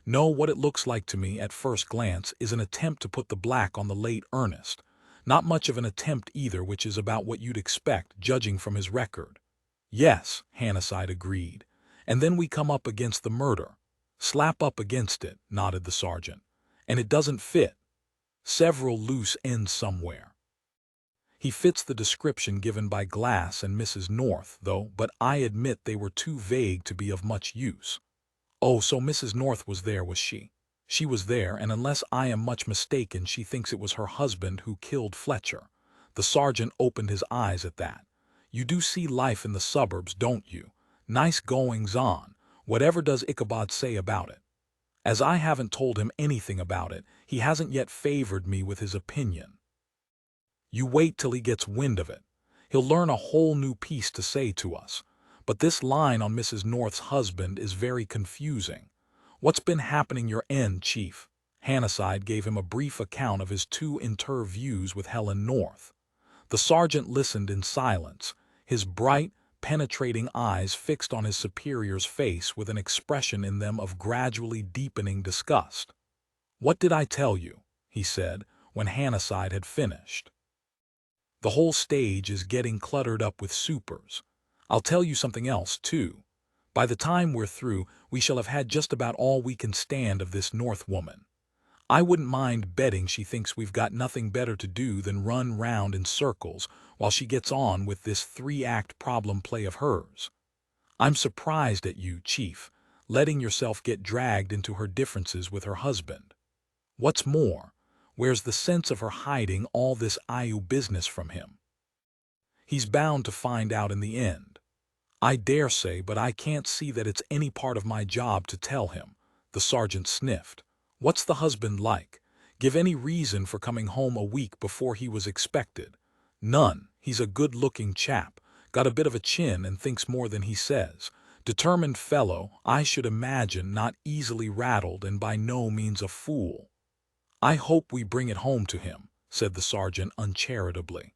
No, what it looks like to me at first glance is an attempt to put the black on the late Ernest. Not much of an attempt either, which is about what you'd expect, judging from his record. Yes, Hannasyde agreed. And then we come up against the murder. Slap up against it, nodded the sergeant. And it doesn't fit. Several loose ends somewhere. He fits the description given by Glass and Mrs. North, though, but I admit they were too vague to be of much use. Oh, so Mrs. North was there, was she? She was there, and unless I am much mistaken, she thinks it was her husband who killed Fletcher. The sergeant opened his eyes at that. You do see life in the suburbs, don't you? Nice goings-on. Whatever does Ichabod say about it? As I haven't told him anything about it, he hasn't yet favored me with his opinion. You wait till he gets wind of it. He'll learn a whole new piece to say to us. But this line on Mrs. North's husband is very confusing. What's been happening your end, Chief? Hannasyde gave him a brief account of his two interviews with Helen North. The sergeant listened in silence, his bright, penetrating eyes fixed on his superior's face with an expression in them of gradually deepening disgust. "What did I tell you?" he said, when Hannasyde had finished. "The whole stage is getting cluttered up with supers. I'll tell you something else, too. By the time we're through, we shall have had just about all we can stand of this North woman. I wouldn't mind betting she thinks we've got nothing better to do than run round in circles while she gets on with this three-act problem play of hers. I'm surprised at you, Chief, letting yourself get dragged into her differences with her husband. What's more, where's the sense of her hiding all this IU business from him? He's bound to find out in the end. I dare say, but I can't see that it's any part of my job to tell him," the sergeant sniffed. "What's the husband like? Give any reason for coming home a week before he was expected?" "None. He's a good-looking chap, got a bit of a chin and thinks more than he says. Determined fellow, I should imagine, not easily rattled and by no means a fool." "I hope we bring it home to him," said the sergeant uncharitably.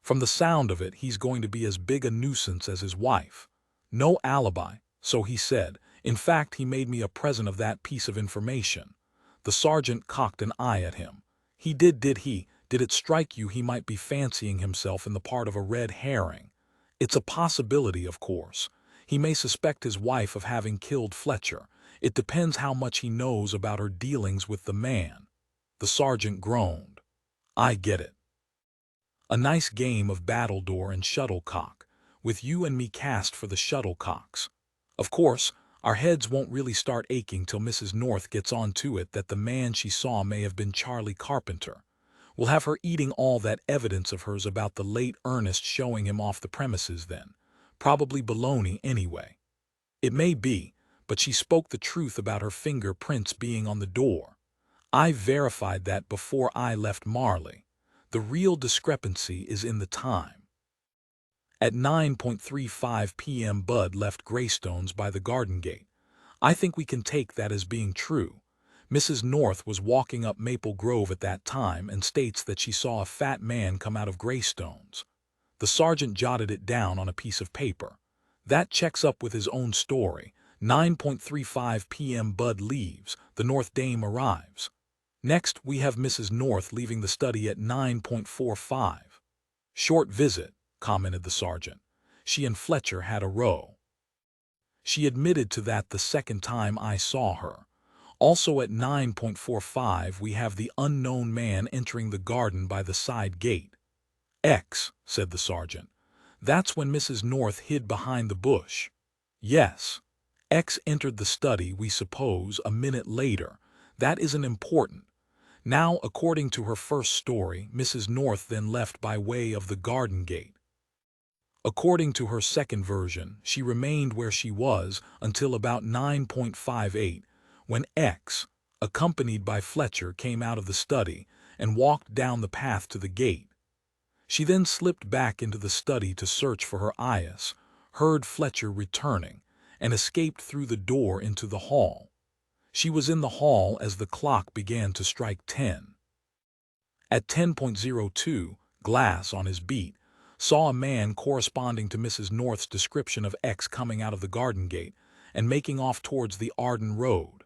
"From the sound of it, he's going to be as big a nuisance as his wife. No alibi, so he said. In fact, he made me a present of that piece of information." The sergeant cocked an eye at him. "He did he? Did it strike you he might be fancying himself in the part of a red herring? It's a possibility, of course. He may suspect his wife of having killed Fletcher. It depends how much he knows about her dealings with the man." The sergeant groaned. "I get it. A nice game of battledore and shuttlecock, with you and me cast for the shuttlecocks. Of course, our heads won't really start aching till Mrs. North gets on to it that the man she saw may have been Charlie Carpenter. We'll have her eating all that evidence of hers about the late Ernest showing him off the premises then. Probably baloney anyway. It may be, but she spoke the truth about her fingerprints being on the door. I verified that before I left Marley. The real discrepancy is in the time. At 9:35 p.m. Bud left Greystones by the garden gate. I think we can take that as being true. Mrs. North was walking up Maple Grove at that time and states that she saw a fat man come out of Greystones. The sergeant jotted it down on a piece of paper. That checks up with his own story. 9:35 p.m. Bud leaves, the North dame arrives. Next, we have Mrs. North leaving the study at 9:45. "Short visit," commented the sergeant. "She and Fletcher had a row. She admitted to that the second time I saw her. Also at 9:45 we have the unknown man entering the garden by the side gate." "X," said the sergeant. "That's when Mrs. North hid behind the bush." "Yes. X entered the study, we suppose, a minute later. That isn't important. Now, according to her first story, Mrs. North then left by way of the garden gate. According to her second version, she remained where she was until about 9:58, when X, accompanied by Fletcher, came out of the study and walked down the path to the gate. She then slipped back into the study to search for her eyes, heard Fletcher returning, and escaped through the door into the hall. She was in the hall as the clock began to strike 10. At 10:02, Glass, on his beat, saw a man corresponding to Mrs. North's description of X coming out of the garden gate and making off towards the Arden Road.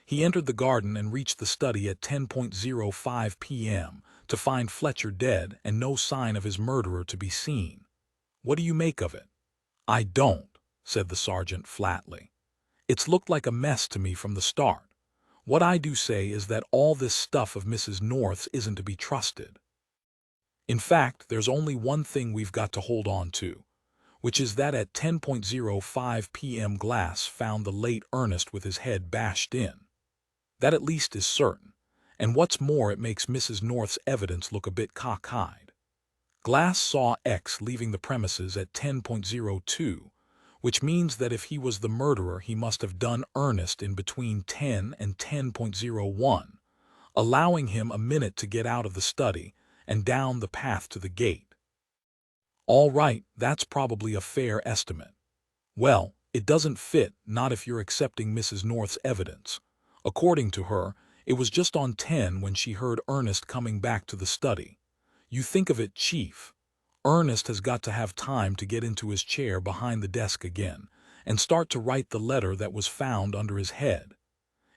He entered the garden and reached the study at 10:05 p.m. to find Fletcher dead and no sign of his murderer to be seen. What do you make of it? I don't, said the sergeant flatly. It's looked like a mess to me from the start. What I do say is that all this stuff of Mrs. North's isn't to be trusted. In fact, there's only one thing we've got to hold on to, which is that at 10:05 p.m. Glass found the late Ernest with his head bashed in. That at least is certain, and what's more, it makes Mrs. North's evidence look a bit cockeyed. Glass saw X leaving the premises at 10:02, which means that if he was the murderer, he must have done Ernest in between 10 and 10:01, allowing him a minute to get out of the study and down the path to the gate. All right, that's probably a fair estimate. Well, it doesn't fit, not if you're accepting Mrs. North's evidence. According to her, it was just on 10 when she heard Ernest coming back to the study. You think of it, Chief. Ernest has got to have time to get into his chair behind the desk again and start to write the letter that was found under his head.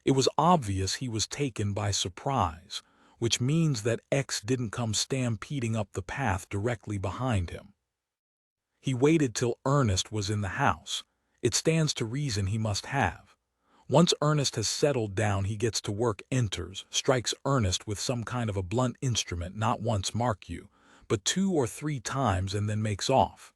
It was obvious he was taken by surprise, which means that X didn't come stampeding up the path directly behind him. He waited till Ernest was in the house. It stands to reason he must have. Once Ernest has settled down, he gets to work, enters, strikes Ernest with some kind of a blunt instrument, not once, mark you, but 2 or 3 times, and then makes off.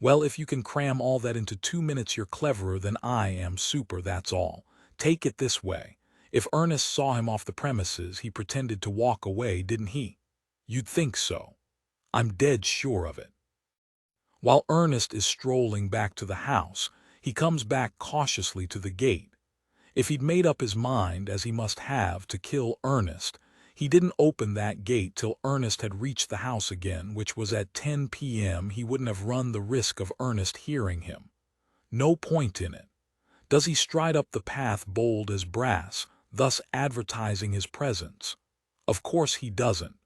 Well, if you can cram all that into 2 minutes, you're cleverer than I am, super, that's all. Take it this way. If Ernest saw him off the premises, he pretended to walk away, didn't he? You'd think so. I'm dead sure of it. While Ernest is strolling back to the house, he comes back cautiously to the gate. If he'd made up his mind, as he must have, to kill Ernest, he didn't open that gate till Ernest had reached the house again, which was at 10 p.m. He wouldn't have run the risk of Ernest hearing him. No point in it. Does he stride up the path bold as brass, thus advertising his presence? Of course he doesn't.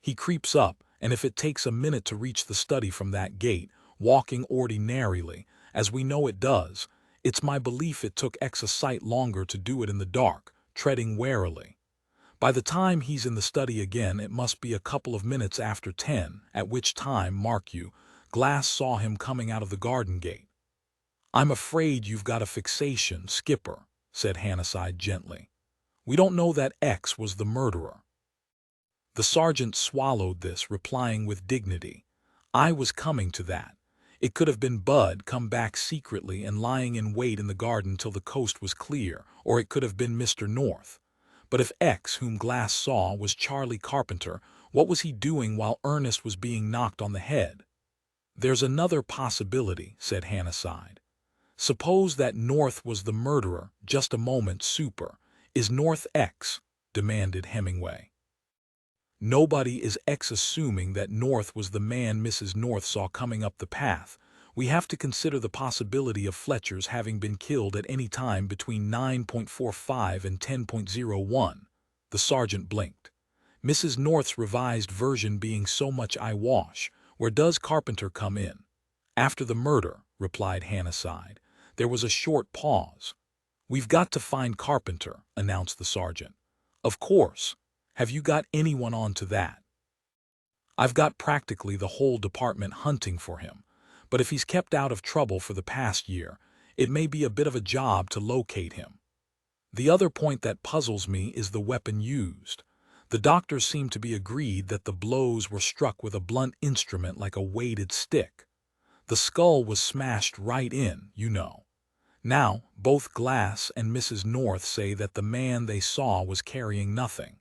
He creeps up, and if it takes a minute to reach the study from that gate, walking ordinarily, as we know it does, it's my belief it took X a sight longer to do it in the dark, treading warily. By the time he's in the study again, it must be a couple of minutes after 10, at which time, mark you, Glass saw him coming out of the garden gate. I'm afraid you've got a fixation, Skipper, said Hannasyde gently. We don't know that X was the murderer. The sergeant swallowed this, replying with dignity, I was coming to that. It could have been Bud come back secretly and lying in wait in the garden till the coast was clear, or it could have been Mr. North. But if X, whom Glass saw, was Charlie Carpenter, what was he doing while Ernest was being knocked on the head? There's another possibility, said Hannasyde. Suppose that North was the murderer. Just a moment, super. Is North X? Demanded Hemingway. Nobody is assuming that North was the man Mrs. North saw coming up the path. We have to consider the possibility of Fletcher's having been killed at any time between 9:45 and 10:01. The sergeant blinked. Mrs. North's revised version being so much eyewash. Where does Carpenter come in? After the murder, replied Hannasyde. There was a short pause. We've got to find Carpenter, announced the sergeant. Of course. Have you got anyone on to that? I've got practically the whole department hunting for him, but if he's kept out of trouble for the past year, it may be a bit of a job to locate him. The other point that puzzles me is the weapon used. The doctors seem to be agreed that the blows were struck with a blunt instrument like a weighted stick. The skull was smashed right in, you know. Now, both Glass and Mrs. North say that the man they saw was carrying nothing.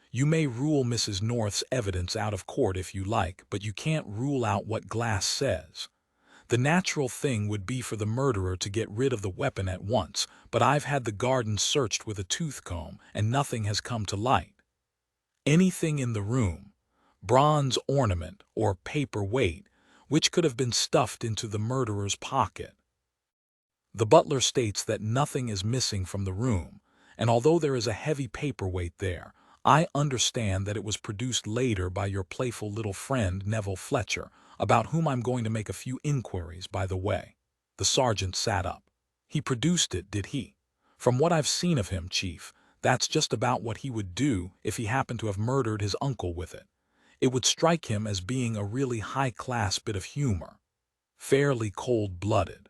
You may rule Mrs. North's evidence out of court if you like, but you can't rule out what Glass says. The natural thing would be for the murderer to get rid of the weapon at once, but I've had the garden searched with a tooth comb, and nothing has come to light. Anything in the room, bronze ornament or paper weight, which could have been stuffed into the murderer's pocket. The butler states that nothing is missing from the room, and although there is a heavy paperweight there, I understand that it was produced later by your playful little friend Neville Fletcher, about whom I'm going to make a few inquiries, by the way." The sergeant sat up. "He produced it, did he? From what I've seen of him, Chief, that's just about what he would do if he happened to have murdered his uncle with it. It would strike him as being a really high-class bit of humor. Fairly cold-blooded.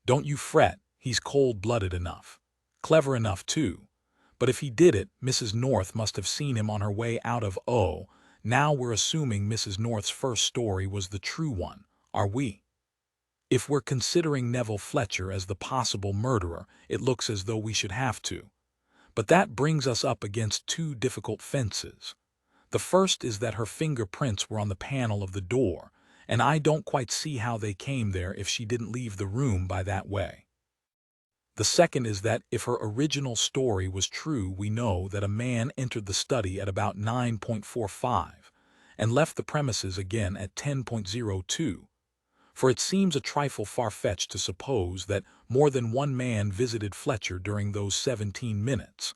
Don't you fret, he's cold-blooded enough. Clever enough, too. But if he did it, Mrs. North must have seen him on her way out of now we're assuming Mrs. North's first story was the true one, are we? If we're considering Neville Fletcher as the possible murderer, it looks as though we should have to. But that brings us up against two difficult fences. The first is that her fingerprints were on the panel of the door, and I don't quite see how they came there if she didn't leave the room by that way. The second is that if her original story was true, we know that a man entered the study at about 9:45 and left the premises again at 10:02, for it seems a trifle far-fetched to suppose that more than one man visited Fletcher during those 17 minutes.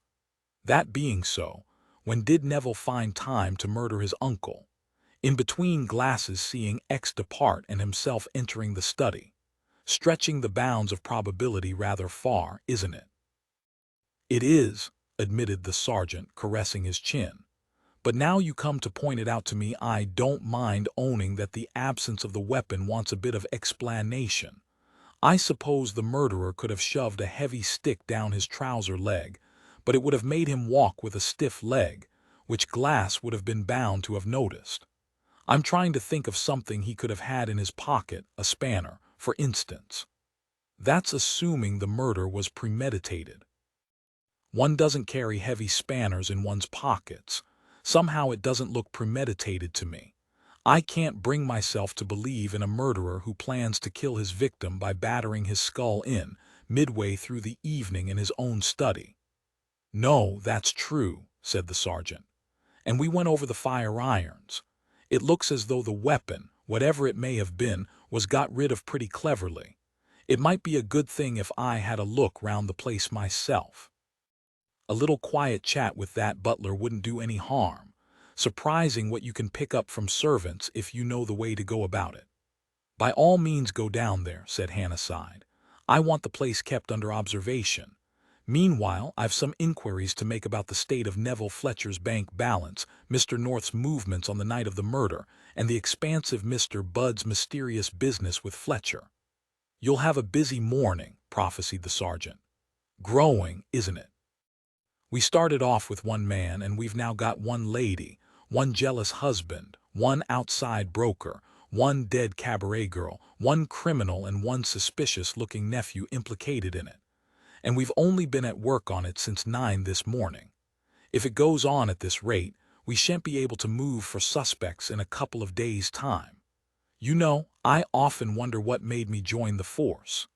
That being so, when did Neville find time to murder his uncle? In between glasses, seeing X depart and himself entering the study. Stretching the bounds of probability rather far, isn't it? "It is," admitted the sergeant, caressing his chin. "But now you come to point it out to me, I don't mind owning that the absence of the weapon wants a bit of explanation. I suppose the murderer could have shoved a heavy stick down his trouser leg, but it would have made him walk with a stiff leg, which Glass would have been bound to have noticed. I'm trying to think of something he could have had in his pocket, a spanner, for instance. That's assuming the murder was premeditated. One doesn't carry heavy spanners in one's pockets. Somehow it doesn't look premeditated to me. I can't bring myself to believe in a murderer who plans to kill his victim by battering his skull in, midway through the evening in his own study." "No, that's true," said the sergeant. "And we went over the fire irons. It looks as though the weapon, whatever it may have been, was got rid of pretty cleverly. It might be a good thing if I had a look round the place myself. A little quiet chat with that butler wouldn't do any harm. Surprising what you can pick up from servants if you know the way to go about it." "By all means go down there," said Hannasyde. "I want the place kept under observation. Meanwhile, I've some inquiries to make about the state of Neville Fletcher's bank balance, Mr. North's movements on the night of the murder, and the expansive Mr. Budd's mysterious business with Fletcher." "You'll have a busy morning," prophesied the sergeant. "Growing, isn't it? We started off with one man, and we've now got one lady, one jealous husband, one outside broker, one dead cabaret girl, one criminal, and one suspicious-looking nephew implicated in it. And we've only been at work on it since 9 this morning. If it goes on at this rate, we shan't be able to move for suspects in a couple of days' time. You know, I often wonder what made me join the force."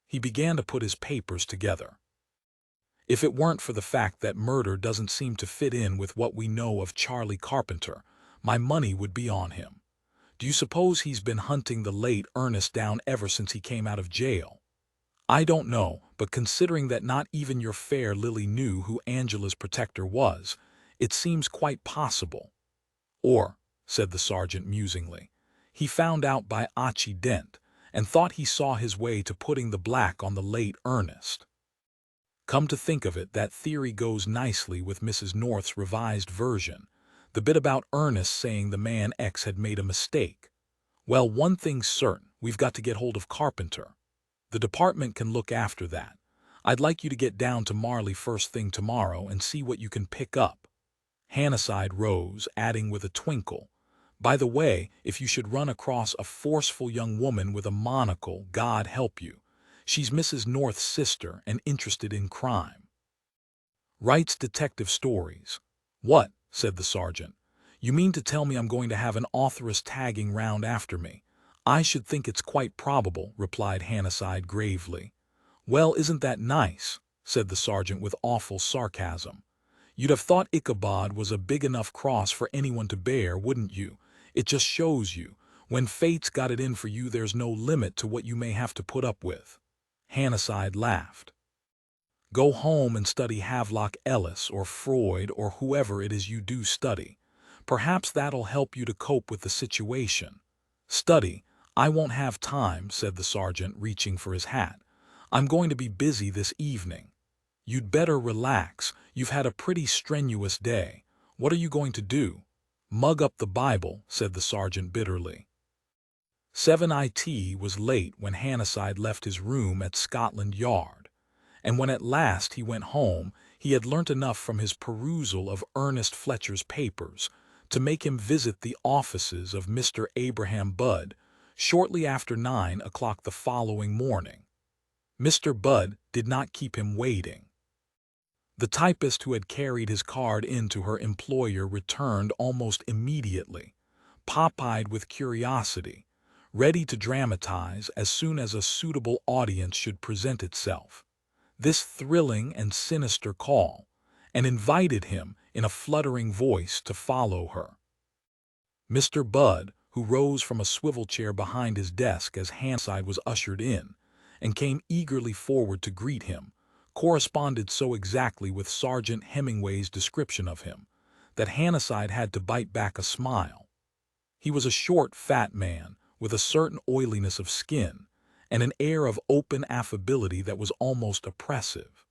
He began to put his papers together. "If it weren't for the fact that murder doesn't seem to fit in with what we know of Charlie Carpenter, my money would be on him. Do you suppose he's been hunting the late Ernest down ever since he came out of jail? I don't know, but considering that not even your fair Lily knew who Angela's protector was, it seems quite possible. Or," said the sergeant musingly, "he found out by accident and thought he saw his way to putting the black on the late Ernest. Come to think of it, that theory goes nicely with Mrs. North's revised version, the bit about Ernest saying the man X had made a mistake. Well, one thing's certain, we've got to get hold of Carpenter. The department can look after that. I'd like you to get down to Marley first thing tomorrow and see what you can pick up." Hannasyde rose, adding with a twinkle, "By the way, if you should run across a forceful young woman with a monocle, God help you. She's Mrs. North's sister and interested in crime. Writes detective stories." "What?" said the sergeant. "You mean to tell me I'm going to have an authoress tagging round after me?" "I should think it's quite probable," replied Hannasyde gravely. "Well, isn't that nice?" said the sergeant with awful sarcasm. "You'd have thought Ichabod was a big enough cross for anyone to bear, wouldn't you? It just shows you, when fate's got it in for you, there's no limit to what you may have to put up with." Hannasyde laughed. Go home and study Havelock Ellis or Freud or whoever it is you do study. Perhaps that'll help you to cope with the situation. Study? I won't have time, said the sergeant, reaching for his hat. I'm going to be busy this evening. You'd better relax. You've had a pretty strenuous day. What are you going to do? Mug up the Bible, said the sergeant bitterly. 7:00 was late when Hannasyde left his room at Scotland Yard, and when at last he went home, he had learnt enough from his perusal of Ernest Fletcher's papers to make him visit the offices of Mr. Abraham Budd shortly after 9 o'clock the following morning. Mr. Budd did not keep him waiting. The typist who had carried his card in to her employer returned almost immediately, pop-eyed with curiosity, ready to dramatize as soon as a suitable audience should present itself this thrilling and sinister call, and invited him in a fluttering voice to follow her. Mr. Budd, who rose from a swivel chair behind his desk as Hannasyde was ushered in, and came eagerly forward to greet him, corresponded so exactly with Sergeant Hemingway's description of him that Hannasyde had to bite back a smile. He was a short, fat man with a certain oiliness of skin and an air of open affability that was almost oppressive.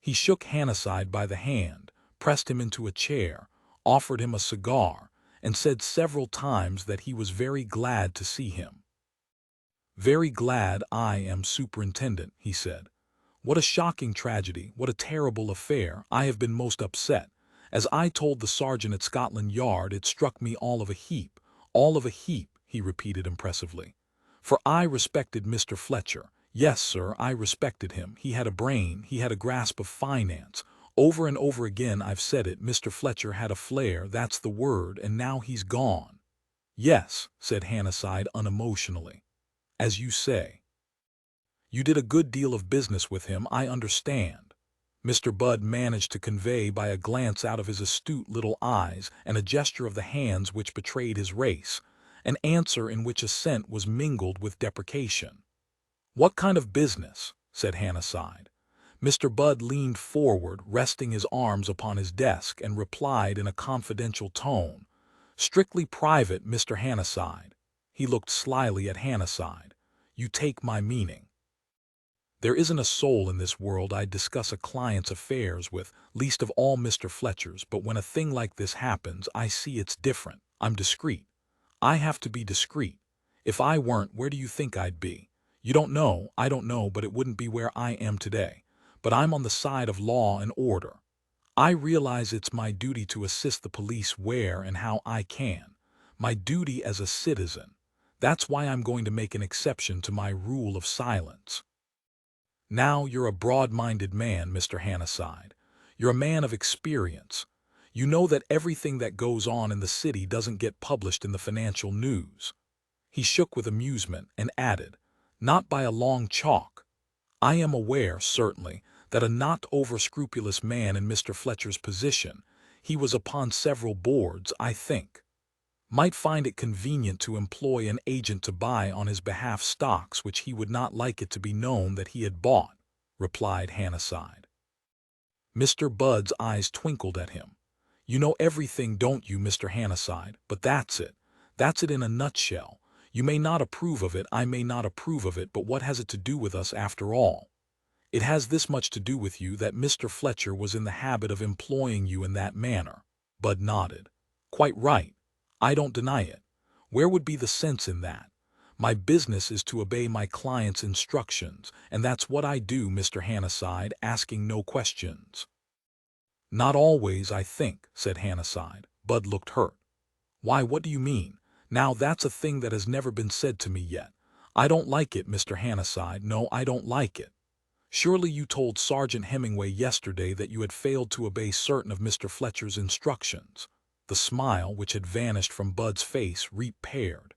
He shook Hannasyde by the hand, pressed him into a chair, offered him a cigar, and said several times that he was very glad to see him. "Very glad I am, Superintendent," he said. "What a shocking tragedy, what a terrible affair. I have been most upset. As I told the sergeant at Scotland Yard, it struck me all of a heap, he repeated impressively. For I respected Mr. Fletcher. Yes, sir, I respected him. He had a brain, he had a grasp of finance. Over and over again I've said it, Mr. Fletcher had a flair, that's the word, and now he's gone." "Yes," said Hannasyde unemotionally. "As you say. You did a good deal of business with him, I understand." Mr. Budd managed to convey by a glance out of his astute little eyes and a gesture of the hands which betrayed his race, an answer in which assent was mingled with deprecation. "What kind of business?" said Hannasyde. Mr. Budd leaned forward, resting his arms upon his desk, and replied in a confidential tone, "Strictly private, Mr. Hannasyde." He looked slyly at Hannasyde. "You take my meaning. There isn't a soul in this world I'd discuss a client's affairs with, least of all Mr. Fletcher's, but when a thing like this happens, I see it's different. I'm discreet. I have to be discreet. If I weren't, where do you think I'd be? You don't know, I don't know, but it wouldn't be where I am today. But I'm on the side of law and order. I realize it's my duty to assist the police where and how I can. My duty as a citizen. That's why I'm going to make an exception to my rule of silence. Now you're a broad-minded man, Mr. Hannasyde. You're a man of experience. You know that everything that goes on in the city doesn't get published in the financial news." He shook with amusement and added, "Not by a long chalk. I am aware, certainly, that a not over-scrupulous man in Mr. Fletcher's position, he was upon several boards, I think, might find it convenient to employ an agent to buy on his behalf stocks which he would not like it to be known that he had bought," replied Hannasyde. Mr. Budd's eyes twinkled at him. "You know everything, don't you, Mr. Hannasyde? But that's it. That's it in a nutshell. You may not approve of it, I may not approve of it, but what has it to do with us after all? It has this much to do with you, that Mr. Fletcher was in the habit of employing you in that manner." Budd nodded. "Quite right. I don't deny it. Where would be the sense in that? My business is to obey my client's instructions, and that's what I do, Mr. Hannasyde, asking no questions." "Not always, I think," said Hannasyde. Budd looked hurt. "Why, what do you mean? Now that's a thing that has never been said to me yet. I don't like it, Mr. Hannasyde. No, I don't like it. Surely you told Sergeant Hemingway yesterday that you had failed to obey certain of Mr. Fletcher's instructions." The smile which had vanished from Budd's face repaired.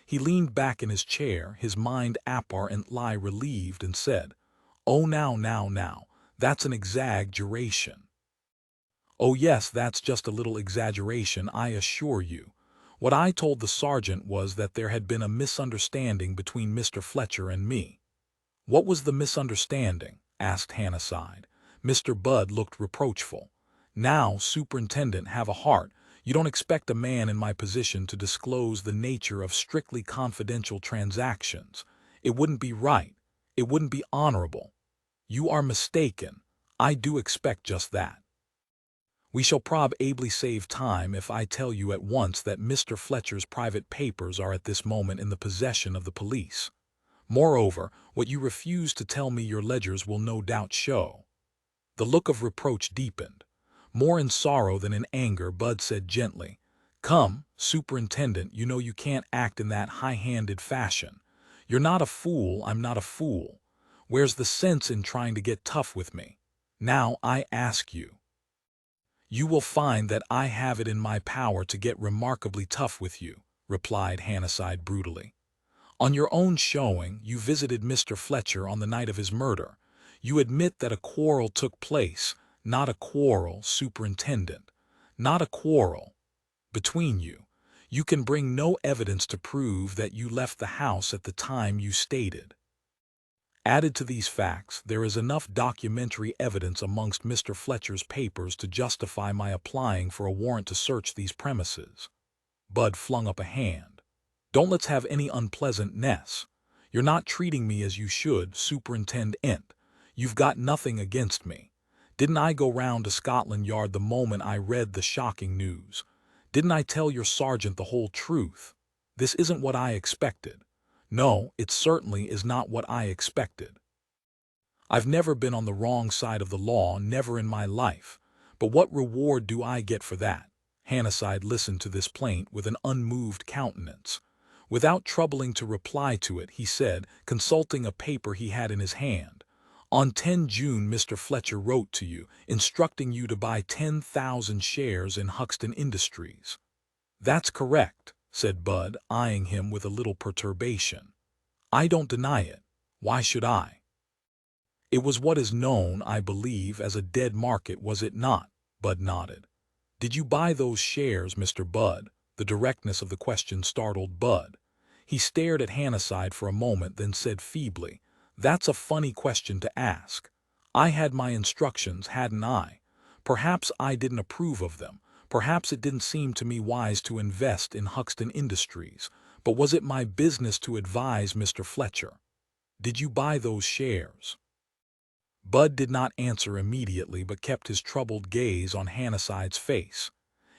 He leaned back in his chair, his mind apparently relieved, and said, "Oh, now, that's an exaggeration." "Oh yes, that's just a little exaggeration, I assure you. What I told the sergeant was that there had been a misunderstanding between Mr. Fletcher and me." "What was the misunderstanding?" asked Hannasyde. Mr. Budd looked reproachful. Now, Superintendent, have a heart. You don't expect a man in my position to disclose the nature of strictly confidential transactions. It wouldn't be right. It wouldn't be honorable. You are mistaken. I do expect just that. We shall probably save time if I tell you at once that Mr. Fletcher's private papers are at this moment in the possession of the police. Moreover, what you refuse to tell me your ledgers will no doubt show. The look of reproach deepened. More in sorrow than in anger, Bud said gently, "Come, Superintendent, you know you can't act in that high-handed fashion. You're not a fool, I'm not a fool. Where's the sense in trying to get tough with me? Now I ask you." "You will find that I have it in my power to get remarkably tough with you," replied Hannasyde brutally. "On your own showing, you visited Mr. Fletcher on the night of his murder. You admit that a quarrel took place, not a quarrel, Superintendent, not a quarrel, between you. You can bring no evidence to prove that you left the house at the time you stated. Added to these facts, there is enough documentary evidence amongst Mr. Fletcher's papers to justify my applying for a warrant to search these premises." Bud flung up a hand. "Don't let's have any unpleasantness. You're not treating me as you should, Superintendent. You've got nothing against me. Didn't I go round to Scotland Yard the moment I read the shocking news? Didn't I tell your sergeant the whole truth? This isn't what I expected. No, it certainly is not what I expected. I've never been on the wrong side of the law, never in my life. But what reward do I get for that?" Hannasyde listened to this plaint with an unmoved countenance. Without troubling to reply to it, he said, consulting a paper he had in his hand, "On 10 June Mr. Fletcher wrote to you, instructing you to buy 10,000 shares in Huxton Industries." "That's correct," said Bud, eyeing him with a little perturbation. "I don't deny it. Why should I? It was what is known, I believe, as a dead market, was it not?" Bud nodded. "Did you buy those shares, Mr. Budd?" The directness of the question startled Bud. He stared at Hannasyde for a moment, then said feebly, "That's a funny question to ask. I had my instructions, hadn't I? Perhaps I didn't approve of them. Perhaps it didn't seem to me wise to invest in Huxton Industries. But was it my business to advise Mr. Fletcher? Did you buy those shares?" Bud did not answer immediately, but kept his troubled gaze on Hannasyde's face.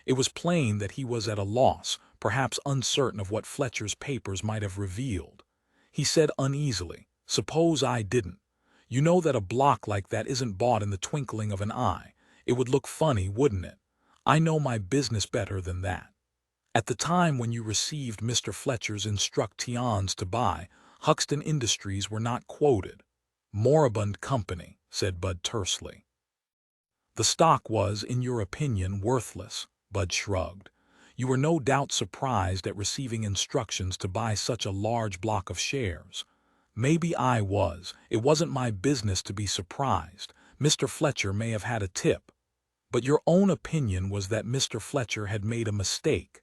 It was plain that he was at a loss, perhaps uncertain of what Fletcher's papers might have revealed. He said uneasily, "Suppose I didn't. You know that a block like that isn't bought in the twinkling of an eye. It would look funny, wouldn't it? I know my business better than that. At the time when you received Mr. Fletcher's instructions to buy, Huxton Industries were not quoted." "Moribund company," said Bud tersely. "The stock was, in your opinion, worthless." Bud shrugged. "You were no doubt surprised at receiving instructions to buy such a large block of shares. Maybe I was. It wasn't my business to be surprised. Mr. Fletcher may have had a tip. But your own opinion was that Mr. Fletcher had made a mistake.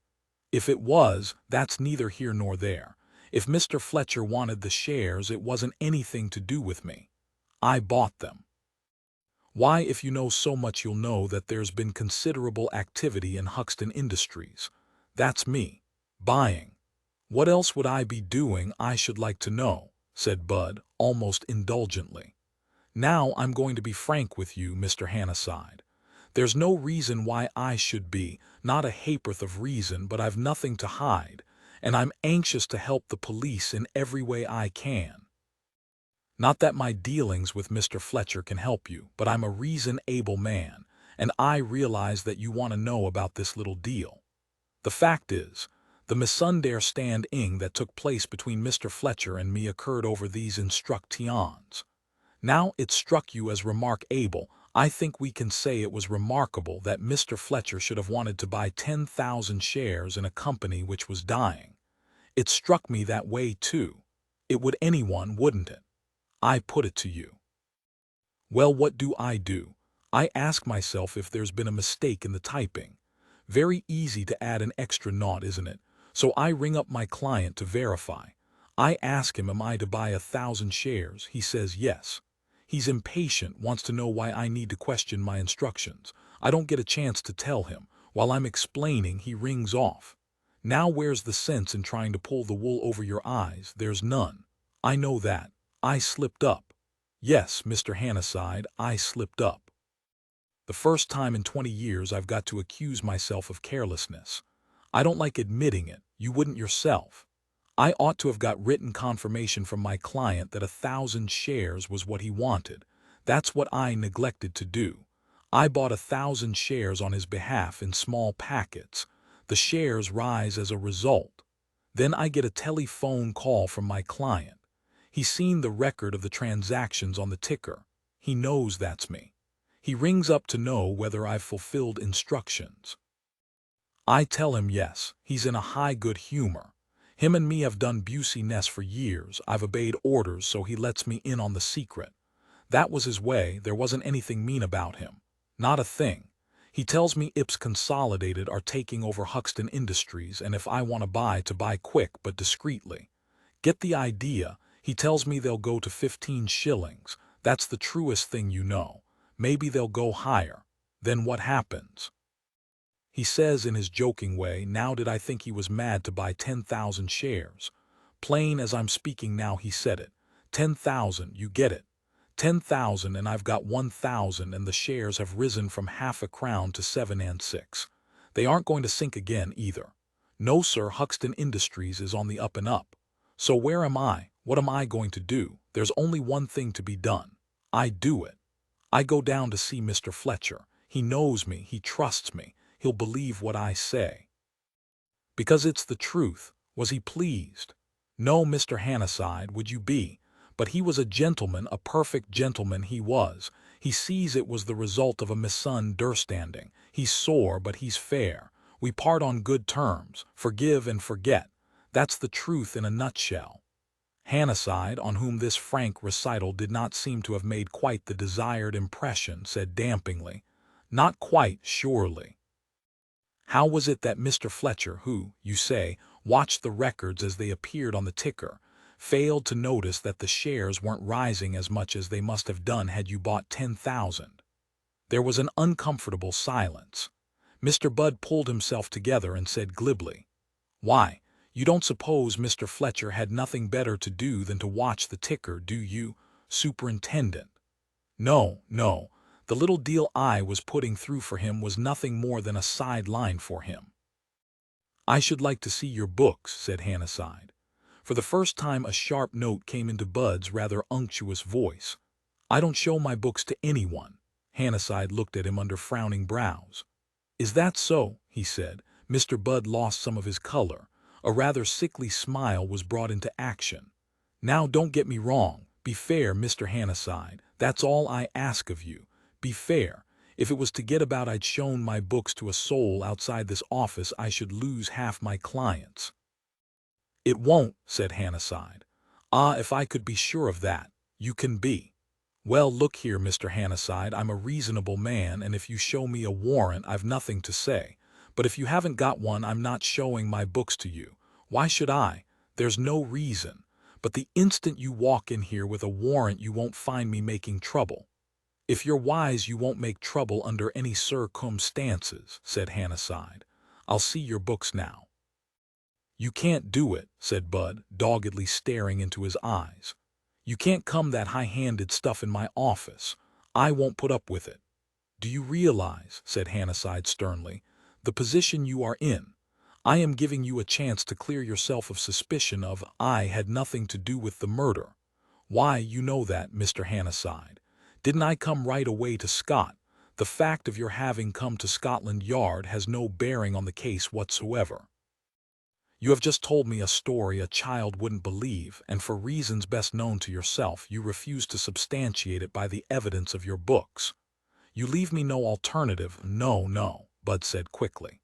If it was, that's neither here nor there. If Mr. Fletcher wanted the shares, it wasn't anything to do with me. I bought them. Why, if you know so much, you'll know that there's been considerable activity in Huxton Industries. That's me. Buying. What else would I be doing, I should like to know?" said Bud, almost indulgently. "Now I'm going to be frank with you, Mr. Hannasyde. There's no reason why I should be, not a ha'porth of reason, but I've nothing to hide, and I'm anxious to help the police in every way I can. Not that my dealings with Mr. Fletcher can help you, but I'm a reasonable man, and I realize that you want to know about this little deal. The fact is, the misunderstanding that took place between Mr. Fletcher and me occurred over these instructions. Now it struck you as remarkable. I think we can say it was remarkable that Mr. Fletcher should have wanted to buy 10,000 shares in a company which was dying. It struck me that way too. It would anyone, wouldn't it? I put it to you. Well, what do? I ask myself if there's been a mistake in the typing. Very easy to add an extra naught, isn't it? So I ring up my client to verify. I ask him, am I to buy 1,000 shares? He says yes. He's impatient, wants to know why I need to question my instructions. I don't get a chance to tell him. While I'm explaining, he rings off. Now where's the sense in trying to pull the wool over your eyes? There's none. I know that. I slipped up. Yes, Mr. Hannasyde, I slipped up. The first time in 20 years I've got to accuse myself of carelessness. I don't like admitting it. You wouldn't yourself. I ought to have got written confirmation from my client that 1,000 shares was what he wanted. That's what I neglected to do. I bought 1,000 shares on his behalf in small packets. The shares rise as a result. Then I get a telephone call from my client. He's seen the record of the transactions on the ticker. He knows that's me. He rings up to know whether I've fulfilled instructions. I tell him yes. He's in a high good humor. Him and me have done Busey-ness for years. I've obeyed orders, so he lets me in on the secret. That was his way. There wasn't anything mean about him. Not a thing. He tells me Ips Consolidated are taking over Huxton Industries, and if I want to buy quick but discreetly. Get the idea. He tells me they'll go to 15 shillings. That's the truest thing you know. Maybe they'll go higher. Then what happens? He says in his joking way, now did I think he was mad to buy 10,000 shares? Plain as I'm speaking now he said it. 10,000, you get it. 10,000 and I've got 1,000 and the shares have risen from half a crown to 7 and 6. They aren't going to sink again either. No sir, Huxton Industries is on the up and up. So where am I? What am I going to do? There's only one thing to be done. I do it. I go down to see Mr. Fletcher. He knows me, he trusts me, he'll believe what I say. Because it's the truth. Was he pleased? No, Mr. Hannasyde, would you be? But he was a gentleman, a perfect gentleman he was. He sees it was the result of a misunderstanding. He's sore, but he's fair. We part on good terms, forgive and forget. That's the truth in a nutshell. Hannasyde, on whom this frank recital did not seem to have made quite the desired impression, said dampingly, not quite, surely. How was it that Mr. Fletcher, who, you say, watched the records as they appeared on the ticker, failed to notice that the shares weren't rising as much as they must have done had you bought 10,000? There was an uncomfortable silence. Mr. Budd pulled himself together and said glibly, why, you don't suppose Mr. Fletcher had nothing better to do than to watch the ticker, do you, Superintendent? No, no. The little deal I was putting through for him was nothing more than a side-line for him. I should like to see your books, said Hannasyde. For the first time a sharp note came into Bud's rather unctuous voice. I don't show my books to anyone. Hannasyde looked at him under frowning brows. Is that so? He said. Mr. Budd lost some of his color. A rather sickly smile was brought into action. Now don't get me wrong. Be fair, Mr. Hannasyde. That's all I ask of you. Be fair. If it was to get about I'd shown my books to a soul outside this office, I should lose half my clients. It won't, said Hannasyde. Ah, if I could be sure of that. You can be. Well, look here, Mr. Hannasyde, I'm a reasonable man, and if you show me a warrant, I've nothing to say. But if you haven't got one, I'm not showing my books to you. Why should I? There's no reason. But the instant you walk in here with a warrant, you won't find me making trouble. If you're wise, you won't make trouble under any circumstances, said Hannasyde. I'll see your books now. You can't do it, said Bud, doggedly staring into his eyes. You can't come that high-handed stuff in my office. I won't put up with it. Do you realize, said Hannasyde sternly, the position you are in? I am giving you a chance to clear yourself of suspicion of I had nothing to do with the murder. Why, you know that, Mr. Hannasyde. Didn't I come right away to Scott? The fact of your having come to Scotland Yard has no bearing on the case whatsoever. You have just told me a story a child wouldn't believe, and for reasons best known to yourself, you refuse to substantiate it by the evidence of your books. You leave me no alternative. No, no, Bud said quickly.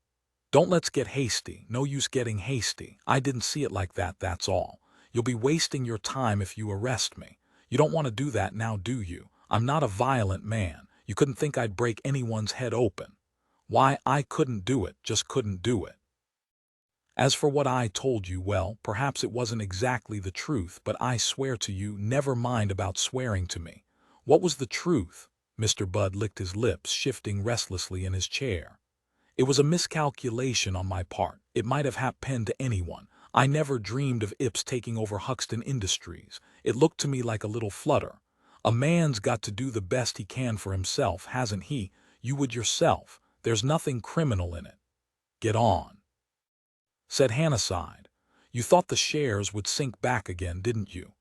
Don't let's get hasty. No use getting hasty. I didn't see it like that, that's all. You'll be wasting your time if you arrest me. You don't want to do that now, do you? I'm not a violent man. You couldn't think I'd break anyone's head open. Why, I couldn't do it, just couldn't do it. As for what I told you, well, perhaps it wasn't exactly the truth, but I swear to you, never mind about swearing to me. What was the truth? Mr. Budd licked his lips, shifting restlessly in his chair. It was a miscalculation on my part. It might have happened to anyone. I never dreamed of Ips taking over Huxton Industries. It looked to me like a little flutter. A man's got to do the best he can for himself, hasn't he? You would yourself. There's nothing criminal in it. Get on, said Hannasyde. You thought the shares would sink back again, didn't you?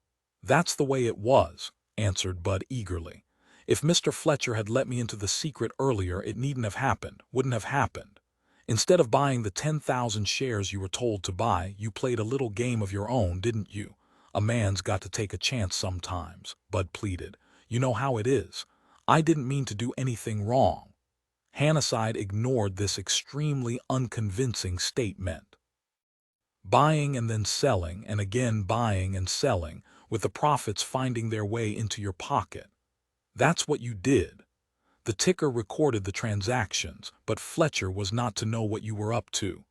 That's the way it was, answered Budd eagerly. If Mr. Fletcher had let me into the secret earlier, it needn't have happened, wouldn't have happened. Instead of buying the 10,000 shares you were told to buy, you played a little game of your own, didn't you? A man's got to take a chance sometimes, Budd pleaded. You know how it is. I didn't mean to do anything wrong. Hannasyde ignored this extremely unconvincing statement. Buying and then selling, and again buying and selling, with the profits finding their way into your pocket. That's what you did. The ticker recorded the transactions, but Fletcher was not to know what you were up to.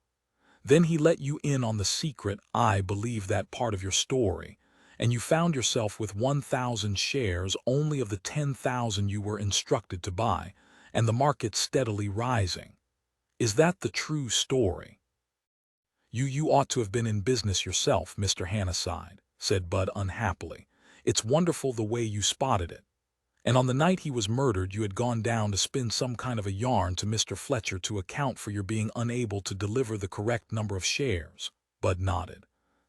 Then he let you in on the secret. I believe that part of your story, and you found yourself with 1,000 shares only of the 10,000 you were instructed to buy, and the market steadily rising. Is that the true story? You ought to have been in business yourself, Mr. Hannasyde, said Budd unhappily. It's wonderful the way you spotted it. And on the night he was murdered, you had gone down to spin some kind of a yarn to Mr. Fletcher to account for your being unable to deliver the correct number of shares. Budd nodded.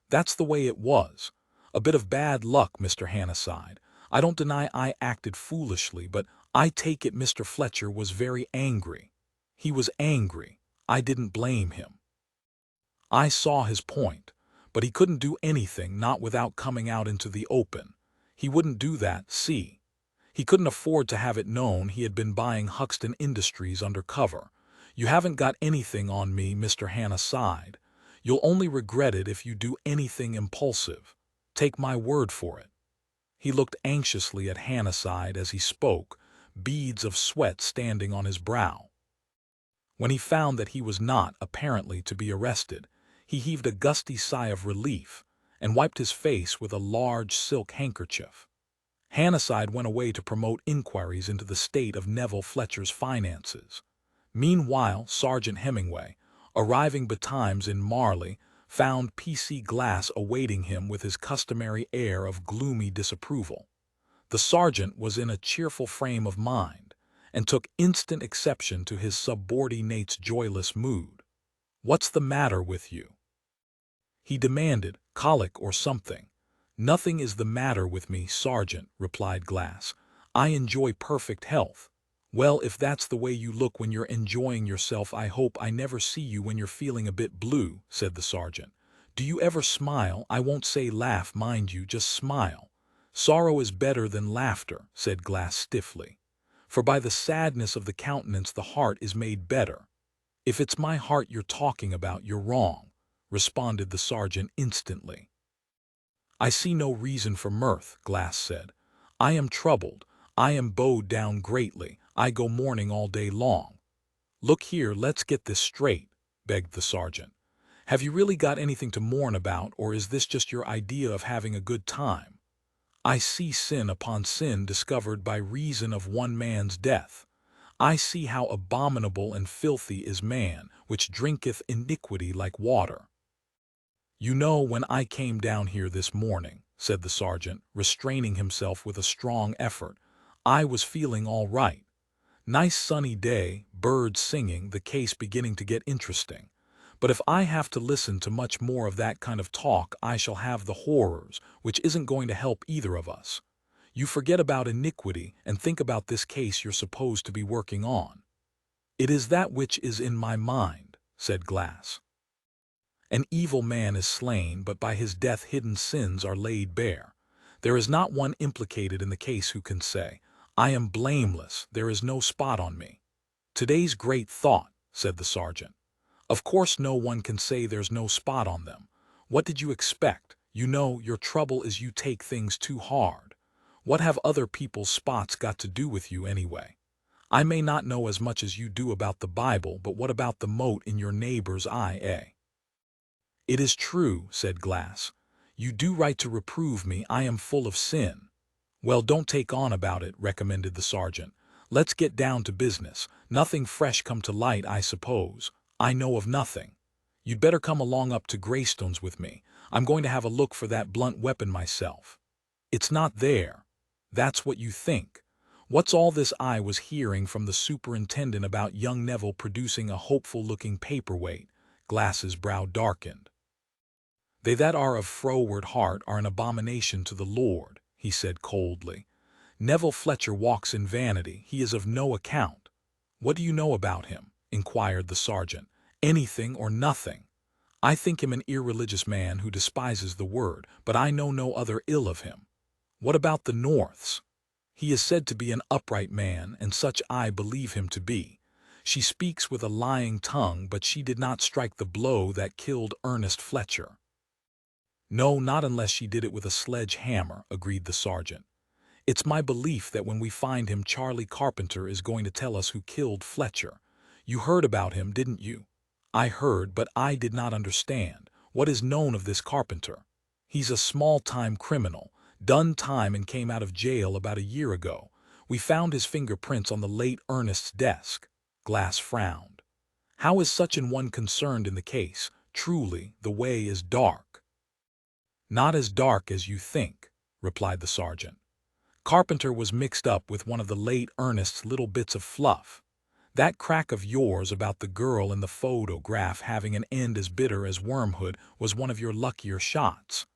That's the way it was. A bit of bad luck, Mr. Hannasyde. I don't deny I acted foolishly, but I take it Mr. Fletcher was very angry. He was angry. I didn't blame him. I saw his point, but he couldn't do anything, not without coming out into the open. He wouldn't do that, see. He couldn't afford to have it known he had been buying Huxton Industries under cover. You haven't got anything on me, Mr. Hannasyde. You'll only regret it if you do anything impulsive. Take my word for it. He looked anxiously at Hannasyde as he spoke, beads of sweat standing on his brow. When he found that he was not, apparently, to be arrested, he heaved a gusty sigh of relief and wiped his face with a large silk handkerchief. Hannasyde went away to promote inquiries into the state of Neville Fletcher's finances. Meanwhile, Sergeant Hemingway, arriving betimes in Marley, found P.C. Glass awaiting him with his customary air of gloomy disapproval. The sergeant was in a cheerful frame of mind, and took instant exception to his subordinate's joyless mood. "What's the matter with you?" he demanded, colic or something. "Nothing is the matter with me, Sergeant," replied Glass. "I enjoy perfect health." "Well, if that's the way you look when you're enjoying yourself, I hope I never see you when you're feeling a bit blue," said the sergeant. "Do you ever smile? I won't say laugh, mind you, just smile." "Sorrow is better than laughter," said Glass stiffly. "For by the sadness of the countenance the heart is made better." "If it's my heart you're talking about, you're wrong," responded the sergeant instantly. "I see no reason for mirth," Glass said. "I am troubled. I am bowed down greatly. I go mourning all day long." "Look here, let's get this straight," begged the sergeant. "Have you really got anything to mourn about, or is this just your idea of having a good time? I see sin upon sin discovered by reason of one man's death. I see how abominable and filthy is man, which drinketh iniquity like water." "You know, when I came down here this morning," said the sergeant, restraining himself with a strong effort, "I was feeling all right. Nice sunny day, birds singing, the case beginning to get interesting. But if I have to listen to much more of that kind of talk, I shall have the horrors, which isn't going to help either of us. You forget about iniquity and think about this case you're supposed to be working on." "It is that which is in my mind," said Glass. "An evil man is slain, but by his death hidden sins are laid bare. There is not one implicated in the case who can say, 'I am blameless, there is no spot on me.'" "Today's great thought," said the sergeant. "Of course no one can say there's no spot on them. What did you expect? You know, your trouble is you take things too hard. What have other people's spots got to do with you anyway? I may not know as much as you do about the Bible, but what about the mote in your neighbor's eye, eh?" "It is true," said Glass. "You do right to reprove me. I am full of sin." Well, don't take on about it, recommended the sergeant. Let's get down to business. Nothing fresh come to light, I suppose. I know of nothing. You'd better come along up to Greystones with me. I'm going to have a look for that blunt weapon myself. It's not there. That's what you think. What's all this I was hearing from the superintendent about young Neville producing a hopeful-looking paperweight? Glass's brow darkened. They that are of froward heart are an abomination to the Lord, he said coldly. Neville Fletcher walks in vanity. He is of no account. What do you know about him? Inquired the sergeant. Anything or nothing. I think him an irreligious man who despises the word, but I know no other ill of him. What about the Norths? He is said to be an upright man, and such I believe him to be. She speaks with a lying tongue, but she did not strike the blow that killed Ernest Fletcher. No, not unless she did it with a sledge-hammer, agreed the sergeant. It's my belief that when we find him, Charlie Carpenter is going to tell us who killed Fletcher. You heard about him, didn't you? I heard, but I did not understand. What is known of this Carpenter? He's a small-time criminal, done time and came out of jail about a year ago. We found his fingerprints on the late Ernest's desk. Glass frowned. How is such an one concerned in the case? Truly, the way is dark. Not as dark as you think, replied the sergeant. Carpenter was mixed up with one of the late Ernest's little bits of fluff. That crack of yours about the girl in the photograph having an end as bitter as wormwood was one of your luckier shots.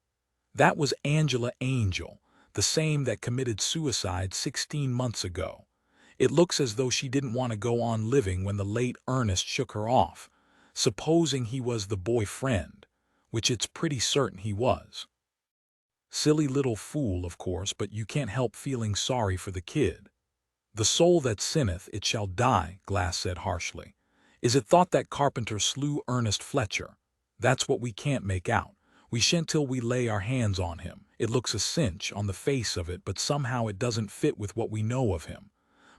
That was Angela Angel, the same that committed suicide 16 months ago. It looks as though she didn't want to go on living when the late Ernest shook her off, supposing he was the boyfriend, which it's pretty certain he was. Silly little fool, of course, but you can't help feeling sorry for the kid. The soul that sinneth, it shall die, Glass said harshly. Is it thought that Carpenter slew Ernest Fletcher? That's what we can't make out. We shan't till we lay our hands on him. It looks a cinch on the face of it, but somehow it doesn't fit with what we know of him.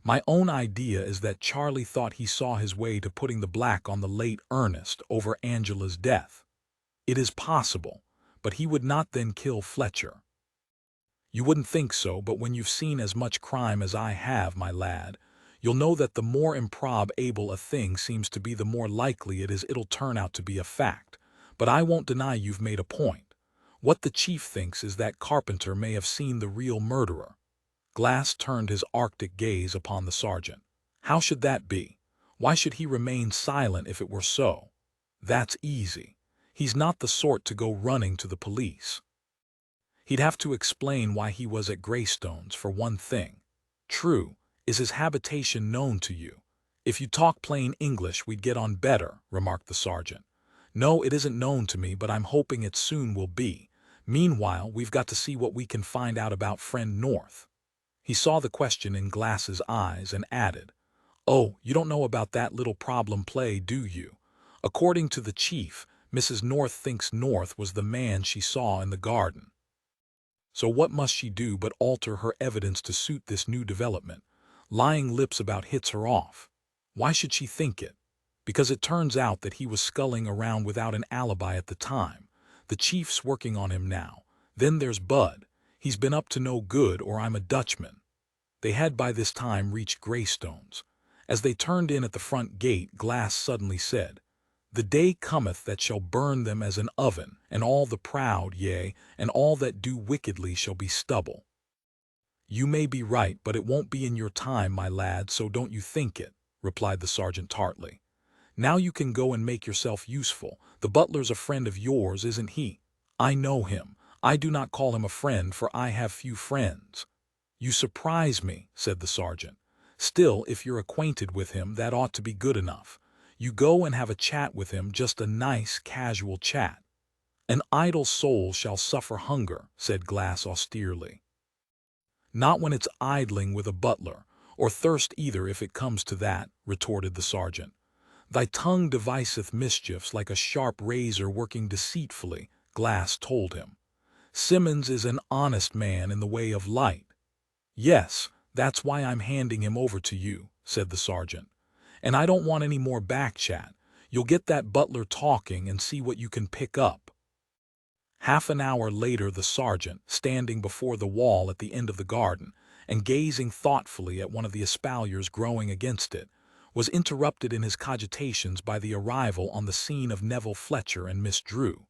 My own idea is that Charlie thought he saw his way to putting the black on the late Ernest over Angela's death. It is possible, but he would not then kill Fletcher. You wouldn't think so, but when you've seen as much crime as I have, my lad, you'll know that the more improbable a thing seems to be, the more likely it is it'll turn out to be a fact. But I won't deny you've made a point. What the chief thinks is that Carpenter may have seen the real murderer. Glass turned his arctic gaze upon the sergeant. How should that be? Why should he remain silent if it were so? That's easy. He's not the sort to go running to the police. He'd have to explain why he was at Greystones, for one thing. True, is his habitation known to you? If you talk plain English, we'd get on better, remarked the sergeant. No, it isn't known to me, but I'm hoping it soon will be. Meanwhile, we've got to see what we can find out about friend North. He saw the question in Glass's eyes and added, Oh, you don't know about that little problem play, do you? According to the chief, Mrs. North thinks North was the man she saw in the garden. So what must she do but alter her evidence to suit this new development? Lying lips about hits her off. Why should she think it? Because it turns out that he was skulling around without an alibi at the time. The chief's working on him now. Then there's Bud. He's been up to no good, or I'm a Dutchman. They had by this time reached Greystones. As they turned in at the front gate, Glass suddenly said, The day cometh that shall burn them as an oven, and all the proud, yea, and all that do wickedly shall be stubble. You may be right, but it won't be in your time, my lad, so don't you think it, replied the sergeant tartly. Now you can go and make yourself useful. The butler's a friend of yours, isn't he? I know him. I do not call him a friend, for I have few friends. You surprise me, said the sergeant. Still, if you're acquainted with him, that ought to be good enough. You go and have a chat with him, just a nice, casual chat. An idle soul shall suffer hunger, said Glass austerely. Not when it's idling with a butler, or thirst either if it comes to that, retorted the sergeant. Thy tongue deviseth mischiefs like a sharp razor working deceitfully, Glass told him. Simmons is an honest man in the way of light. Yes, that's why I'm handing him over to you, said the sergeant. And I don't want any more back chat. You'll get that butler talking and see what you can pick up. Half an hour later the sergeant, standing before the wall at the end of the garden, and gazing thoughtfully at one of the espaliers growing against it, was interrupted in his cogitations by the arrival on the scene of Neville Fletcher and Miss Drew.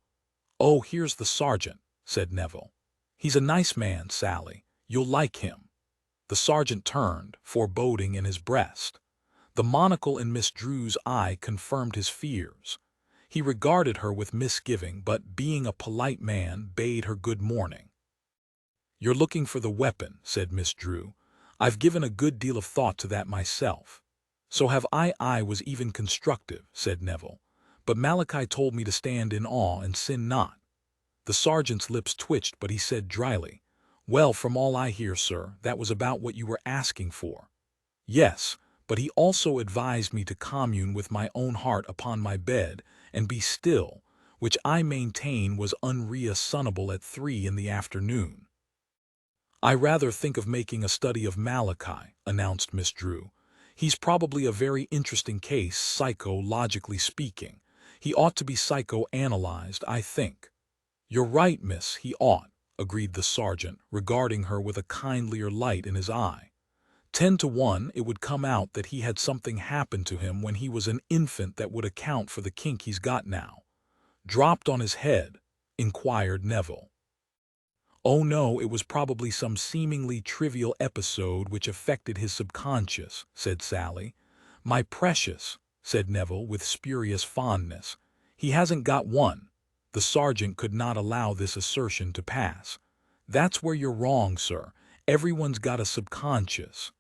"Oh, here's the sergeant," said Neville. "He's a nice man, Sally. You'll like him." The sergeant turned, foreboding in his breast. The monocle in Miss Drew's eye confirmed his fears. He regarded her with misgiving, but, being a polite man, bade her good morning. "You're looking for the weapon," said Miss Drew. "I've given a good deal of thought to that myself." "So have I. I was even constructive," said Neville. "But Malachi told me to stand in awe and sin not." The sergeant's lips twitched, but he said dryly, "Well, from all I hear, sir, that was about what you were asking for." "Yes, but he also advised me to commune with my own heart upon my bed and be still, which I maintain was unreasonable at 3 in the afternoon." "I rather think of making a study of Malachi," announced Miss Drew. "He's probably a very interesting case, psychologically speaking. He ought to be psychoanalyzed, I think." "You're right, miss, he ought," agreed the sergeant, regarding her with a kindlier light in his eye. 10 to 1 it would come out that he had something happen to him when he was an infant that would account for the kink he's got now. "Dropped on his head?" inquired Neville. "Oh no, it was probably some seemingly trivial episode which affected his subconscious," said Sally. "My precious," said Neville with spurious fondness, "he hasn't got one." The sergeant could not allow this assertion to pass. "That's where you're wrong, sir. Everyone's got a subconscious."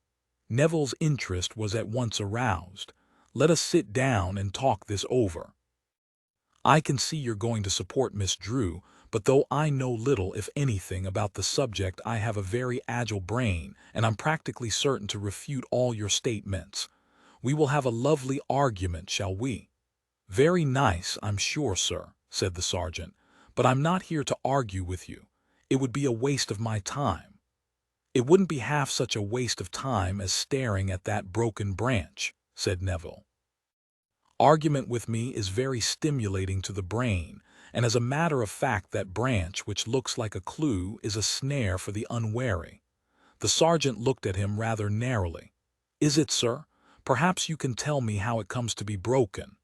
Neville's interest was at once aroused. "Let us sit down and talk this over. I can see you're going to support Miss Drew, but though I know little, if anything, about the subject, I have a very agile brain, and I'm practically certain to refute all your statements. We will have a lovely argument, shall we?" "Very nice, I'm sure, sir," said the sergeant, "but I'm not here to argue with you. It would be a waste of my time." "It wouldn't be half such a waste of time as staring at that broken branch," said Neville. "Argument with me is very stimulating to the brain, and as a matter of fact that branch, which looks like a clue, is a snare for the unwary." The sergeant looked at him rather narrowly. "Is it, sir? Perhaps you can tell me how it comes to be broken."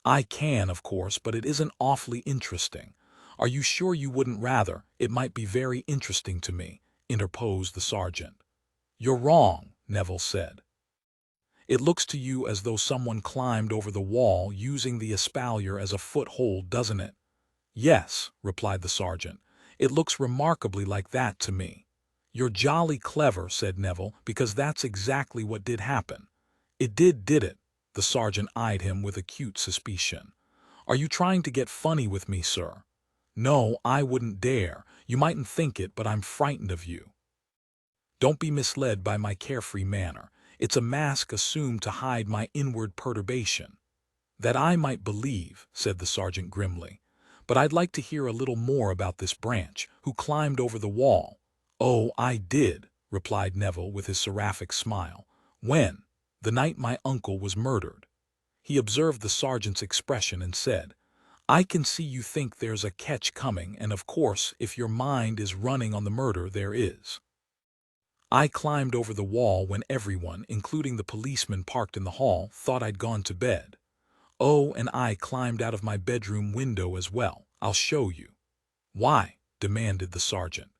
"I can, of course, but it isn't awfully interesting." "Are you sure you wouldn't rather? It might be very interesting to me," interposed the sergeant. "You're wrong," Neville said. "It looks to you as though someone climbed over the wall using the espalier as a foothold, doesn't it?" "Yes," replied the sergeant. "It looks remarkably like that to me." "You're jolly clever," said Neville, "because that's exactly what did happen." "It did it?" The sergeant eyed him with acute suspicion. "Are you trying to get funny with me, sir?" "No, I wouldn't dare. You mightn't think it, but I'm frightened of you." "Don't be misled by my carefree manner. It's a mask assumed to hide my inward perturbation." "That I might believe," said the sergeant grimly. "But I'd like to hear a little more about this branch. Who climbed over the wall?" "Oh, I did," replied Neville with his seraphic smile. "When?" "The night my uncle was murdered." He observed the sergeant's expression and said, "I can see you think there's a catch coming, and of course, if your mind is running on the murder, there is. I climbed over the wall when everyone, including the policeman parked in the hall, thought I'd gone to bed. Oh, and I climbed out of my bedroom window as well. I'll show you." "Why?" demanded the sergeant.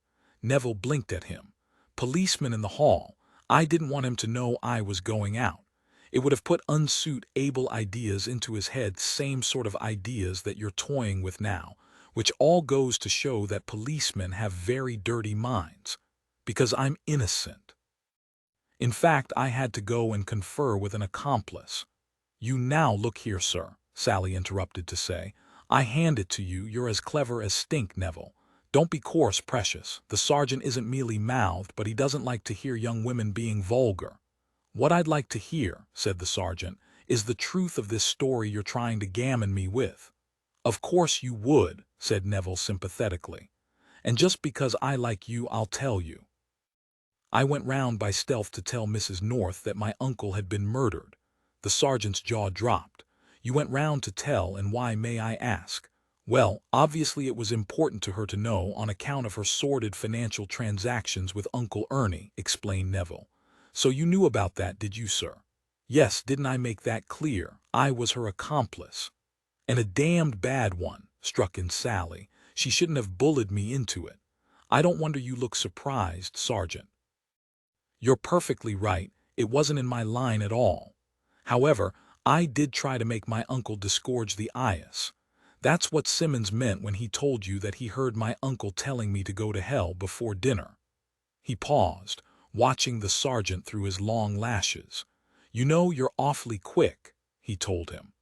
Neville blinked at him. "Policeman in the hall. I didn't want him to know I was going out. It would have put unsuitable ideas into his head, same sort of ideas that you're toying with now, which all goes to show that policemen have very dirty minds. Because I'm innocent. In fact, I had to go and confer with an accomplice." "You now look here, sir," Sally interrupted to say. "I hand it to you, you're as clever as stink, Neville. Don't be coarse, precious. The sergeant isn't mealy-mouthed, but he doesn't like to hear young women being vulgar." "What I'd like to hear," said the sergeant, "is the truth of this story you're trying to gammon me with." "Of course you would," said Neville sympathetically. "And just because I like you, I'll tell you. I went round by stealth to tell Mrs. North that my uncle had been murdered." The sergeant's jaw dropped. "You went round to tell, and why, may I ask?" Well, obviously it was important to her to know on account of her sordid financial transactions with Uncle Ernie, explained Neville. So you knew about that, did you, sir? Yes, didn't I make that clear? I was her accomplice. And a damned bad one, struck in Sally. She shouldn't have bullied me into it. I don't wonder you look surprised, Sergeant. You're perfectly right. It wasn't in my line at all. However, I did try to make my uncle disgorge the eyas. That's what Simmons meant when he told you that he heard my uncle telling me to go to hell before dinner. He paused, watching the sergeant through his long lashes. You know, you're awfully quick, he told him.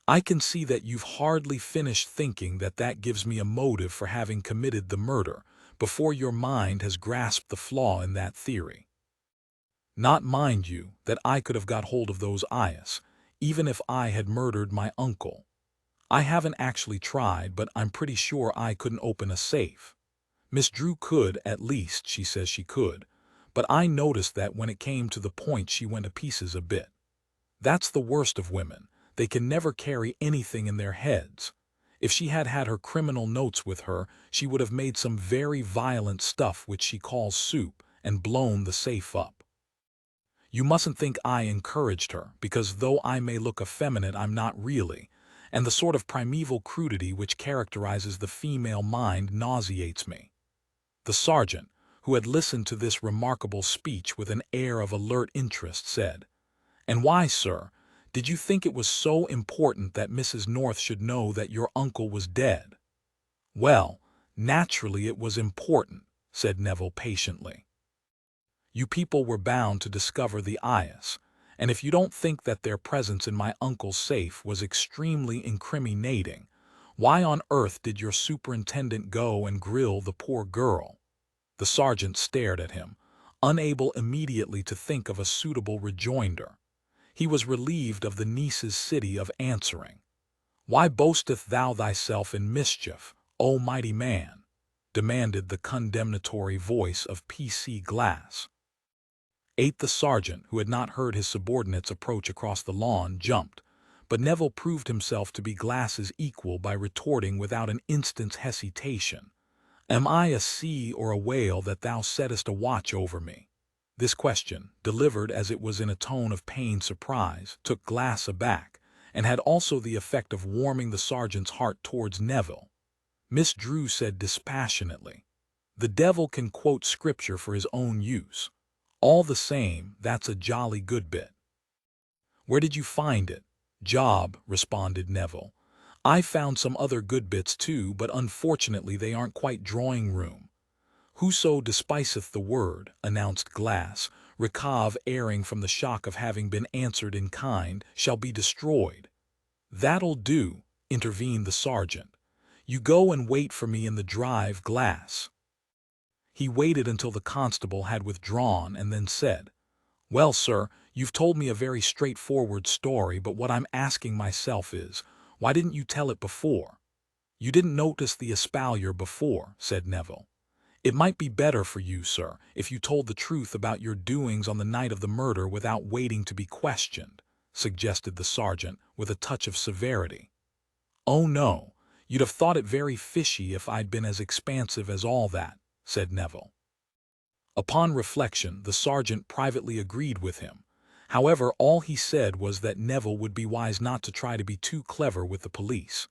I can see that you've hardly finished thinking that that gives me a motive for having committed the murder before your mind has grasped the flaw in that theory. Not, mind you, that I could have got hold of those eyes, even if I had murdered my uncle. I haven't actually tried, but I'm pretty sure I couldn't open a safe. Miss Drew could, at least she says she could, but I noticed that when it came to the point she went to pieces a bit. That's the worst of women. They can never carry anything in their heads. If she had had her criminal notes with her, she would have made some very violent stuff which she calls soup and blown the safe up. You mustn't think I encouraged her, because though I may look effeminate, I'm not really, and the sort of primeval crudity which characterizes the female mind nauseates me. The sergeant, who had listened to this remarkable speech with an air of alert interest, said, "And why, sir, did you think it was so important that Mrs. North should know that your uncle was dead?" "Well, naturally it was important," said Neville patiently. "You people were bound to discover the eyas, and if you don't think that their presence in my uncle's safe was extremely incriminating, why on earth did your superintendent go and grill the poor girl?" The sergeant stared at him, unable immediately to think of a suitable rejoinder. He was relieved of the niece's city of answering. "Why boasteth thou thyself in mischief, O mighty man?" demanded the condemnatory voice of P.C. Glass. The sergeant, who had not heard his subordinates approach across the lawn, jumped, but Neville proved himself to be Glass's equal by retorting without an instant's hesitation, "Am I a sea or a whale that thou settest a watch over me?" This question, delivered as it was in a tone of pained surprise, took Glass aback, and had also the effect of warming the sergeant's heart towards Neville. Miss Drew said dispassionately, "The devil can quote scripture for his own use. All the same, that's a jolly good bit." "Where did you find it?" "Job," responded Neville. "I found some other good bits too, but unfortunately they aren't quite drawing room." "Whoso despiseth the word," announced Glass, recave erring from the shock of having been answered in kind, "shall be destroyed." "That'll do," intervened the sergeant. "You go and wait for me in the drive, Glass." He waited until the constable had withdrawn and then said, "Well, sir, you've told me a very straightforward story, but what I'm asking myself is, why didn't you tell it before?" "You didn't notice the espalier before," said Neville. "It might be better for you, sir, if you told the truth about your doings on the night of the murder without waiting to be questioned," suggested the sergeant with a touch of severity. "Oh no, you'd have thought it very fishy if I'd been as expansive as all that," said Neville. Upon reflection, the sergeant privately agreed with him. However, all he said was that Neville would be wise not to try to be too clever with the police.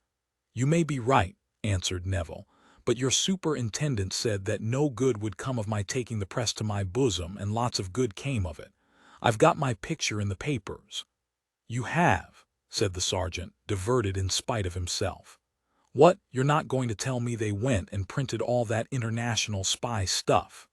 "You may be right," answered Neville, "but your superintendent said that no good would come of my taking the press to my bosom, and lots of good came of it. I've got my picture in the papers." "You have," said the sergeant, diverted in spite of himself. "What, you're not going to tell me they went and printed all that international spy stuff?"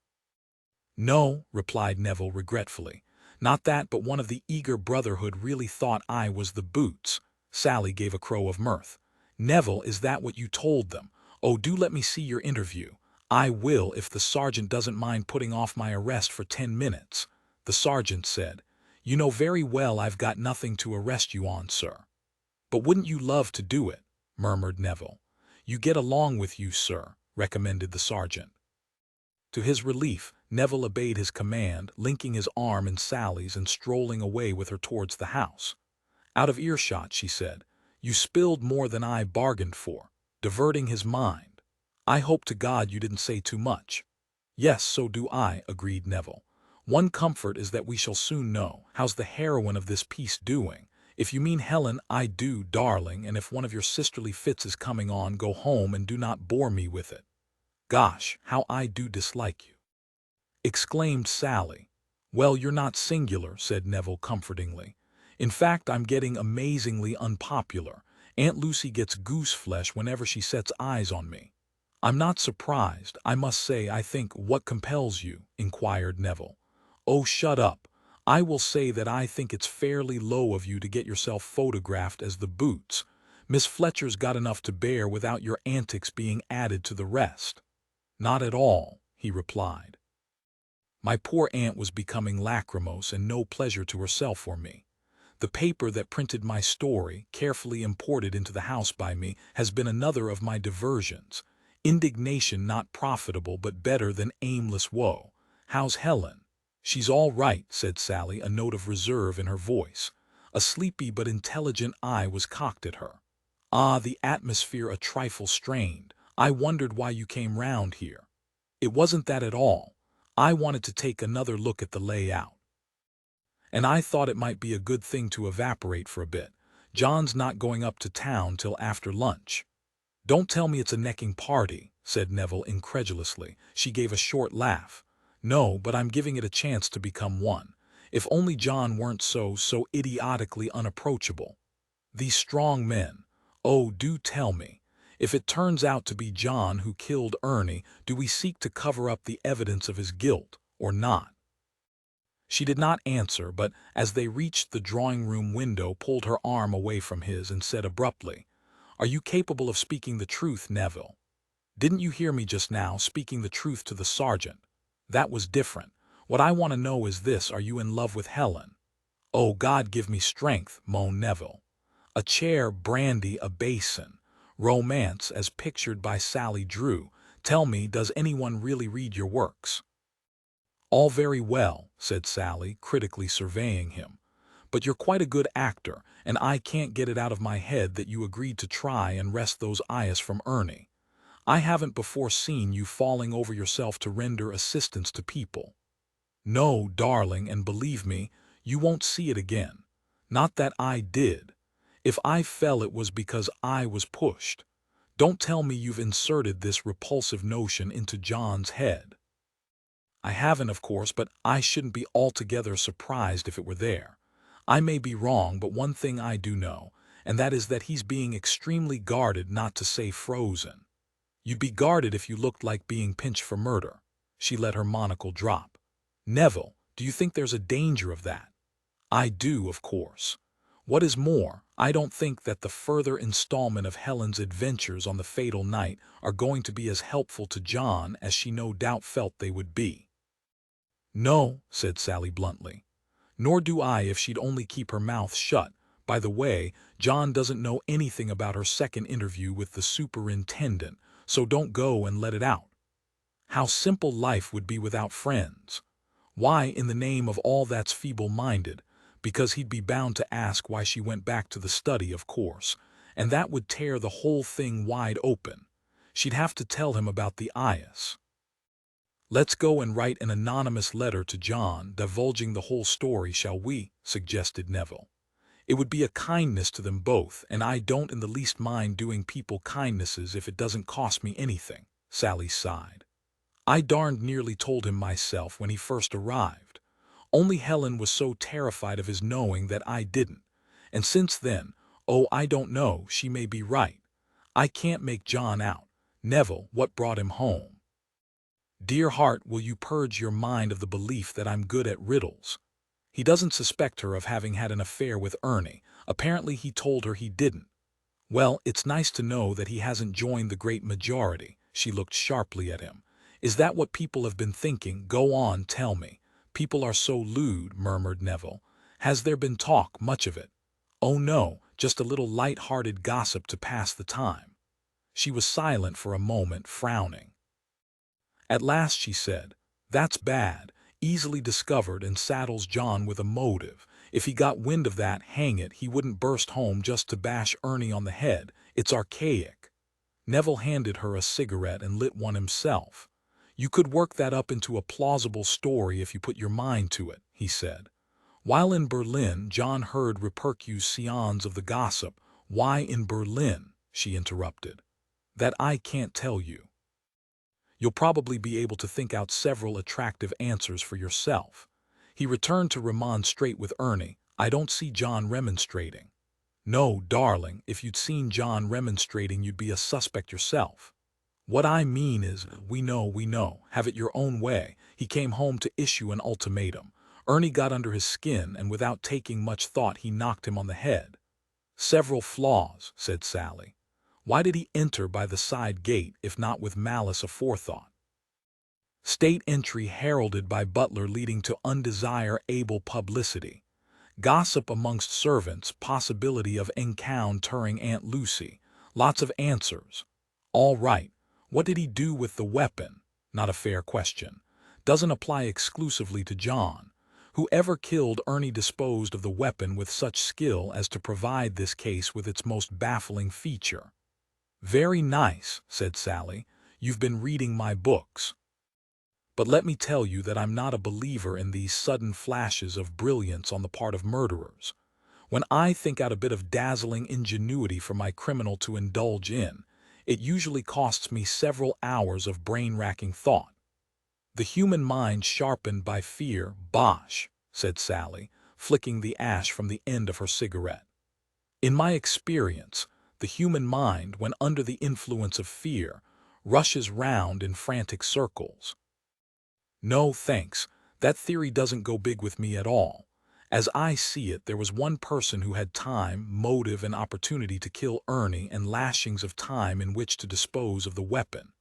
"No," replied Neville regretfully. "Not that, but one of the eager brotherhood really thought I was the boots." Sally gave a crow of mirth. "Neville, is that what you told them? Oh, do let me see your interview." "I will, if the sergeant doesn't mind putting off my arrest for 10 minutes. The sergeant said, "You know very well I've got nothing to arrest you on, sir." "But wouldn't you love to do it?" murmured Neville. "You get along with you, sir," recommended the sergeant. To his relief, Neville obeyed his command, linking his arm in Sally's and strolling away with her towards the house. "Out of earshot," she said, "you spilled more than I bargained for." diverting his mind. "I hope to God you didn't say too much." "Yes, so do I," agreed Neville. "One comfort is that we shall soon know. How's the heroine of this piece doing? If you mean Helen, I do, darling, and if one of your sisterly fits is coming on, go home and do not bore me with it." "Gosh, how I do dislike you!" exclaimed Sally. "Well, you're not singular," said Neville comfortingly. "In fact, I'm getting amazingly unpopular. Aunt Lucy gets goose flesh whenever she sets eyes on me." "I'm not surprised, I must say. I think—" "What compels you?" inquired Neville. "Oh, shut up. I will say that I think it's fairly low of you to get yourself photographed as the Boots. Miss Fletcher's got enough to bear without your antics being added to the rest." "Not at all," he replied. "My poor aunt was becoming lachrymose and no pleasure to herself or me. The paper that printed my story, carefully imported into the house by me, has been another of my diversions. Indignation not profitable but better than aimless woe. How's Helen?" "She's all right," said Sally, a note of reserve in her voice. A sleepy but intelligent eye was cocked at her. "Ah, the atmosphere a trifle strained. I wondered why you came round here." "It wasn't that at all. I wanted to take another look at the layout. And I thought it might be a good thing to evaporate for a bit. John's not going up to town till after lunch." "Don't tell me it's a necking party," said Neville incredulously. She gave a short laugh. "No, but I'm giving it a chance to become one. If only John weren't so idiotically unapproachable. These strong men. Oh, do tell me. If it turns out to be John who killed Ernie, do we seek to cover up the evidence of his guilt, or not?" She did not answer, but as they reached the drawing-room window pulled her arm away from his and said abruptly, "Are you capable of speaking the truth, Neville? Didn't you hear me just now speaking the truth to the sergeant? That was different. What I want to know is this: are you in love with Helen?" "Oh, God give me strength," moaned Neville. A chair, brandy, a basin. Romance, as pictured by Sally Drew. "Tell me, does anyone really read your works?" "All very well," said Sally, critically surveying him. "But you're quite a good actor, and I can't get it out of my head that you agreed to try and wrest those eyes from Ernie. I haven't before seen you falling over yourself to render assistance to people." "No, darling, and believe me, you won't see it again. Not that I did. If I fell it was because I was pushed. Don't tell me you've inserted this repulsive notion into John's head." "I haven't, of course, but I shouldn't be altogether surprised if it were there. I may be wrong, but one thing I do know, and that is that he's being extremely guarded, not to say frozen." "You'd be guarded if you looked like being pinched for murder." She let her monocle drop. "Neville, do you think there's a danger of that?" "I do, of course. What is more, I don't think that the further installment of Helen's adventures on the fatal night are going to be as helpful to John as she no doubt felt they would be." "No," said Sally bluntly. "Nor do I if she'd only keep her mouth shut. By the way, John doesn't know anything about her second interview with the superintendent, so don't go and let it out. How simple life would be without friends. Why, in the name of all that's feeble-minded? Because he'd be bound to ask why she went back to the study, of course, and that would tear the whole thing wide open. She'd have to tell him about the eyes." "Let's go and write an anonymous letter to John, divulging the whole story, shall we?" suggested Neville. "It would be a kindness to them both, and I don't in the least mind doing people kindnesses if it doesn't cost me anything," Sally sighed. "I darned nearly told him myself when he first arrived. Only Helen was so terrified of his knowing that I didn't. And since then, oh, I don't know, she may be right. I can't make John out. Neville, what brought him home?" "Dear heart, will you purge your mind of the belief that I'm good at riddles? He doesn't suspect her of having had an affair with Ernie. Apparently he told her he didn't. Well, it's nice to know that he hasn't joined the great majority." She looked sharply at him. "Is that what people have been thinking? Go on, tell me." "People are so lewd," murmured Neville. "Has there been talk, much of it?" "Oh no, just a little light-hearted gossip to pass the time." She was silent for a moment, frowning. At last she said, "That's bad. Easily discovered, and saddles John with a motive. If he got wind of that, hang it, he wouldn't burst home just to bash Ernie on the head. It's archaic." Neville handed her a cigarette and lit one himself. "You could work that up into a plausible story if you put your mind to it," he said. While in Berlin, John heard repercussions of the gossip. "Why in Berlin?" she interrupted. "That I can't tell you. You'll probably be able to think out several attractive answers for yourself." He returned to remonstrate with Ernie. "I don't see John remonstrating." "No, darling, if you'd seen John remonstrating you'd be a suspect yourself. What I mean is, we know, have it your own way. He came home to issue an ultimatum. Ernie got under his skin, and without taking much thought he knocked him on the head." "Several flaws," said Sally. "Why did he enter by the side gate, if not with malice aforethought?" State entry heralded by butler leading to undesirable publicity. Gossip amongst servants, possibility of encountering Aunt Lucy. Lots of answers. All right. What did he do with the weapon? Not a fair question. Doesn't apply exclusively to John. Whoever killed Ernie disposed of the weapon with such skill as to provide this case with its most baffling feature. "Very nice," said Sally. "You've been reading my books. But let me tell you that I'm not a believer in these sudden flashes of brilliance on the part of murderers. When I think out a bit of dazzling ingenuity for my criminal to indulge in, it usually costs me several hours of brain-racking thought. The human mind sharpened by fear, bosh," said Sally, flicking the ash from the end of her cigarette. "In my experience, the human mind, when under the influence of fear, rushes round in frantic circles. No, thanks, that theory doesn't go big with me at all. As I see it, there was one person who had time, motive, and opportunity to kill Ernie and lashings of time in which to dispose of the weapon."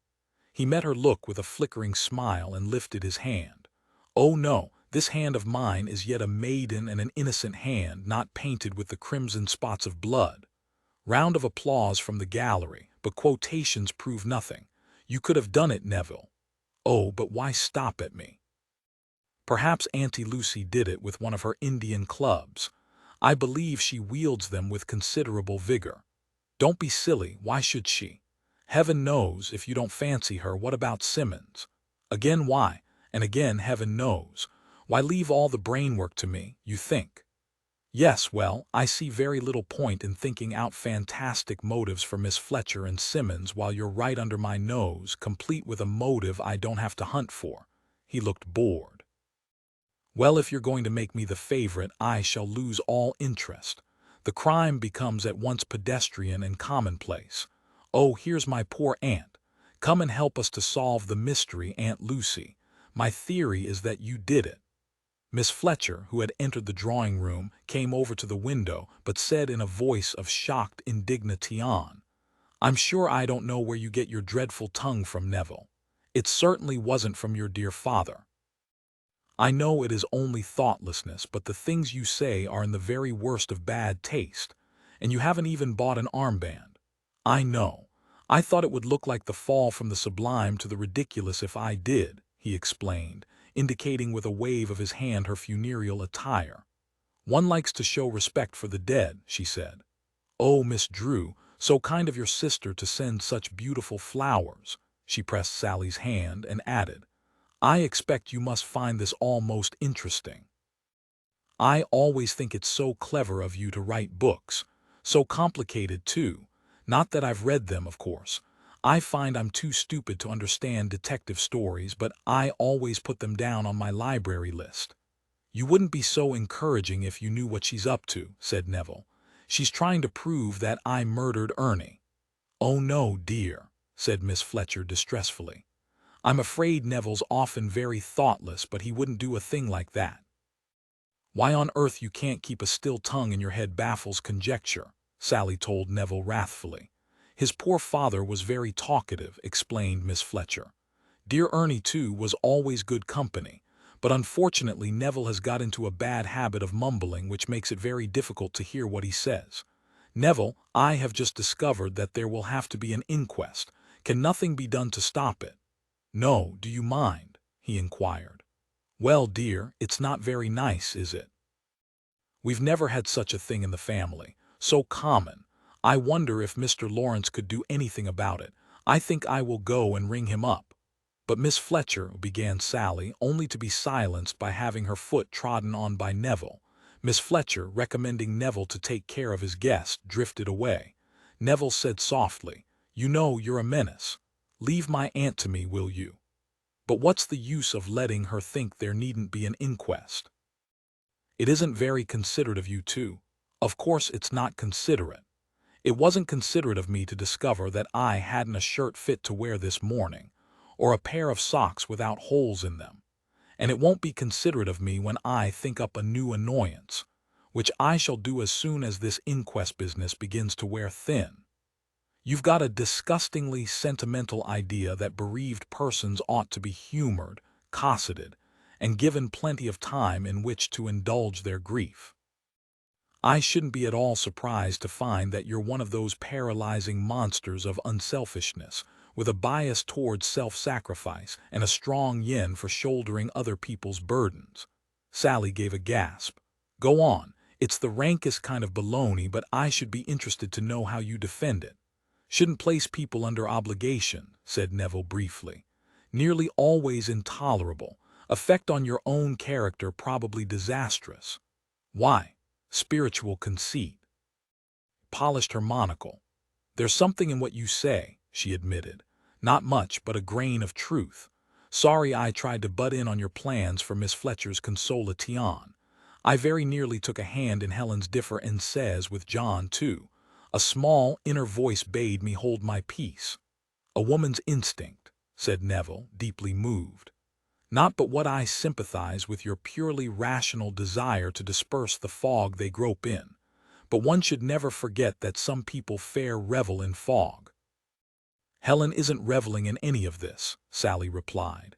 He met her look with a flickering smile and lifted his hand. "Oh no, this hand of mine is yet a maiden and an innocent hand, not painted with the crimson spots of blood." Round of applause from the gallery, but quotations prove nothing. "You could have done it, Neville." "Oh, but why stop at me? Perhaps Auntie Lucy did it with one of her Indian clubs. I believe she wields them with considerable vigor." "Don't be silly, why should she? Heaven knows, if you don't fancy her. What about Simmons?" "Again why, and again heaven knows. Why leave all the brainwork to me, you think?" "Yes, well, I see very little point in thinking out fantastic motives for Miss Fletcher and Simmons while you're right under my nose, complete with a motive I don't have to hunt for." He looked bored. "Well, if you're going to make me the favorite, I shall lose all interest. The crime becomes at once pedestrian and commonplace. Oh, here's my poor aunt. Come and help us to solve the mystery, Aunt Lucy. My theory is that you did it." Miss Fletcher, who had entered the drawing-room, came over to the window, but said in a voice of shocked indignation, "I'm sure I don't know where you get your dreadful tongue from, Neville. It certainly wasn't from your dear father. I know it is only thoughtlessness, but the things you say are in the very worst of bad taste, and you haven't even bought an armband. I know. I thought it would look like the fall from the sublime to the ridiculous if I did," he explained, indicating with a wave of his hand her funereal attire. "One likes to show respect for the dead," she said. "Oh, Miss Drew, so kind of your sister to send such beautiful flowers." She pressed Sally's hand and added, "I expect you must find this all most interesting. I always think it's so clever of you to write books. So complicated, too. Not that I've read them, of course. I find I'm too stupid to understand detective stories, but I always put them down on my library list." "You wouldn't be so encouraging if you knew what she's up to," said Neville. "She's trying to prove that I murdered Ernie." "Oh no, dear," said Miss Fletcher distressfully. "I'm afraid Neville's often very thoughtless, but he wouldn't do a thing like that." "Why on earth you can't keep a still tongue in your head baffles conjecture," Sally told Neville wrathfully. "His poor father was very talkative," explained Miss Fletcher. "Dear Ernie, too, was always good company, but unfortunately Neville has got into a bad habit of mumbling which makes it very difficult to hear what he says. Neville, I have just discovered that there will have to be an inquest. Can nothing be done to stop it?" "No, do you mind?" he inquired. "Well, dear, it's not very nice, is it? We've never had such a thing in the family. So common. I wonder if Mr. Lawrence could do anything about it. I think I will go and ring him up." "But Miss Fletcher," began Sally, only to be silenced by having her foot trodden on by Neville. Miss Fletcher, recommending Neville to take care of his guest, drifted away. Neville said softly, "You know you're a menace. Leave my aunt to me, will you? But what's the use of letting her think there needn't be an inquest? It isn't very considerate of you too." "Of course it's not considerate. It wasn't considerate of me to discover that I hadn't a shirt fit to wear this morning, or a pair of socks without holes in them. And it won't be considerate of me when I think up a new annoyance, which I shall do as soon as this inquest business begins to wear thin. You've got a disgustingly sentimental idea that bereaved persons ought to be humored, cosseted, and given plenty of time in which to indulge their grief. I shouldn't be at all surprised to find that you're one of those paralyzing monsters of unselfishness, with a bias towards self-sacrifice and a strong yen for shouldering other people's burdens." Sally gave a gasp. "Go on. It's the rankest kind of baloney, but I should be interested to know how you defend it." "Shouldn't place people under obligation," said Neville briefly. "Nearly always intolerable. Effect on your own character probably disastrous." "Why?" "Spiritual conceit." Polished her monocle. "There's something in what you say," she admitted. "Not much, but a grain of truth. Sorry I tried to butt in on your plans for Miss Fletcher's consolation. I very nearly took a hand in Helen's differences with John, too. A small, inner voice bade me hold my peace." "A woman's instinct," said Neville, deeply moved. "Not but what I sympathize with your purely rational desire to disperse the fog they grope in. But one should never forget that some people fair revel in fog." "Helen isn't reveling in any of this," Sally replied.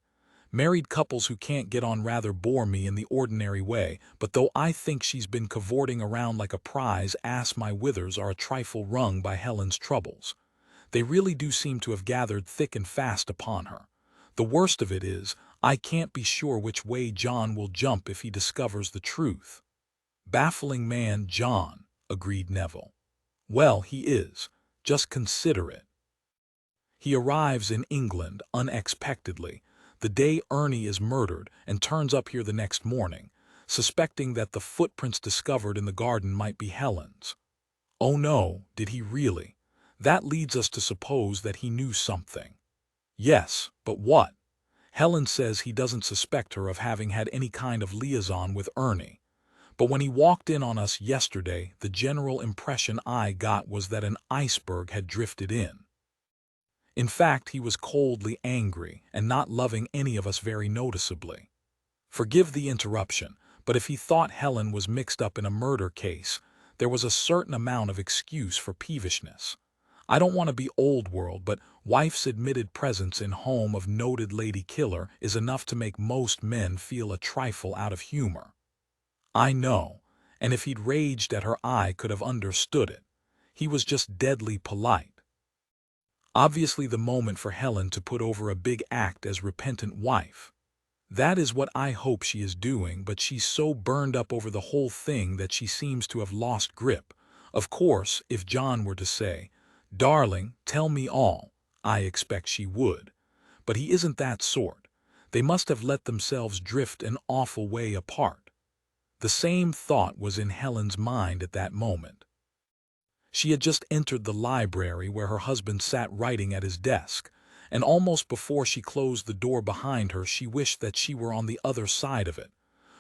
"Married couples who can't get on rather bore me in the ordinary way, but though I think she's been cavorting around like a prize ass, my withers are a trifle wrung by Helen's troubles. They really do seem to have gathered thick and fast upon her. The worst of it is, I can't be sure which way John will jump if he discovers the truth." "Baffling man, John," agreed Neville. "Well, he is. Just consider it. He arrives in England unexpectedly, the day Ernie is murdered, and turns up here the next morning, suspecting that the footprints discovered in the garden might be Helen's." "Oh no, did he really? That leads us to suppose that he knew something." "Yes, but what? Helen says he doesn't suspect her of having had any kind of liaison with Ernie. But when he walked in on us yesterday, the general impression I got was that an iceberg had drifted in. In fact, he was coldly angry and not loving any of us very noticeably. Forgive the interruption, but if he thought Helen was mixed up in a murder case, there was a certain amount of excuse for peevishness. I don't want to be old world, but wife's admitted presence in home of noted lady killer is enough to make most men feel a trifle out of humor. I know, and if he'd raged at her I could have understood it. He was just deadly polite. Obviously the moment for Helen to put over a big act as repentant wife. That is what I hope she is doing, but she's so burned up over the whole thing that she seems to have lost grip. Of course, if John were to say, 'Darling, tell me all,' I expect she would. But he isn't that sort. They must have let themselves drift an awful way apart." The same thought was in Helen's mind at that moment. She had just entered the library where her husband sat writing at his desk, and almost before she closed the door behind her she wished that she were on the other side of it.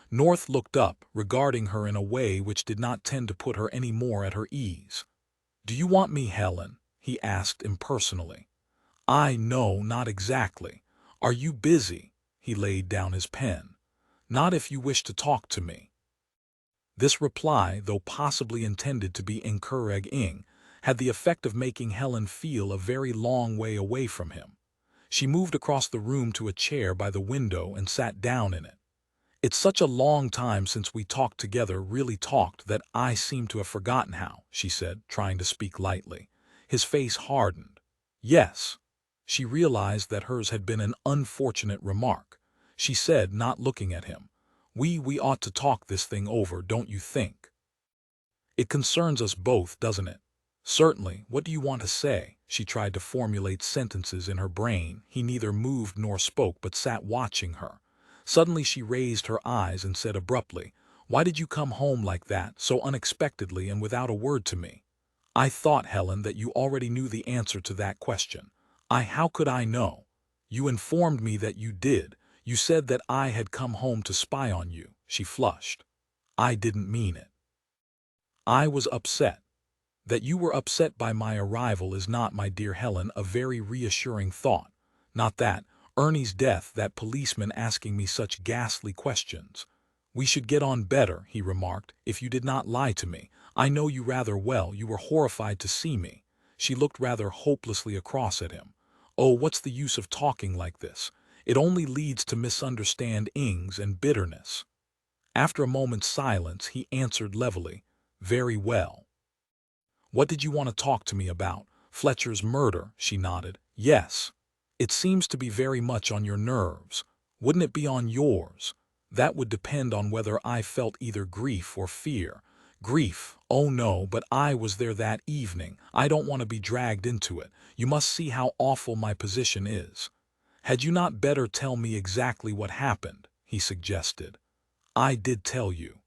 North looked up, regarding her in a way which did not tend to put her any more at her ease. "Do you want me, Helen?" he asked impersonally. "I know, not exactly. Are you busy?" He laid down his pen. "Not if you wish to talk to me." This reply, though possibly intended to be encouraging, had the effect of making Helen feel a very long way away from him. She moved across the room to a chair by the window and sat down in it. "It's such a long time since we talked together, really talked, that I seem to have forgotten how," she said, trying to speak lightly. His face hardened. "Yes." She realized that hers had been an unfortunate remark. She said, not looking at him, We ought to talk this thing over, don't you think?" "It concerns us both, doesn't it?" Certainly, what do you want to say? She tried to formulate sentences in her brain. He neither moved nor spoke but sat watching her. Suddenly she raised her eyes and said abruptly, "Why did you come home like that, so unexpectedly and without a word to me?" "I thought, Helen, that you already knew the answer to that question." How could I know?" "You informed me that you did. You said that I had come home to spy on you." She flushed. "I didn't mean it. I was upset." "That you were upset by my arrival is not, my dear Helen, a very reassuring thought. Not that, Ernie's death, that policeman asking me such ghastly questions." "We should get on better," he remarked, "if you did not lie to me. I know you rather well. You were horrified to see me." She looked rather hopelessly across at him. "Oh, what's the use of talking like this? It only leads to misunderstandings and bitterness." After a moment's silence, he answered levelly, "Very well." "What did you want to talk to me about? Fletcher's murder?" She nodded. "Yes. It seems to be very much on your nerves. Wouldn't it be on yours?" "That would depend on whether I felt either grief or fear." "Grief? Oh no, but I was there that evening. I don't want to be dragged into it. You must see how awful my position is." "Had you not better tell me exactly what happened?" he suggested. "I did tell you.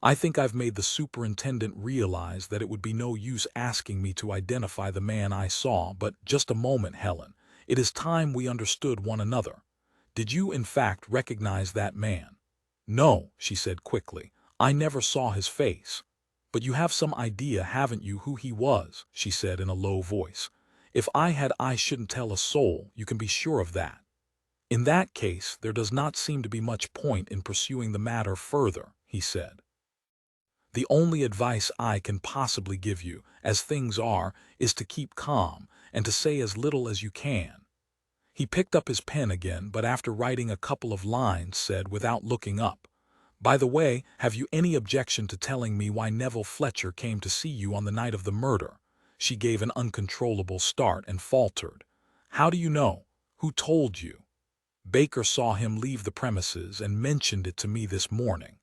I think I've made the superintendent realize that it would be no use asking me to identify the man I saw, but just a moment, Helen. It is time we understood one another. Did you, in fact, recognize that man?" "No," she said quickly. "I never saw his face." "But you have some idea, haven't you, who he was?" she said in a low voice. "If I had, I shouldn't tell a soul, you can be sure of that." "In that case, there does not seem to be much point in pursuing the matter further," he said. "The only advice I can possibly give you, as things are, is to keep calm, and to say as little as you can." He picked up his pen again, but after writing a couple of lines said, without looking up, "By the way, have you any objection to telling me why Neville Fletcher came to see you on the night of the murder?" She gave an uncontrollable start and faltered. "How do you know? Who told you?" "Baker saw him leave the premises and mentioned it to me this morning."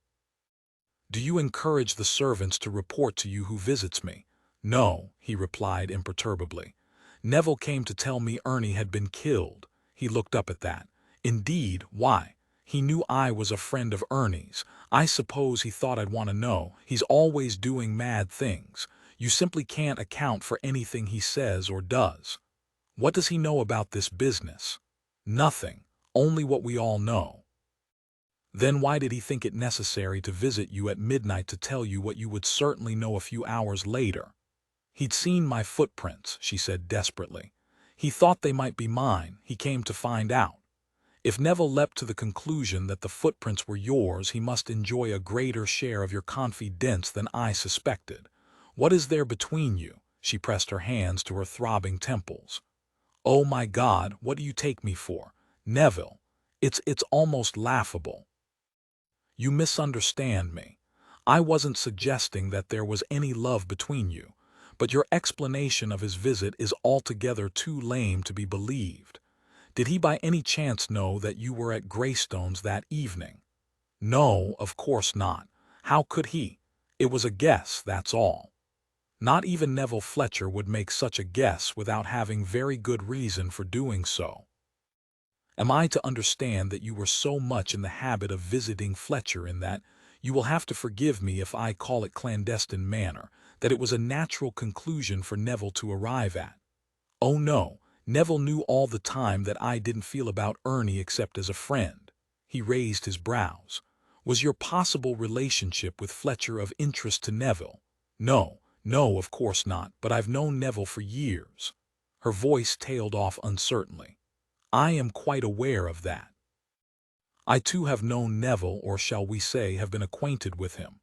"Do you encourage the servants to report to you who visits me?" "No," he replied imperturbably. "Neville came to tell me Ernie had been killed." He looked up at that. "Indeed, why?" "He knew I was a friend of Ernie's. I suppose he thought I'd want to know. He's always doing mad things. You simply can't account for anything he says or does." "What does he know about this business?" "Nothing. Only what we all know." "Then why did he think it necessary to visit you at midnight to tell you what you would certainly know a few hours later?" "He'd seen my footprints," she said desperately. "He thought they might be mine. He came to find out. If Neville leapt to the conclusion that the footprints were yours, he must enjoy a greater share of your confidence than I suspected. What is there between you?" She pressed her hands to her throbbing temples. "Oh my God, what do you take me for? Neville, it's almost laughable." "You misunderstand me. I wasn't suggesting that there was any love between you, but your explanation of his visit is altogether too lame to be believed. Did he by any chance know that you were at Greystones that evening?" "No, of course not. How could he? It was a guess, that's all." "Not even Neville Fletcher would make such a guess without having very good reason for doing so." "Am I to understand that you were so much in the habit of visiting Fletcher in that, you will have to forgive me if I call it clandestine manner, that it was a natural conclusion for Neville to arrive at?" "Oh no, Neville knew all the time that I didn't feel about Ernie except as a friend." He raised his brows. "Was your possible relationship with Fletcher of interest to Neville?" "No, no, of course not, but I've known Neville for years." Her voice tailed off uncertainly. "I am quite aware of that. I too have known Neville, or shall we say have been acquainted with him,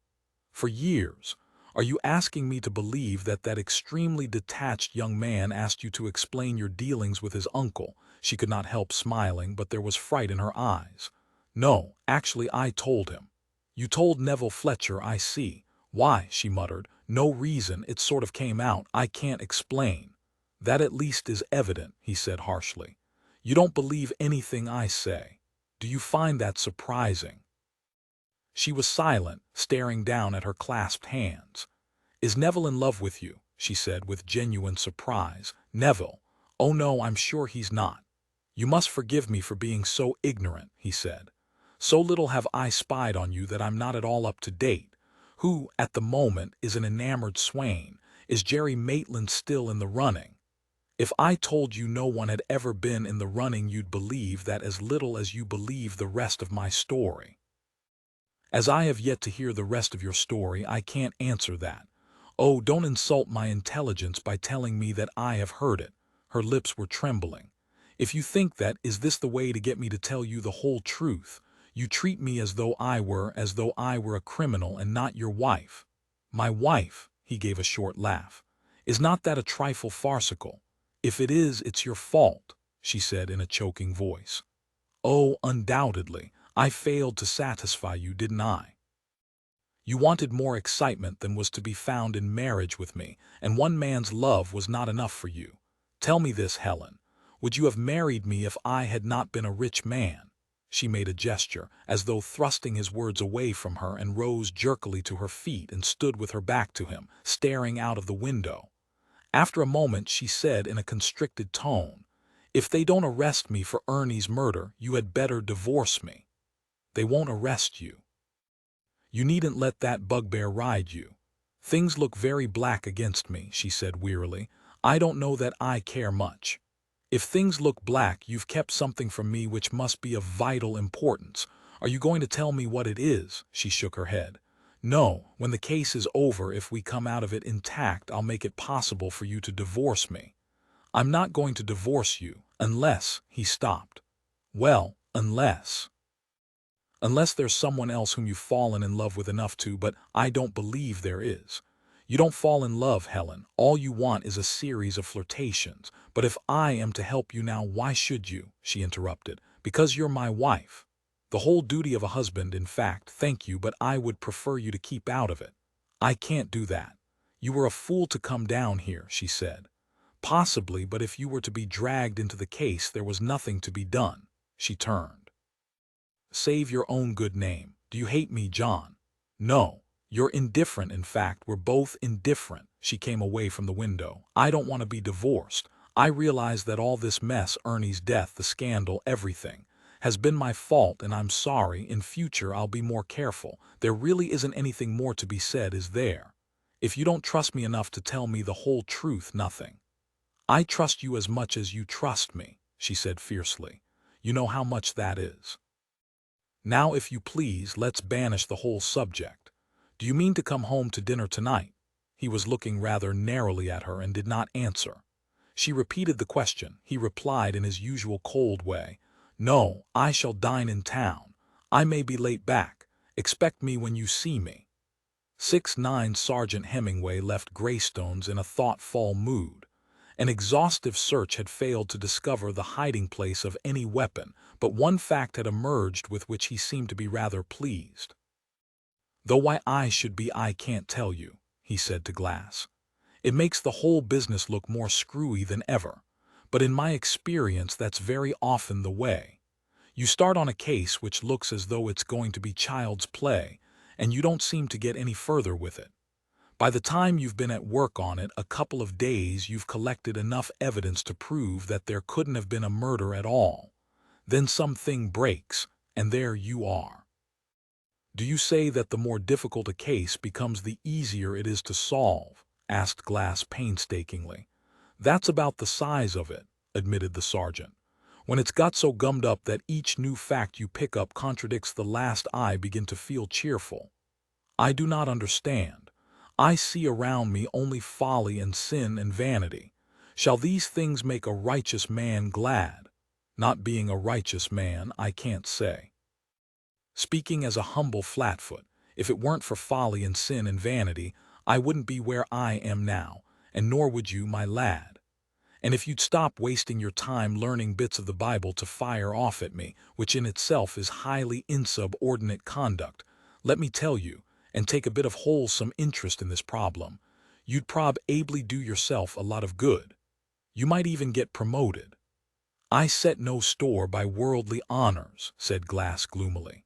for years. Are you asking me to believe that that extremely detached young man asked you to explain your dealings with his uncle?" She could not help smiling, but there was fright in her eyes. "No, actually I told him." "You told Neville Fletcher, I see. Why?" she muttered. "No reason, it sort of came out. I can't explain." "That at least is evident," he said harshly. "You don't believe anything I say. Do you find that surprising?" She was silent, staring down at her clasped hands. "Is Neville in love with you?" she said with genuine surprise. "Neville. Oh no, I'm sure he's not." "You must forgive me for being so ignorant," he said. "So little have I spied on you that I'm not at all up to date. Who, at the moment, is an enamored swain? Is Jerry Maitland still in the running? If I told you no one had ever been in the running, you'd believe that as little as you believe the rest of my story. As I have yet to hear the rest of your story, I can't answer that. Oh, don't insult my intelligence by telling me that I have heard it." Her lips were trembling. "If you think that is this the way to get me to tell you the whole truth, you treat me as though I were a criminal and not your wife." "My wife," he gave a short laugh. "Is not that a trifle farcical? If it is, it's your fault," she said in a choking voice. "Oh, undoubtedly. I failed to satisfy you, didn't I? You wanted more excitement than was to be found in marriage with me, and one man's love was not enough for you. Tell me this, Helen. Would you have married me if I had not been a rich man?" She made a gesture, as though thrusting his words away from her, and rose jerkily to her feet and stood with her back to him, staring out of the window. After a moment she said in a constricted tone, "If they don't arrest me for Ernie's murder, you had better divorce me." "They won't arrest you. You needn't let that bugbear ride you." "Things look very black against me," she said wearily. "I don't know that I care much." "If things look black, you've kept something from me which must be of vital importance. Are you going to tell me what it is?" She shook her head. "No, when the case is over, if we come out of it intact, I'll make it possible for you to divorce me." "I'm not going to divorce you, unless—" He stopped. "Well, unless there's someone else whom you've fallen in love with enough to, but I don't believe there is." "You don't fall in love, Helen. All you want is a series of flirtations. But if I am to help you now, why should you?" she interrupted. "Because you're my wife. The whole duty of a husband, in fact. Thank you, but I would prefer you to keep out of it." "I can't do that." "You were a fool to come down here," she said. "Possibly, but if you were to be dragged into the case, there was nothing to be done." She turned. "Save your own good name. Do you hate me, John?" "No. You're indifferent, in fact. We're both indifferent." She came away from the window. "I don't want to be divorced. I realize that all this mess, Ernie's death, the scandal, everything, has been my fault, and I'm sorry. In future I'll be more careful. There really isn't anything more to be said, is there? If you don't trust me enough to tell me the whole truth, nothing." "I trust you as much as you trust me," she said fiercely. "You know how much that is. Now, if you please, let's banish the whole subject. Do you mean to come home to dinner tonight?" He was looking rather narrowly at her and did not answer. She repeated the question. He replied in his usual cold way, "No, I shall dine in town. I may be late back. Expect me when you see me." 6-9 Sergeant Hemingway left Greystones in a thoughtful mood. An exhaustive search had failed to discover the hiding place of any weapon, but one fact had emerged with which he seemed to be rather pleased. "Though why I should be, I can't tell you," he said to Glass. "It makes the whole business look more screwy than ever. But in my experience, that's very often the way. You start on a case which looks as though it's going to be child's play, and you don't seem to get any further with it. By the time you've been at work on it a couple of days, you've collected enough evidence to prove that there couldn't have been a murder at all. Then something breaks, and there you are." "Do you say that the more difficult a case becomes, the easier it is to solve?" asked Glass painstakingly. "That's about the size of it," admitted the sergeant. "When it's got so gummed up that each new fact you pick up contradicts the last, I begin to feel cheerful. I do not understand. I see around me only folly and sin and vanity. Shall these things make a righteous man glad? Not being a righteous man, I can't say. Speaking as a humble flatfoot, if it weren't for folly and sin and vanity, I wouldn't be where I am now, and nor would you, my lad. And if you'd stop wasting your time learning bits of the Bible to fire off at me, which in itself is highly insubordinate conduct, let me tell you, and take a bit of wholesome interest in this problem, you'd ably do yourself a lot of good. You might even get promoted." "I set no store by worldly honors," said Glass gloomily.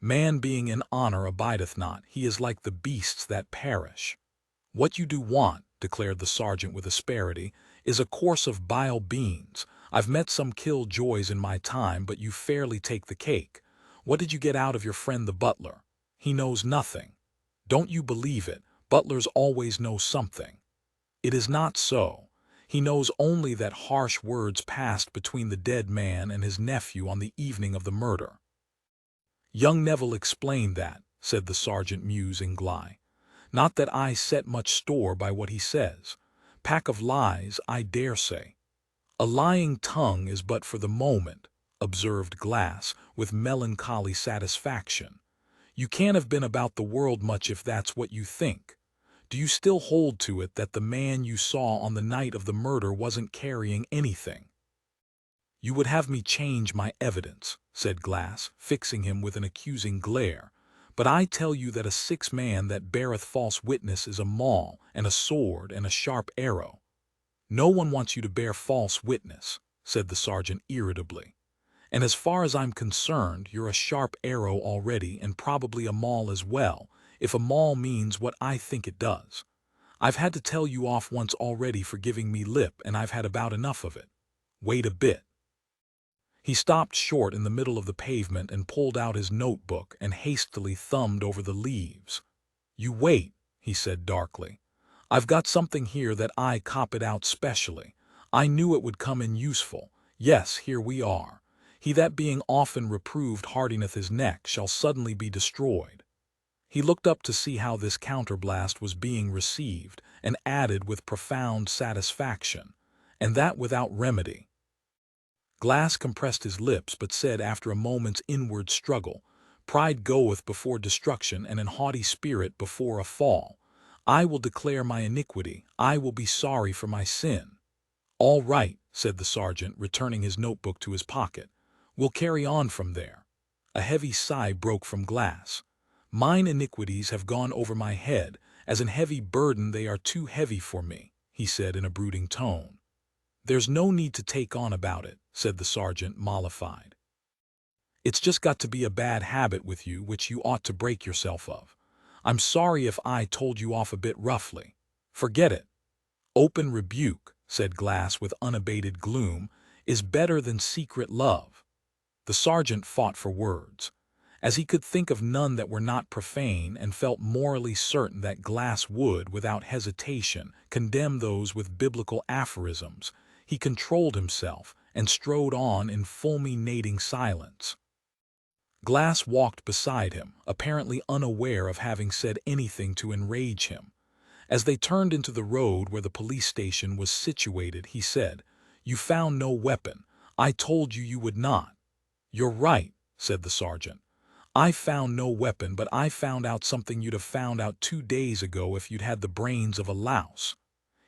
"Man being in honor abideth not, he is like the beasts that perish. What you do want, declared the sergeant with asperity, is a course of bile beans. I've met some killjoys in my time, but you fairly take the cake. What did you get out of your friend the butler? He knows nothing. Don't you believe it? Butlers always know something. It is not so. He knows only that harsh words passed between the dead man and his nephew on the evening of the murder. Young Neville explained that, said the sergeant musingly. Not that I set much store by what he says. Pack of lies, I dare say. A lying tongue is but for the moment, observed Glass with melancholy satisfaction. You can't have been about the world much if that's what you think. Do you still hold to it that the man you saw on the night of the murder wasn't carrying anything? You would have me change my evidence, said Glass, fixing him with an accusing glare. But I tell you that a 6 man that beareth false witness is a maul, and a sword, and a sharp arrow. No one wants you to bear false witness, said the sergeant irritably. And as far as I'm concerned, you're a sharp arrow already, and probably a maul as well, if a maul means what I think it does. I've had to tell you off once already for giving me lip, and I've had about enough of it. Wait a bit. He stopped short in the middle of the pavement and pulled out his notebook and hastily thumbed over the leaves. You wait, he said darkly. I've got something here that I copied out specially. I knew it would come in useful. Yes, here we are. He that being often reproved hardeneth his neck shall suddenly be destroyed. He looked up to see how this counterblast was being received, and added with profound satisfaction, and that without remedy. Glass compressed his lips, but said after a moment's inward struggle, Pride goeth before destruction, and an haughty spirit before a fall. I will declare my iniquity. I will be sorry for my sin. All right, said the sergeant, returning his notebook to his pocket. We'll carry on from there. A heavy sigh broke from Glass. Mine iniquities have gone over my head, as an heavy burden they are too heavy for me, he said in a brooding tone. There's no need to take on about it, said the sergeant, mollified. It's just got to be a bad habit with you which you ought to break yourself of. I'm sorry if I told you off a bit roughly. Forget it. Open rebuke, said Glass with unabated gloom, is better than secret love. The sergeant fought for words. As he could think of none that were not profane, and felt morally certain that Glass would, without hesitation, condemn those with biblical aphorisms, he controlled himself and strode on in fulminating silence. Glass walked beside him, apparently unaware of having said anything to enrage him. As they turned into the road where the police station was situated, he said, You found no weapon. I told you you would not. You're right, said the sergeant. I found no weapon, but I found out something you'd have found out 2 days ago if you'd had the brains of a louse.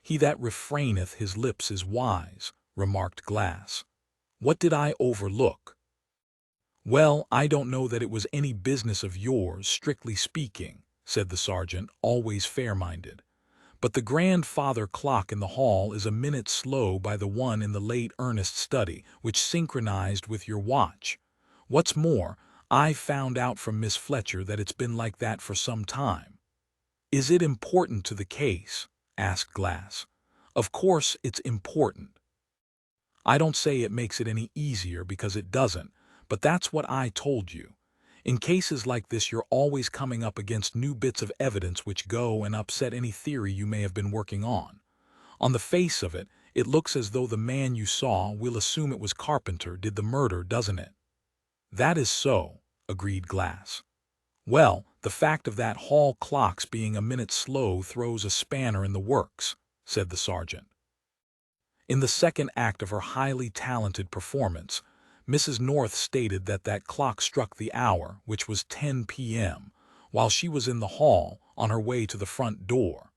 He that refraineth his lips is wise, remarked Glass. What did I overlook? Well, I don't know that it was any business of yours, strictly speaking, said the sergeant, always fair-minded. But the grandfather clock in the hall is a minute slow by the one in the late Ernest study, which synchronized with your watch. What's more, I found out from Miss Fletcher that it's been like that for some time. Is it important to the case? Asked Glass. Of course it's important. I don't say it makes it any easier, because it doesn't, but that's what I told you. In cases like this you're always coming up against new bits of evidence which go and upset any theory you may have been working on. On the face of it, it looks as though the man you saw, we'll assume it was Carpenter, did the murder, doesn't it? That is so, agreed Glass. Well, the fact of that hall clock's being a minute slow throws a spanner in the works, said the sergeant. In the second act of her highly talented performance, Mrs. North stated that that clock struck the hour, which was 10 p.m., while she was in the hall on her way to the front door.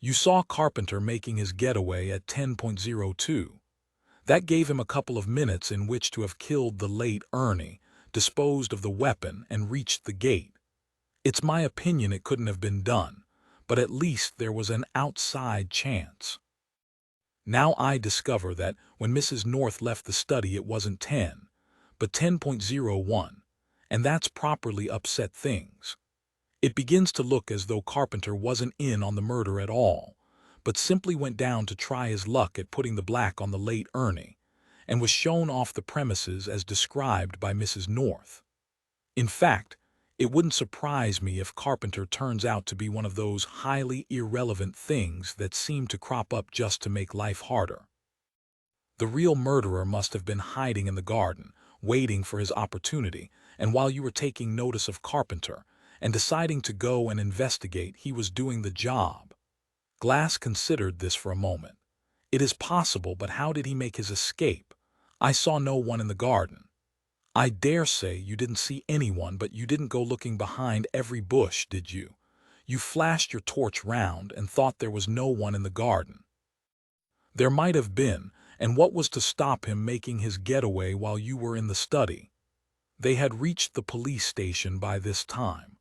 You saw Carpenter making his getaway at 10:02. That gave him a couple of minutes in which to have killed the late Ernie, disposed of the weapon, and reached the gate. It's my opinion it couldn't have been done, but at least there was an outside chance. Now I discover that when Mrs. North left the study it wasn't 10, but 10:01, and that's properly upset things. It begins to look as though Carpenter wasn't in on the murder at all, but simply went down to try his luck at putting the black on the late Ernie, and was shown off the premises as described by Mrs. North. In fact, it wouldn't surprise me if Carpenter turns out to be one of those highly irrelevant things that seem to crop up just to make life harder. The real murderer must have been hiding in the garden, waiting for his opportunity, and while you were taking notice of Carpenter and deciding to go and investigate, he was doing the job. Glass considered this for a moment. It is possible, but how did he make his escape? I saw no one in the garden. I dare say you didn't see anyone, but you didn't go looking behind every bush, did you? You flashed your torch round and thought there was no one in the garden. There might have been, and what was to stop him making his getaway while you were in the study? They had reached the police station by this time.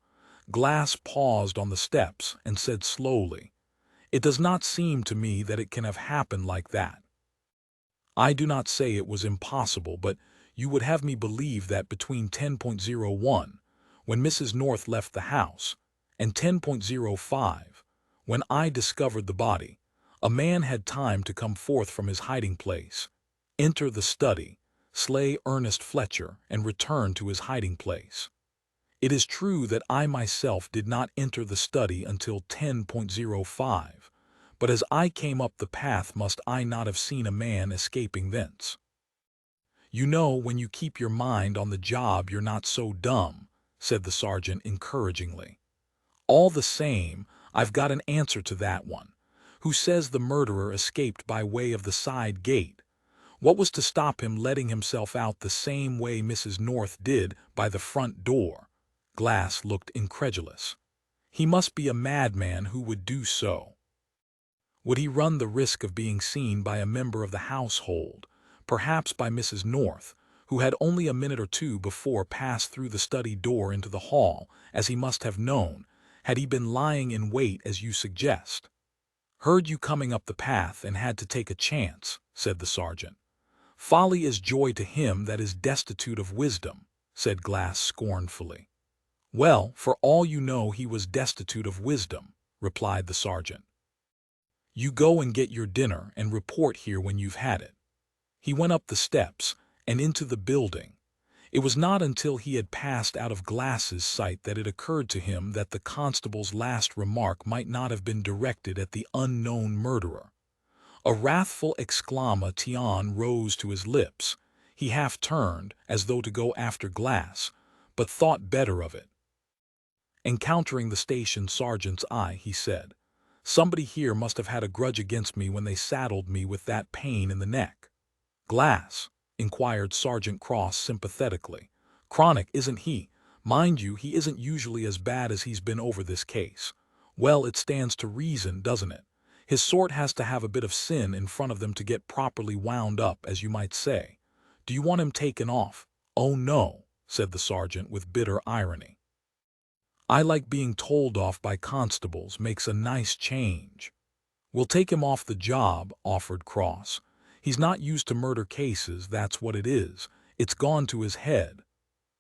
Glass paused on the steps and said slowly, "It does not seem to me that it can have happened like that. I do not say it was impossible, but you would have me believe that between 10:01, when Mrs. North left the house, and 10:05, when I discovered the body, a man had time to come forth from his hiding place, enter the study, slay Ernest Fletcher, and return to his hiding place. It is true that I myself did not enter the study until 10:05, but as I came up the path must I not have seen a man escaping thence? You know, when you keep your mind on the job you're not so dumb," said the sergeant encouragingly. "All the same, I've got an answer to that one. Who says the murderer escaped by way of the side gate? What was to stop him letting himself out the same way Mrs. North did, by the front door?" Glass looked incredulous. "He must be a madman who would do so. Would he run the risk of being seen by a member of the household, perhaps by Mrs. North, who had only a minute or two before passed through the study door into the hall, as he must have known, had he been lying in wait as you suggest? Heard you coming up the path and had to take a chance," said the sergeant. "Folly is joy to him that is destitute of wisdom," said Glass scornfully. "Well, for all you know he was destitute of wisdom," replied the sergeant. "You go and get your dinner and report here when you've had it." He went up the steps and into the building. It was not until he had passed out of Glass's sight that it occurred to him that the constable's last remark might not have been directed at the unknown murderer. A wrathful exclamation rose to his lips. He half turned, as though to go after Glass, but thought better of it. Encountering the station sergeant's eye, he said, "Somebody here must have had a grudge against me when they saddled me with that pain in the neck." "Glass?" inquired Sergeant Cross sympathetically. "Chronic, isn't he? Mind you, he isn't usually as bad as he's been over this case. Well, it stands to reason, doesn't it? His sort has to have a bit of sin in front of them to get properly wound up, as you might say. Do you want him taken off?" "Oh, no," said the sergeant with bitter irony. "I like being told off by constables, makes a nice change." "We'll take him off the job," offered Cross. "He's not used to murder cases, that's what it is. It's gone to his head."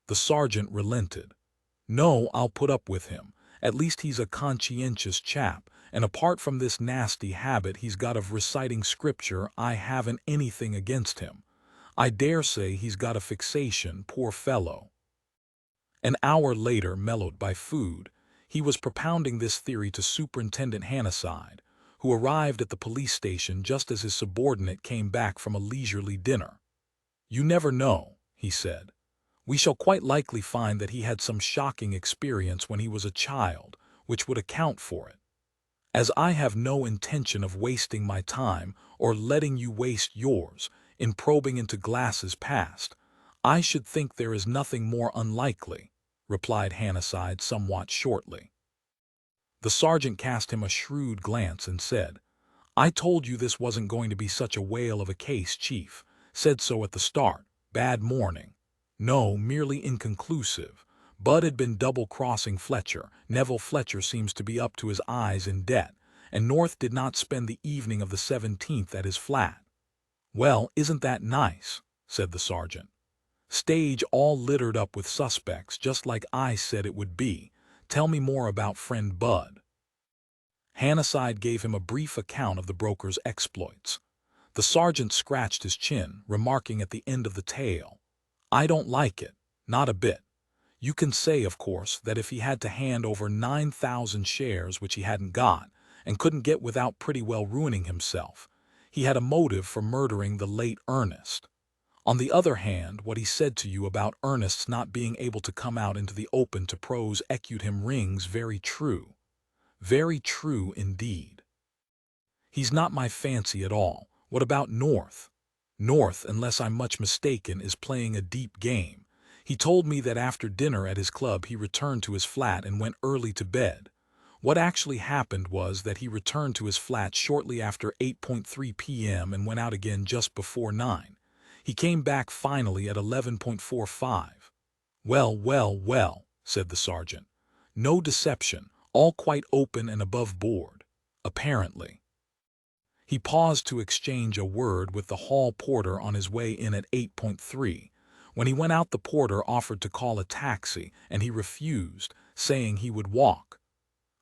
The sergeant relented. "No, I'll put up with him. At least he's a conscientious chap, and apart from this nasty habit he's got of reciting scripture, I haven't anything against him. I dare say he's got a fixation, poor fellow." An hour later, mellowed by food, he was propounding this theory to Superintendent Hannasyde, who arrived at the police station just as his subordinate came back from a leisurely dinner. "You never know," he said. "We shall quite likely find that he had some shocking experience when he was a child, which would account for it. As I have no intention of wasting my time, or letting you waste yours, in probing into Glass's past, I should think there is nothing more unlikely," replied Hannasyde somewhat shortly. The sergeant cast him a shrewd glance and said, "I told you this wasn't going to be such a whale of a case, Chief. Said so at the start. Bad morning." "No, merely inconclusive. Bud had been double-crossing Fletcher. Neville Fletcher seems to be up to his eyes in debt, and North did not spend the evening of the 17th at his flat." "Well, isn't that nice?" said the sergeant. "Stage all littered up with suspects, just like I said it would be. Tell me more about friend Bud." Hannasyde gave him a brief account of the broker's exploits. The sergeant scratched his chin, remarking at the end of the tale, "I don't like it, not a bit. You can say, of course, that if he had to hand over 9,000 shares which he hadn't got, and couldn't get without pretty well ruining himself, he had a motive for murdering the late Ernest. On the other hand, what he said to you about Ernest's not being able to come out into the open to prosecute him rings very true. Very true indeed. He's not my fancy at all. What about North? North, unless I'm much mistaken, is playing a deep game. He told me that after dinner at his club he returned to his flat and went early to bed. What actually happened was that he returned to his flat shortly after 8:3 p.m. and went out again just before 9. He came back finally at 11:45. Well, well, well, said the sergeant. No deception, all quite open and above board, apparently. He paused to exchange a word with the hall porter on his way in at 8:3. When he went out, the porter offered to call a taxi, and he refused, saying he would walk.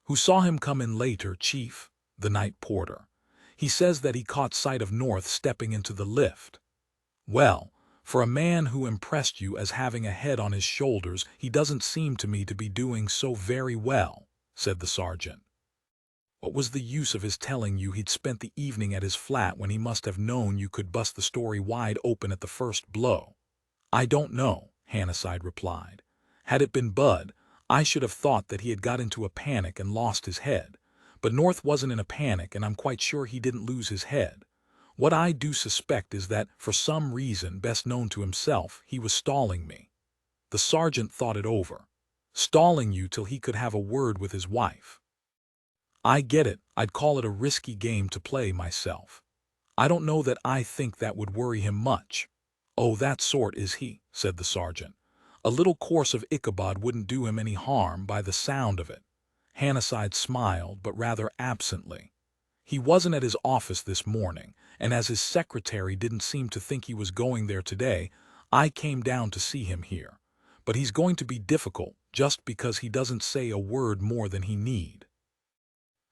Who saw him come in later, Chief? The night porter. He says that he caught sight of North stepping into the lift. Well, for a man who impressed you as having a head on his shoulders, he doesn't seem to me to be doing so very well, said the sergeant. What was the use of his telling you he'd spent the evening at his flat when he must have known you could bust the story wide open at the first blow? I don't know, Hannasyde replied. Had it been Bud, I should have thought that he had got into a panic and lost his head. But North wasn't in a panic, and I'm quite sure he didn't lose his head. What I do suspect is that, for some reason best known to himself, he was stalling me. The sergeant thought it over. Stalling you till he could have a word with his wife. I get it. I'd call it a risky game to play myself. I don't know that I think that would worry him much. Oh, that sort is he, said the sergeant. A little course of Ichabod wouldn't do him any harm by the sound of it. Hannasyde smiled, but rather absently. He wasn't at his office this morning, and as his secretary didn't seem to think he was going there today, I came down to see him here. But he's going to be difficult just because he doesn't say a word more than he need.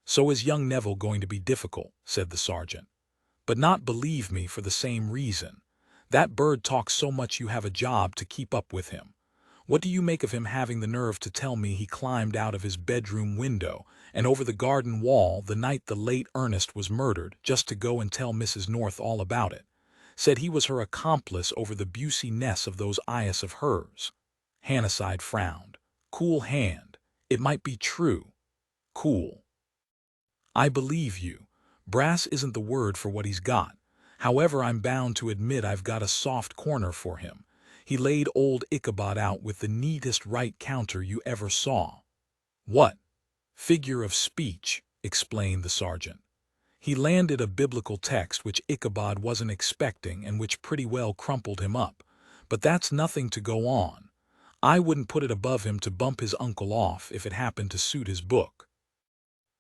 So is young Neville going to be difficult, said the sergeant. But not, believe me, for the same reason. That bird talks so much you have a job to keep up with him. What do you make of him having the nerve to tell me he climbed out of his bedroom window and over the garden wall the night the late Ernest was murdered just to go and tell Mrs. North all about it? Said he was her accomplice over the Busey-ness of those eyes of hers. Hannasyde frowned. Cool hand. It might be true. Cool. I believe you. Brass isn't the word for what he's got. However, I'm bound to admit I've got a soft corner for him. He laid old Ichabod out with the neatest right counter you ever saw. What? Figure of speech, explained the sergeant. He landed a biblical text which Ichabod wasn't expecting and which pretty well crumpled him up. But that's nothing to go on. I wouldn't put it above him to bump his uncle off if it happened to suit his book.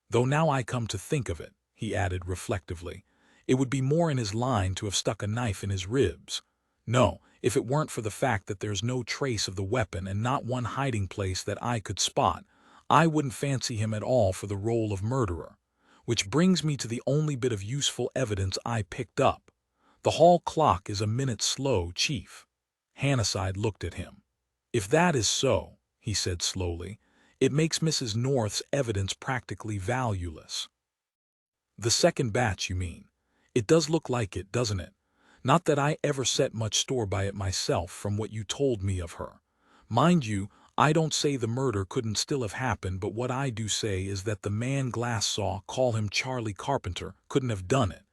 Though now I come to think of it, he added reflectively, it would be more in his line to have stuck a knife in his ribs. No, if it weren't for the fact that there's no trace of the weapon and not one hiding place that I could spot, I wouldn't fancy him at all for the role of murderer. Which brings me to the only bit of useful evidence I picked up. The hall clock is a minute slow, Chief. Hannasyde looked at him. If that is so, he said slowly, it makes Mrs. North's evidence practically valueless. The second batch, you mean? It does look like it, doesn't it? Not that I ever set much store by it myself from what you told me of her. Mind you, I don't say the murder couldn't still have happened, but what I do say is that the man Glass saw, call him Charlie Carpenter, couldn't have done it.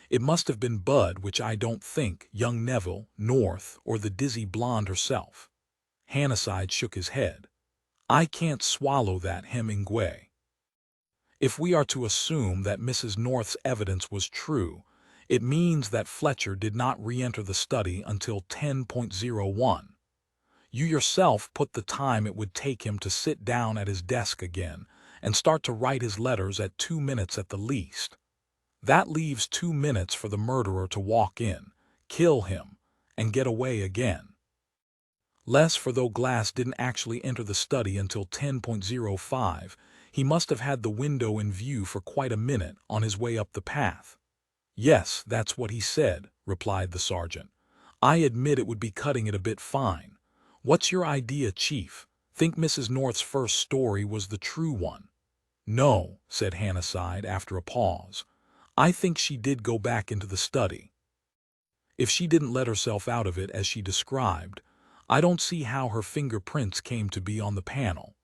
It must have been Bud, which I don't think, young Neville, North, or the dizzy blonde herself. Hannasyde shook his head. I can't swallow that, Hemingway. If we are to assume that Mrs. North's evidence was true, it means that Fletcher did not re-enter the study until 10:01. You yourself put the time it would take him to sit down at his desk again and start to write his letters at 2 minutes at the least. That leaves 2 minutes for the murderer to walk in, kill him, and get away again. Less, for though Glass didn't actually enter the study until 10:05, He must have had the window in view for quite a minute on his way up the path. Yes, that's what he said, replied the sergeant. I admit it would be cutting it a bit fine. What's your idea, Chief? Think Mrs. North's first story was the true one? No, said Hannasyde after a pause. I think she did go back into the study. If she didn't let herself out of it as she described, I don't see how her fingerprints came to be on the panel.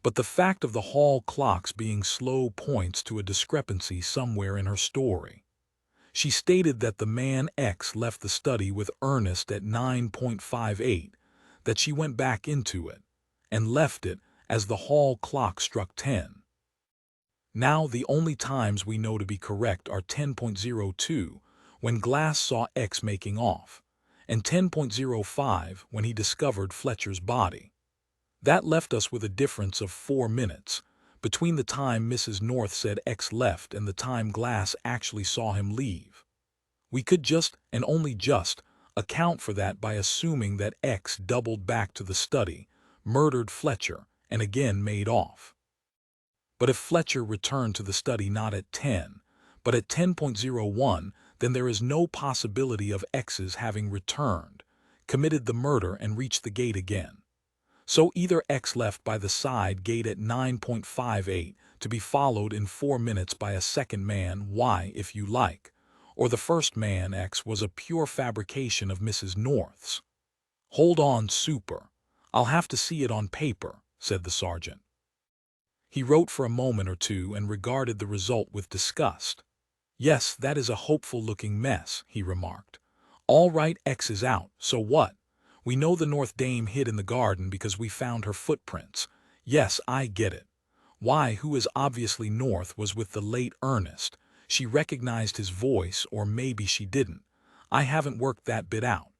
But the fact of the hall clocks being slow points to a discrepancy somewhere in her story. She stated that the man X left the study with Ernest at 9:58, that she went back into it, and left it as the hall clock struck 10. Now the only times we know to be correct are 10:02, when Glass saw X making off, and 10:05 when he discovered Fletcher's body. That left us with a difference of 4 minutes, between the time Mrs. North said X left and the time Glass actually saw him leave. We could just, and only just, account for that by assuming that X doubled back to the study, murdered Fletcher, and again made off. But if Fletcher returned to the study not at 10, but at 10:01, then there is no possibility of X's having returned, committed the murder and reached the gate again. So either X left by the side gate at 9:58 to be followed in 4 minutes by a second man, Y if you like, or the first man X was a pure fabrication of Mrs. North's. Hold on, Super. I'll have to see it on paper, said the sergeant. He wrote for a moment or two and regarded the result with disgust. Yes, that is a hopeful-looking mess, he remarked. All right, X is out, so what? We know the North dame hid in the garden because we found her footprints. Yes, I get it. Y, who is obviously North, was with the late Ernest. She recognized his voice, or maybe she didn't. I haven't worked that bit out.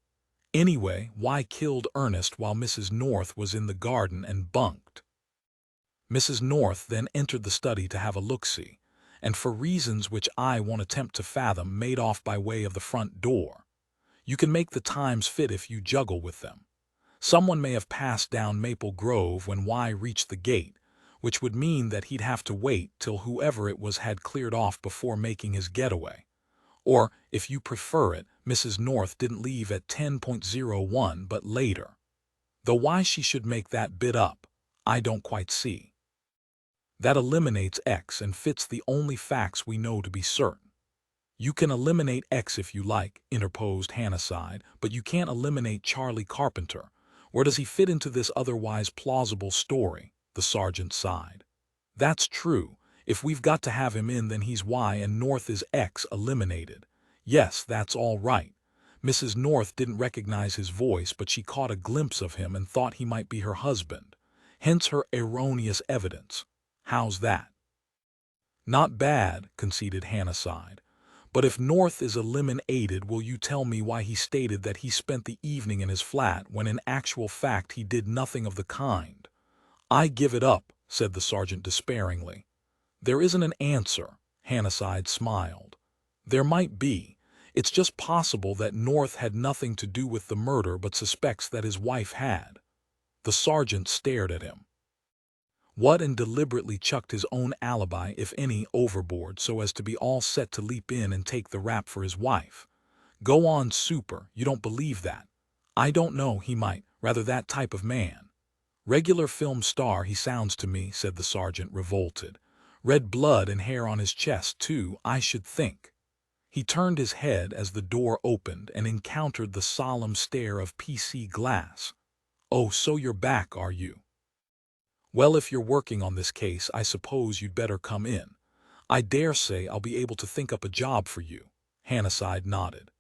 Anyway, Y killed Ernest while Mrs. North was in the garden and bunked. Mrs. North then entered the study to have a look-see, and for reasons which I won't attempt to fathom made off by way of the front door. You can make the times fit if you juggle with them. Someone may have passed down Maple Grove when Y reached the gate, which would mean that he'd have to wait till whoever it was had cleared off before making his getaway. Or, if you prefer it, Mrs. North didn't leave at 10:01 but later. Though why she should make that bit up, I don't quite see. That eliminates X and fits the only facts we know to be certain. You can eliminate X if you like, interposed Hannasyde, but you can't eliminate Charlie Carpenter. Where does he fit into this otherwise plausible story? The sergeant sighed. That's true. If we've got to have him in, then he's Y and North is X eliminated. Yes, that's all right. Mrs. North didn't recognize his voice, but she caught a glimpse of him and thought he might be her husband. Hence her erroneous evidence. How's that? Not bad, conceded Hannasyde. But if North is eliminated, will you tell me why he stated that he spent the evening in his flat when in actual fact he did nothing of the kind? I give it up, said the sergeant despairingly. There isn't an answer, Hannasyde smiled. There might be. It's just possible that North had nothing to do with the murder but suspects that his wife had. The sergeant stared at him. What, and deliberately chucked his own alibi, if any, overboard so as to be all set to leap in and take the rap for his wife. Go on, Super, you don't believe that. I don't know, he might, rather that type of man. Regular film star he sounds to me, said the sergeant, revolted. Red blood and hair on his chest, too, I should think. He turned his head as the door opened and encountered the solemn stare of P.C. Glass. Oh, so you're back, are you? Well, if you're working on this case, I suppose you'd better come in. I dare say I'll be able to think up a job for you. Hannasyde nodded.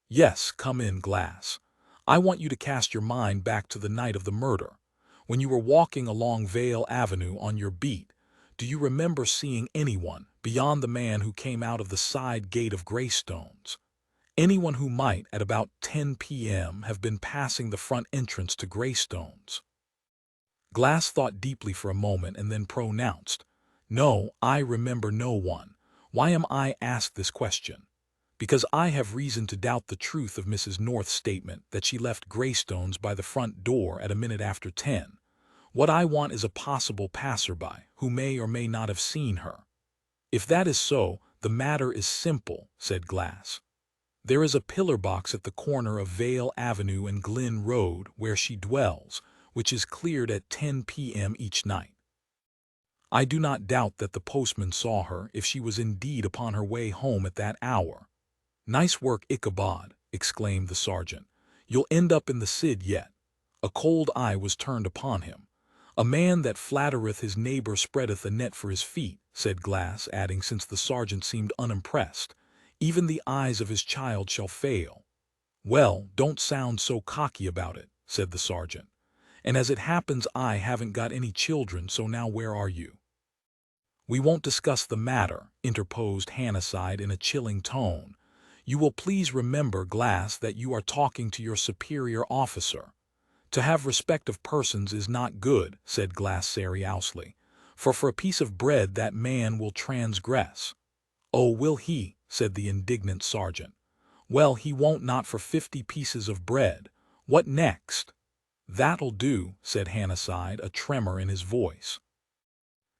Yes, come in, Glass. I want you to cast your mind back to the night of the murder. When you were walking along Vale Avenue on your beat, do you remember seeing anyone, beyond the man who came out of the side gate of Greystones? Anyone who might, at about 10 p.m., have been passing the front entrance to Greystones? Glass thought deeply for a moment and then pronounced, No, I remember no one. Why am I asked this question? Because I have reason to doubt the truth of Mrs. North's statement that she left Greystones by the front door at a minute after 10. What I want is a possible passerby who may or may not have seen her. If that is so, the matter is simple, said Glass. There is a pillar box at the corner of Vale Avenue and Glynn Road where she dwells, which is cleared at 10 p.m. each night. I do not doubt that the postman saw her if she was indeed upon her way home at that hour. Nice work, Ichabod, exclaimed the sergeant. You'll end up in the Cid yet. A cold eye was turned upon him. A man that flattereth his neighbor spreadeth a net for his feet, said Glass, adding, since the sergeant seemed unimpressed, even the eyes of his child shall fail. Well, don't sound so cocky about it, said the sergeant. And as it happens, I haven't got any children, so now where are you? We won't discuss the matter, interposed Hannasyde in a chilling tone. You will please remember, Glass, that you are talking to your superior officer. To have respect of persons is not good, said Glass seriously, for a piece of bread that man will transgress. Oh, will he? Said the indignant sergeant. Well, he won't, not for 50 pieces of bread. What next? That'll do, said Hannasyde, a tremor in his voice.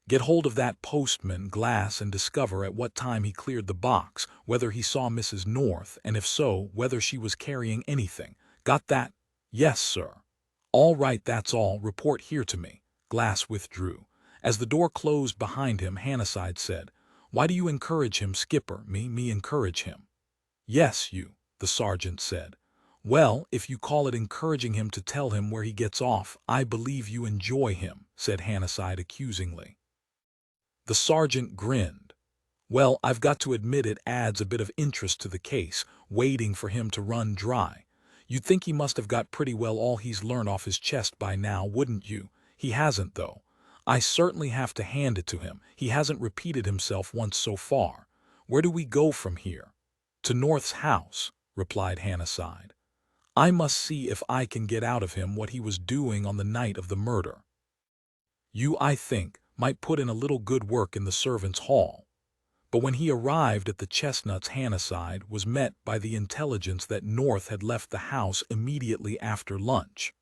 Get hold of that postman, Glass, and discover at what time he cleared the box, whether he saw Mrs. North, and if so, whether she was carrying anything. Got that? Yes, sir. All right, that's all. Report here to me. Glass withdrew. As the door closed behind him, Hannasyde said, Why do you encourage him, Skipper? Me encourage him. Yes, you, the sergeant said. Well, if you call it encouraging him to tell him where he gets off, I believe you enjoy him, said Hannasyde accusingly. The sergeant grinned. Well, I've got to admit it adds a bit of interest to the case, waiting for him to run dry. You'd think he must have got pretty well all he's learned off his chest by now, wouldn't you? He hasn't, though. I certainly have to hand it to him. He hasn't repeated himself once so far. Where do we go from here? To North's house, replied Hannasyde. I must see if I can get out of him what he was doing on the night of the murder. You, I think, might put in a little good work in the servants' hall. But when he arrived at the Chestnuts, Hannasyde was met by the intelligence that North had left the house immediately after lunch.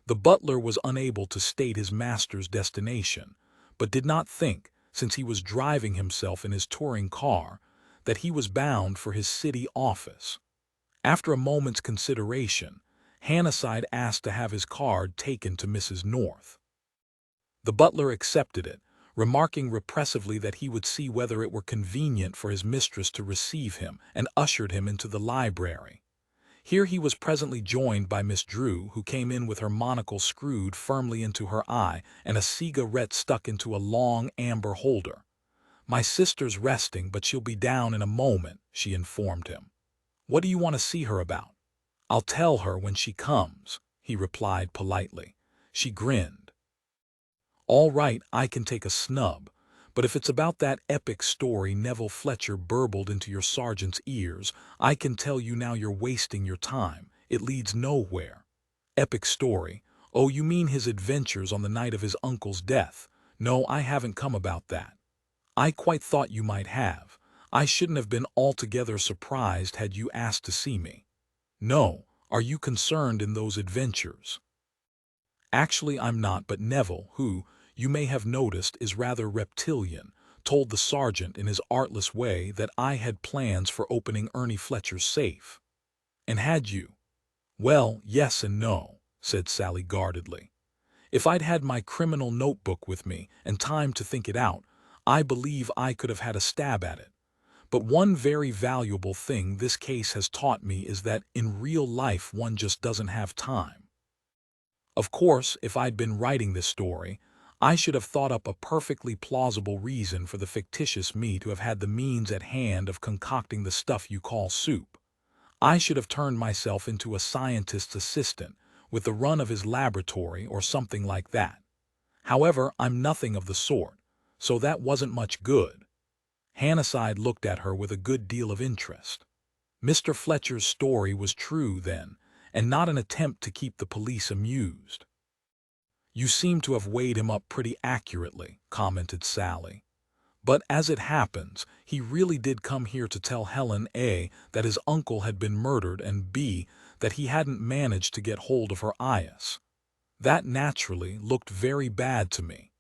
The butler was unable to state his master's destination, but did not think, since he was driving himself in his touring car, that he was bound for his city office. After a moment's consideration, Hannasyde asked to have his card taken to Mrs. North. The butler accepted it, remarking repressively that he would see whether it were convenient for his mistress to receive him, and ushered him into the library. Here he was presently joined by Miss Drew, who came in with her monocle screwed firmly into her eye and a cigarette stuck into a long amber holder. My sister's resting, but she'll be down in a moment, she informed him. What do you want to see her about? I'll tell her when she comes, he replied politely. She grinned. All right, I can take a snub, but if it's about that epic story Neville Fletcher burbled into your sergeant's ears, I can tell you now you're wasting your time. It leads nowhere. Epic story? Oh, you mean his adventures on the night of his uncle's death? No, I haven't come about that. I quite thought you might have. I shouldn't have been altogether surprised had you asked to see me. No, are you concerned in those adventures? Actually, I'm not, but Neville, who, you may have noticed, is rather reptilian, told the sergeant in his artless way that I had plans for opening Ernie Fletcher's safe. And had you? Well, yes and no, said Sally guardedly. If I'd had my criminal notebook with me and time to think it out, I believe I could have had a stab at it. But one very valuable thing this case has taught me is that in real life one just doesn't have time. Of course, if I'd been writing this story, I should have thought up a perfectly plausible reason for the fictitious me to have had the means at hand of concocting the stuff you call soup. I should have turned myself into a scientist's assistant, with the run of his laboratory or something like that. However, I'm nothing of the sort, so that wasn't much good. Hannasyde looked at her with a good deal of interest. Mr. Fletcher's story was true, then, and not an attempt to keep the police amused. You seem to have weighed him up pretty accurately, commented Sally. But as it happens, he really did come here to tell Helen A. that his uncle had been murdered and B. that he hadn't managed to get hold of her eyes. That naturally looked very bad to me.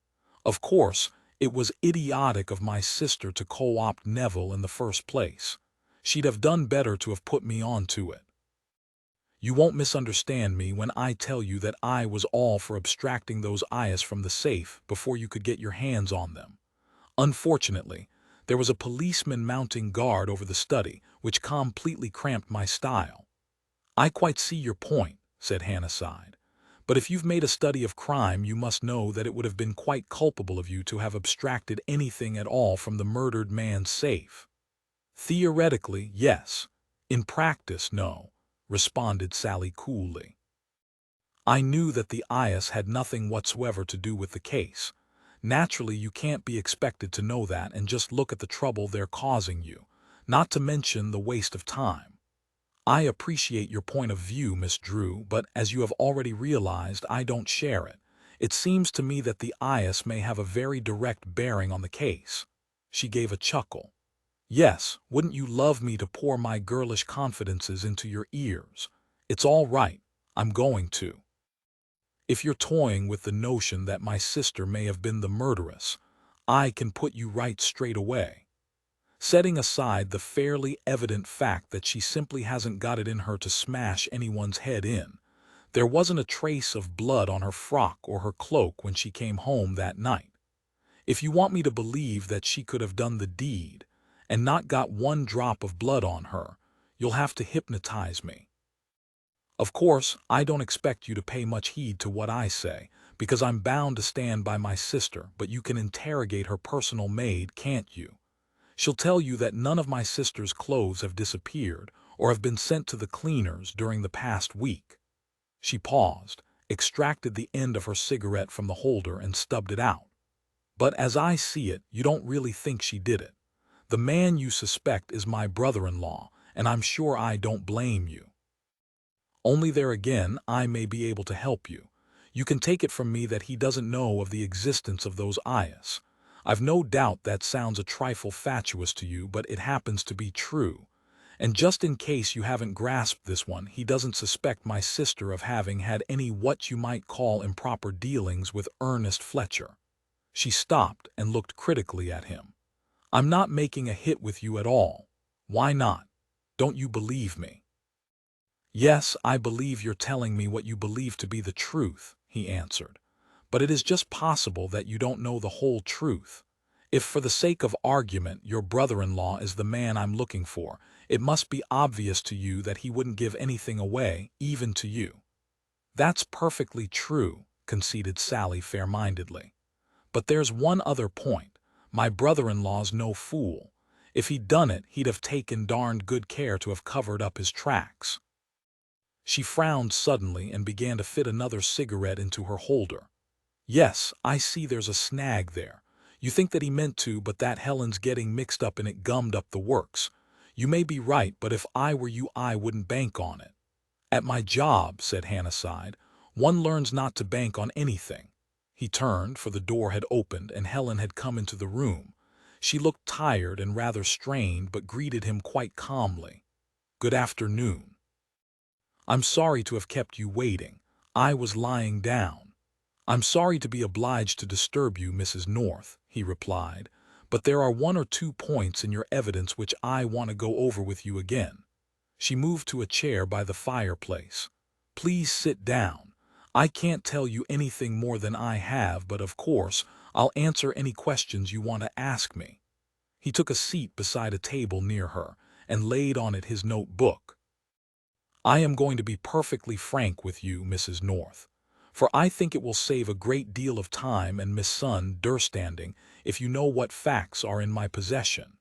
Of course, it was idiotic of my sister to co-opt Neville in the first place. She'd have done better to have put me on to it. You won't misunderstand me when I tell you that I was all for abstracting those eyes from the safe before you could get your hands on them. Unfortunately, there was a policeman mounting guard over the study, which completely cramped my style. I quite see your point, said Hannasyde. But if you've made a study of crime, you must know that it would have been quite culpable of you to have abstracted anything at all from the murdered man's safe. Theoretically, yes. In practice, no, responded Sally coolly. I knew that the eyes had nothing whatsoever to do with the case. Naturally, you can't be expected to know that and just look at the trouble they're causing you, not to mention the waste of time. I appreciate your point of view, Miss Drew, but as you have already realized, I don't share it. It seems to me that the IS may have a very direct bearing on the case. She gave a chuckle. Yes, wouldn't you love me to pour my girlish confidences into your ears? It's all right. I'm going to. If you're toying with the notion that my sister may have been the murderess, I can put you right straight away. Setting aside the fairly evident fact that she simply hasn't got it in her to smash anyone's head in, there wasn't a trace of blood on her frock or her cloak when she came home that night. If you want me to believe that she could have done the deed and not got one drop of blood on her, you'll have to hypnotize me. Of course, I don't expect you to pay much heed to what I say, because I'm bound to stand by my sister, but you can interrogate her personal maid, can't you? She'll tell you that none of my sister's clothes have disappeared or have been sent to the cleaners during the past week. She paused, extracted the end of her cigarette from the holder and stubbed it out. But as I see it, you don't really think she did it. The man you suspect is my brother-in-law, and I'm sure I don't blame you. Only there again, I may be able to help you. You can take it from me that he doesn't know of the existence of those ayahs. I've no doubt that sounds a trifle fatuous to you, but it happens to be true. And just in case you haven't grasped this one, he doesn't suspect my sister of having had any what you might call improper dealings with Ernest Fletcher. She stopped and looked critically at him. I'm not making a hit with you at all. Why not? Don't you believe me? Yes, I believe you're telling me what you believe to be the truth, he answered. But it is just possible that you don't know the whole truth. If for the sake of argument your brother-in-law is the man I'm looking for, it must be obvious to you that he wouldn't give anything away, even to you. That's perfectly true, conceded Sally fair-mindedly. But there's one other point. My brother-in-law's no fool. If he'd done it, he'd have taken darned good care to have covered up his tracks. She frowned suddenly and began to fit another cigarette into her holder. Yes, I see there's a snag there. You think that he meant to, but that Helen's getting mixed up in it gummed up the works. You may be right, but if I were you, I wouldn't bank on it. At my job, said Hannasyde, one learns not to bank on anything. He turned, for the door had opened and Helen had come into the room. She looked tired and rather strained, but greeted him quite calmly. Good afternoon. I'm sorry to have kept you waiting. I was lying down. I'm sorry to be obliged to disturb you, Mrs. North, he replied, but there are 1 or 2 points in your evidence which I want to go over with you again. She moved to a chair by the fireplace. Please sit down. I can't tell you anything more than I have, but of course, I'll answer any questions you want to ask me. He took a seat beside a table near her and laid on it his notebook. I am going to be perfectly frank with you, Mrs. North, for I think it will save a great deal of time and misunderstanding if you know what facts are in my possession.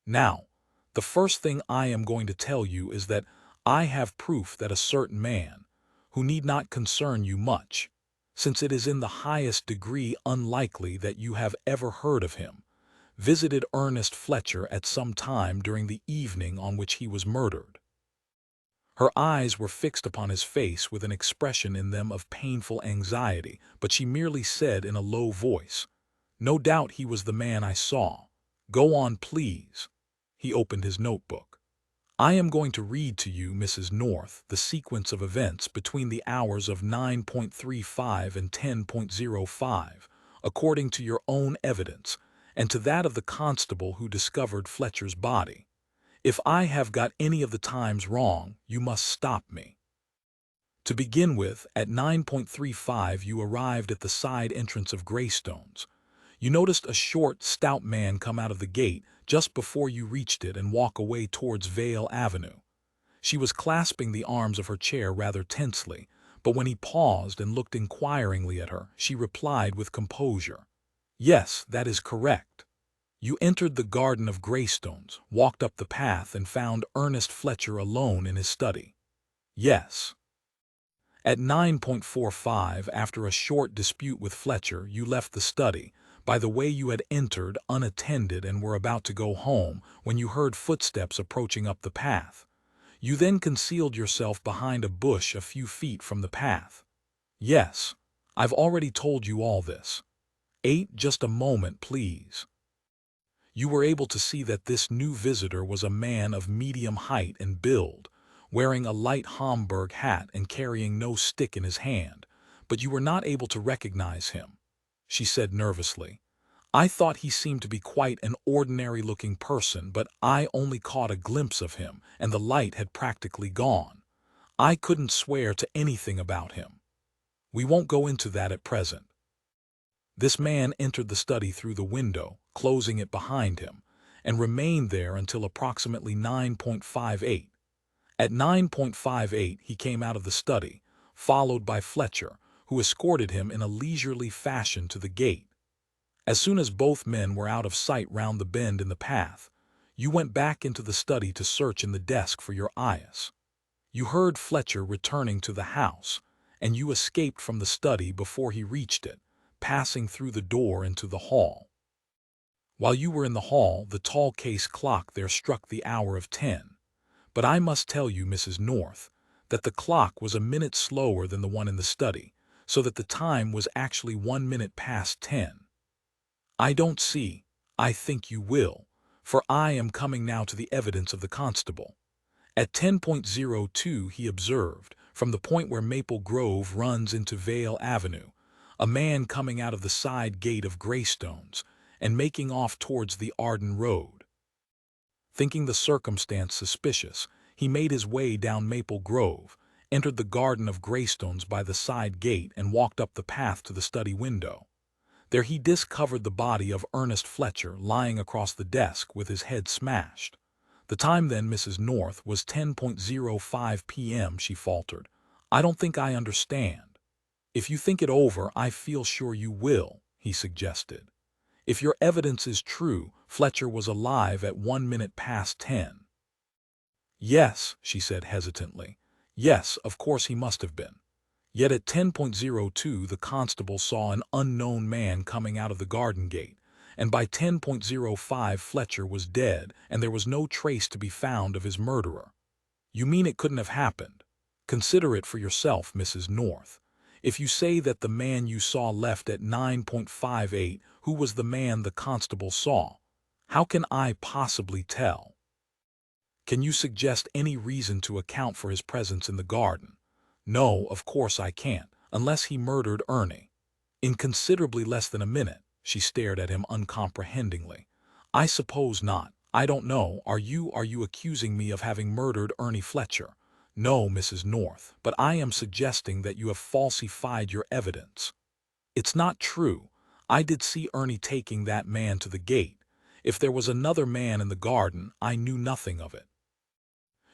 Now, the first thing I am going to tell you is that I have proof that a certain man, who need not concern you much, since it is in the highest degree unlikely that you have ever heard of him, visited Ernest Fletcher at some time during the evening on which he was murdered. Her eyes were fixed upon his face with an expression in them of painful anxiety, but she merely said in a low voice, "No doubt he was the man I saw. Go on, please." He opened his notebook. I am going to read to you, Mrs. North, the sequence of events between the hours of 9:35 and 10:05, according to your own evidence, and to that of the constable who discovered Fletcher's body. If I have got any of the times wrong, you must stop me. To begin with, at 9:35 you arrived at the side entrance of Greystones. You noticed a short, stout man come out of the gate just before you reached it and walk away towards Vale Avenue. She was clasping the arms of her chair rather tensely, but when he paused and looked inquiringly at her, she replied with composure, "Yes, that is correct. You entered the garden of Greystones, walked up the path, and found Ernest Fletcher alone in his study." "Yes." At 9:45, after a short dispute with Fletcher, you left the study. By the way, you had entered unattended and were about to go home when you heard footsteps approaching up the path. You then concealed yourself behind a bush a few feet from the path. "Yes, I've already told you all this." 8. Just a moment, please. You were able to see that this new visitor was a man of medium height and build, wearing a light Homburg hat and carrying no stick in his hand, but you were not able to recognize him. She said nervously, "I thought he seemed to be quite an ordinary-looking person, but I only caught a glimpse of him, and the light had practically gone. I couldn't swear to anything about him. We won't go into that at present." This man entered the study through the window, closing it behind him, and remained there until approximately 9:58. At 9:58 he came out of the study, followed by Fletcher, who escorted him in a leisurely fashion to the gate. As soon as both men were out of sight round the bend in the path, you went back into the study to search in the desk for your eyes. You heard Fletcher returning to the house, and you escaped from the study before he reached it, passing through the door into the hall. While you were in the hall, the tall case clock there struck the hour of 10. But I must tell you, Mrs. North, that the clock was a minute slower than the one in the study, so that the time was actually 1 minute past 10. I don't see. I think you will, for I am coming now to the evidence of the constable. At 10:02 he observed, from the point where Maple Grove runs into Vale Avenue, a man coming out of the side gate of Greystones and making off towards the Arden Road. Thinking the circumstance suspicious, he made his way down Maple Grove, entered the garden of Greystones by the side gate, and walked up the path to the study window. There he discovered the body of Ernest Fletcher lying across the desk with his head smashed. The time then, Mrs. North, was 10:05 p.m., she faltered. "I don't think I understand." "If you think it over, I feel sure you will," he suggested. "If your evidence is true, Fletcher was alive at 1 minute past 10. "Yes," she said hesitantly. "Yes, of course he must have been." Yet at 10:02 the constable saw an unknown man coming out of the garden gate, and by 10:05 Fletcher was dead, and there was no trace to be found of his murderer. "You mean it couldn't have happened? Consider it for yourself, Mrs. North. If you say that the man you saw left at 9:58, who was the man the constable saw? How can I possibly tell? Can you suggest any reason to account for his presence in the garden?" "No, of course I can't, unless he murdered Ernie." "In considerably less than a minute." She stared at him uncomprehendingly. "I suppose not. I don't know. Are you accusing me of having murdered Ernie Fletcher?" "No, Mrs. North, but I am suggesting that you have falsified your evidence." "It's not true. I did see Ernie taking that man to the gate. If there was another man in the garden, I knew nothing of it."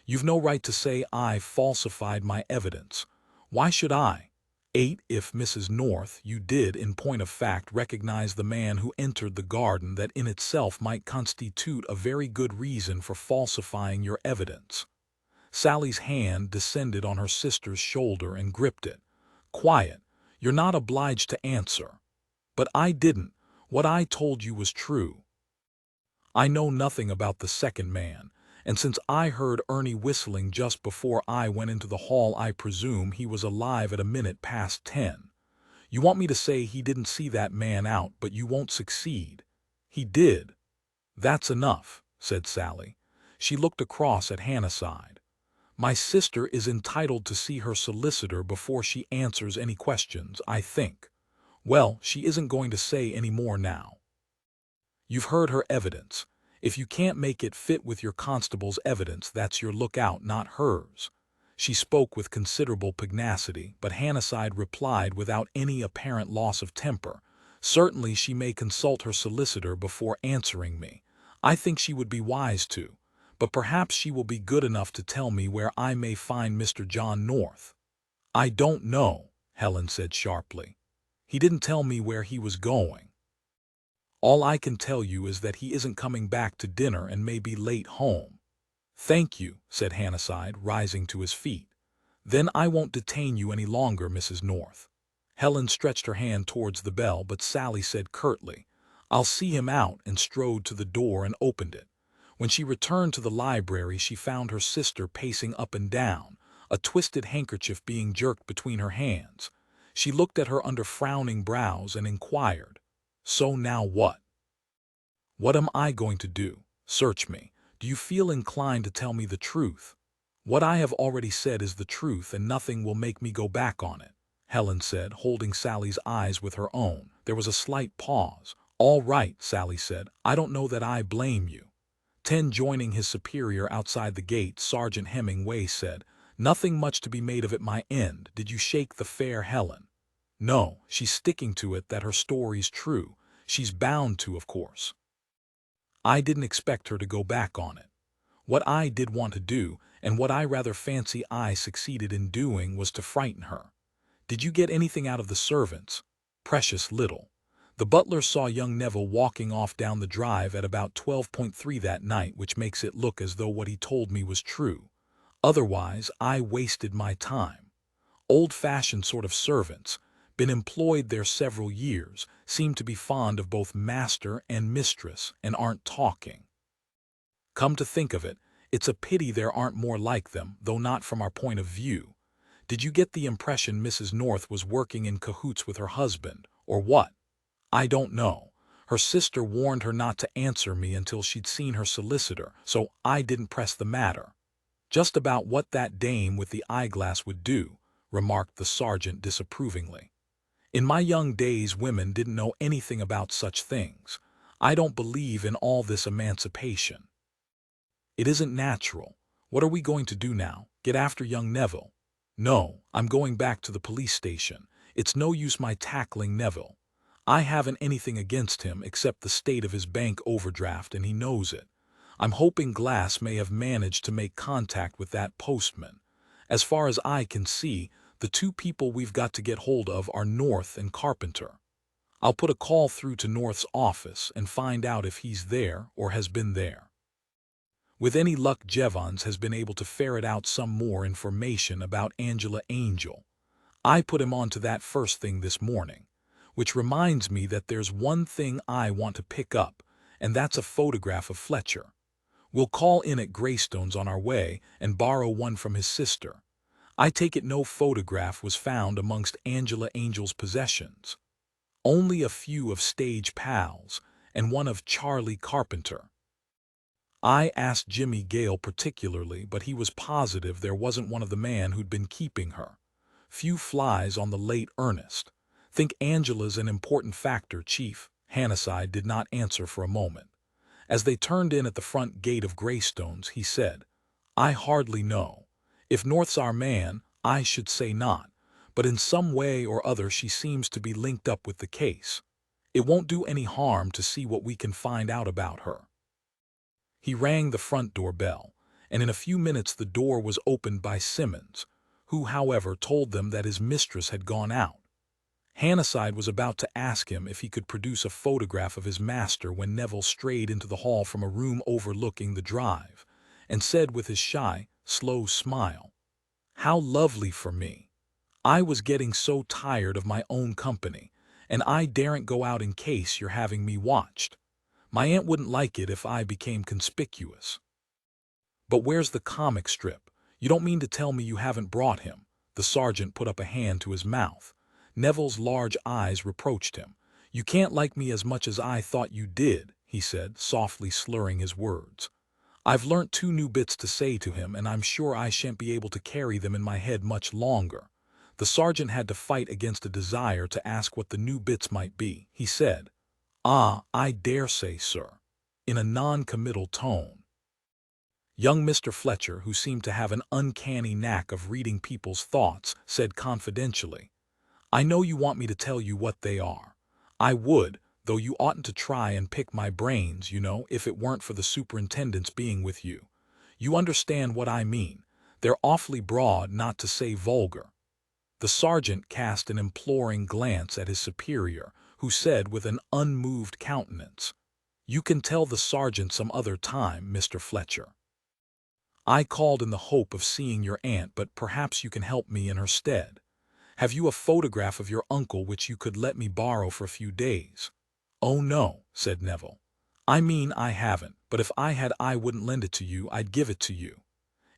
"You've no right to say I falsified my evidence. Why should I?" 8. If, Mrs. North, you did in point of fact recognize the man who entered the garden, that in itself might constitute a very good reason for falsifying your evidence. Sally's hand descended on her sister's shoulder and gripped it. "Quiet. You're not obliged to answer." "But I didn't. What I told you was true. I know nothing about the second man, and since I heard Ernie whistling just before I went into the hall, I presume he was alive at a minute past 10. You want me to say he didn't see that man out, but you won't succeed." "He did." "That's enough," said Sally. She looked across at Hannasyde. My sister is entitled to see her solicitor before she answers any questions, I think. Well, she isn't going to say any more now. You've heard her evidence. If you can't make it fit with your constable's evidence, that's your lookout, not hers. She spoke with considerable pugnacity, but Hannasyde replied without any apparent loss of temper. Certainly she may consult her solicitor before answering me. I think she would be wise to. But perhaps she will be good enough to tell me where I may find Mr. John North. I don't know, Helen said sharply. He didn't tell me where he was going. All I can tell you is that he isn't coming back to dinner and may be late home. Thank you, said Hannasyde, rising to his feet. Then I won't detain you any longer, Mrs. North. Helen stretched her hand towards the bell, but Sally said curtly, I'll see him out, and strode to the door and opened it. When she returned to the library, she found her sister pacing up and down, a twisted handkerchief being jerked between her hands. She looked at her under frowning brows and inquired, So now what? What am I going to do? Search me. Do you feel inclined to tell me the truth? What I have already said is the truth, and nothing will make me go back on it, Helen said, holding Sally's eyes with her own. There was a slight pause. All right, Sally said. I don't know that I blame you. Joining his superior outside the gate, Sergeant Hemingway said, Nothing much to be made of at my end. Did you shake the fair Helen? No, she's sticking to it that her story's true. She's bound to, of course. I didn't expect her to go back on it. What I did want to do, and what I rather fancy I succeeded in doing, was to frighten her. Did you get anything out of the servants? Precious little. The butler saw young Neville walking off down the drive at about 12:3 that night, which makes it look as though what he told me was true. Otherwise, I wasted my time. Old-fashioned sort of servants, been employed there several years, seem to be fond of both master and mistress, and aren't talking. Come to think of it, it's a pity there aren't more like them, though not from our point of view. Did you get the impression Mrs. North was working in cahoots with her husband, or what? I don't know. Her sister warned her not to answer me until she'd seen her solicitor, so I didn't press the matter. Just about what that dame with the eyeglass would do, remarked the sergeant disapprovingly. In my young days, women didn't know anything about such things. I don't believe in all this emancipation. It isn't natural. What are we going to do now? Get after young Neville? No, I'm going back to the police station. It's no use my tackling Neville. I haven't anything against him except the state of his bank overdraft, and he knows it. I'm hoping Glass may have managed to make contact with that postman. As far as I can see, the two people we've got to get hold of are North and Carpenter. I'll put a call through to North's office and find out if he's there or has been there. With any luck, Jevons has been able to ferret out some more information about Angela Angel. I put him on to that first thing this morning. Which reminds me that there's one thing I want to pick up, and that's a photograph of Fletcher. We'll call in at Greystone's on our way and borrow one from his sister. I take it no photograph was found amongst Angela Angel's possessions. Only a few of stage pals, and one of Charlie Carpenter. I asked Jimmy Gale particularly, but he was positive there wasn't one of the man who'd been keeping her. Few flies on the late Ernest. Think Angela's an important factor, Chief. Hannasyde did not answer for a moment. As they turned in at the front gate of Greystone's, he said, I hardly know. If North's our man, I should say not, but in some way or other she seems to be linked up with the case. It won't do any harm to see what we can find out about her. He rang the front door bell, and in a few minutes the door was opened by Simmons, who, however, told them that his mistress had gone out. Hannasyde was about to ask him if he could produce a photograph of his master when Neville strayed into the hall from a room overlooking the drive, and said with his shy, slow smile, How lovely for me. I was getting so tired of my own company, and I daren't go out in case you're having me watched. My aunt wouldn't like it if I became conspicuous. But where's the comic strip? You don't mean to tell me you haven't brought him? The sergeant put up a hand to his mouth. Neville's large eyes reproached him. You can't like me as much as I thought you did, he said, softly slurring his words. I've learnt 2 new bits to say to him, and I'm sure I shan't be able to carry them in my head much longer." The sergeant had to fight against a desire to ask what the new bits might be. He said, "Ah, I dare say, sir," in a non-committal tone. Young Mr. Fletcher, who seemed to have an uncanny knack of reading people's thoughts, said confidentially, "I know you want me to tell you what they are. I would, though you oughtn't to try and pick my brains, you know, if it weren't for the superintendent's being with you. You understand what I mean. They're awfully broad, not to say vulgar." The sergeant cast an imploring glance at his superior, who said with an unmoved countenance, "You can tell the sergeant some other time, Mr. Fletcher. I called in the hope of seeing your aunt, but perhaps you can help me in her stead. Have you a photograph of your uncle which you could let me borrow for a few days?" "Oh no," said Neville. "I mean I haven't, but if I had I wouldn't lend it to you, I'd give it to you."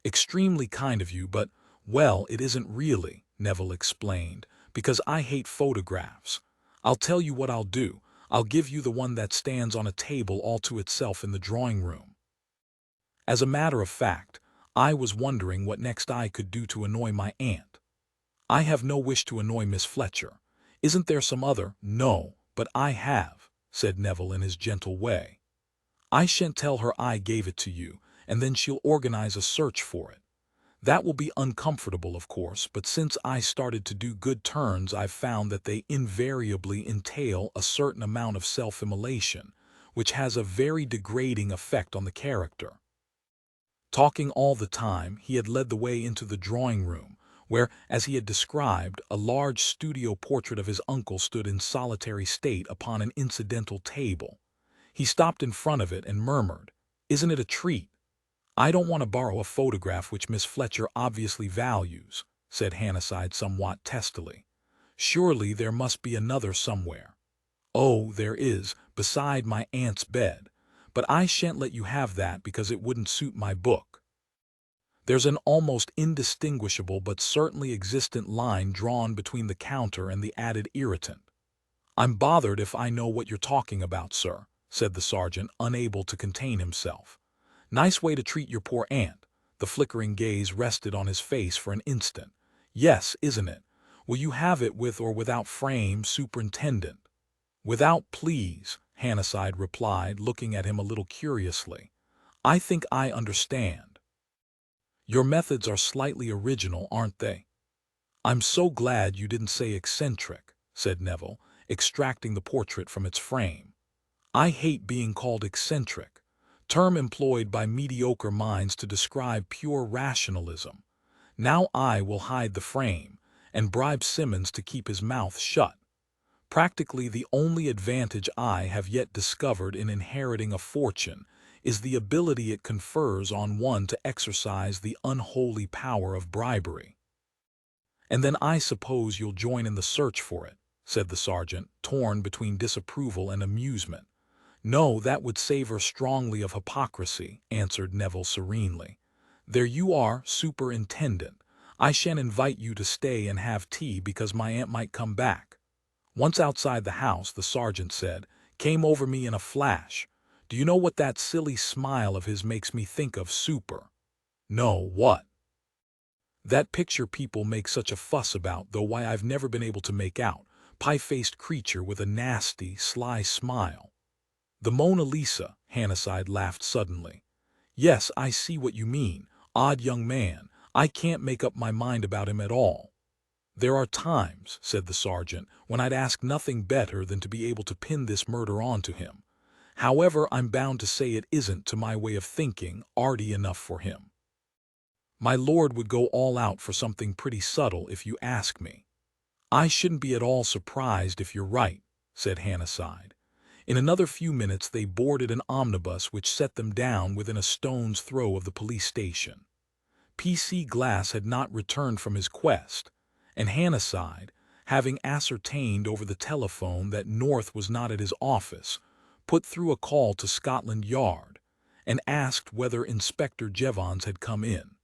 "Extremely kind of you, but, well, it isn't really," Neville explained, "because I hate photographs. I'll tell you what I'll do. I'll give you the one that stands on a table all to itself in the drawing room." As a matter of fact, I was wondering what next I could do to annoy my aunt. "I have no wish to annoy Miss Fletcher. Isn't there some other—" "No, but I have," said Neville in his gentle way. "I shan't tell her I gave it to you, and then she'll organize a search for it. That will be uncomfortable, of course, but since I started to do good turns I've found that they invariably entail a certain amount of self-immolation, which has a very degrading effect on the character." Talking all the time, he had led the way into the drawing-room, where, as he had described, a large studio portrait of his uncle stood in solitary state upon an incidental table. He stopped in front of it and murmured, "Isn't it a treat?" "I don't want to borrow a photograph which Miss Fletcher obviously values," said Hannasyde somewhat testily. "Surely there must be another somewhere." "Oh, there is, beside my aunt's bed. But I shan't let you have that because it wouldn't suit my book. There's an almost indistinguishable but certainly existent line drawn between the counter and the added irritant." "I'm bothered if I know what you're talking about, sir," said the sergeant, unable to contain himself. "Nice way to treat your poor aunt." The flickering gaze rested on his face for an instant. "Yes, isn't it? Will you have it with or without frame, Superintendent?" "Without, please," Hannasyde replied, looking at him a little curiously. "I think I understand. Your methods are slightly original, aren't they?" "I'm so glad you didn't say eccentric," said Neville, extracting the portrait from its frame. "I hate being called eccentric, term employed by mediocre minds to describe pure rationalism. Now I will hide the frame, and bribe Simmons to keep his mouth shut. Practically the only advantage I have yet discovered in inheriting a fortune is the ability it confers on one to exercise the unholy power of bribery." "And then I suppose you'll join in the search for it," said the sergeant, torn between disapproval and amusement. "No, that would savor strongly of hypocrisy," answered Neville serenely. "There you are, Superintendent. I shan't invite you to stay and have tea because my aunt might come back." Once outside the house, the sergeant said, "Came over me in a flash. Do you know what that silly smile of his makes me think of, Super?" "No, what?" "That picture people make such a fuss about, though why I've never been able to make out. Pie-faced creature with a nasty, sly smile." "The Mona Lisa," Hannasyde laughed suddenly. "Yes, I see what you mean. Odd young man. I can't make up my mind about him at all." "There are times," said the sergeant, "when I'd ask nothing better than to be able to pin this murder on to him. However, I'm bound to say it isn't, to my way of thinking, arty enough for him. My lord would go all out for something pretty subtle, if you ask me." "I shouldn't be at all surprised if you're right," said Hannasyde. In another few minutes they boarded an omnibus which set them down within a stone's throw of the police station. P.C. Glass had not returned from his quest, and Hannasyde, having ascertained over the telephone that North was not at his office, put through a call to Scotland Yard and asked whether Inspector Jevons had come in.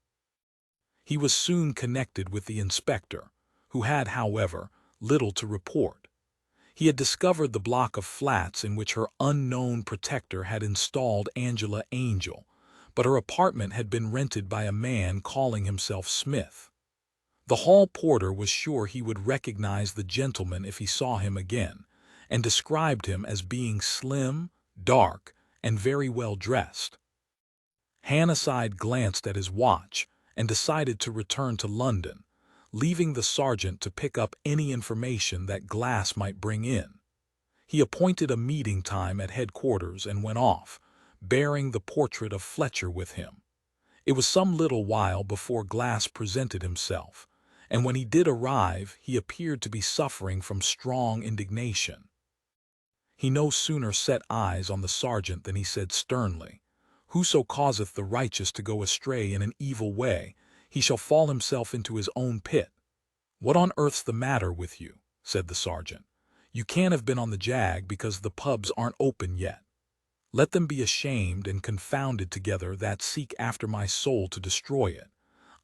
He was soon connected with the inspector, who had, however, little to report. He had discovered the block of flats in which her unknown protector had installed Angela Angel, but her apartment had been rented by a man calling himself Smith. The hall porter was sure he would recognize the gentleman if he saw him again, and described him as being slim, dark, and very well dressed. Hannasyde glanced at his watch and decided to return to London, leaving the sergeant to pick up any information that Glass might bring in. He appointed a meeting time at headquarters and went off, bearing the portrait of Fletcher with him. It was some little while before Glass presented himself, and when he did arrive he appeared to be suffering from strong indignation. He no sooner set eyes on the sergeant than he said sternly, "Whoso causeth the righteous to go astray in an evil way, he shall fall himself into his own pit." "What on earth's the matter with you?" said the sergeant. "You can't have been on the jag because the pubs aren't open yet. Let them be ashamed and confounded together that seek after my soul to destroy it.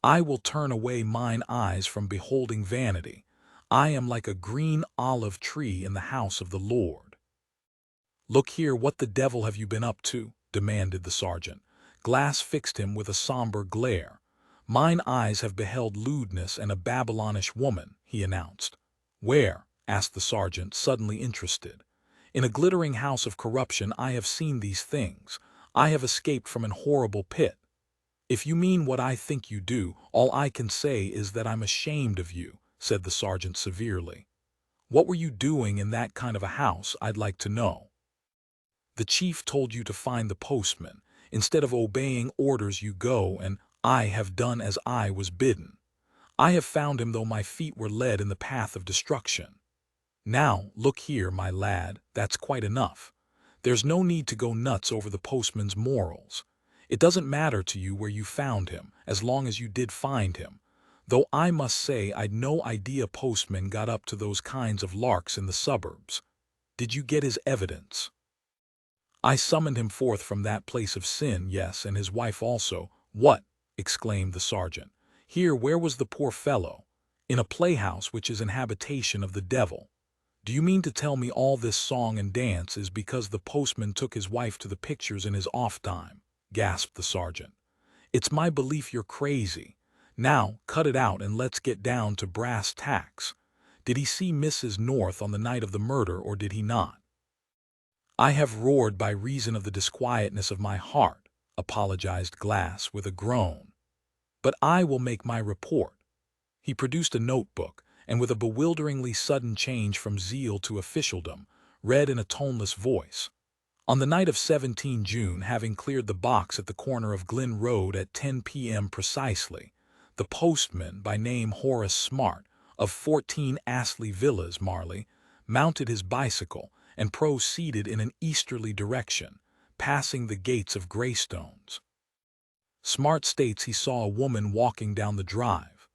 I will turn away mine eyes from beholding vanity. I am like a green olive tree in the house of the Lord." "Look here, what the devil have you been up to?" demanded the sergeant. Glass fixed him with a somber glare. "Mine eyes have beheld lewdness and a Babylonish woman," he announced. "Where?" asked the sergeant, suddenly interested. "In a glittering house of corruption I have seen these things. I have escaped from an horrible pit. If you mean what I think you do, all I can say is that I'm ashamed of you," said the sergeant severely. "What were you doing in that kind of a house, I'd like to know? The chief told you to find the postman. Instead of obeying orders you go, and I have done as I was bidden. I have found him though my feet were led in the path of destruction. Now, look here, my lad, that's quite enough. There's no need to go nuts over the postman's morals. It doesn't matter to you where you found him, as long as you did find him, though I must say I'd no idea postmen got up to those kinds of larks in the suburbs. Did you get his evidence?" "I summoned him forth from that place of sin, yes, and his wife also." "What!" exclaimed the sergeant. "Here, where was the poor fellow?" "In a playhouse which is an habitation of the devil." "Do you mean to tell me all this song and dance is because the postman took his wife to the pictures in his off time?" gasped the sergeant. "It's my belief you're crazy. Now, cut it out and let's get down to brass tacks. Did he see Mrs. North on the night of the murder, or did he not?" "I have roared by reason of the disquietness of my heart," apologized Glass with a groan. "But I will make my report." He produced a notebook, and with a bewilderingly sudden change from zeal to officialdom, read in a toneless voice. "On the night of 17 June, having cleared the box at the corner of Glyn Road at 10 p.m. precisely, the postman, by name Horace Smart, of 14 Astley Villas, Marley, mounted his bicycle and proceeded in an easterly direction, passing the gates of Greystones. Smart states he saw a woman walking down the drive.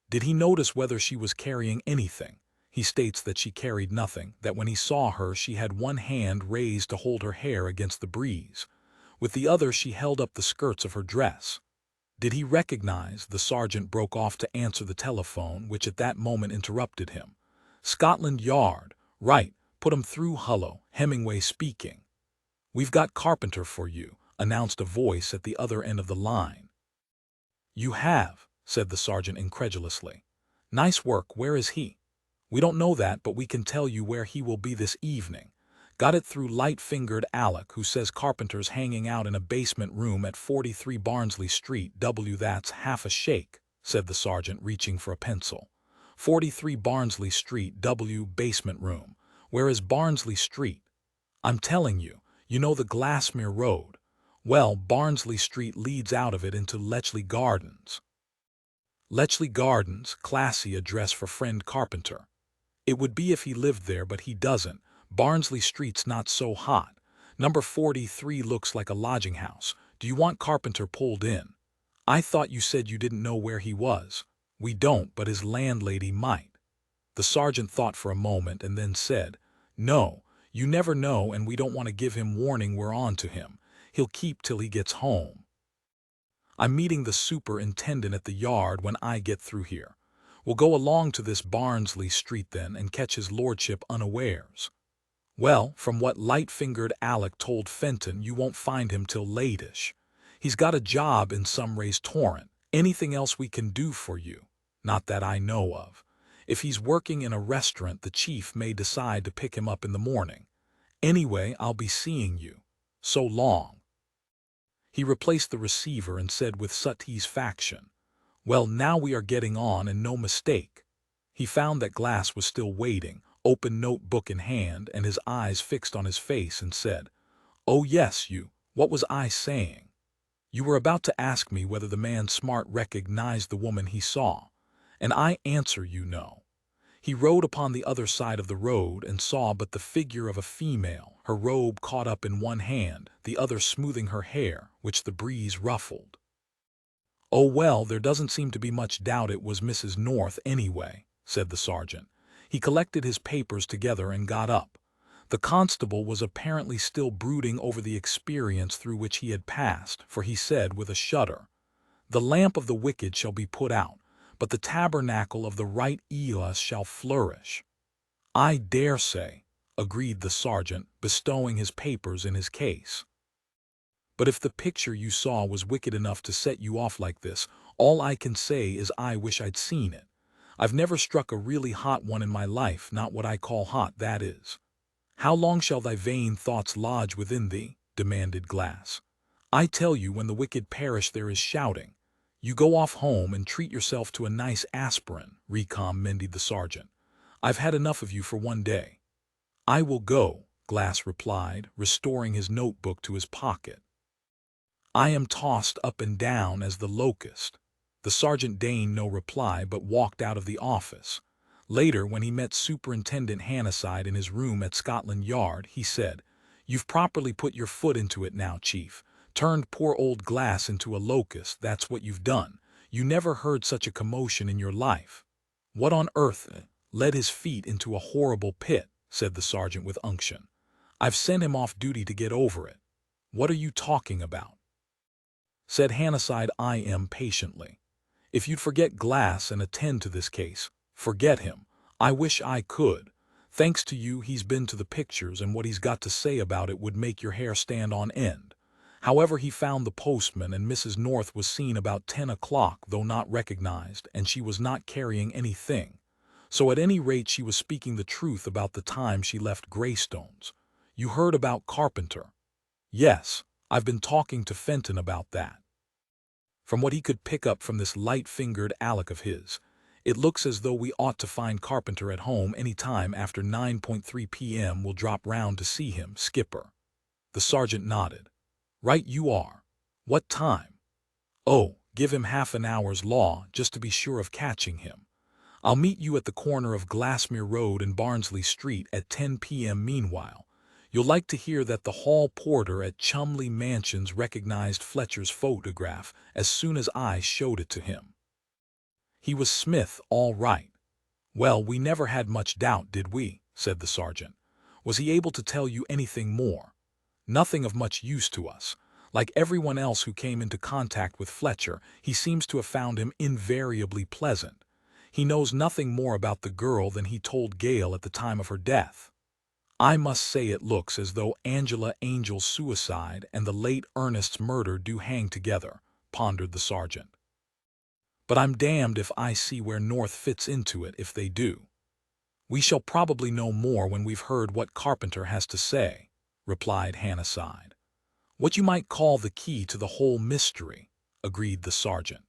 Did he notice whether she was carrying anything? He states that she carried nothing, that when he saw her she had one hand raised to hold her hair against the breeze. With the other she held up the skirts of her dress. Did he recognize— The sergeant broke off to answer the telephone, which at that moment interrupted him. "Scotland Yard. Right. Put 'em through, hullo. Hemingway speaking." "We've got Carpenter for you," announced a voice at the other end of the line. "You have?" said the sergeant incredulously. "Nice work. Where is he?" "We don't know that, but we can tell you where he will be this evening. Got it through light-fingered Alec, who says Carpenter's hanging out in a basement room at 43 Barnsley Street, W. That's half a shake," said the sergeant, reaching for a pencil. 43 Barnsley Street, W. Basement room. Where is Barnsley Street? "I'm telling you. You know the Glassmere Road. Well, Barnsley Street leads out of it into Letchley Gardens." "Letchley Gardens, classy address for friend Carpenter." "It would be if he lived there, but he doesn't. Barnsley Street's not so hot. Number 43 looks like a lodging house. Do you want Carpenter pulled in?" "I thought you said you didn't know where he was." "We don't, but his landlady might." The sergeant thought for a moment and then said, "No, you never know, and we don't want to give him warning we're on to him. He'll keep till he gets home. I'm meeting the superintendent at the yard when I get through here. We'll go along to this Barnsley Street then and catch his lordship unawares." "Well, from what light-fingered Alec told Fenton, you won't find him till late-ish. He's got a job in some raised torrent. Anything else we can do for you? Not that I know of. If he's working in a restaurant, the chief may decide to pick him up in the morning. Anyway, I'll be seeing you. So long." He replaced the receiver and said with satisfaction, "Well, now we are getting on, and no mistake." He found that Glass was still waiting, open notebook in hand and his eyes fixed on his face, and said, "Oh yes, what was I saying? You were about to ask me whether the man Smart recognized the woman he saw, and I answer you no. He rode upon the other side of the road and saw but the figure of a female, her robe caught up in one hand, the other smoothing her hair, which the breeze ruffled." "Oh well, there doesn't seem to be much doubt it was Mrs. North anyway," said the sergeant. He collected his papers together and got up. The constable was apparently still brooding over the experience through which he had passed, for he said with a shudder, "The lamp of the wicked shall be put out, but the tabernacle of the right Eos shall flourish." "I dare say," agreed the sergeant, bestowing his papers in his case. "But if the picture you saw was wicked enough to set you off like this, all I can say is I wish I'd seen it. I've never struck a really hot one in my life, not what I call hot, that is." "How long shall thy vain thoughts lodge within thee?" demanded Glass. "I tell you, when the wicked perish there is shouting. You go off home and treat yourself to a nice aspirin," recommended the sergeant. "I've had enough of you for one day." "I will go," Glass replied, restoring his notebook to his pocket. "I am tossed up and down as the locust." The sergeant deigned no reply but walked out of the office. Later, when he met Superintendent Hannasyde in his room at Scotland Yard, he said, "You've properly put your foot into it now, Chief. Turned poor old Glass into a locust, that's what you've done. You never heard such a commotion in your life." "What on earth led his feet into a horrible pit?" said the sergeant with unction. "I've sent him off duty to get over it." "What are you talking about?" said Hannasyde impatiently. "If you'd forget Glass and attend to this case, forget him. I wish I could. Thanks to you, he's been to the pictures, and what he's got to say about it would make your hair stand on end. However, he found the postman, and Mrs. North was seen about 10 o'clock, though not recognized, and she was not carrying anything. So at any rate she was speaking the truth about the time she left Greystones. You heard about Carpenter?" "Yes, I've been talking to Fenton about that. From what he could pick up from this light-fingered Alec of his, it looks as though we ought to find Carpenter at home any time after 9:3 p.m. We'll drop round to see him, Skipper." The sergeant nodded. "Right you are. What time?" "Oh, give him half an hour's law, just to be sure of catching him. I'll meet you at the corner of Glassmere Road and Barnsley Street at 10 p.m. Meanwhile, you'll like to hear that the hall porter at Chumley Mansions recognized Fletcher's photograph as soon as I showed it to him. He was Smith, all right." "Well, we never had much doubt, did we?" said the sergeant. "Was he able to tell you anything more?" "Nothing of much use to us. Like everyone else who came into contact with Fletcher, he seems to have found him invariably pleasant. He knows nothing more about the girl than he told Gale at the time of her death." "I must say it looks as though Angela Angel's suicide and the late Ernest's murder do hang together," pondered the sergeant. "But I'm damned if I see where North fits into it if they do." "We shall probably know more when we've heard what Carpenter has to say," replied Hannasyde. "What you might call the key to the whole mystery," agreed the sergeant.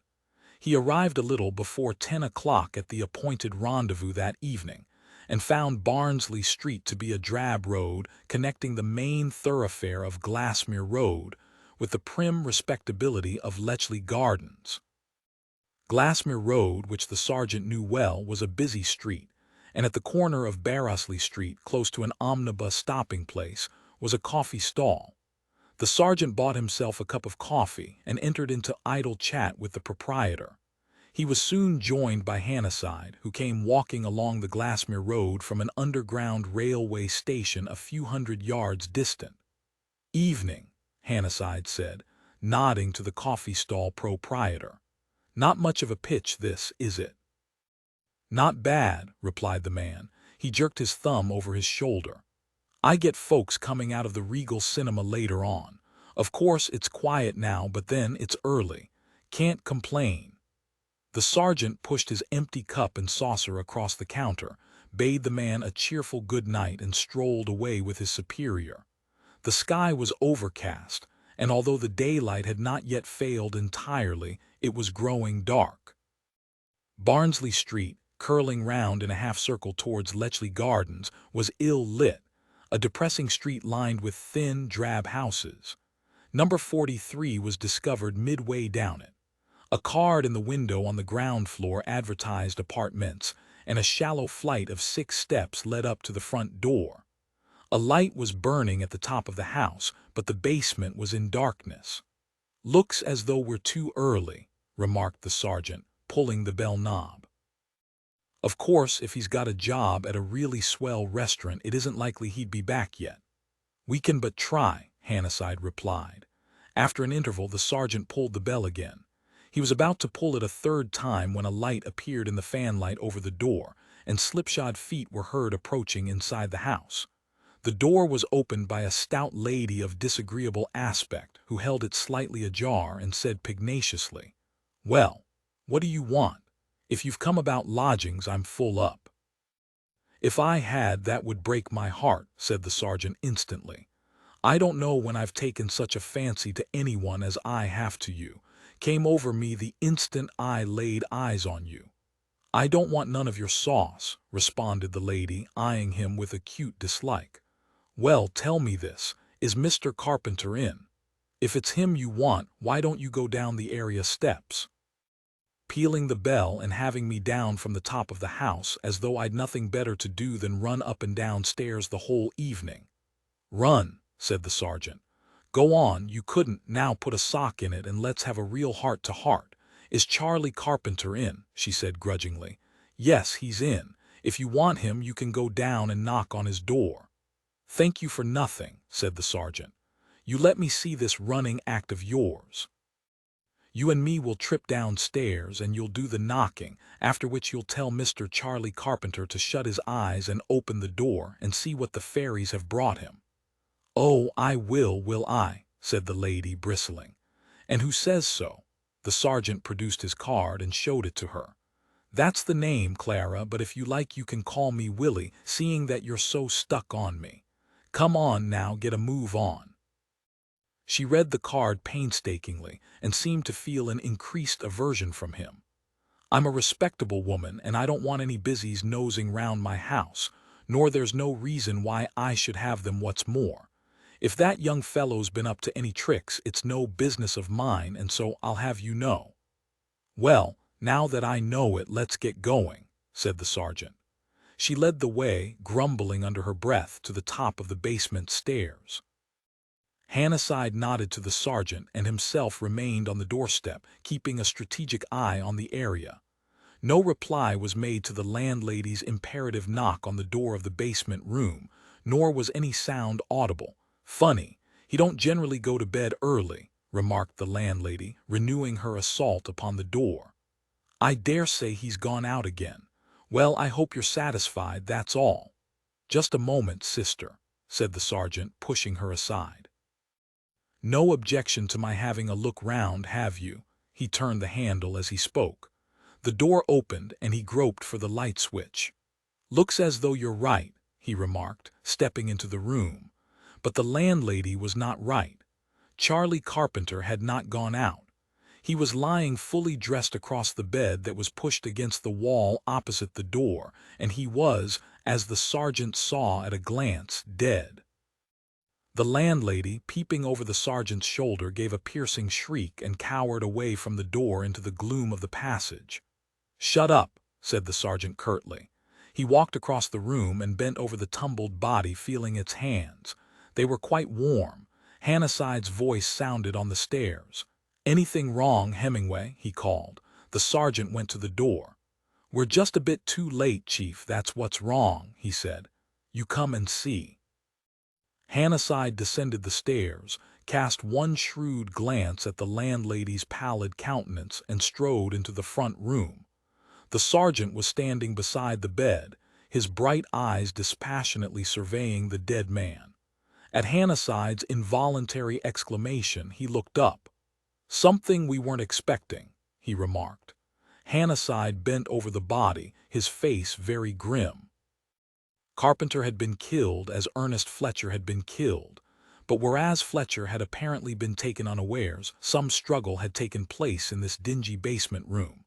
He arrived a little before 10 o'clock at the appointed rendezvous that evening, and found Barnsley Street to be a drab road connecting the main thoroughfare of Glassmere Road with the prim respectability of Letchley Gardens. Glassmere Road, which the sergeant knew well, was a busy street, and at the corner of Barnsley Street, close to an omnibus stopping place, was a coffee stall. The sergeant bought himself a cup of coffee and entered into idle chat with the proprietor. He was soon joined by Hannasyde, who came walking along the Glassmere Road from an underground railway station a few hundred yards distant. "Evening," Hannasyde said, nodding to the coffee stall proprietor. "Not much of a pitch, this, is it?" "Not bad," replied the man. He jerked his thumb over his shoulder. "I get folks coming out of the Regal Cinema later on. Of course, it's quiet now, but then it's early. Can't complain." The sergeant pushed his empty cup and saucer across the counter, bade the man a cheerful good night, and strolled away with his superior. The sky was overcast, and although the daylight had not yet failed entirely, it was growing dark. Barnsley Street, curling round in a half-circle towards Letchley Gardens, was ill-lit, a depressing street lined with thin, drab houses. Number 43 was discovered midway down it. A card in the window on the ground floor advertised apartments, and a shallow flight of 6 steps led up to the front door. A light was burning at the top of the house, but the basement was in darkness. "Looks as though we're too early," remarked the sergeant, pulling the bell knob. "Of course, if he's got a job at a really swell restaurant, it isn't likely he'd be back yet." "We can but try," Hannasyde replied. After an interval, the sergeant pulled the bell again. He was about to pull it a third time when a light appeared in the fanlight over the door, and slipshod feet were heard approaching inside the house. The door was opened by a stout lady of disagreeable aspect, who held it slightly ajar and said pugnaciously, "Well, what do you want? If you've come about lodgings, I'm full up." "If I had, that would break my heart," said the sergeant instantly. "I don't know when I've taken such a fancy to anyone as I have to you. Came over me the instant I laid eyes on you." "I don't want none of your sauce," responded the lady, eyeing him with acute dislike. "Well, tell me this, is Mr. Carpenter in? If it's him you want, why don't you go down the area steps?" Pealing the bell and having me down from the top of the house as though I'd nothing better to do than run up and down stairs the whole evening. "Run," said the sergeant. "Go on, you couldn't. Now put a sock in it and let's have a real heart-to-heart. Is Charlie Carpenter in?" she said grudgingly. "Yes, he's in. If you want him, you can go down and knock on his door." "Thank you for nothing," said the sergeant. "You let me see this running act of yours. You and me will trip downstairs and you'll do the knocking, after which you'll tell Mr. Charlie Carpenter to shut his eyes and open the door and see what the fairies have brought him." "Oh, I will I?" said the lady, bristling. "And who says so?" The sergeant produced his card and showed it to her. "That's the name, Clara, but if you like you can call me Willie, seeing that you're so stuck on me. Come on now, get a move on." She read the card painstakingly and seemed to feel an increased aversion from him. "I'm a respectable woman, and I don't want any busies nosing round my house, nor there's no reason why I should have them. What's more, if that young fellow's been up to any tricks, it's no business of mine, and so I'll have you know." "Well, now that I know it, let's get going," said the sergeant. She led the way, grumbling under her breath, to the top of the basement stairs. Hannasyde nodded to the sergeant and himself remained on the doorstep, keeping a strategic eye on the area. No reply was made to the landlady's imperative knock on the door of the basement room, nor was any sound audible. "Funny, he don't generally go to bed early," remarked the landlady, renewing her assault upon the door. "I dare say he's gone out again. Well, I hope you're satisfied, that's all." "Just a moment, sister," said the sergeant, pushing her aside. "No objection to my having a look round, have you?" He turned the handle as he spoke. The door opened and he groped for the light switch. "Looks as though you're right," he remarked, stepping into the room. But the landlady was not right. Charlie Carpenter had not gone out. He was lying fully dressed across the bed that was pushed against the wall opposite the door, and he was, as the sergeant saw at a glance, dead. The landlady, peeping over the sergeant's shoulder, gave a piercing shriek and cowered away from the door into the gloom of the passage. "Shut up," said the sergeant curtly. He walked across the room and bent over the tumbled body, feeling its hands. They were quite warm. Hannasyde's voice sounded on the stairs. "Anything wrong, Hemingway?" he called. The sergeant went to the door. "We're just a bit too late, Chief, that's what's wrong," he said. "You come and see." Hannasyde descended the stairs, cast one shrewd glance at the landlady's pallid countenance, and strode into the front room. The sergeant was standing beside the bed, his bright eyes dispassionately surveying the dead man. At Hannasyde's involuntary exclamation, he looked up. "Something we weren't expecting," he remarked. Hannasyde bent over the body, his face very grim. Carpenter had been killed as Ernest Fletcher had been killed, but whereas Fletcher had apparently been taken unawares, some struggle had taken place in this dingy basement room.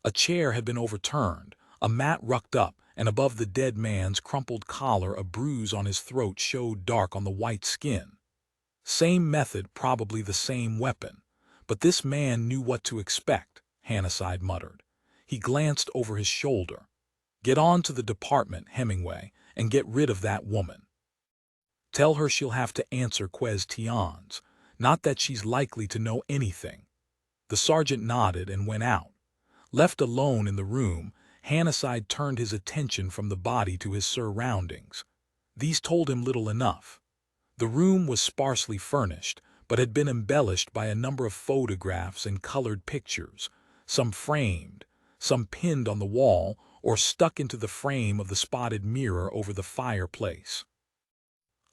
A chair had been overturned, a mat rucked up, and above the dead man's crumpled collar a bruise on his throat showed dark on the white skin. Same method, probably the same weapon. But this man knew what to expect, Hannasyde muttered. He glanced over his shoulder. "Get on to the department, Hemingway, and get rid of that woman. Tell her she'll have to answer questions, not that she's likely to know anything." The sergeant nodded and went out. Left alone in the room, Hannasyde turned his attention from the body to his surroundings. These told him little enough. The room was sparsely furnished, but had been embellished by a number of photographs and colored pictures, some framed, some pinned on the wall or stuck into the frame of the spotted mirror over the fireplace.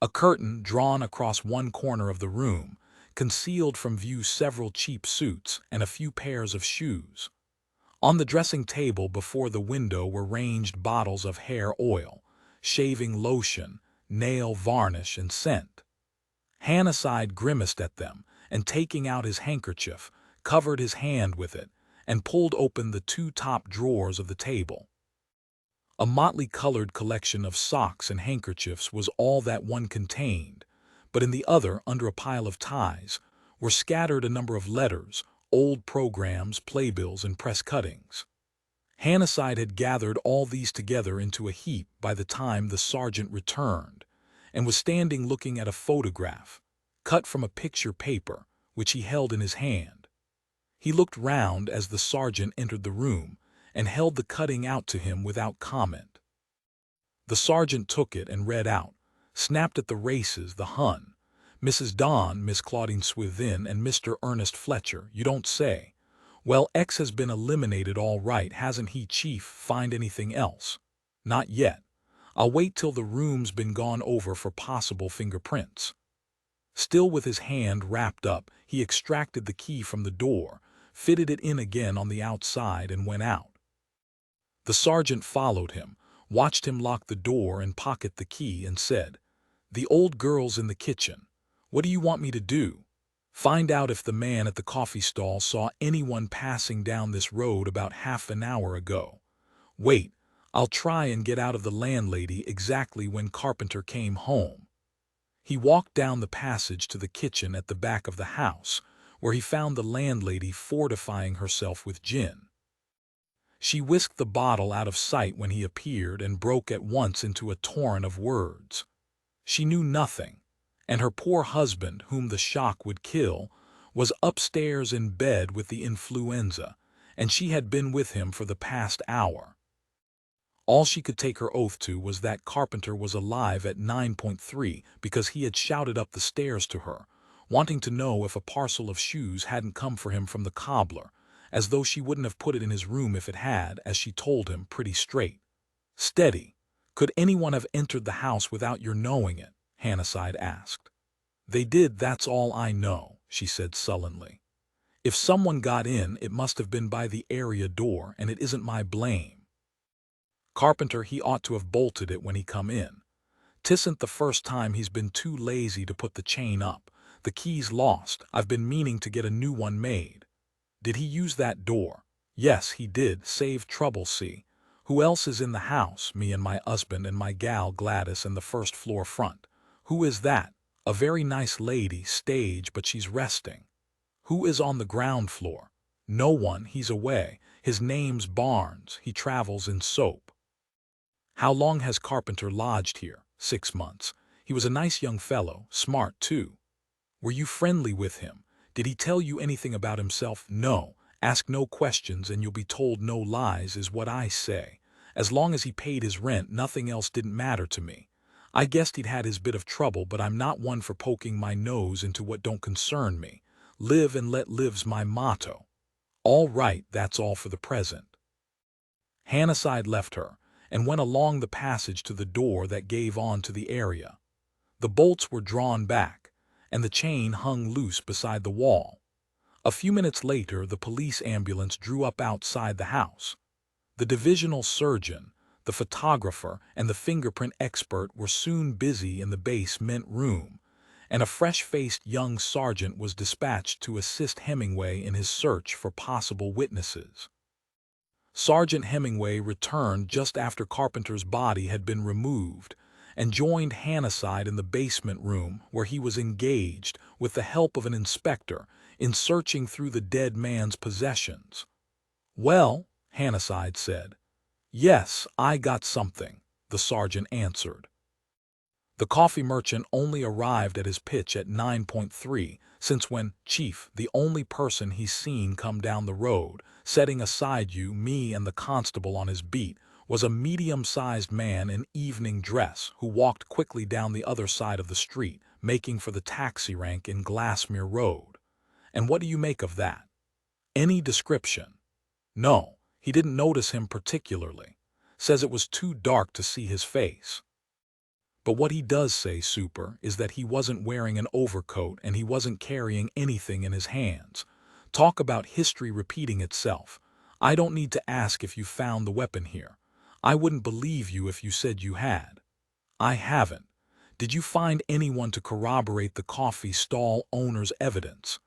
A curtain drawn across one corner of the room concealed from view several cheap suits and a few pairs of shoes. On the dressing table before the window were ranged bottles of hair oil, shaving lotion, nail varnish, and scent. Hannasyde grimaced at them, and taking out his handkerchief, covered his hand with it, and pulled open the two top drawers of the table. A motley colored collection of socks and handkerchiefs was all that one contained, but in the other, under a pile of ties, were scattered a number of letters, old programs, playbills, and press cuttings. Hannasyde had gathered all these together into a heap by the time the sergeant returned, and was standing looking at a photograph, cut from a picture paper, which he held in his hand. He looked round as the sergeant entered the room, and held the cutting out to him without comment. The sergeant took it and read out, snapped at the races, the Hun, Mrs. Don, Miss Claudine Swithin, and Mr. Ernest Fletcher. "You don't say. Well, X has been eliminated all right, hasn't he, Chief? Find anything else?" "Not yet. I'll wait till the room's been gone over for possible fingerprints." Still with his hand wrapped up, he extracted the key from the door, fitted it in again on the outside, and went out. The sergeant followed him, watched him lock the door and pocket the key, and said, "The old girl's in the kitchen. What do you want me to do?" "Find out if the man at the coffee stall saw anyone passing down this road about half an hour ago. Wait, I'll try and get out of the landlady exactly when Carpenter came home." He walked down the passage to the kitchen at the back of the house, where he found the landlady fortifying herself with gin. She whisked the bottle out of sight when he appeared and broke at once into a torrent of words. She knew nothing, and her poor husband, whom the shock would kill, was upstairs in bed with the influenza, and she had been with him for the past hour. All she could take her oath to was that Carpenter was alive at 9.3 because he had shouted up the stairs to her, wanting to know if a parcel of shoes hadn't come for him from the cobbler, as though she wouldn't have put it in his room if it had, as she told him pretty straight. "Steady. Could anyone have entered the house without your knowing it?" Hannasyde asked. "They did, that's all I know," she said sullenly. "If someone got in, it must have been by the area door, and it isn't my blame. Carpenter, he ought to have bolted it when he come in. 'Tisn't the first time he's been too lazy to put the chain up. The key's lost. I've been meaning to get a new one made." "Did he use that door?" "Yes, he did. Save trouble, see. Who else is in the house? Me and my husband and my gal Gladys in the first floor front." "Who is that?" "A very nice lady, stage, but she's resting." "Who is on the ground floor?" "No one. He's away. His name's Barnes. He travels in soap." "How long has Carpenter lodged here?" "6 months. He was a nice young fellow, smart too." "Were you friendly with him? Did he tell you anything about himself?" "No. Ask no questions and you'll be told no lies is what I say. As long as he paid his rent, nothing else didn't matter to me. I guessed he'd had his bit of trouble, but I'm not one for poking my nose into what don't concern me. Live and let live's my motto." "All right, that's all for the present." Hannasyde left her and went along the passage to the door that gave on to the area. The bolts were drawn back, and the chain hung loose beside the wall. A few minutes later, the police ambulance drew up outside the house. The divisional surgeon, the photographer, and the fingerprint expert were soon busy in the basement room, and a fresh-faced young sergeant was dispatched to assist Hemingway in his search for possible witnesses. Sergeant Hemingway returned just after Carpenter's body had been removed and joined Hannasyde in the basement room, where he was engaged, with the help of an inspector, in searching through the dead man's possessions. "Well," Hannasyde said. "Yes, I got something," the sergeant answered. The coffee merchant only arrived at his pitch at 9:3, since when, Chief, the only person he's seen come down the road, setting aside you, me, and the constable on his beat, was a medium-sized man in evening dress who walked quickly down the other side of the street, making for the taxi rank in Glassmere Road. And what do you make of that? Any description? No, he didn't notice him particularly. Says it was too dark to see his face. But what he does say, Super, is that he wasn't wearing an overcoat and he wasn't carrying anything in his hands. Talk about history repeating itself. I don't need to ask if you found the weapon here. I wouldn't believe you if you said you had. I haven't. Did you find anyone to corroborate the coffee stall owner's evidence?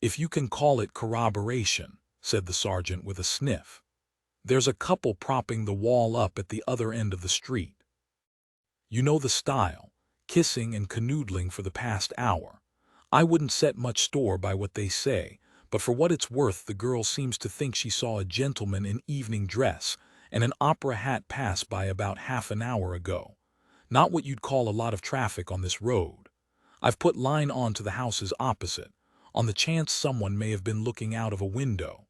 If you can call it corroboration, said the sergeant with a sniff. There's a couple propping the wall up at the other end of the street. You know the style, kissing and canoodling for the past hour. I wouldn't set much store by what they say, but for what it's worth, the girl seems to think she saw a gentleman in evening dress and an opera hat pass by about half an hour ago. Not what you'd call a lot of traffic on this road. I've put line on to the houses opposite, on the chance someone may have been looking out of a window.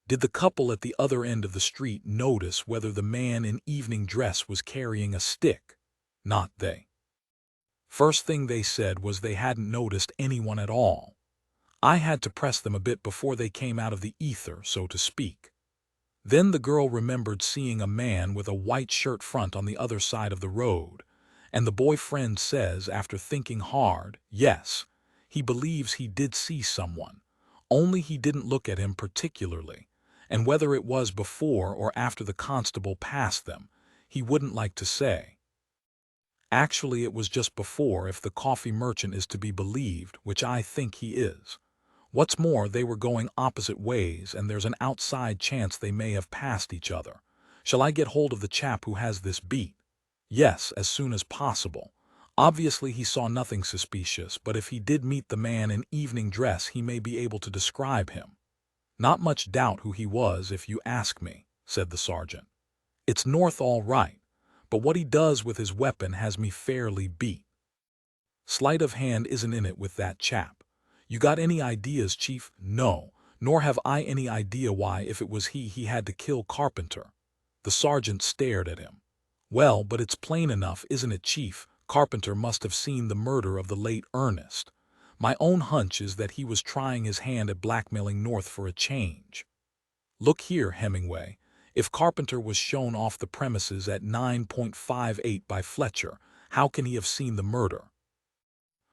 Did the couple at the other end of the street notice whether the man in evening dress was carrying a stick? Not they. First thing they said was they hadn't noticed anyone at all. I had to press them a bit before they came out of the ether, so to speak. Then the girl remembered seeing a man with a white shirt front on the other side of the road, and the boyfriend says, after thinking hard, yes, he believes he did see someone, only he didn't look at him particularly, and whether it was before or after the constable passed them, he wouldn't like to say. Actually, it was just before, if the coffee merchant is to be believed, which I think he is. What's more, they were going opposite ways, and there's an outside chance they may have passed each other. Shall I get hold of the chap who has this beat? Yes, as soon as possible. Obviously he saw nothing suspicious, but if he did meet the man in evening dress, he may be able to describe him. Not much doubt who he was, if you ask me, said the sergeant. It's North all right, but what he does with his weapon has me fairly beat. Sleight of hand isn't in it with that chap. You got any ideas, Chief? No, nor have I any idea why, if it was he had to kill Carpenter. The sergeant stared at him. Well, but it's plain enough, isn't it, Chief? Carpenter must have seen the murder of the late Ernest. My own hunch is that he was trying his hand at blackmailing North for a change. Look here, Hemingway. If Carpenter was shown off the premises at 9:58 by Fletcher, how can he have seen the murder?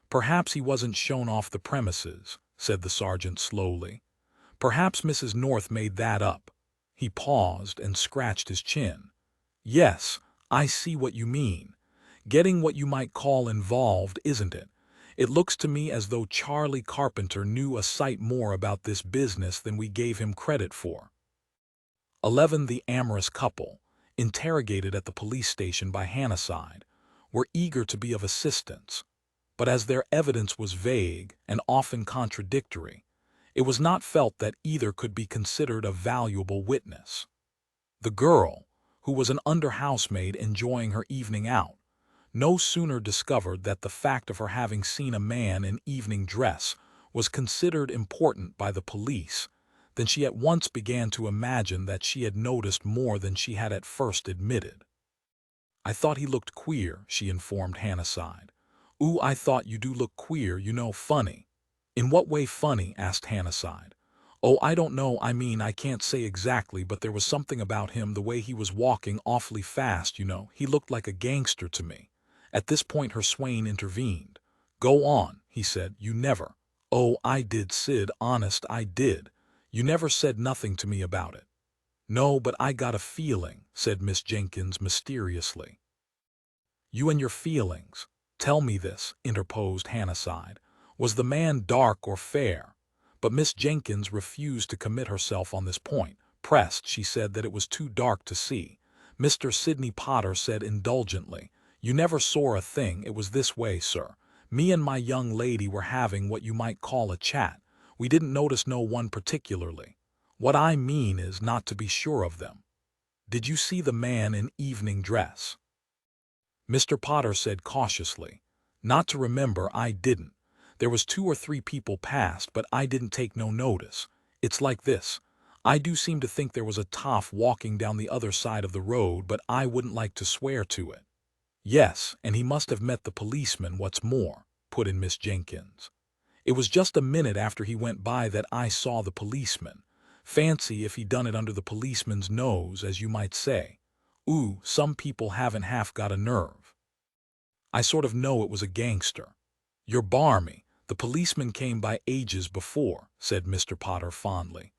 Perhaps he wasn't shown off the premises, said the sergeant slowly. Perhaps Mrs. North made that up. He paused and scratched his chin. Yes, I see what you mean. Getting what you might call involved, isn't it? It looks to me as though Charlie Carpenter knew a sight more about this business than we gave him credit for. 11. The amorous couple, interrogated at the police station by Hannasyde, were eager to be of assistance, but as their evidence was vague and often contradictory, it was not felt that either could be considered a valuable witness. The girl, who was an under-housemaid enjoying her evening out, no sooner discovered that the fact of her having seen a man in evening dress was considered important by the police than she at once began to imagine that she had noticed more than she had at first admitted. I thought he looked queer, she informed Hannasyde. Ooh, I thought you do look queer, you know, funny. In what way funny? Asked Hannasyde. Oh, I don't know, I mean, I can't say exactly, but there was something about him, the way he was walking awfully fast, you know, he looked like a gangster to me. At this point her swain intervened. "Go on," he said. "You never—" "Oh, I did, Sid, honest I did. You never said nothing to me about it." "No, but I got a feeling," said Miss Jenkins mysteriously. "You and your feelings. Tell me this," interposed Hannasyde. "Was the man dark or fair?" But Miss Jenkins refused to commit herself on this point. Pressed, she said that it was too dark to see. Mr. Sidney Potter said indulgently, "You never saw a thing. It was this way, sir. Me and my young lady were having what you might call a chat. We didn't notice no one particularly. What I mean is not to be sure of them. Did you see the man in evening dress?" Mr. Potter said cautiously, "Not to remember, I didn't. There was 2 or 3 people passed, but I didn't take no notice. It's like this. I do seem to think there was a toff walking down the other side of the road, but I wouldn't like to swear to it." "Yes, and he must have met the policeman, what's more," put in Miss Jenkins. "It was just a minute after he went by that I saw the policeman. Fancy if he done it under the policeman's nose, as you might say. Ooh, some people haven't half got a nerve. I sort of know it was a gangster." "You're barmy. The policeman came by ages before," said Mr. Potter fondly.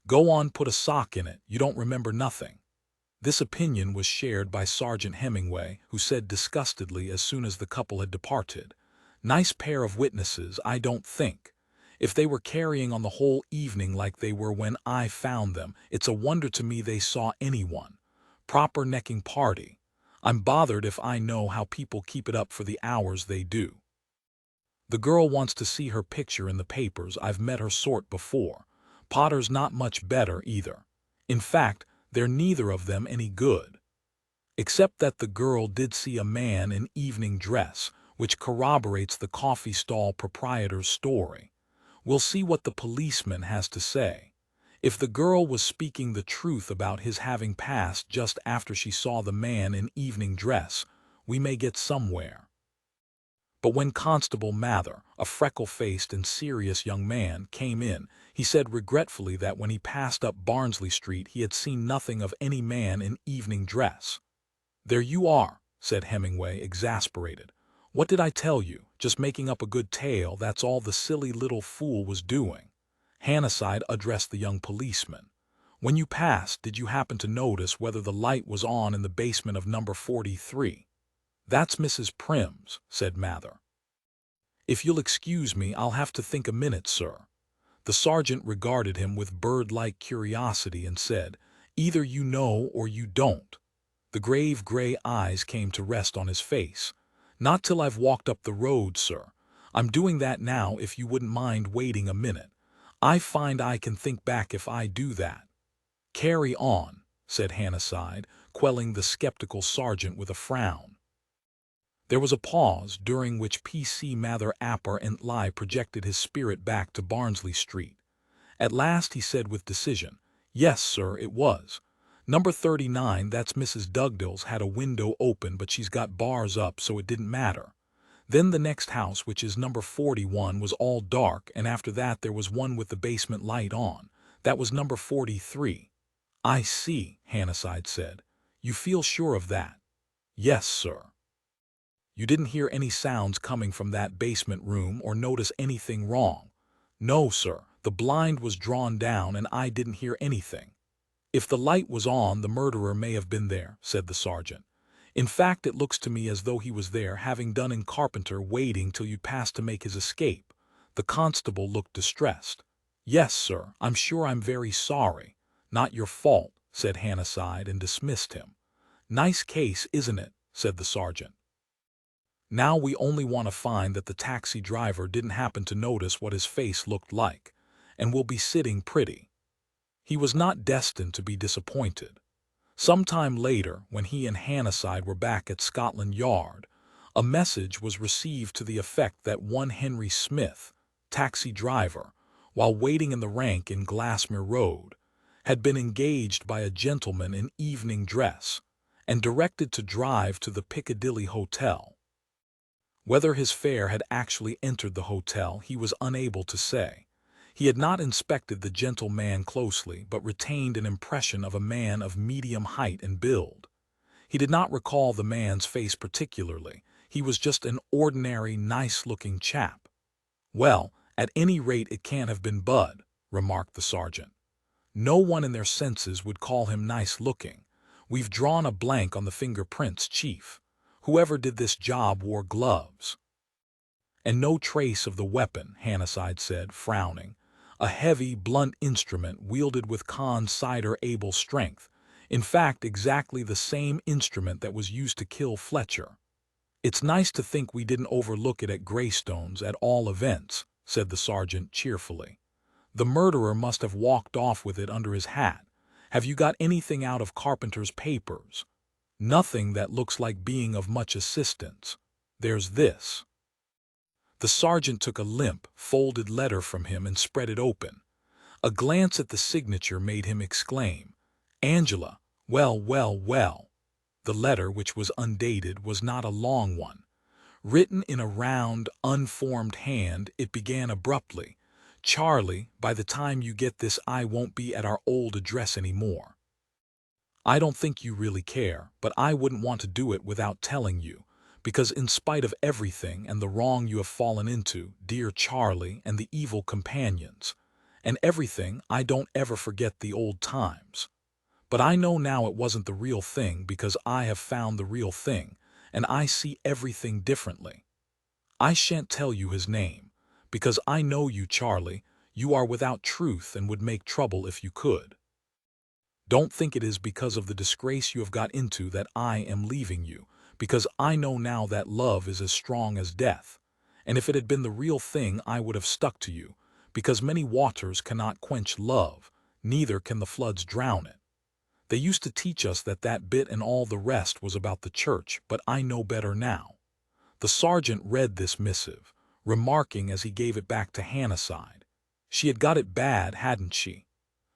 "Go on, put a sock in it. You don't remember nothing." This opinion was shared by Sergeant Hemingway, who said disgustedly as soon as the couple had departed, "Nice pair of witnesses, I don't think. If they were carrying on the whole evening like they were when I found them, it's a wonder to me they saw anyone. Proper necking party. I'm bothered if I know how people keep it up for the hours they do. The girl wants to see her picture in the papers. I've met her sort before. Potter's not much better either. In fact, they're neither of them any good. Except that the girl did see a man in evening dress, which corroborates the coffee stall proprietor's story. We'll see what the policeman has to say. If the girl was speaking the truth about his having passed just after she saw the man in evening dress, we may get somewhere." But when Constable Mather, a freckle-faced and serious young man, came in, he said regretfully that when he passed up Barnsley Street he had seen nothing of any man in evening dress. "There you are," said Hemingway, exasperated. "What did I tell you? Just making up a good tale, that's all the silly little fool was doing." Hannasyde addressed the young policeman. "When you passed, did you happen to notice whether the light was on in the basement of number 43? "That's Mrs. Prim's," said Mather. "If you'll excuse me, I'll have to think a minute, sir." The sergeant regarded him with bird-like curiosity and said, "Either you know or you don't." The grave gray eyes came to rest on his face. "Not till I've walked up the road, sir. I'm doing that now if you wouldn't mind waiting a minute. I find I can think back if I do that." "Carry on," said Hannasyde, quelling the skeptical sergeant with a frown. There was a pause, during which P.C. Mather apparently projected his spirit back to Barnsley Street. At last he said with decision, "Yes, sir, it was. Number 39, that's Mrs. Dugdale's, had a window open, but she's got bars up, so it didn't matter. Then the next house, which is number 41, was all dark, and after that there was one with the basement light on. That was number 43. "I see," Hannasyde said. "You feel sure of that?" "Yes, sir." "You didn't hear any sounds coming from that basement room or notice anything wrong?" "No, sir. The blind was drawn down and I didn't hear anything." "If the light was on, the murderer may have been there," said the sergeant. "In fact, it looks to me as though he was there, having done in Carpenter, waiting till you passed to make his escape." The constable looked distressed. "Yes, sir, I'm sure I'm very sorry." "Not your fault," said Hannasyde, and dismissed him. "Nice case, isn't it?" said the sergeant. "Now we only want to find that the taxi driver didn't happen to notice what his face looked like, and we'll be sitting pretty." He was not destined to be disappointed. Some time later, when he and Hannasyde were back at Scotland Yard, a message was received to the effect that one Henry Smith, taxi driver, while waiting in the rank in Glassmere Road, had been engaged by a gentleman in evening dress and directed to drive to the Piccadilly Hotel. Whether his fare had actually entered the hotel he was unable to say. He had not inspected the gentleman closely, but retained an impression of a man of medium height and build. He did not recall the man's face particularly. He was just an ordinary, nice-looking chap. "Well, at any rate it can't have been Bud," remarked the sergeant. "No one in their senses would call him nice-looking. We've drawn a blank on the fingerprints, Chief. Whoever did this job wore gloves." "And no trace of the weapon," Hannasyde said, frowning. "A heavy, blunt instrument wielded with considerable strength. In fact, exactly the same instrument that was used to kill Fletcher." "It's nice to think we didn't overlook it at Greystones, at all events," said the sergeant cheerfully. "The murderer must have walked off with it under his hat. Have you got anything out of Carpenter's papers?" "Nothing that looks like being of much assistance. There's this." The sergeant took a limp, folded letter from him and spread it open. A glance at the signature made him exclaim, "Angela, well, well, well." The letter, which was undated, was not a long one. Written in a round, unformed hand, it began abruptly, "Charlie, by the time you get this I won't be at our old address anymore. I don't think you really care, but I wouldn't want to do it without telling you, because in spite of everything and the wrong you have fallen into, dear Charlie, and the evil companions, and everything, I don't ever forget the old times. But I know now it wasn't the real thing because I have found the real thing, and I see everything differently. I shan't tell you his name, because I know you, Charlie. You are without truth and would make trouble if you could. Don't think it is because of the disgrace you have got into that I am leaving you, because I know now that love is as strong as death, and if it had been the real thing I would have stuck to you, because many waters cannot quench love, neither can the floods drown it. They used to teach us that that bit and all the rest was about the church, but I know better now." The sergeant read this missive, remarking as he gave it back to Hannasyde, "She had got it bad, hadn't she?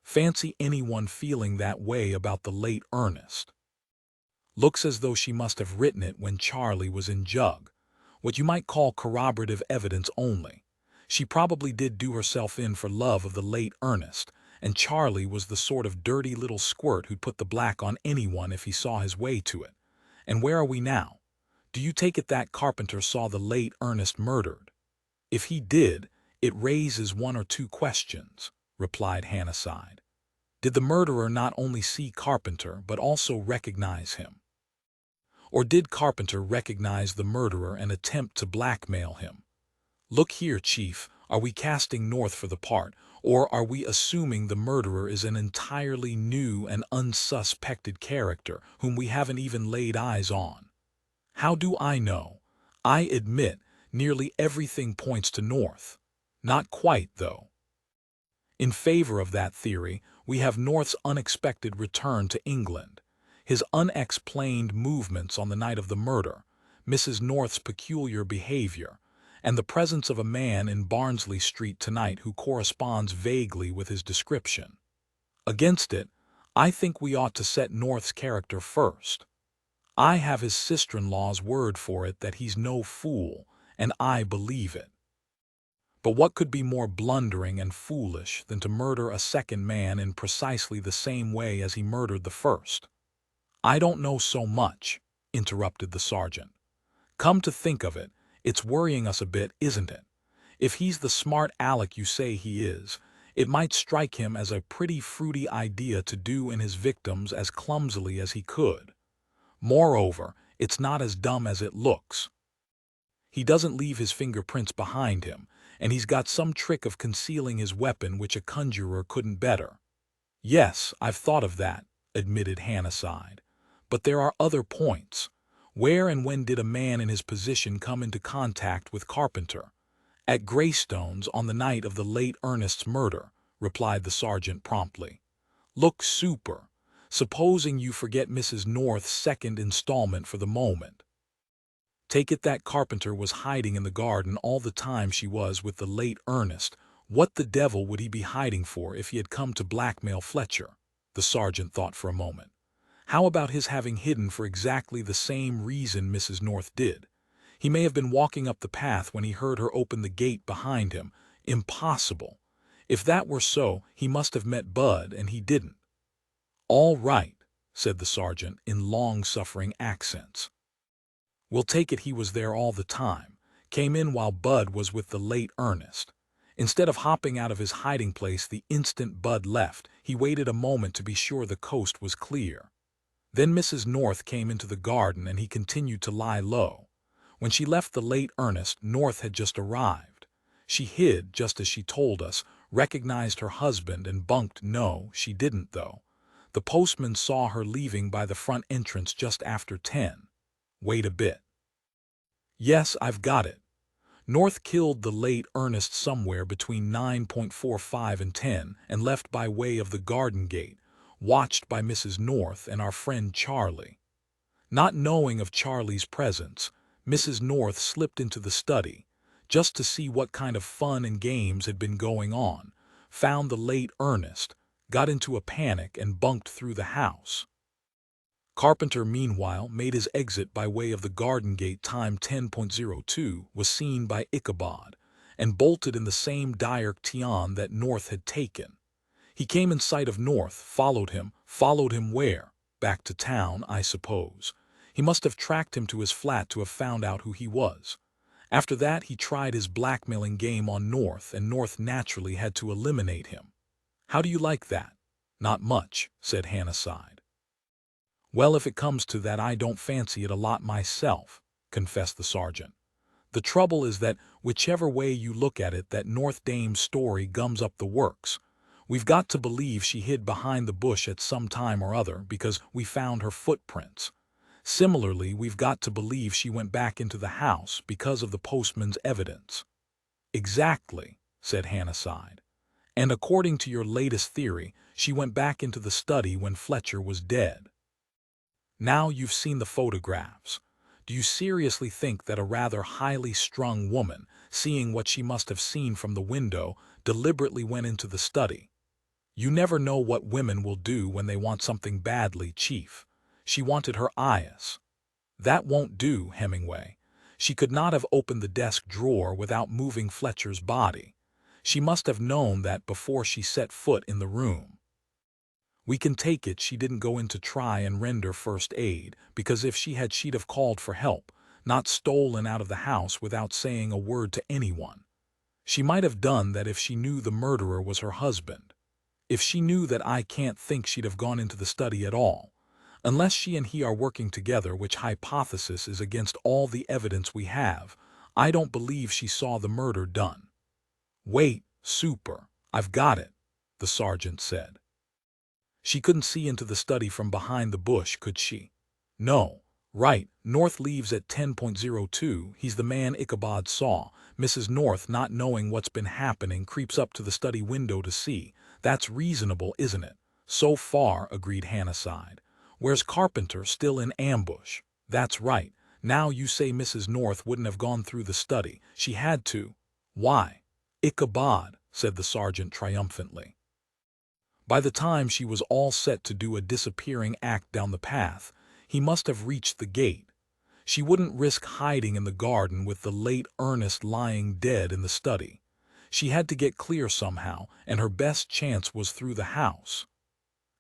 Fancy anyone feeling that way about the late Ernest. Looks as though she must have written it when Charlie was in jug. What you might call corroborative evidence only. She probably did do herself in for love of the late Ernest, and Charlie was the sort of dirty little squirt who'd put the black on anyone if he saw his way to it. And where are we now? Do you take it that Carpenter saw the late Ernest murdered?" "If he did, it raises one or two questions," replied Hannasyde. "Did the murderer not only see Carpenter but also recognize him? Or did Carpenter recognize the murderer and attempt to blackmail him? Look here, Chief, are we casting north for the part, or are we assuming the murderer is an entirely new and unsuspected character whom we haven't even laid eyes on? How do I know? I admit, nearly everything points to north. Not quite, though. In favor of that theory, we have North's unexpected return to England, his unexplained movements on the night of the murder, Mrs. North's peculiar behavior, and the presence of a man in Barnsley Street tonight who corresponds vaguely with his description. Against it, I think we ought to set North's character first. I have his sister-in-law's word for it that he's no fool, and I believe it. But what could be more blundering and foolish than to murder a second man in precisely the same way as he murdered the first?" "I don't know so much," interrupted the sergeant. "Come to think of it, it's worrying us a bit, isn't it? If he's the smart aleck you say he is, it might strike him as a pretty fruity idea to do in his victims as clumsily as he could. Moreover, it's not as dumb as it looks. He doesn't leave his fingerprints behind him, and he's got some trick of concealing his weapon which a conjurer couldn't better." "Yes, I've thought of that," admitted Hannasyde. "But there are other points. Where and when did a man in his position come into contact with Carpenter?" "At Greystones on the night of the late Ernest's murder," replied the sergeant promptly. "Look, Super, supposing you forget Mrs. North's second installment for the moment. Take it that Carpenter was hiding in the garden all the time she was with the late Ernest. What the devil would he be hiding for if he had come to blackmail Fletcher?" The sergeant thought for a moment. "How about his having hidden for exactly the same reason Mrs. North did? He may have been walking up the path when he heard her open the gate behind him. Impossible. If that were so, he must have met Bud, and he didn't." "All right," said the sergeant in long-suffering accents. We'll take it he was there all the time, came in while Bud was with the late Ernest. Instead of hopping out of his hiding place the instant Bud left, he waited a moment to be sure the coast was clear. Then Mrs. North came into the garden and he continued to lie low. When she left the late Ernest, North had just arrived. She hid, just as she told us, recognized her husband and bunked. No, she didn't, though. The postman saw her leaving by the front entrance just after 10. Wait a bit. Yes, I've got it. North killed the late Ernest somewhere between 9:45 and 10 and left by way of the garden gate, watched by Mrs. North and our friend Charlie. Not knowing of Charlie's presence, Mrs. North slipped into the study, just to see what kind of fun and games had been going on, found the late Ernest, got into a panic and bunked through the house. Carpenter, meanwhile, made his exit by way of the garden gate. Time 10:02 was seen by Ichabod, and bolted in the same direction that North had taken. He came in sight of North, followed him where? Back to town, I suppose. He must have tracked him to his flat to have found out who he was. After that he tried his blackmailing game on North, and North naturally had to eliminate him. How do you like that? Not much, said Hannasyde. Well, if it comes to that, I don't fancy it a lot myself, confessed the sergeant. The trouble is that, whichever way you look at it, that North dame's story gums up the works. We've got to believe she hid behind the bush at some time or other because we found her footprints. Similarly, we've got to believe she went back into the house because of the postman's evidence. Exactly, said Hannasyde. And according to your latest theory, she went back into the study when Fletcher was dead. Now you've seen the photographs. Do you seriously think that a rather highly strung woman, seeing what she must have seen from the window, deliberately went into the study? You never know what women will do when they want something badly, Chief. She wanted her eyes. That won't do, Hemingway. She could not have opened the desk drawer without moving Fletcher's body. She must have known that before she set foot in the room. We can take it she didn't go in to try and render first aid, because if she had, she'd have called for help, not stolen out of the house without saying a word to anyone. She might have done that if she knew the murderer was her husband. If she knew that, I can't think she'd have gone into the study at all. Unless she and he are working together, which hypothesis is against all the evidence we have, I don't believe she saw the murder done. Wait, Super, I've got it, the sergeant said. She couldn't see into the study from behind the bush, could she? No. Right, North leaves at 10:02, he's the man Ichabod saw. Mrs. North, not knowing what's been happening, creeps up to the study window to see. That's reasonable, isn't it? So far, agreed Hannasyde. Where's Carpenter? Still in ambush. That's right. Now you say Mrs. North wouldn't have gone through the study. She had to. Why? Ichabod, said the sergeant triumphantly. By the time she was all set to do a disappearing act down the path, he must have reached the gate. She wouldn't risk hiding in the garden with the late Ernest lying dead in the study. She had to get clear somehow, and her best chance was through the house.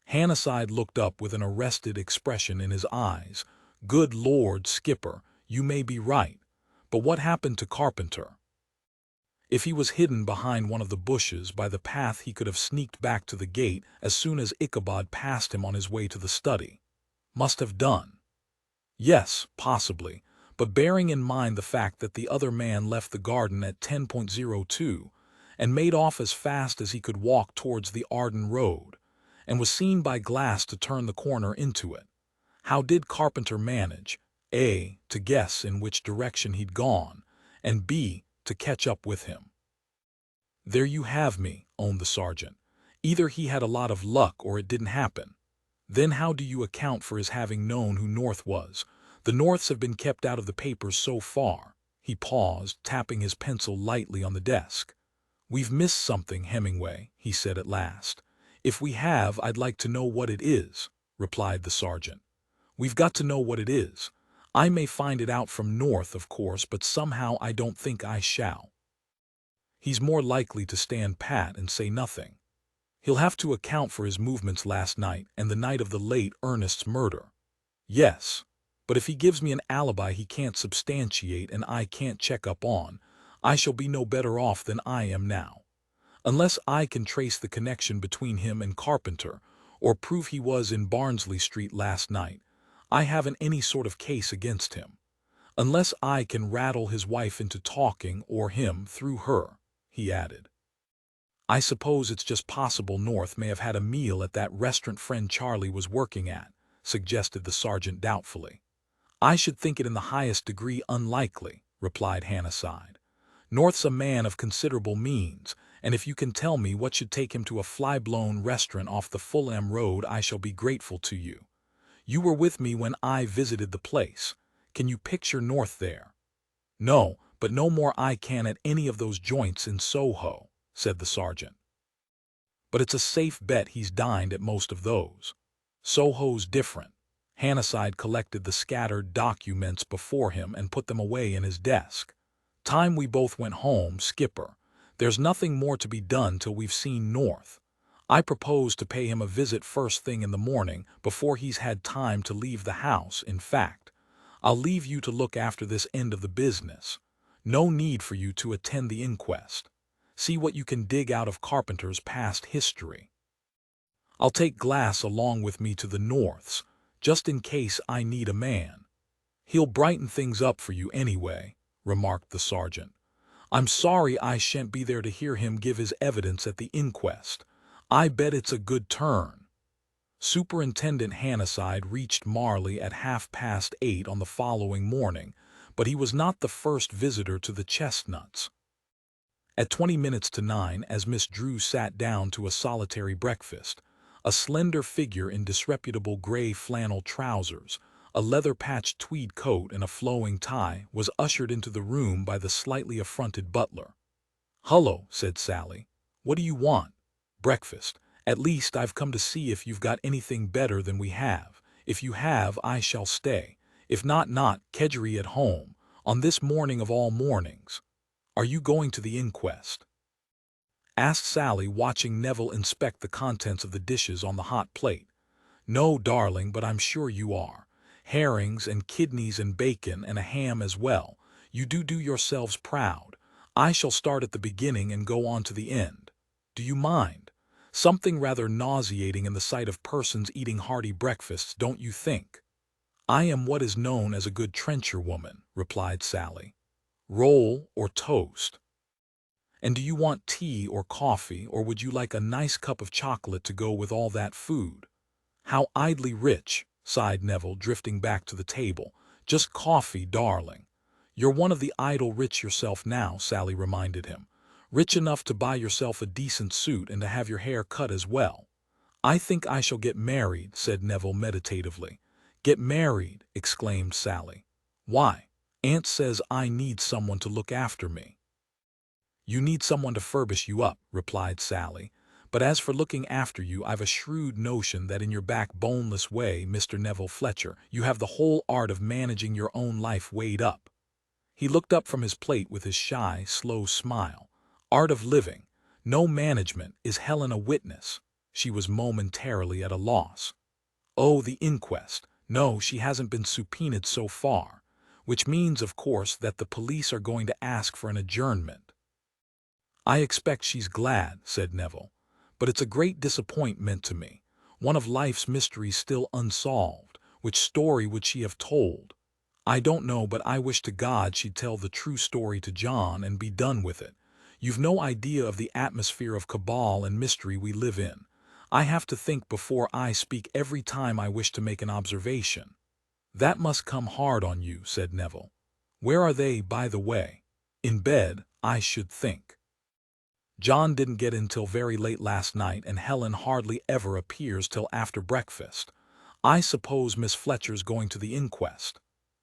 Hannasyde looked up with an arrested expression in his eyes. Good Lord, Skipper, you may be right. But what happened to Carpenter? If he was hidden behind one of the bushes by the path, he could have sneaked back to the gate as soon as Ichabod passed him on his way to the study. Must have done. Yes, possibly, but bearing in mind the fact that the other man left the garden at 10:02 and made off as fast as he could walk towards the Arden Road, and was seen by Glass to turn the corner into it. How did Carpenter manage, A, to guess in which direction he'd gone, and B, to catch up with him? There you have me, owned the sergeant. Either he had a lot of luck or it didn't happen. Then how do you account for his having known who North was? The Norths have been kept out of the papers so far. He paused, tapping his pencil lightly on the desk. We've missed something, Hemingway, he said at last. If we have, I'd like to know what it is, replied the sergeant. We've got to know what it is. I may find it out from North, of course, but somehow I don't think I shall. He's more likely to stand pat and say nothing. He'll have to account for his movements last night and the night of the late Ernest's murder. Yes, But if he gives me an alibi he can't substantiate and I can't check up on, I shall be no better off than I am now. Unless I can trace the connection between him and Carpenter, or prove he was in Barnsley Street last night, I haven't any sort of case against him. Unless I can rattle his wife into talking, or him through her," he added. "I suppose it's just possible North may have had a meal at that restaurant friend Charlie was working at," suggested the sergeant doubtfully. "I should think it in the highest degree unlikely," replied Hannasyde. "North's a man of considerable means, and if you can tell me what should take him to a fly-blown restaurant off the Fulham Road I shall be grateful to you. You were with me when I visited the place. Can you picture North there?" "No, but no more I can at any of those joints in Soho," said the sergeant. "But it's a safe bet he's dined at most of those. Soho's different." Hannasyde collected the scattered documents before him and put them away in his desk. "Time we both went home, Skipper. There's nothing more to be done till we've seen North. I propose to pay him a visit first thing in the morning, before he's had time to leave the house. In fact, I'll leave you to look after this end of the business. No need for you to attend the inquest. See what you can dig out of Carpenter's past history. I'll take Glass along with me to the Norths, just in case I need a man. He'll brighten things up for you anyway," remarked the sergeant. "I'm sorry I shan't be there to hear him give his evidence at the inquest. I bet it's a good turn." Superintendent Hannasyde reached Marley at 8:30 on the following morning, but he was not the first visitor to the Chestnuts. At 20 minutes to 9, as Miss Drew sat down to a solitary breakfast, a slender figure in disreputable gray flannel trousers, a leather-patched tweed coat and a flowing tie was ushered into the room by the slightly affronted butler. "Hullo," said Sally. "What do you want?" "Breakfast. At least I've come to see if you've got anything better than we have. If you have, I shall stay. If not, Kedgeree at home, on this morning of all mornings. Are you going to the inquest?" asked Sally, watching Neville inspect the contents of the dishes on the hot plate. "No, darling, but I'm sure you are. Herrings and kidneys and bacon and a ham as well. You do yourselves proud. I shall start at the beginning and go on to the end. Do you mind? Something rather nauseating in the sight of persons eating hearty breakfasts, don't you think?" "I am what is known as a good trencherwoman," replied Sally. "Roll or toast?" "And do you want tea or coffee, or would you like a nice cup of chocolate to go with all that food?" "How idly rich," sighed Neville, drifting back to the table. "Just coffee, darling." "You're one of the idle rich yourself now," Sally reminded him. "Rich enough to buy yourself a decent suit and to have your hair cut as well." "I think I shall get married," said Neville meditatively. "Get married!" exclaimed Sally. "Why?" "Aunt says I need someone to look after me." "You need someone to furbish you up," replied Sally. "But as for looking after you, I've a shrewd notion that in your backboneless way, Mr. Neville Fletcher, you have the whole art of managing your own life weighed up." He looked up from his plate with his shy, slow smile. "Art of living. No management. Is Helen a witness?" She was momentarily at a loss. "Oh, the inquest. No, she hasn't been subpoenaed so far. Which means, of course, that the police are going to ask for an adjournment." "I expect she's glad," said Neville. "But it's a great disappointment to me. One of life's mysteries still unsolved. Which story would she have told? I don't know, but I wish to God she'd tell the true story to John and be done with it. You've no idea of the atmosphere of cabal and mystery we live in. I have to think before I speak every time I wish to make an observation." "That must come hard on you," said Neville. "Where are they, by the way?" "In bed, I should think. John didn't get in till very late last night, and Helen hardly ever appears till after breakfast. I suppose Miss Fletcher's going to the inquest."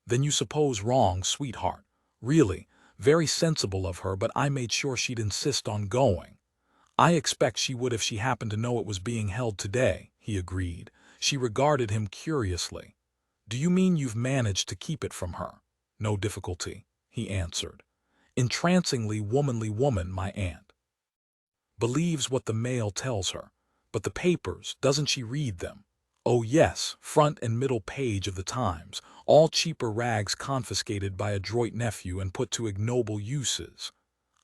"Then you suppose wrong, sweetheart. Really, very sensible of her, but I made sure she'd insist on going." "I expect she would if she happened to know it was being held today," he agreed. She regarded him curiously. "Do you mean you've managed to keep it from her?" "No difficulty," he answered. "Entrancingly womanly woman, my aunt. Believes what the mail tells her. But the papers, doesn't she read them?" Oh yes, front and middle page of the Times, all cheaper rags confiscated by adroit nephew and put to ignoble uses.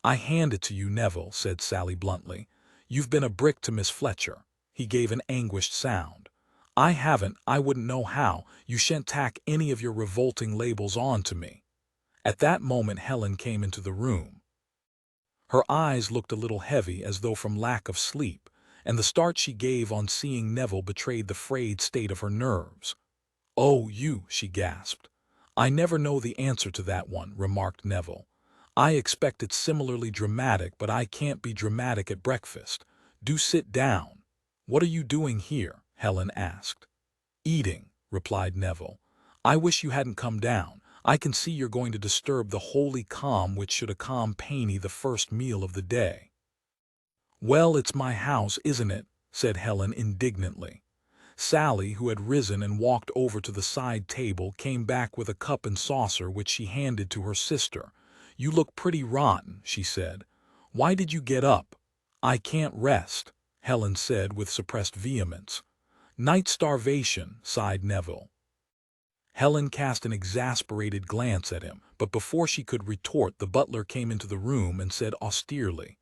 I hand it to you, Neville, said Sally bluntly. You've been a brick to Miss Fletcher. He gave an anguished sound. I haven't, I wouldn't know how. You shan't tack any of your revolting labels on to me. At that moment Helen came into the room. Her eyes looked a little heavy as though from lack of sleep, and the start she gave on seeing Neville betrayed the frayed state of her nerves. "Oh, you," she gasped. "I never know the answer to that one," remarked Neville. "I expect it's similarly dramatic, but I can't be dramatic at breakfast. Do sit down." "What are you doing here?" Helen asked. "Eating," replied Neville. "I wish you hadn't come down. I can see you're going to disturb the holy calm which should accompany the first meal of the day." "Well, it's my house, isn't it?" said Helen indignantly. Sally, who had risen and walked over to the side table, came back with a cup and saucer which she handed to her sister. "You look pretty rotten," she said. "Why did you get up?" "I can't rest," Helen said with suppressed vehemence. "Night starvation," sighed Neville. Helen cast an exasperated glance at him, but before she could retort the butler came into the room and said austerely,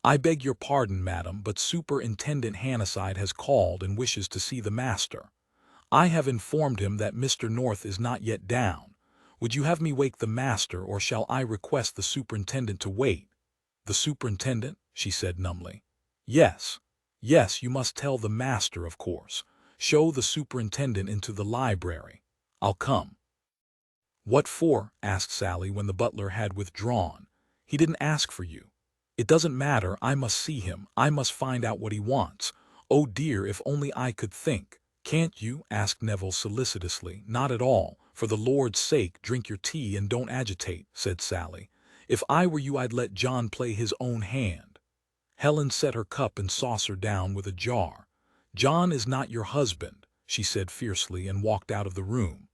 "I beg your pardon, madam, but Superintendent Hannasyde has called and wishes to see the master. I have informed him that Mr. North is not yet down. Would you have me wake the master, or shall I request the superintendent to wait?" "The superintendent?" she said numbly. "Yes. Yes, you must tell the master, of course. Show the superintendent into the library. I'll come." "What for?" asked Sally when the butler had withdrawn. "He didn't ask for you." "It doesn't matter. I must see him. I must find out what he wants. Oh dear, if only I could think." "Can't you?" asked Neville solicitously. "Not at all. For the Lord's sake, drink your tea and don't agitate," said Sally. "If I were you, I'd let John play his own hand." Helen set her cup and saucer down with a jar. "John is not your husband," she said fiercely, and walked out of the room.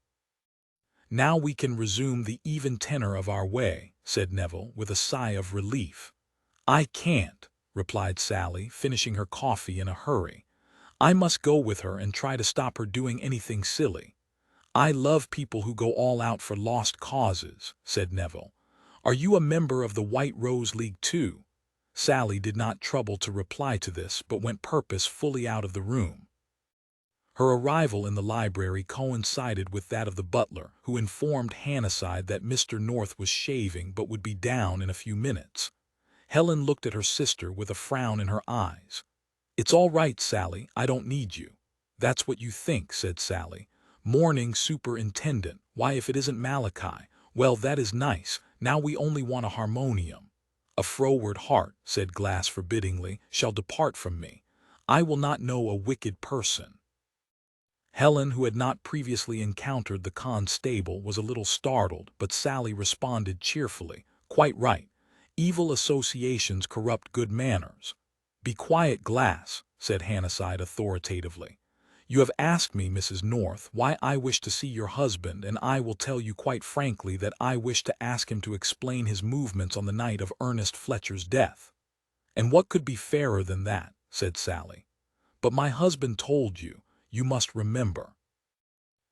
"Now we can resume the even tenor of our way," said Neville, with a sigh of relief. "I can't," replied Sally, finishing her coffee in a hurry. "I must go with her and try to stop her doing anything silly." "I love people who go all out for lost causes," said Neville. "Are you a member of the White Rose League too?" Sally did not trouble to reply to this, but went purposefully out of the room. Her arrival in the library coincided with that of the butler, who informed Hannasyde that Mr. North was shaving but would be down in a few minutes. Helen looked at her sister with a frown in her eyes. "It's all right, Sally, I don't need you." "That's what you think," said Sally. "Morning superintendent, why if it isn't Malachi? Well, that is nice, now we only want a harmonium." "A froward heart," said Glass forbiddingly, "shall depart from me. I will not know a wicked person." Helen, who had not previously encountered the constable, was a little startled, but Sally responded cheerfully, "Quite right. Evil associations corrupt good manners." "Be quiet, Glass," said Hannasyde authoritatively. "You have asked me, Mrs. North, why I wish to see your husband, and I will tell you quite frankly that I wish to ask him to explain his movements on the night of Ernest Fletcher's death." "And what could be fairer than that?" said Sally. "But my husband told you. You must remember."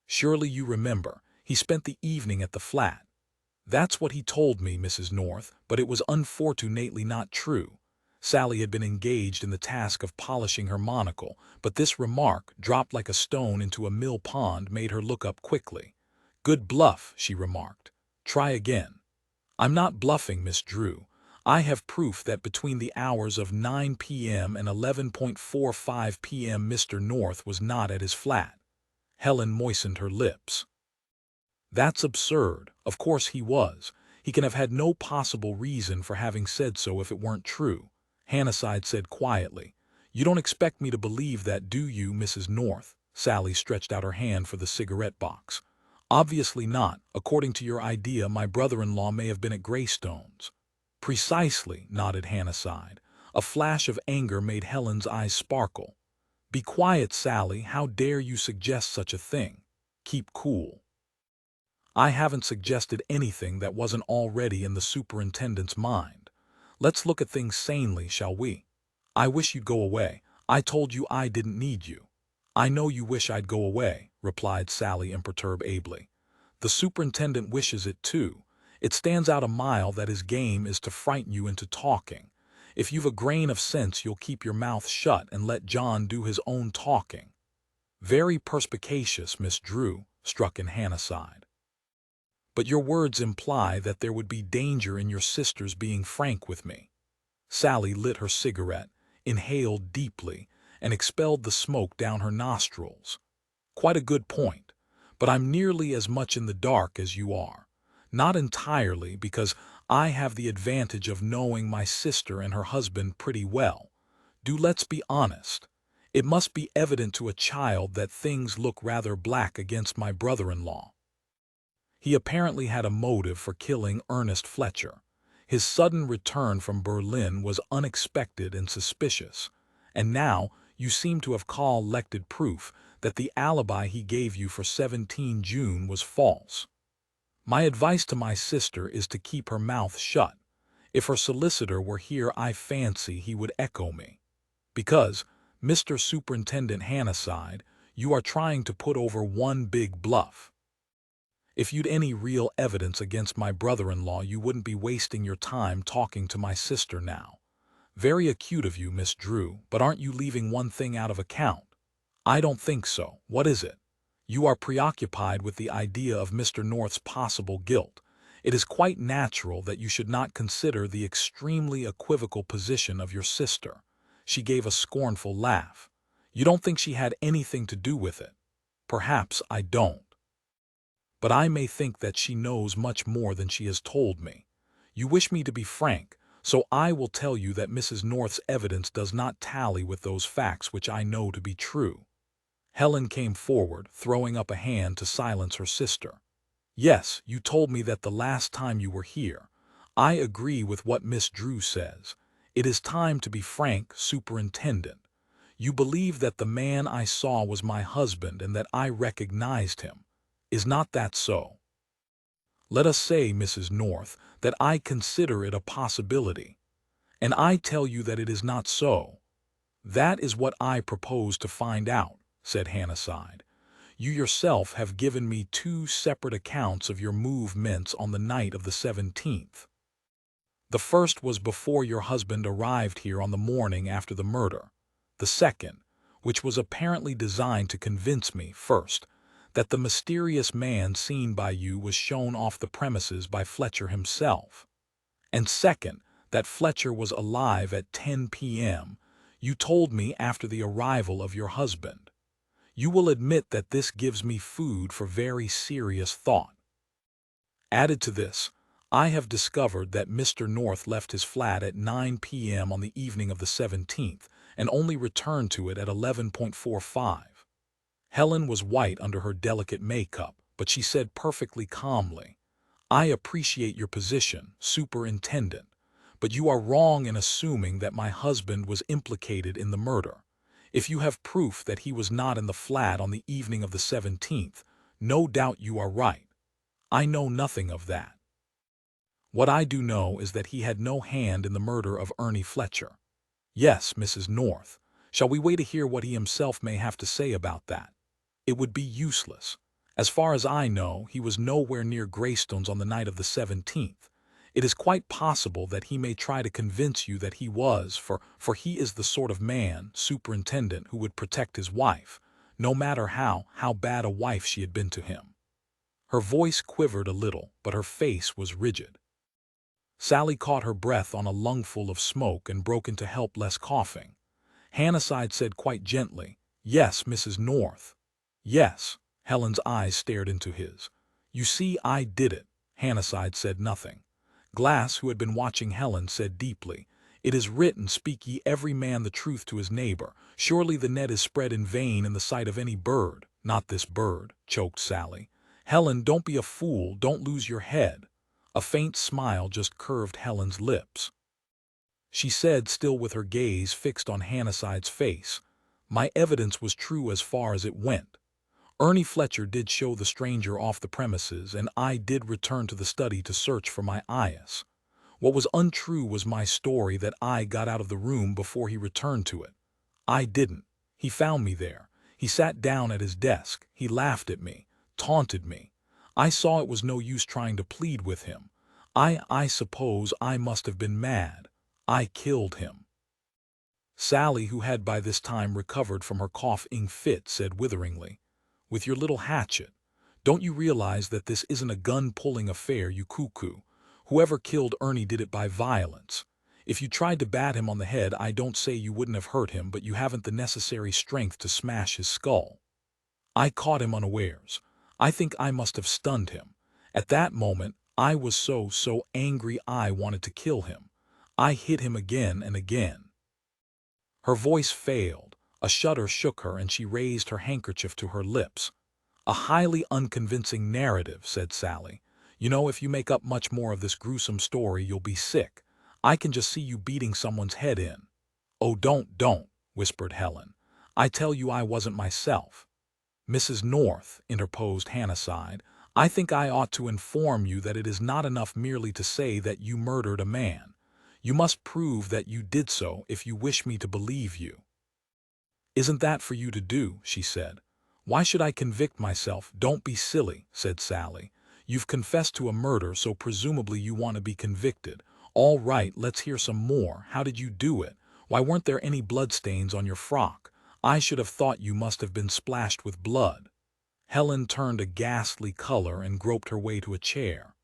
"Surely you remember. He spent the evening at the flat." "That's what he told me, Mrs. North, but it was unfortunately not true." Sally had been engaged in the task of polishing her monocle, but this remark, dropped like a stone into a mill pond, made her look up quickly. "Good bluff," she remarked. "Try again." "I'm not bluffing, Miss Drew. I have proof that between the hours of 9 p.m. and 11:45 p.m. Mr. North was not at his flat." Helen moistened her lips. "That's absurd. Of course he was. He can have had no possible reason for having said so if it weren't true." Hannasyde said quietly, "You don't expect me to believe that, do you, Mrs. North?" Sally stretched out her hand for the cigarette box. "Obviously not. According to your idea, my brother-in-law may have been at Greystone's." "Precisely," nodded Hannasyde. A flash of anger made Helen's eyes sparkle. "Be quiet, Sally. How dare you suggest such a thing? Keep cool." "I haven't suggested anything that wasn't already in the superintendent's mind. Let's look at things sanely, shall we? I wish you'd go away. I told you I didn't need you." "I know you wish I'd go away," replied Sally imperturbably. "The superintendent wishes it too. It stands out a mile that his game is to frighten you into talking. If you've a grain of sense, you'll keep your mouth shut and let John do his own talking." "Very perspicacious, Miss Drew," struck in Hannasyde. "But your words imply that there would be danger in your sister's being frank with me." Sally lit her cigarette, inhaled deeply, and expelled the smoke down her nostrils. "Quite a good point, but I'm nearly as much in the dark as you are. Not entirely, because I have the advantage of knowing my sister and her husband pretty well. Let's be honest. It must be evident to a child that things look rather black against my brother-in-law. He apparently had a motive for killing Ernest Fletcher. His sudden return from Berlin was unexpected and suspicious, and now you seem to have collected proof that the alibi he gave you for 17 June was false. My advice to my sister is to keep her mouth shut. If her solicitor were here, I fancy he would echo me. Because, Mr. Superintendent Hannasyde, you are trying to put over one big bluff. If you'd any real evidence against my brother-in-law, you wouldn't be wasting your time talking to my sister now. Very acute of you, Miss Drew, but aren't you leaving one thing out of account?" "I don't think so. What is it?" "You are preoccupied with the idea of Mr. North's possible guilt. It is quite natural that you should not consider the extremely equivocal position of your sister." She gave a scornful laugh. "You don't think she had anything to do with it?" "Perhaps I don't. But I may think that she knows much more than she has told me. You wish me to be frank, so I will tell you that Mrs. North's evidence does not tally with those facts which I know to be true." Helen came forward, throwing up a hand to silence her sister. "Yes, you told me that the last time you were here. I agree with what Miss Drew says. It is time to be frank, Superintendent. You believe that the man I saw was my husband and that I recognized him. Is not that so? Let us say, Mrs. North, that I consider it a possibility, and I tell you that it is not so. That is what I propose to find out," said Hannasyde. "You yourself have given me two separate accounts of your movements on the night of the 17th. The first was before your husband arrived here on the morning after the murder. The second, which was apparently designed to convince me, first, that the mysterious man seen by you was shown off the premises by Fletcher himself, and second, that Fletcher was alive at 10 p.m., you told me after the arrival of your husband. You will admit that this gives me food for very serious thought. Added to this, I have discovered that Mr. North left his flat at 9 p.m. on the evening of the 17th and only returned to it at 11:45. Helen was white under her delicate makeup, but she said perfectly calmly, "I appreciate your position, Superintendent, but you are wrong in assuming that my husband was implicated in the murder. If you have proof that he was not in the flat on the evening of the 17th, no doubt you are right. I know nothing of that. What I do know is that he had no hand in the murder of Ernie Fletcher. Yes, Mrs. North, shall we wait to hear what he himself may have to say about that? It would be useless. As far as I know, he was nowhere near Greystones on the night of the 17th. It is quite possible that he may try to convince you that he was, for he is the sort of man, Superintendent, who would protect his wife, no matter how bad a wife she had been to him." Her voice quivered a little, but her face was rigid. Sally caught her breath on a lungful of smoke and broke into helpless coughing. Hannasyde said quite gently, "Yes, Mrs. North." "Yes." Helen's eyes stared into his. "You see, I did it." Hannasyde said nothing. Glass, who had been watching Helen, said deeply, "It is written, 'Speak ye every man the truth to his neighbor.' Surely the net is spread in vain in the sight of any bird." "Not this bird," choked Sally. "Helen, don't be a fool, don't lose your head." A faint smile just curved Helen's lips. She said, still with her gaze fixed on Hannasyde's face, "My evidence was true as far as it went. Ernie Fletcher did show the stranger off the premises, and I did return to the study to search for my eyes. What was untrue was my story that I got out of the room before he returned to it. I didn't. He found me there. He sat down at his desk. He laughed at me, taunted me. I saw it was no use trying to plead with him. I suppose I must have been mad. I killed him." Sally, who had by this time recovered from her coughing fit, said witheringly, "With your little hatchet. Don't you realize that this isn't a gun-pulling affair, you cuckoo? Whoever killed Ernie did it by violence. If you tried to bat him on the head, I don't say you wouldn't have hurt him, but you haven't the necessary strength to smash his skull. I caught him unawares. I think I must have stunned him. At that moment, I was so angry I wanted to kill him. I hit him again and again." Her voice failed. A shudder shook her, and she raised her handkerchief to her lips. "A highly unconvincing narrative," said Sally. "You know, if you make up much more of this gruesome story, you'll be sick. I can just see you beating someone's head in." "Oh, don't," whispered Helen. "I tell you I wasn't myself." "Mrs. North," interposed Hannasyde, "I think I ought to inform you that it is not enough merely to say that you murdered a man. You must prove that you did so if you wish me to believe you." "Isn't that for you to do?" she said. "Why should I convict myself?" "Don't be silly," said Sally. "You've confessed to a murder, so presumably you want to be convicted. All right, let's hear some more. How did you do it? Why weren't there any bloodstains on your frock? I should have thought you must have been splashed with blood." Helen turned a ghastly color and groped her way to a chair.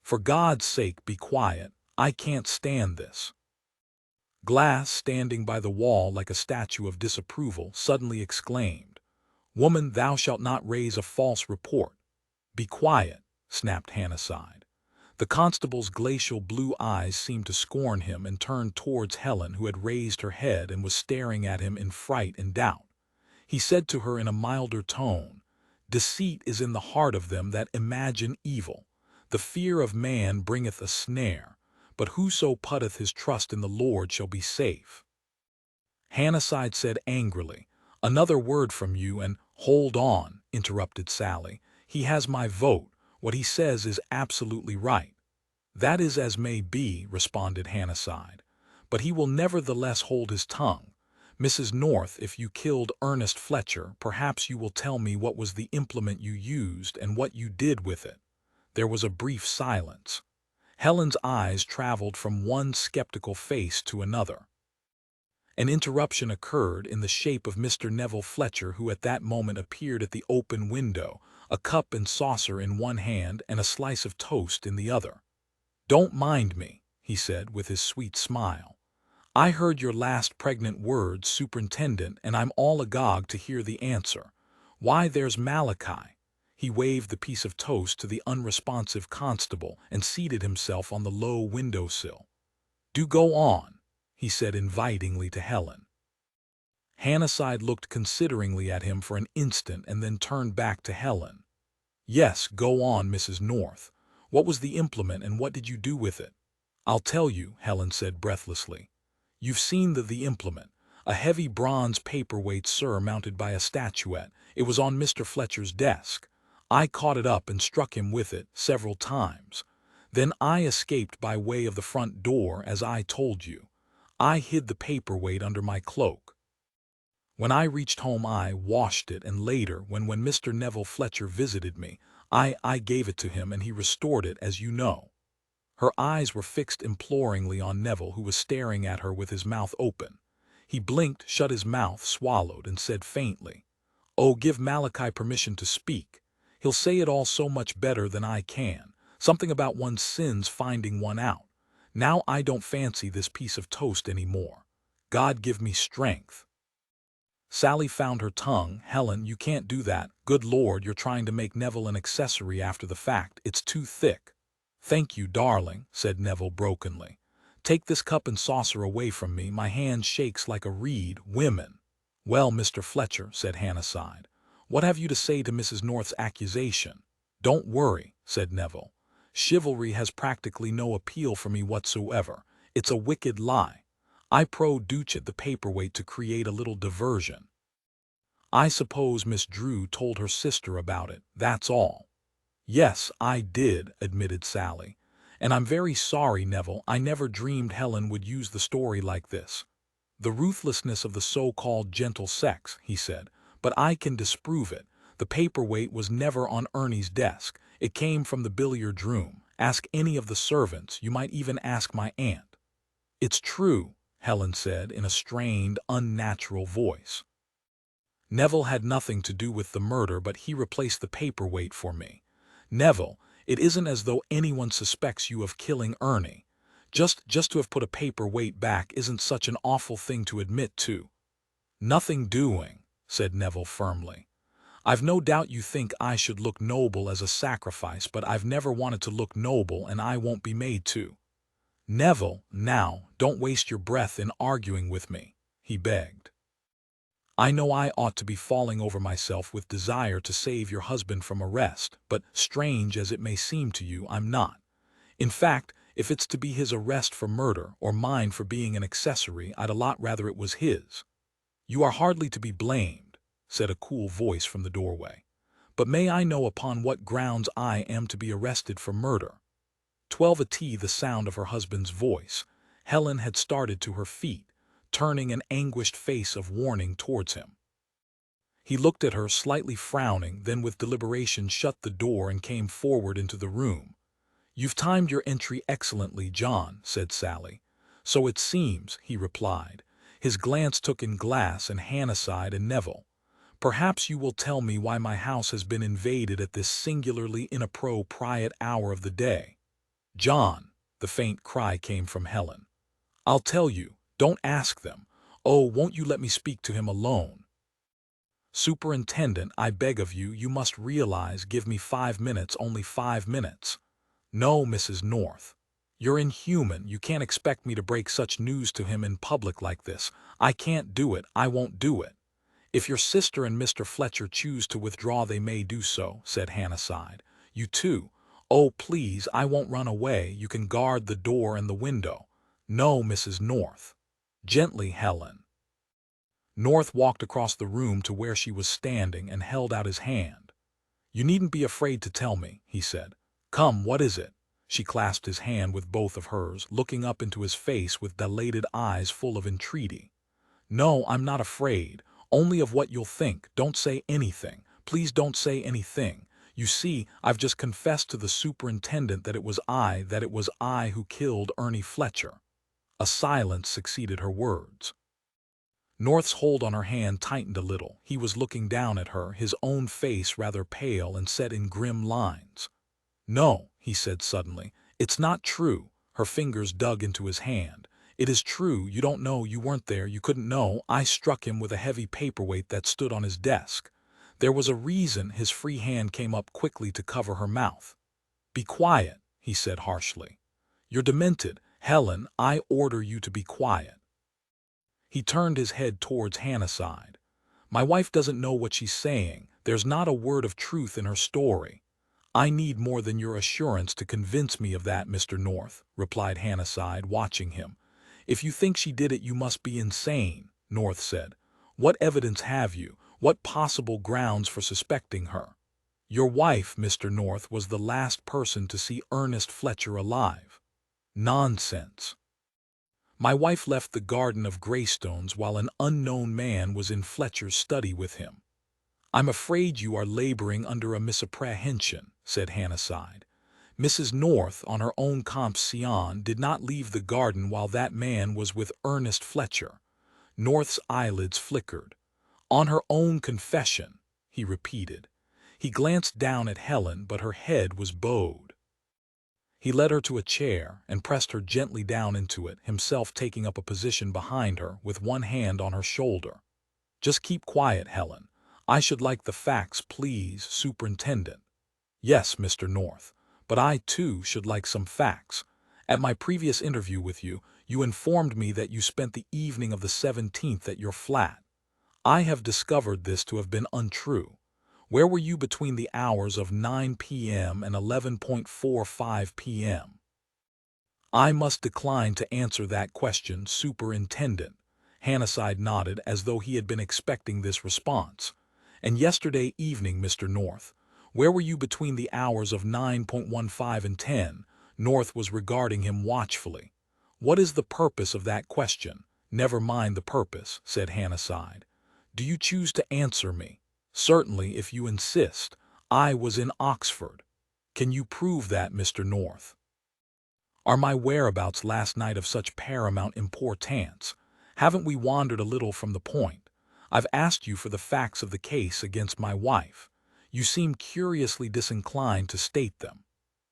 "For God's sake, be quiet. I can't stand this." Glass, standing by the wall like a statue of disapproval, suddenly exclaimed, "Woman, thou shalt not raise a false report." "Be quiet," snapped Hannasyde. The constable's glacial blue eyes seemed to scorn him and turned towards Helen, who had raised her head and was staring at him in fright and doubt. He said to her in a milder tone, "Deceit is in the heart of them that imagine evil. The fear of man bringeth a snare, but whoso putteth his trust in the Lord shall be safe." Hannasyde said angrily, "Another word from you and—" "Hold on," interrupted Sally. "He has my vote. What he says is absolutely right." "That is as may be," responded Hannasyde, "but he will nevertheless hold his tongue. Mrs. North, if you killed Ernest Fletcher, perhaps you will tell me what was the implement you used and what you did with it." There was a brief silence. Helen's eyes traveled from one skeptical face to another. An interruption occurred in the shape of Mr. Neville Fletcher, who at that moment appeared at the open window, a cup and saucer in one hand and a slice of toast in the other. "Don't mind me," he said with his sweet smile. "I heard your last pregnant words, Superintendent, and I'm all agog to hear the answer. Why, there's Malachi." He waved the piece of toast to the unresponsive constable and seated himself on the low window-sill. "Do go on," he said invitingly to Helen. Hannasyde looked consideringly at him for an instant and then turned back to Helen. "Yes, go on, Mrs. North. What was the implement and what did you do with it?" "I'll tell you," Helen said breathlessly. "You've seen the implement. A heavy bronze paperweight, sir, mounted by a statuette. It was on Mr. Fletcher's desk. I caught it up and struck him with it several times. Then I escaped by way of the front door, as I told you. I hid the paperweight under my cloak. When I reached home I washed it, and later, when Mr. Neville Fletcher visited me, I gave it to him and he restored it, as you know." Her eyes were fixed imploringly on Neville, who was staring at her with his mouth open. He blinked, shut his mouth, swallowed, and said faintly, "Oh, give Malachi permission to speak. He'll say it all so much better than I can. Something about one's sins finding one out. Now I don't fancy this piece of toast any more. God give me strength." Sally found her tongue. "Helen, you can't do that. Good Lord, you're trying to make Neville an accessory after the fact. It's too thick." "Thank you, darling," said Neville brokenly. "Take this cup and saucer away from me. My hand shakes like a reed. Women." "Well, Mr. Fletcher," said Hannasyde, "what have you to say to Mrs. North's accusation?" "Don't worry," said Neville. "Chivalry has practically no appeal for me whatsoever. It's a wicked lie. I produced the paperweight to create a little diversion. I suppose Miss Drew told her sister about it, that's all." "Yes, I did," admitted Sally. "And I'm very sorry, Neville. I never dreamed Helen would use the story like this." "The ruthlessness of the so-called gentle sex," he said. but I can disprove it. The paperweight was never on Ernie's desk. It came from the billiard room. Ask any of the servants. You might even ask my aunt." "It's true," Helen said in a strained, unnatural voice. "Neville had nothing to do with the murder, but he replaced the paperweight for me. Neville, it isn't as though anyone suspects you of killing Ernie. Just to have put a paperweight back isn't such an awful thing to admit to." "Nothing doing," said Neville firmly. "I've no doubt you think I should look noble as a sacrifice, but I've never wanted to look noble, and I won't be made to." "Neville, now, don't waste your breath in arguing with me," he begged. "I know I ought to be falling over myself with desire to save your husband from arrest, but strange as it may seem to you, I'm not. In fact, if it's to be his arrest for murder or mine for being an accessory, I'd a lot rather it was his." "You are hardly to be blamed," said a cool voice from the doorway. "But may I know upon what grounds I am to be arrested for murder?" 12 at the sound of her husband's voice, Helen had started to her feet, turning an anguished face of warning towards him. He looked at her, slightly frowning, then with deliberation shut the door and came forward into the room. "You've timed your entry excellently, John," said Sally. "So it seems," he replied. His glance took in Glass and Hannasyde and Neville. "Perhaps you will tell me why my house has been invaded at this singularly inappropriate hour of the day." "John," the faint cry came from Helen. "I'll tell you. Don't ask them. Oh, won't you let me speak to him alone?" "Superintendent, I beg of you, you must realize, give me 5 minutes, only 5 minutes." "No, Mrs. North. You're inhuman. You can't expect me to break such news to him in public like this. I can't do it. I won't do it." "If your sister and Mr. Fletcher choose to withdraw, they may do so," said Hannasyde. "You too. Oh, please, I won't run away. You can guard the door and the window." "No, Mrs. North." "Gently, Helen." North walked across the room to where she was standing and held out his hand. "You needn't be afraid to tell me," he said. "Come, what is it?" She clasped his hand with both of hers, looking up into his face with dilated eyes full of entreaty. "No, I'm not afraid. Only of what you'll think. Don't say anything. Please don't say anything. You see, I've just confessed to the superintendent that it was I who killed Ernie Fletcher." A silence succeeded her words. North's hold on her hand tightened a little. He was looking down at her, his own face rather pale and set in grim lines. "No," he said suddenly, "it's not true." Her fingers dug into his hand. "It is true. You don't know. You weren't there. You couldn't know. I struck him with a heavy paperweight that stood on his desk." There was a reason. His free hand came up quickly to cover her mouth. "Be quiet," he said harshly. "You're demented. Helen, I order you to be quiet." He turned his head towards Hannasyde. "My wife doesn't know what she's saying. There's not a word of truth in her story." "I need more than your assurance to convince me of that, Mr. North," replied Hannasyde, watching him. "If you think she did it, you must be insane," North said. "What evidence have you? What possible grounds for suspecting her?" "Your wife, Mr. North, was the last person to see Ernest Fletcher alive." "Nonsense." "My wife left the Garden of Greystones while an unknown man was in Fletcher's study with him." "I'm afraid you are laboring under a misapprehension," said Hannasyde. "Mrs. North, on her own compsion, did not leave the garden while that man was with Ernest Fletcher." North's eyelids flickered. "On her own confession," he repeated. He glanced down at Helen, but her head was bowed. He led her to a chair and pressed her gently down into it, himself taking up a position behind her with one hand on her shoulder. "Just keep quiet, Helen. I should like the facts, please, Superintendent." "Yes, Mr. North, but I, too, should like some facts. At my previous interview with you, you informed me that you spent the evening of the 17th at your flat. I have discovered this to have been untrue. Where were you between the hours of 9 p.m. and 11:45 p.m.? "I must decline to answer that question, Superintendent." Hannasyde nodded as though he had been expecting this response. "And yesterday evening, Mr. North, where were you between the hours of 9:15 and 10? North was regarding him watchfully. "What is the purpose of that question?" "Never mind the purpose," said Hannasyde. Do you choose to answer me? Certainly, if you insist. I was in Oxford. Can you prove that, Mr. North? Are my whereabouts last night of such paramount importance? Haven't we wandered a little from the point? I've asked you for the facts of the case against my wife. You seem curiously disinclined to state them.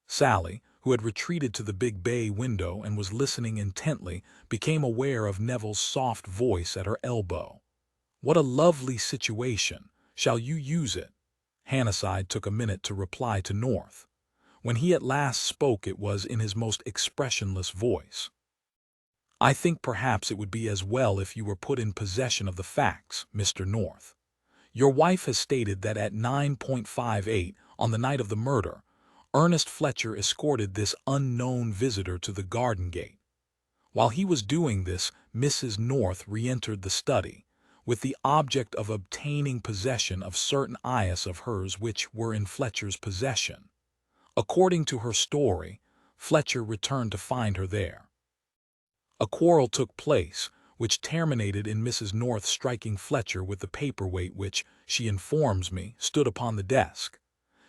Sally, who had retreated to the big bay window and was listening intently, became aware of Neville's soft voice at her elbow. What a lovely situation! Shall you use it? Hannasyde took a minute to reply to North. When he at last spoke, it was in his most expressionless voice. I think perhaps it would be as well if you were put in possession of the facts, Mr. North. Your wife has stated that at 9:58 on the night of the murder, Ernest Fletcher escorted this unknown visitor to the garden gate. While he was doing this, Mrs. North re-entered the study, with the object of obtaining possession of certain eyes of hers which were in Fletcher's possession. According to her story, Fletcher returned to find her there. A quarrel took place, which terminated in Mrs. North striking Fletcher with the paperweight which, she informs me, stood upon the desk.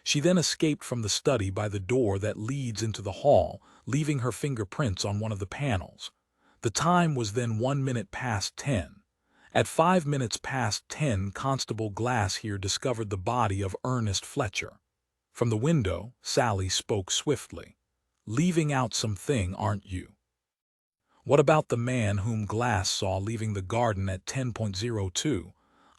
She then escaped from the study by the door that leads into the hall, leaving her fingerprints on one of the panels. The time was then 10:01. At 10:05, Constable Glass here discovered the body of Ernest Fletcher. From the window, Sally spoke swiftly. Leaving out something, aren't you? What about the man whom Glass saw leaving the garden at 10:02?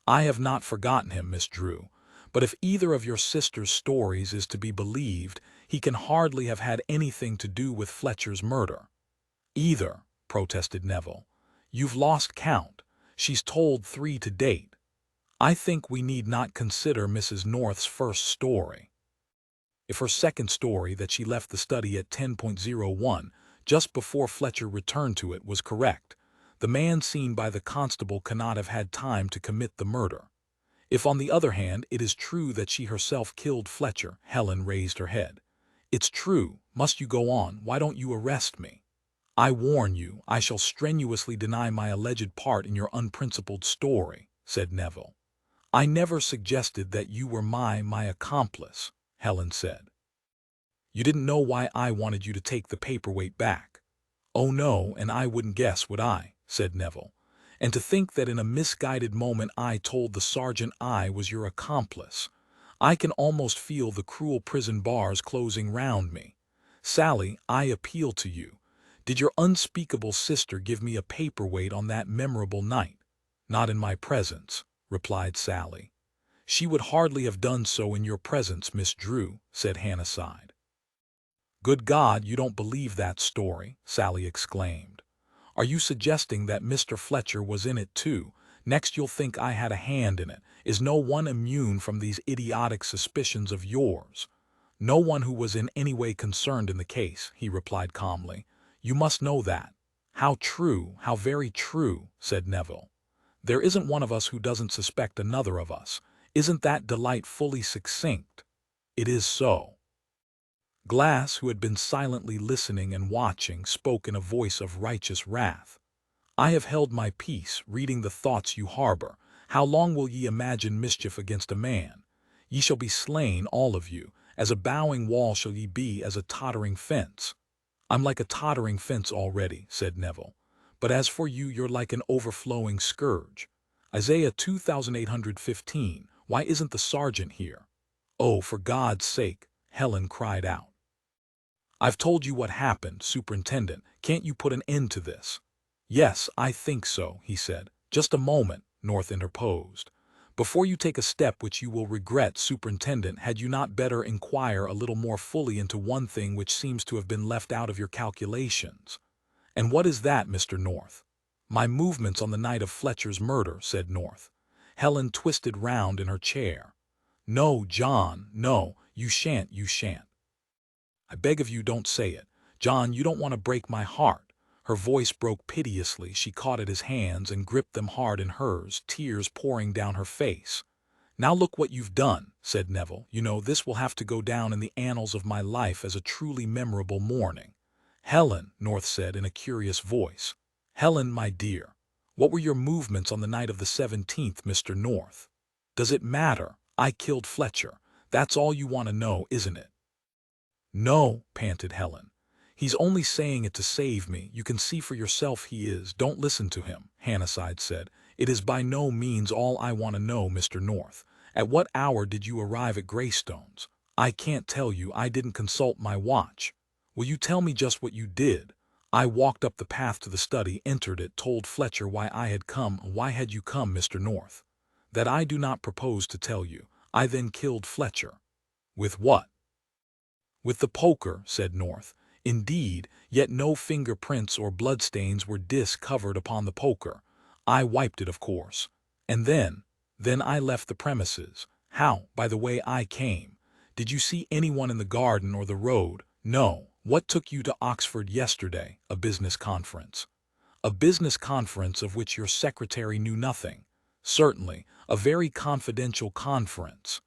I have not forgotten him, Miss Drew, but if either of your sister's stories is to be believed, he can hardly have had anything to do with Fletcher's murder. Either, protested Neville. You've lost count. She's told 3 to date. I think we need not consider Mrs. North's first story. If her second story, that she left the study at 10:01, just before Fletcher returned to it, was correct, the man seen by the constable cannot have had time to commit the murder. If, on the other hand, it is true that she herself killed Fletcher, Helen raised her head. It's true. Must you go on? Why don't you arrest me? I warn you, I shall strenuously deny my alleged part in your unprincipled story, said Neville. I never suggested that you were my accomplice, Helen said. You didn't know why I wanted you to take the paperweight back. Oh no, and I wouldn't guess, would I, said Neville. And to think that in a misguided moment I told the sergeant I was your accomplice. I can almost feel the cruel prison bars closing round me. Sally, I appeal to you. Did your unspeakable sister give me a paperweight on that memorable night? Not in my presence, replied Sally. She would hardly have done so in your presence, Miss Drew, said Hannasyde. Good God, you don't believe that story, Sally exclaimed. Are you suggesting that Mr. Fletcher was in it too? Next you'll think I had a hand in it. Is no one immune from these idiotic suspicions of yours? No one who was in any way concerned in the case, he replied calmly. You must know that. How true, how very true, said Neville. There isn't one of us who doesn't suspect another of us. Isn't that delightfully succinct? It is so. Glass, who had been silently listening and watching, spoke in a voice of righteous wrath. I have held my peace, reading the thoughts you harbor. How long will ye imagine mischief against a man? Ye shall be slain, all of you. As a bowing wall shall ye be, as a tottering fence. I'm like a tottering fence already, said Neville. But as for you, you're like an overflowing scourge. Isaiah 2815. Why isn't the sergeant here? Oh, for God's sake, Helen cried out. I've told you what happened, Superintendent. Can't you put an end to this? Yes, I think so, he said. Just a moment, North interposed. Before you take a step which you will regret, Superintendent, had you not better inquire a little more fully into one thing which seems to have been left out of your calculations? And what is that, Mr. North? My movements on the night of Fletcher's murder, said North. Helen twisted round in her chair. No, John, no, you shan't. I beg of you, don't say it. John, you don't want to break my heart. Her voice broke piteously. She caught at his hands and gripped them hard in hers, tears pouring down her face. Now look what you've done, said Neville. You know, this will have to go down in the annals of my life as a truly memorable morning. Helen, North said in a curious voice. Helen, my dear, What were your movements on the night of the 17th, Mr. North? Does it matter? I killed Fletcher. That's all you want to know, isn't it? No, panted Helen. He's only saying it to save me. You can see for yourself he is. Don't listen to him, Hannasyde said. It is by no means all I want to know, Mr. North. At what hour did you arrive at Greystones? I can't tell you. I didn't consult my watch. Will you tell me just what you did? I walked up the path to the study, entered it, told Fletcher why I had come. Why had you come, Mr. North? That I do not propose to tell you. I then killed Fletcher. With what? With the poker, said North. Indeed, yet no fingerprints or bloodstains were discovered upon the poker. I wiped it, of course. And then I left the premises. How? By the way I came. Did you see anyone in the garden or the road? No. What took you to Oxford yesterday? A business conference. A business conference of which your secretary knew nothing. Certainly, a very confidential conference.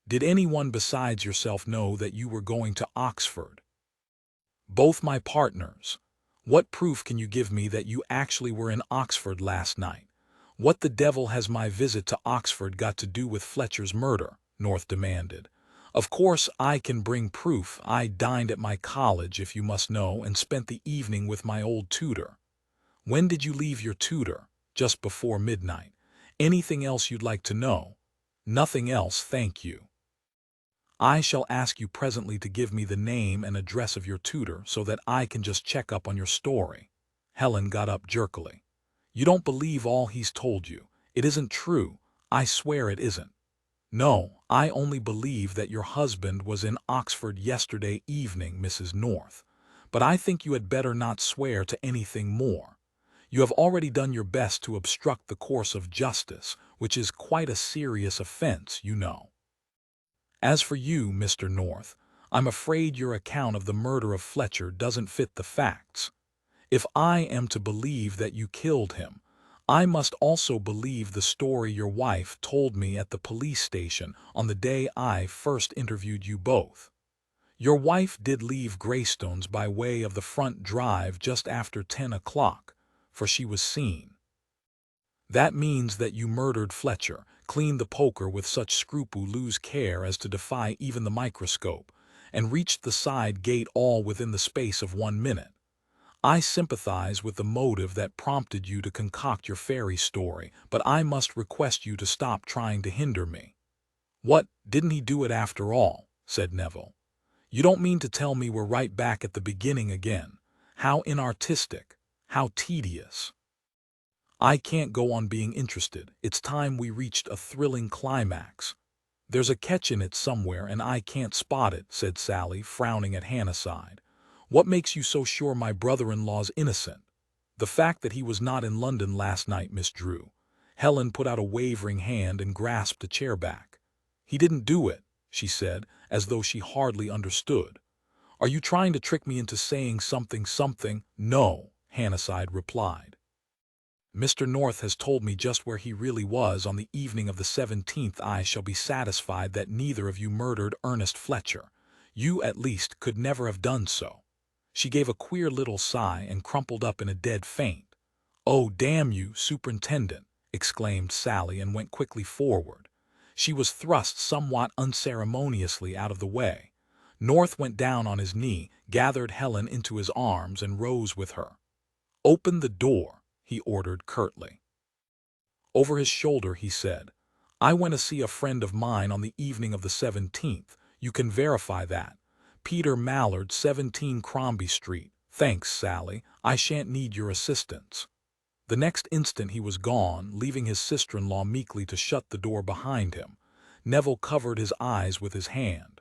Did anyone besides yourself know that you were going to Oxford? Both my partners. What proof can you give me that you actually were in Oxford last night? What the devil has my visit to Oxford got to do with Fletcher's murder? North demanded. Of course I can bring proof. I dined at my college, if you must know, and spent the evening with my old tutor. When did you leave your tutor? Just before midnight. Anything else you'd like to know? Nothing else, thank you. I shall ask you presently to give me the name and address of your tutor so that I can just check up on your story. Helen got up jerkily. You don't believe all he's told you. It isn't true. I swear it isn't. No, I only believe that your husband was in Oxford yesterday evening, Mrs. North. But I think you had better not swear to anything more. You have already done your best to obstruct the course of justice, which is quite a serious offense, you know. As for you, Mr. North, I'm afraid your account of the murder of Fletcher doesn't fit the facts. If I am to believe that you killed him, I must also believe the story your wife told me at the police station on the day I first interviewed you both. Your wife did leave Greystones by way of the front drive just after 10 o'clock, for she was seen. That means that you murdered Fletcher, cleaned the poker with such scrupulous care as to defy even the microscope, and reached the side gate all within the space of 1 minute. I sympathize with the motive that prompted you to concoct your fairy story, but I must request you to stop trying to hinder me. What, didn't he do it after all? Said Neville. You don't mean to tell me we're right back at the beginning again. How inartistic, how tedious. I can't go on being interested. It's time we reached a thrilling climax. There's a catch in it somewhere and I can't spot it, said Sally, frowning at Hannasyde. What makes you so sure my brother-in-law's innocent? The fact that he was not in London last night, Miss Drew. Helen put out a wavering hand and grasped a chair back. He didn't do it, she said, as though she hardly understood. Are you trying to trick me into saying something? No, Hannasyde replied. Mr. North has told me just where he really was on the evening of the 17th. I shall be satisfied that neither of you murdered Ernest Fletcher. You, at least, could never have done so. She gave a queer little sigh and crumpled up in a dead faint. Oh, damn you, Superintendent, exclaimed Sally and went quickly forward. She was thrust somewhat unceremoniously out of the way. North went down on his knee, gathered Helen into his arms, and rose with her. Open the door, he ordered curtly. Over his shoulder he said, I went to see a friend of mine on the evening of the 17th. You can verify that. Peter Mallard, 17 Crombie Street. Thanks, Sally. I shan't need your assistance. The next instant he was gone, leaving his sister-in-law meekly to shut the door behind him. Neville covered his eyes with his hand.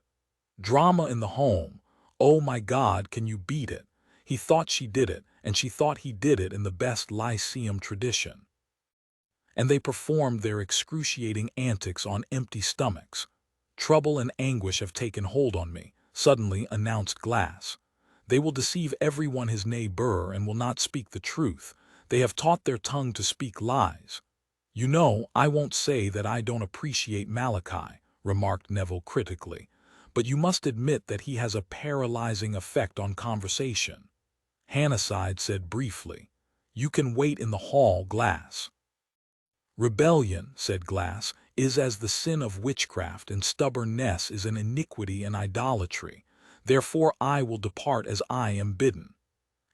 Drama in the home. Oh my God, can you beat it? He thought she did it, and she thought he did it in the best Lyceum tradition. And they performed their excruciating antics on empty stomachs. Trouble and anguish have taken hold on me, suddenly announced Glass. They will deceive everyone his neighbor and will not speak the truth. They have taught their tongue to speak lies. You know, I won't say that I don't appreciate Malachi, remarked Neville critically, but you must admit that he has a paralyzing effect on conversation. Hannasyde said briefly, You can wait in the hall, Glass." "Rebellion," said Glass, "is as the sin of witchcraft, and stubbornness is an iniquity and idolatry. Therefore I will depart as I am bidden."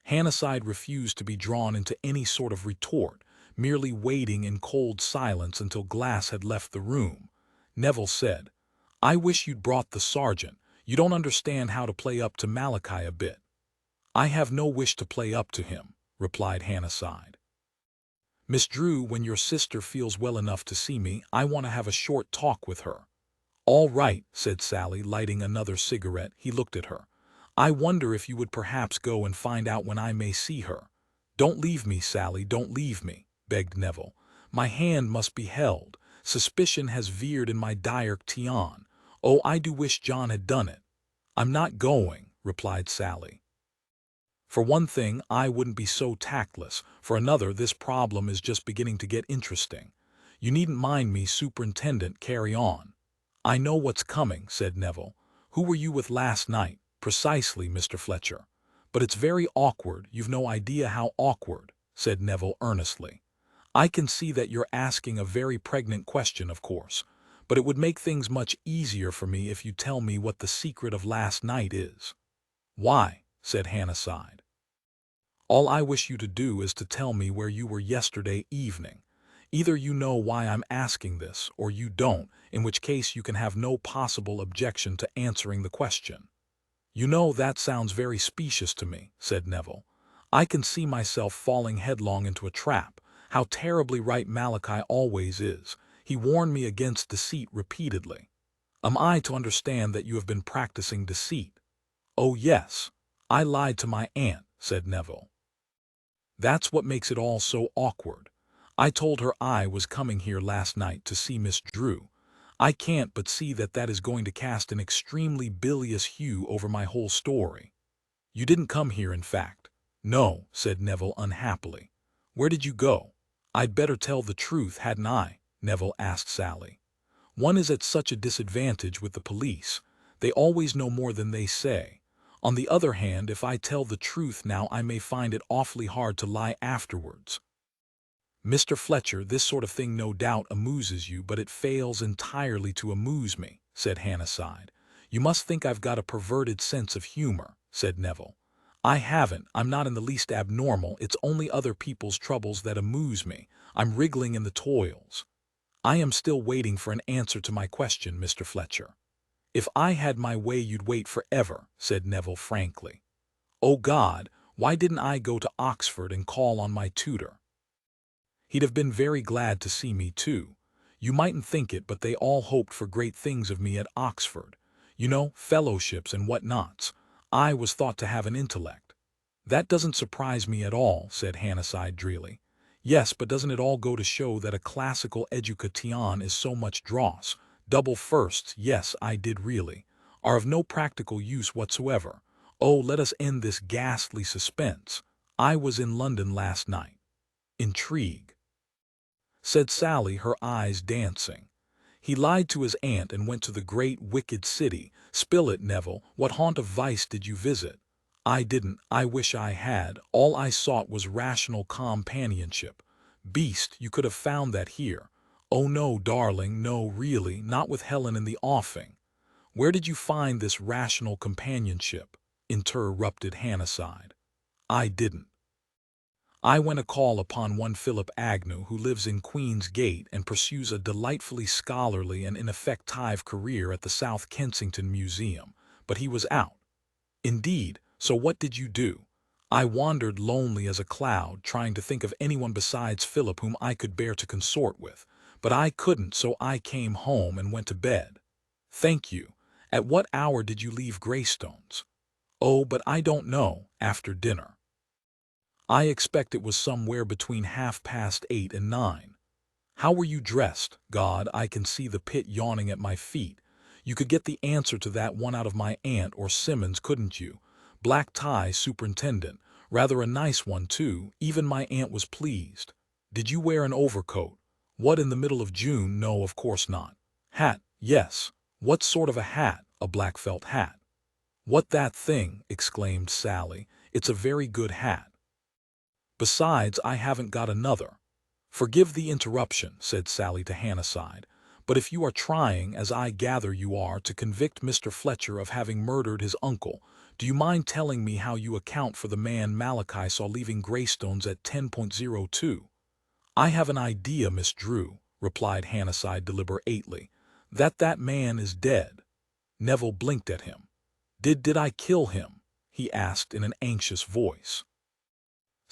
Hannasyde refused to be drawn into any sort of retort, merely waiting in cold silence until Glass had left the room. Neville said, "I wish you'd brought the sergeant. You don't understand how to play up to Malachi a bit." "I have no wish to play up to him," replied Hannasyde. "Miss Drew, when your sister feels well enough to see me, I want to have a short talk with her." "All right," said Sally, lighting another cigarette. He looked at her. "I wonder if you would perhaps go and find out when I may see her." "Don't leave me, Sally, don't leave me," begged Neville. "My hand must be held. Suspicion has veered in my direction. Oh, I do wish John had done it." "I'm not going," replied Sally. "For one thing, I wouldn't be so tactless. For another, this problem is just beginning to get interesting. You needn't mind me, Superintendent, carry on." "I know what's coming," said Neville. "Who were you with last night?" "Precisely, Mr. Fletcher." "But it's very awkward. You've no idea how awkward," said Neville earnestly. "I can see that you're asking a very pregnant question, of course. But it would make things much easier for me if you tell me what the secret of last night is." "Why?" said Hannasyde. "All I wish you to do is to tell me where you were yesterday evening. Either you know why I'm asking this, or you don't, in which case you can have no possible objection to answering the question." "You know, that sounds very specious to me," said Neville. "I can see myself falling headlong into a trap. How terribly right Malachi always is. He warned me against deceit repeatedly." "Am I to understand that you have been practicing deceit?" "Oh, yes. I lied to my aunt," said Neville. "That's what makes it all so awkward. I told her I was coming here last night to see Miss Drew. I can't but see that that is going to cast an extremely bilious hue over my whole story." "You didn't come here, in fact." "No," said Neville unhappily. "Where did you go?" "I'd better tell the truth, hadn't I?" Neville asked Sally. "One is at such a disadvantage with the police. They always know more than they say. On the other hand, if I tell the truth now, I may find it awfully hard to lie afterwards." "Mr. Fletcher, this sort of thing no doubt amuses you, but it fails entirely to amuse me," said Hannasyde. "You must think I've got a perverted sense of humor," said Neville. "I haven't. I'm not in the least abnormal. It's only other people's troubles that amuse me. I'm wriggling in the toils." "I am still waiting for an answer to my question, Mr. Fletcher." "If I had my way, you'd wait forever," said Neville frankly. "Oh God, why didn't I go to Oxford and call on my tutor? He'd have been very glad to see me too. You mightn't think it, but they all hoped for great things of me at Oxford. You know, fellowships and what-nots. I was thought to have an intellect." "That doesn't surprise me at all," said Hannasyde drearily. "Yes, but doesn't it all go to show that a classical education is so much dross? Double firsts, yes, I did really, are of no practical use whatsoever. Oh, let us end this ghastly suspense. I was in London last night." "Intrigue," said Sally, her eyes dancing. "He lied to his aunt and went to the great wicked city. Spill it, Neville. What haunt of vice did you visit?" "I didn't. I wish I had. All I sought was rational companionship." "Beast, you could have found that here." "Oh no, darling, no, really, not with Helen in the offing." "Where did you find this rational companionship?" interrupted Hannasyde. "I didn't. I went a call upon one Philip Agnew, who lives in Queen's Gate and pursues a delightfully scholarly and ineffective career at the South Kensington Museum, but he was out." "Indeed, so what did you do?" "I wandered lonely as a cloud, trying to think of anyone besides Philip whom I could bear to consort with. But I couldn't, so I came home and went to bed." "Thank you. At what hour did you leave Greystones?" "Oh, but I don't know. After dinner. I expect it was somewhere between 8:30 and 9. "How were you dressed?" "God, I can see the pit yawning at my feet. You could get the answer to that one out of my aunt or Simmons, couldn't you? Black tie, Superintendent. Rather a nice one, too. Even my aunt was pleased." "Did you wear an overcoat?" "What, in the middle of June? No, of course not." "Hat?" "Yes." "What sort of a hat?" "A black felt hat." "What, that thing?" exclaimed Sally. "It's a very good hat." Besides, I haven't got another. Forgive the interruption, said Sally to Hannasyde, but if you are trying, as I gather you are, to convict Mr. Fletcher of having murdered his uncle, do you mind telling me how you account for the man Malachi saw leaving Greystones at 10:02? I have an idea, Miss Drew, replied Hannasyde deliberately, that man is dead. Neville blinked at him. Did I kill him? He asked in an anxious voice.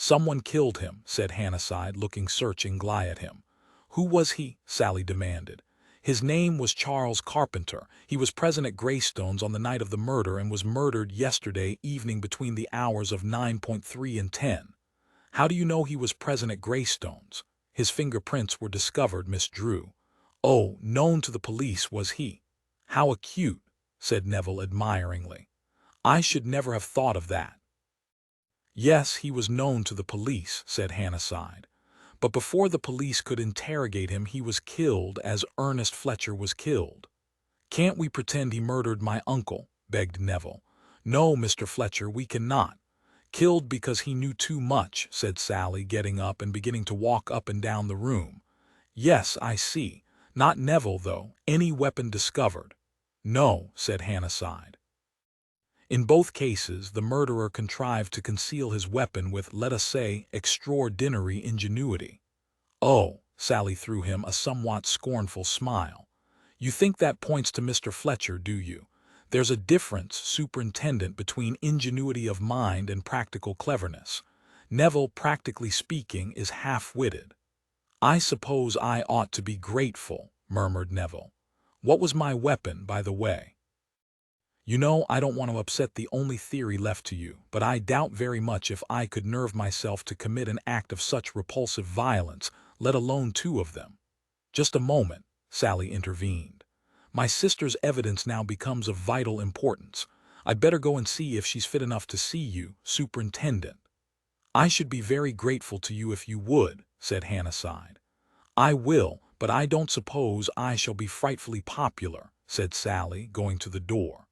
Someone killed him, said Hannasyde, looking searchingly at him. Who was he? Sally demanded. His name was Charles Carpenter. He was present at Greystones on the night of the murder and was murdered yesterday evening between the hours of 9:3 and 10. How do you know he was present at Greystones? His fingerprints were discovered, Miss Drew. Oh, known to the police, was he? How acute, said Neville admiringly. I should never have thought of that. Yes, he was known to the police, said Hannasyde. But before the police could interrogate him, he was killed as Ernest Fletcher was killed. Can't we pretend he murdered my uncle? Begged Neville. No, Mr. Fletcher, we cannot. Killed because he knew too much, said Sally, getting up and beginning to walk up and down the room. Yes, I see. Not Neville, though. Any weapon discovered? No, said Hannasyde. In both cases, the murderer contrived to conceal his weapon with, let us say, extraordinary ingenuity. Oh, Sally threw him a somewhat scornful smile. You think that points to Mr. Fletcher, do you? There's a difference, Superintendent, between ingenuity of mind and practical cleverness. Neville, practically speaking, is half-witted. I suppose I ought to be grateful, murmured Neville. What was my weapon, by the way? You know, I don't want to upset the only theory left to you, but I doubt very much if I could nerve myself to commit an act of such repulsive violence, let alone two of them. Just a moment, Sally intervened. My sister's evidence now becomes of vital importance. I'd better go and see if she's fit enough to see you, Superintendent. I should be very grateful to you if you would, said Hannasyde. I will, but I don't suppose I shall be frightfully popular, said Sally, going to the door.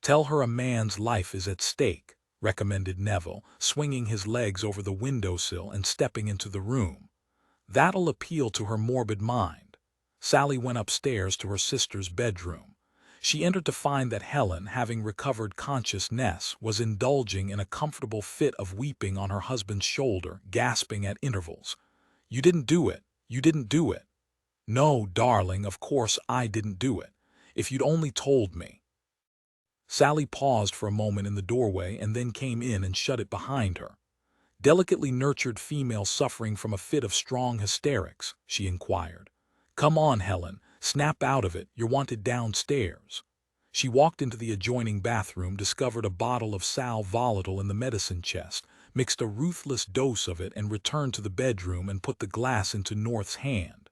Tell her a man's life is at stake, recommended Neville, swinging his legs over the windowsill and stepping into the room. That'll appeal to her morbid mind. Sally went upstairs to her sister's bedroom. She entered to find that Helen, having recovered consciousness, was indulging in a comfortable fit of weeping on her husband's shoulder, gasping at intervals. You didn't do it. You didn't do it. No, darling, of course I didn't do it. If you'd only told me. Sally paused for a moment in the doorway and then came in and shut it behind her. Delicately nurtured female suffering from a fit of strong hysterics, she inquired. Come on, Helen, snap out of it, you're wanted downstairs. She walked into the adjoining bathroom, discovered a bottle of sal volatile in the medicine chest, mixed a ruthless dose of it and returned to the bedroom and put the glass into North's hand.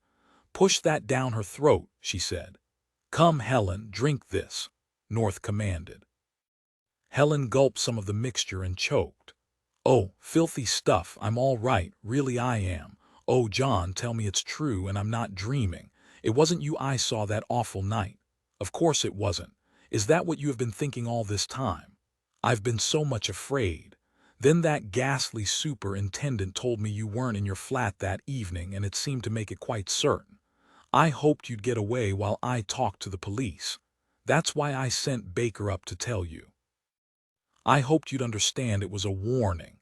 Push that down her throat, she said. Come, Helen, drink this, North commanded. Helen gulped some of the mixture and choked. Oh, filthy stuff, I'm all right, really I am. Oh, John, tell me it's true and I'm not dreaming. It wasn't you I saw that awful night. Of course it wasn't. Is that what you have been thinking all this time? I've been so much afraid. Then that ghastly superintendent told me you weren't in your flat that evening and it seemed to make it quite certain. I hoped you'd get away while I talked to the police. That's why I sent Baker up to tell you. I hoped you'd understand it was a warning.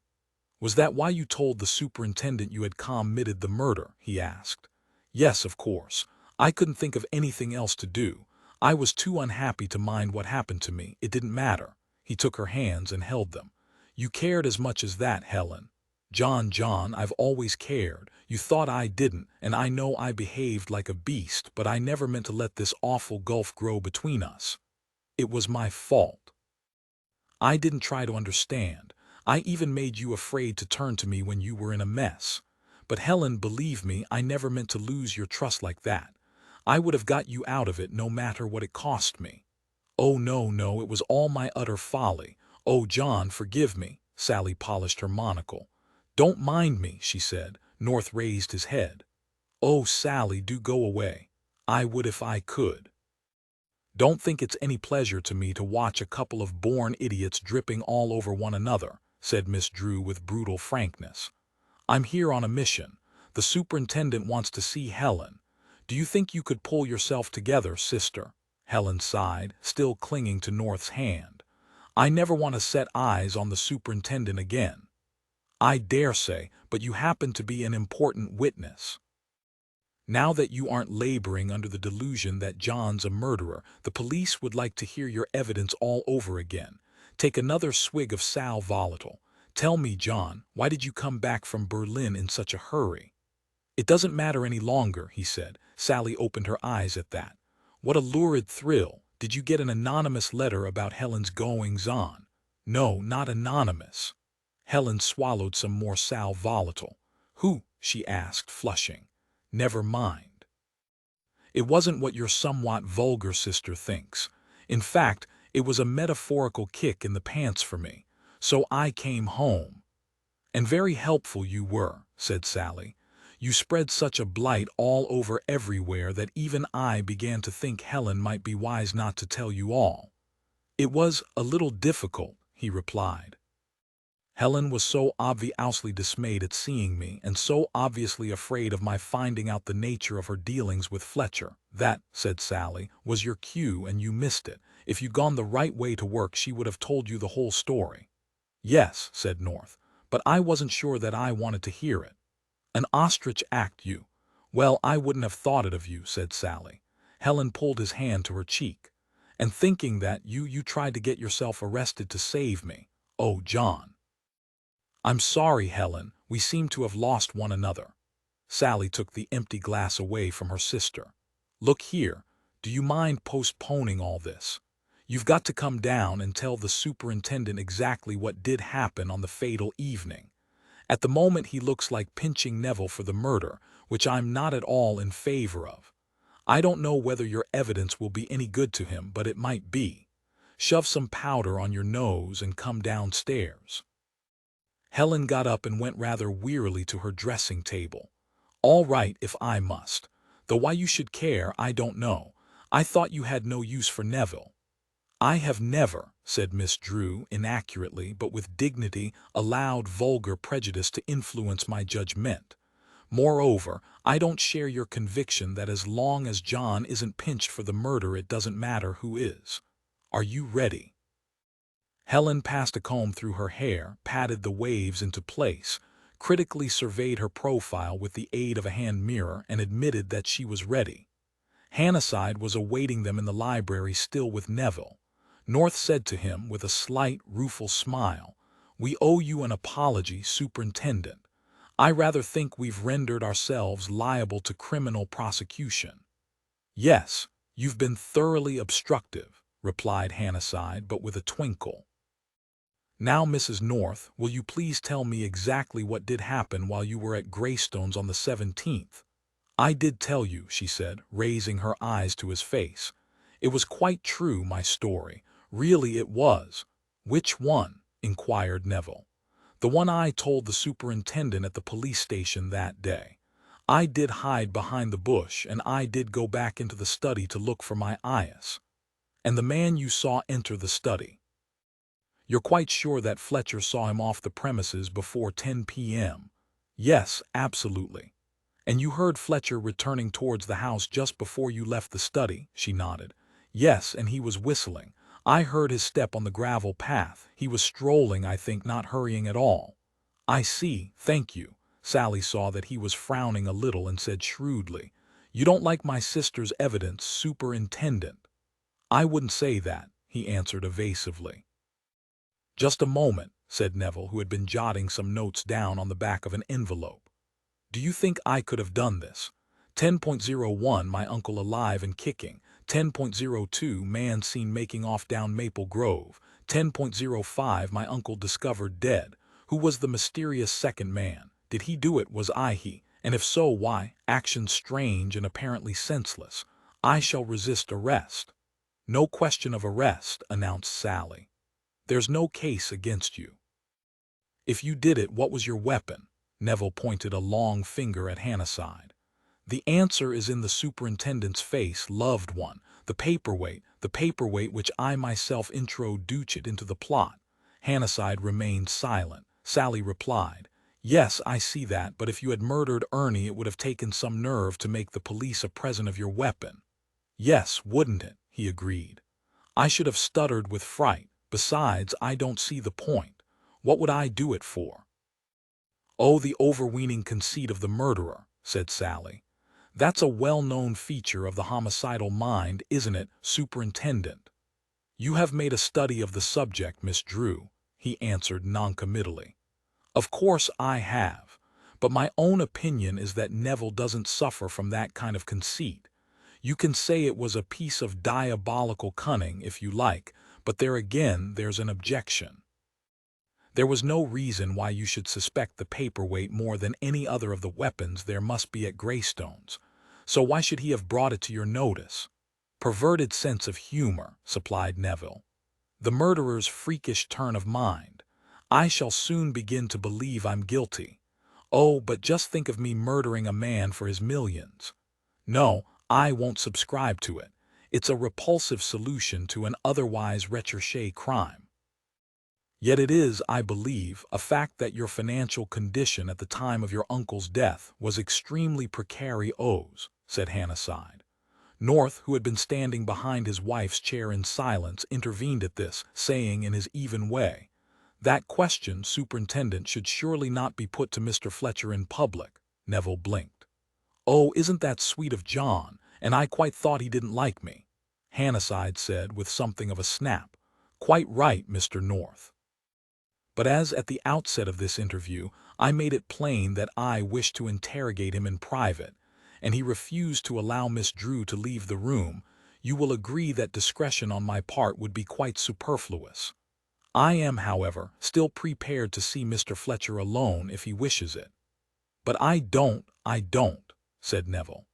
Was that why you told the superintendent you had committed the murder? He asked. Yes, of course. I couldn't think of anything else to do. I was too unhappy to mind what happened to me. It didn't matter. He took her hands and held them. You cared as much as that, Helen. John, I've always cared. You thought I didn't, and I know I behaved like a beast, but I never meant to let this awful gulf grow between us. It was my fault. I didn't try to understand. I even made you afraid to turn to me when you were in a mess. But Helen, believe me, I never meant to lose your trust like that. I would have got you out of it no matter what it cost me. Oh, no, it was all my utter folly. Oh, John, forgive me. Sally polished her monocle. Don't mind me, she said. North raised his head. Oh, Sally, do go away. I would if I could. Don't think it's any pleasure to me to watch a couple of born idiots dripping all over one another. said Miss Drew with brutal frankness. "I'm here on a mission. The superintendent wants to see Helen. Do you think you could pull yourself together, sister?" Helen sighed, still clinging to North's hand. "I never want to set eyes on the superintendent again." "I dare say, but you happen to be an important witness. Now that you aren't laboring under the delusion that John's a murderer, the police would like to hear your evidence all over again. Take another swig of sal volatile. Tell me, John, why did you come back from Berlin in such a hurry?" "It doesn't matter any longer," he said. Sally opened her eyes at that. "What a lurid thrill. Did you get an anonymous letter about Helen's goings-on?" "No, not anonymous." Helen swallowed some more sal volatile. "Who?" she asked, flushing. "Never mind. It wasn't what your somewhat vulgar sister thinks. In fact, it was a metaphorical kick in the pants for me. So I came home." "And very helpful you were," said Sally. "You spread such a blight all over everywhere that even I began to think Helen might be wise not to tell you all." "It was a little difficult," he replied. "Helen was so obviously dismayed at seeing me, and so obviously afraid of my finding out the nature of her dealings with Fletcher. That," said Sally, "was your cue and you missed it. If you'd gone the right way to work she would have told you the whole story." "Yes," said North, "but I wasn't sure that I wanted to hear it." "An ostrich act, you." "Well, I wouldn't have thought it of you," said Sally. Helen pulled his hand to her cheek. "And thinking that you tried to get yourself arrested to save me. Oh, John." "I'm sorry, Helen. We seem to have lost one another." Sally took the empty glass away from her sister. "Look here, do you mind postponing all this? You've got to come down and tell the superintendent exactly what did happen on the fatal evening. At the moment he looks like pinching Neville for the murder, which I'm not at all in favor of. I don't know whether your evidence will be any good to him, but it might be. Shove some powder on your nose and come downstairs." Helen got up and went rather wearily to her dressing table. "All right, if I must. Though why you should care, I don't know. I thought you had no use for Neville." "I have never," said Miss Drew, inaccurately but with dignity, "allowed vulgar prejudice to influence my judgment. Moreover, I don't share your conviction that as long as John isn't pinched for the murder it doesn't matter who is. Are you ready?" Helen passed a comb through her hair, patted the waves into place, critically surveyed her profile with the aid of a hand mirror, and admitted that she was ready. Hannasyde was awaiting them in the library still with Neville. North said to him with a slight, rueful smile, "We owe you an apology, Superintendent. I rather think we've rendered ourselves liable to criminal prosecution." "Yes, you've been thoroughly obstructive," replied Hannasyde, but with a twinkle. "Now, Mrs. North, will you please tell me exactly what did happen while you were at Greystones on the 17th? "I did tell you," she said, raising her eyes to his face. "It was quite true, my story. Really it was." "Which one?" inquired Neville. "The one I told the superintendent at the police station that day. I did hide behind the bush, and I did go back into the study to look for my eyes." "And the man you saw enter the study? You're quite sure that Fletcher saw him off the premises before 10 p.m. "Yes, absolutely." "And you heard Fletcher returning towards the house just before you left the study?" She nodded. "Yes, and he was whistling. I heard his step on the gravel path. He was strolling, I think, not hurrying at all." "I see, thank you." Sally saw that he was frowning a little and said shrewdly, "You don't like my sister's evidence, Superintendent." "I wouldn't say that," he answered evasively. "Just a moment," said Neville, who had been jotting some notes down on the back of an envelope. "Do you think I could have done this? 10.01 My uncle alive and kicking. 10.02 Man seen making off down Maple Grove. 10.05 My uncle discovered dead. Who was the mysterious second man? Did he do it? Was I he? And if so, why? Action strange and apparently senseless. I shall resist arrest." "No question of arrest," announced Sally. "There's no case against you." "If you did it, what was your weapon?" Neville pointed a long finger at Hannasyde. "The answer is in the superintendent's face, loved one. The paperweight which I myself introduced into the plot." Hannasyde remained silent. Sally replied, "Yes, I see that, but if you had murdered Ernie, it would have taken some nerve to make the police a present of your weapon." "Yes, wouldn't it?" he agreed. "I should have stuttered with fright. Besides, I don't see the point. What would I do it for?" "Oh, the overweening conceit of the murderer," said Sally. "That's a well-known feature of the homicidal mind, isn't it, Superintendent?" "You have made a study of the subject, Miss Drew," he answered noncommittally. "Of course I have, but my own opinion is that Neville doesn't suffer from that kind of conceit. You can say it was a piece of diabolical cunning if you like, but there again there's an objection. There was no reason why you should suspect the paperweight more than any other of the weapons there must be at Greystone's, so why should he have brought it to your notice?" "Perverted sense of humor," supplied Neville. "The murderer's freakish turn of mind. I shall soon begin to believe I'm guilty. Oh, but just think of me murdering a man for his millions. No, I won't subscribe to it. It's a repulsive solution to an otherwise recherché crime. Yet it is, I believe, a fact that your financial condition at the time of your uncle's death was extremely precarious," said Hannasyde. North, who had been standing behind his wife's chair in silence, intervened at this, saying in his even way, "That question, Superintendent, should surely not be put to Mr. Fletcher in public." Neville blinked. "Oh, isn't that sweet of John, and I quite thought he didn't like me," Hannasyde said with something of a snap. "Quite right, Mr. North. But as at the outset of this interview I made it plain that I wished to interrogate him in private, and he refused to allow Miss Drew to leave the room, you will agree that discretion on my part would be quite superfluous. I am, however, still prepared to see Mr. Fletcher alone if he wishes it." "But I don't," said Neville.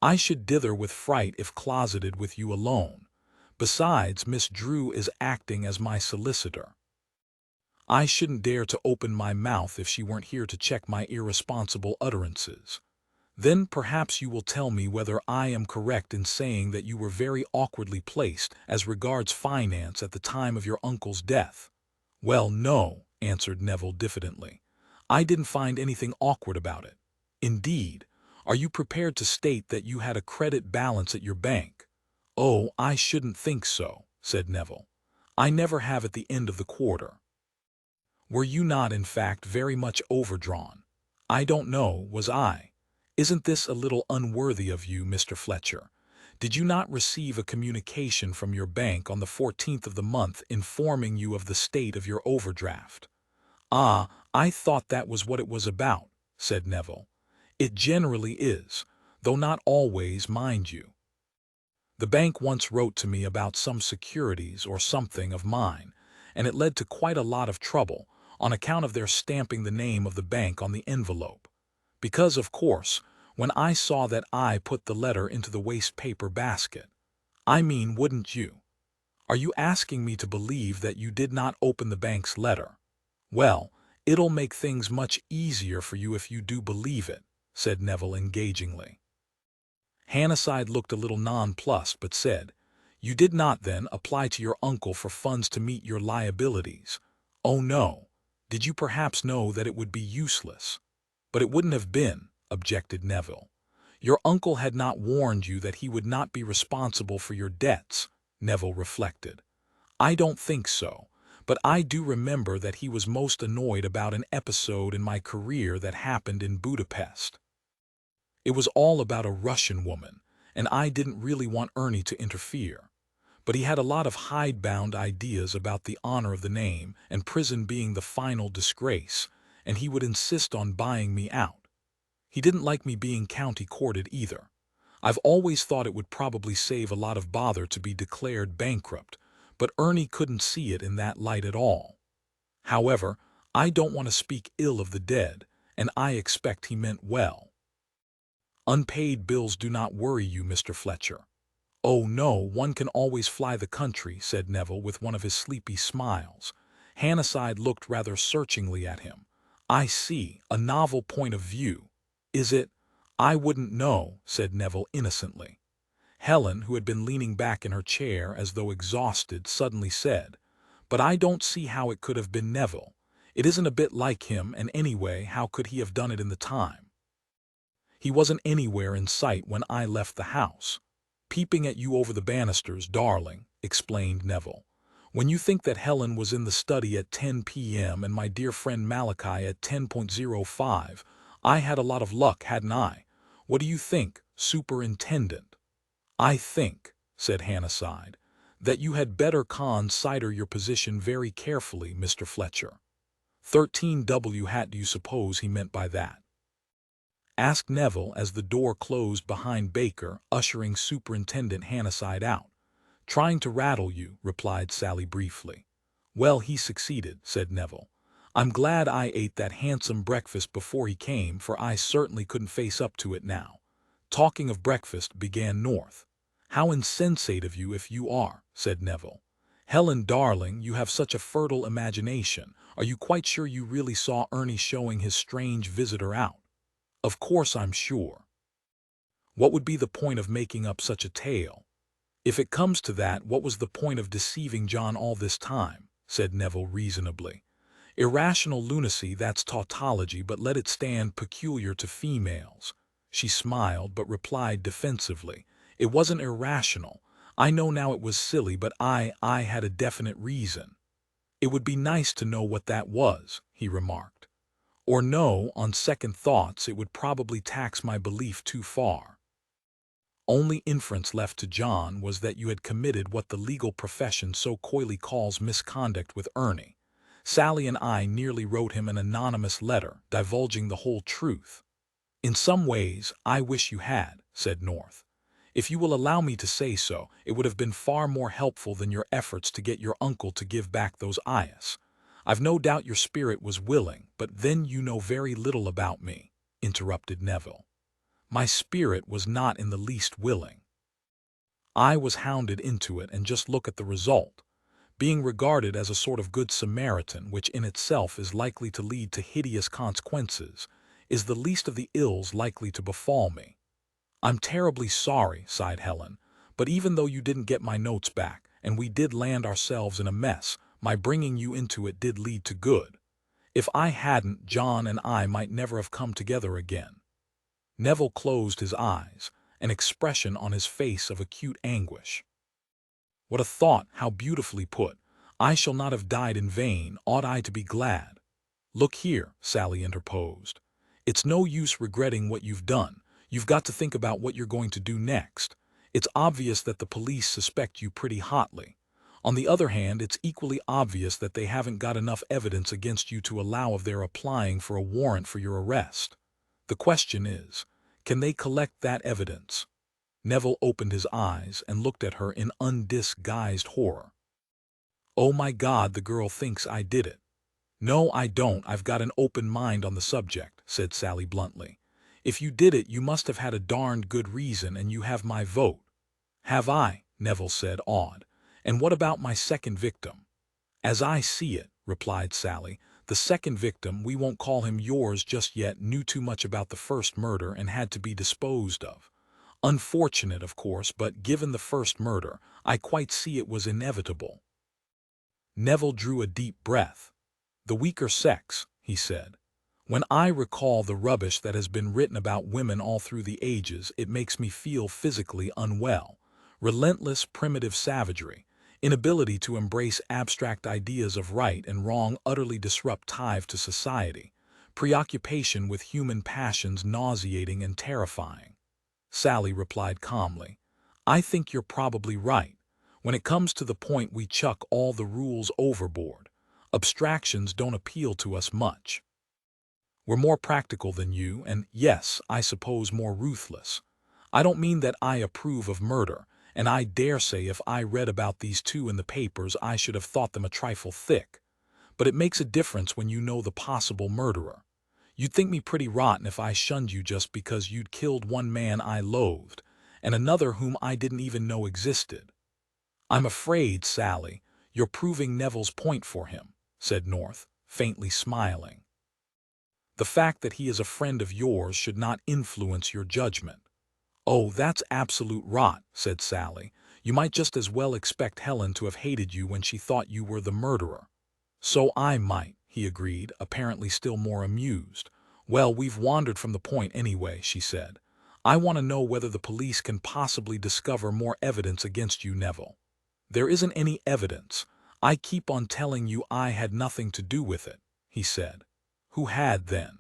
"I should dither with fright if closeted with you alone. Besides, Miss Drew is acting as my solicitor. I shouldn't dare to open my mouth if she weren't here to check my irresponsible utterances. Then perhaps you will tell me whether I am correct in saying that you were very awkwardly placed as regards finance at the time of your uncle's death." "Well, no," answered Neville diffidently. "I didn't find anything awkward about it." "Indeed? Are you prepared to state that you had a credit balance at your bank?" "Oh, I shouldn't think so," said Neville. "I never have at the end of the quarter." "Were you not, in fact, very much overdrawn?" "I don't know, was I? Isn't this a little unworthy of you, Mr. Fletcher? Did you not receive a communication from your bank on the 14th of the month informing you of the state of your overdraft?" "Ah, I thought that was what it was about," said Neville. "It generally is, though not always, mind you. The bank once wrote to me about some securities or something of mine, and it led to quite a lot of trouble on account of their stamping the name of the bank on the envelope. Because, of course, when I saw that, I put the letter into the waste paper basket. I mean, wouldn't you? Are you asking me to believe that you did not open the bank's letter? Well, it'll make things much easier for you if you do believe it," said Neville engagingly. Hannasyde looked a little nonplussed, but said, "You did not, then, apply to your uncle for funds to meet your liabilities?" "Oh, no. Did you perhaps know that it would be useless?" "But it wouldn't have been," objected Neville. "Your uncle had not warned you that he would not be responsible for your debts," Neville reflected. "I don't think so, but I do remember that he was most annoyed about an episode in my career that happened in Budapest. It was all about a Russian woman, and I didn't really want Ernie to interfere. But he had a lot of hidebound ideas about the honor of the name and prison being the final disgrace, and he would insist on buying me out. He didn't like me being county courted either. I've always thought it would probably save a lot of bother to be declared bankrupt, but Ernie couldn't see it in that light at all. However, I don't want to speak ill of the dead, and I expect he meant well. Unpaid bills do not worry you, Mr. Fletcher." "Oh, no, one can always fly the country," said Neville with one of his sleepy smiles. Hannasyde looked rather searchingly at him. "I see, a novel point of view. Is it?" "I wouldn't know," said Neville innocently. Helen, who had been leaning back in her chair as though exhausted, suddenly said, But I don't see how it could have been Neville. It isn't a bit like him, and anyway, how could he have done it in the time? He wasn't anywhere in sight when I left the house. Peeping at you over the banisters, darling, explained Neville. When you think that Helen was in the study at 10 p.m. and my dear friend Malachi at 10:05, I had a lot of luck, hadn't I? What do you think, Superintendent? I think, said Hannasyde, that you had better consider your position very carefully, Mr. Fletcher. 13W hat do you suppose he meant by that? Asked Neville as the door closed behind Baker, ushering Superintendent Hannasyde out. Trying to rattle you, replied Sally briefly. Well, he succeeded, said Neville. I'm glad I ate that handsome breakfast before he came, for I certainly couldn't face up to it now. Talking of breakfast, began North. How insensate of you if you are, said Neville. Helen, darling, you have such a fertile imagination. Are you quite sure you really saw Ernie showing his strange visitor out? Of course I'm sure. What would be the point of making up such a tale? If it comes to that, what was the point of deceiving John all this time? Said Neville reasonably. Irrational lunacy, that's tautology, but let it stand, peculiar to females. She smiled, but replied defensively. It wasn't irrational. I know now it was silly, but I had a definite reason. It would be nice to know what that was, he remarked. Or no, on second thoughts, it would probably tax my belief too far. Only inference left to John was that you had committed what the legal profession so coyly calls misconduct with Ernie. Sally and I nearly wrote him an anonymous letter, divulging the whole truth. In some ways, I wish you had, said North. If you will allow me to say so, it would have been far more helpful than your efforts to get your uncle to give back those eyes. I've no doubt your spirit was willing, but then you know very little about me, interrupted Neville. My spirit was not in the least willing. I was hounded into it, and just look at the result. Being regarded as a sort of good Samaritan, which in itself is likely to lead to hideous consequences, is the least of the ills likely to befall me. I'm terribly sorry, sighed Helen, but even though you didn't get my notes back, and we did land ourselves in a mess, my bringing you into it did lead to good. If I hadn't, John and I might never have come together again. Neville closed his eyes, an expression on his face of acute anguish. What a thought, how beautifully put. I shall not have died in vain, ought I to be glad? Look here, Sally interposed. It's no use regretting what you've done. You've got to think about what you're going to do next. It's obvious that the police suspect you pretty hotly. On the other hand, it's equally obvious that they haven't got enough evidence against you to allow of their applying for a warrant for your arrest. The question is, can they collect that evidence? Neville opened his eyes and looked at her in undisguised horror. Oh my God, the girl thinks I did it. No, I don't. I've got an open mind on the subject, said Sally bluntly. If you did it, you must have had a darned good reason, and you have my vote. Have I? Neville said, awed. And what about my second victim? As I see it, replied Sally, the second victim, we won't call him yours just yet, knew too much about the first murder and had to be disposed of. Unfortunate, of course, but given the first murder, I quite see it was inevitable. Neville drew a deep breath. The weaker sex, he said. When I recall the rubbish that has been written about women all through the ages, it makes me feel physically unwell. Relentless primitive savagery, inability to embrace abstract ideas of right and wrong utterly disrupt ties to society, preoccupation with human passions nauseating and terrifying. Sally replied calmly, I think you're probably right. When it comes to the point, we chuck all the rules overboard. Abstractions don't appeal to us much. We're more practical than you, and yes, I suppose more ruthless. I don't mean that I approve of murder, and I dare say if I read about these two in the papers I should have thought them a trifle thick. But it makes a difference when you know the possible murderer. You'd think me pretty rotten if I shunned you just because you'd killed one man I loathed, and another whom I didn't even know existed. I'm afraid, Sally, you're proving Neville's point for him, said North, faintly smiling. The fact that he is a friend of yours should not influence your judgment. Oh, that's absolute rot, said Sally. You might just as well expect Helen to have hated you when she thought you were the murderer." "So I might," he agreed, apparently still more amused. "Well, we've wandered from the point anyway," she said. "I want to know whether the police can possibly discover more evidence against you, Neville." "There isn't any evidence. I keep on telling you I had nothing to do with it," he said. "Who had then?"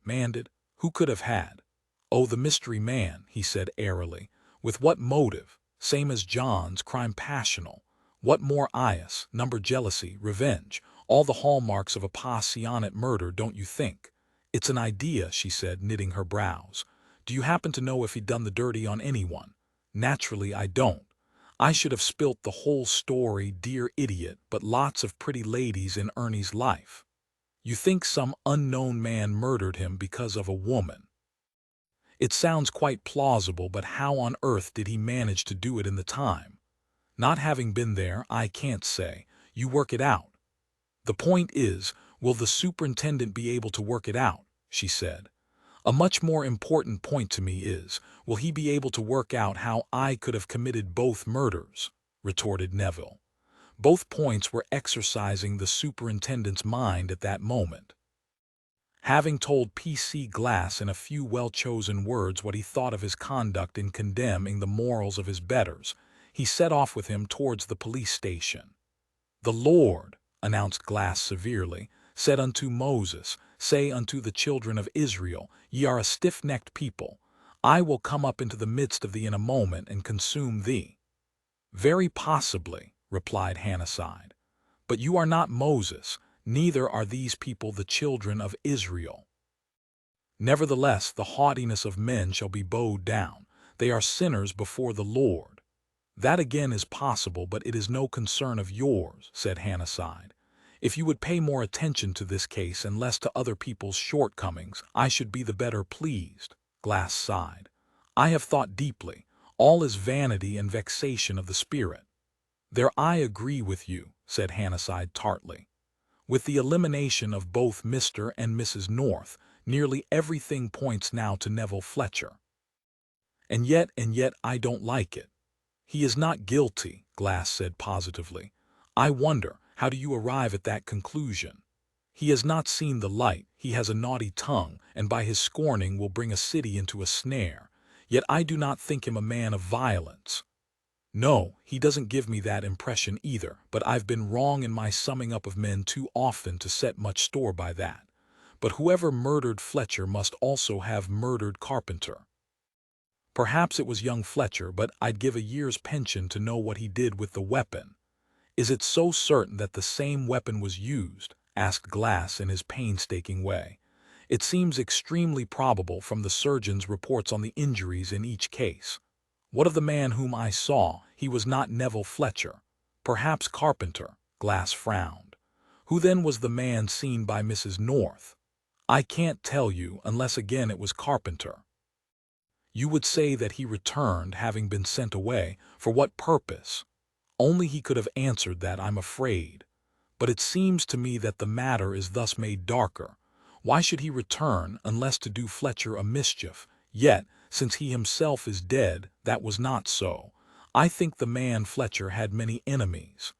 Demanded. "Who could have had?" "Oh, the mystery man," he said airily. "With what motive? Same as John's, crime passional. What more eyes, number jealousy, revenge, all the hallmarks of a passionate murder, don't you think?" "It's an idea," she said, knitting her brows. "Do you happen to know if he'd done the dirty on anyone?" "Naturally I don't. I should have spilt the whole story, dear idiot, but lots of pretty ladies in Ernie's life." "You think some unknown man murdered him because of a woman?" "It sounds quite plausible, but how on earth did he manage to do it in the time? Not having been there, I can't say. You work it out." "The point is, will the superintendent be able to work it out?" she said. "A much more important point to me is, will he be able to work out how I could have committed both murders?" retorted Neville. Both points were exercising the superintendent's mind at that moment. Having told P.C. Glass in a few well-chosen words what he thought of his conduct in condemning the morals of his betters, he set off with him towards the police station. "The Lord," announced Glass severely, "said unto Moses, Say unto the children of Israel, Ye are a stiff-necked people. I will come up into the midst of thee in a moment and consume thee." "Very possibly," replied Hannasyde. "But you are not Moses, neither are these people the children of Israel. Nevertheless, the haughtiness of men shall be bowed down. They are sinners before the Lord." "That again is possible, but it is no concern of yours," said Hannasyde. "If you would pay more attention to this case and less to other people's shortcomings, I should be the better pleased." Glass sighed. "I have thought deeply. All is vanity and vexation of the spirit." "There I agree with you," said Hannasyde tartly. "With the elimination of both Mr. and Mrs. North, nearly everything points now to Neville Fletcher. And yet I don't like it." "He is not guilty," Glass said positively. "I wonder, how do you arrive at that conclusion?" "He has not seen the light, he has a naughty tongue, and by his scorning will bring a city into a snare. Yet I do not think him a man of violence." "No, he doesn't give me that impression either, but I've been wrong in my summing up of men too often to set much store by that. But whoever murdered Fletcher must also have murdered Carpenter. Perhaps it was young Fletcher, but I'd give a year's pension to know what he did with the weapon." "Is it so certain that the same weapon was used?" asked Glass in his painstaking way. "It seems extremely probable from the surgeon's reports on the injuries in each case." "What of the man whom I saw? He was not Neville Fletcher." "Perhaps Carpenter." Glass frowned. "Who then was the man seen by Mrs. North?" "I can't tell you, unless again it was Carpenter." "You would say that he returned, having been sent away. For what purpose?" "Only he could have answered that, I'm afraid. But it seems to me that the matter is thus made darker. Why should he return, unless to do Fletcher a mischief? Yet, since he himself is dead, that was not so. I think the man Fletcher had many enemies."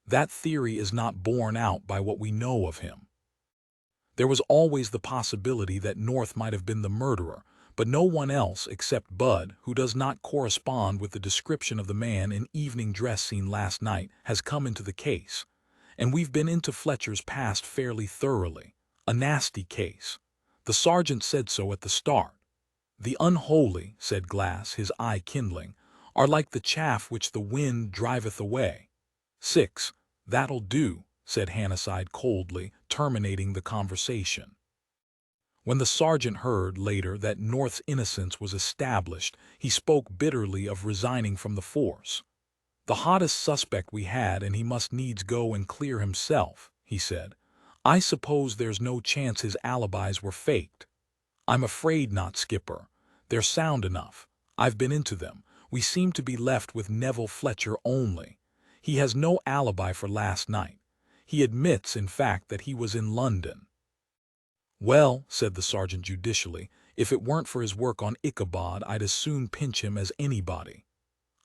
"That theory is not borne out by what we know of him." "There was always the possibility that North might have been the murderer, but no one else except Bud, who does not correspond with the description of the man in evening dress seen last night, has come into the case. And we've been into Fletcher's past fairly thoroughly. A nasty case. The sergeant said so at the start." "The unholy," said Glass, his eye kindling, "are like the chaff which the wind driveth away." 6. "That'll do," said Hannasyde coldly, terminating the conversation. When the sergeant heard, later, that North's innocence was established, he spoke bitterly of resigning from the force. "The hottest suspect we had, and he must needs go and clear himself," he said. "I suppose there's no chance his alibis were faked?" "I'm afraid not, Skipper. They're sound enough. I've been into them. We seem to be left with Neville Fletcher only. He has no alibi for last night. He admits, in fact, that he was in London." "Well," said the sergeant judicially, "if it weren't for his work on Ichabod, I'd as soon pinch him as anybody."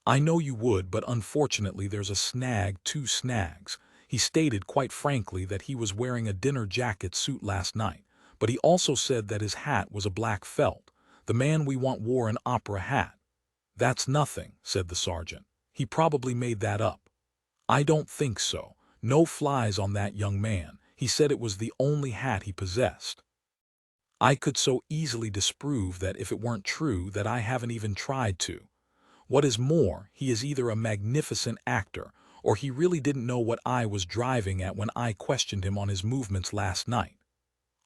I know you would, but unfortunately there's a snag, two snags. He stated quite frankly that he was wearing a dinner jacket suit last night, but he also said that his hat was a black felt. The man we want wore an opera hat. That's nothing, said the sergeant. He probably made that up. I don't think so. No flies on that young man. He said it was the only hat he possessed. I could so easily disprove that if it weren't true that I haven't even tried to. What is more, he is either a magnificent actor or he really didn't know what I was driving at when I questioned him on his movements last night.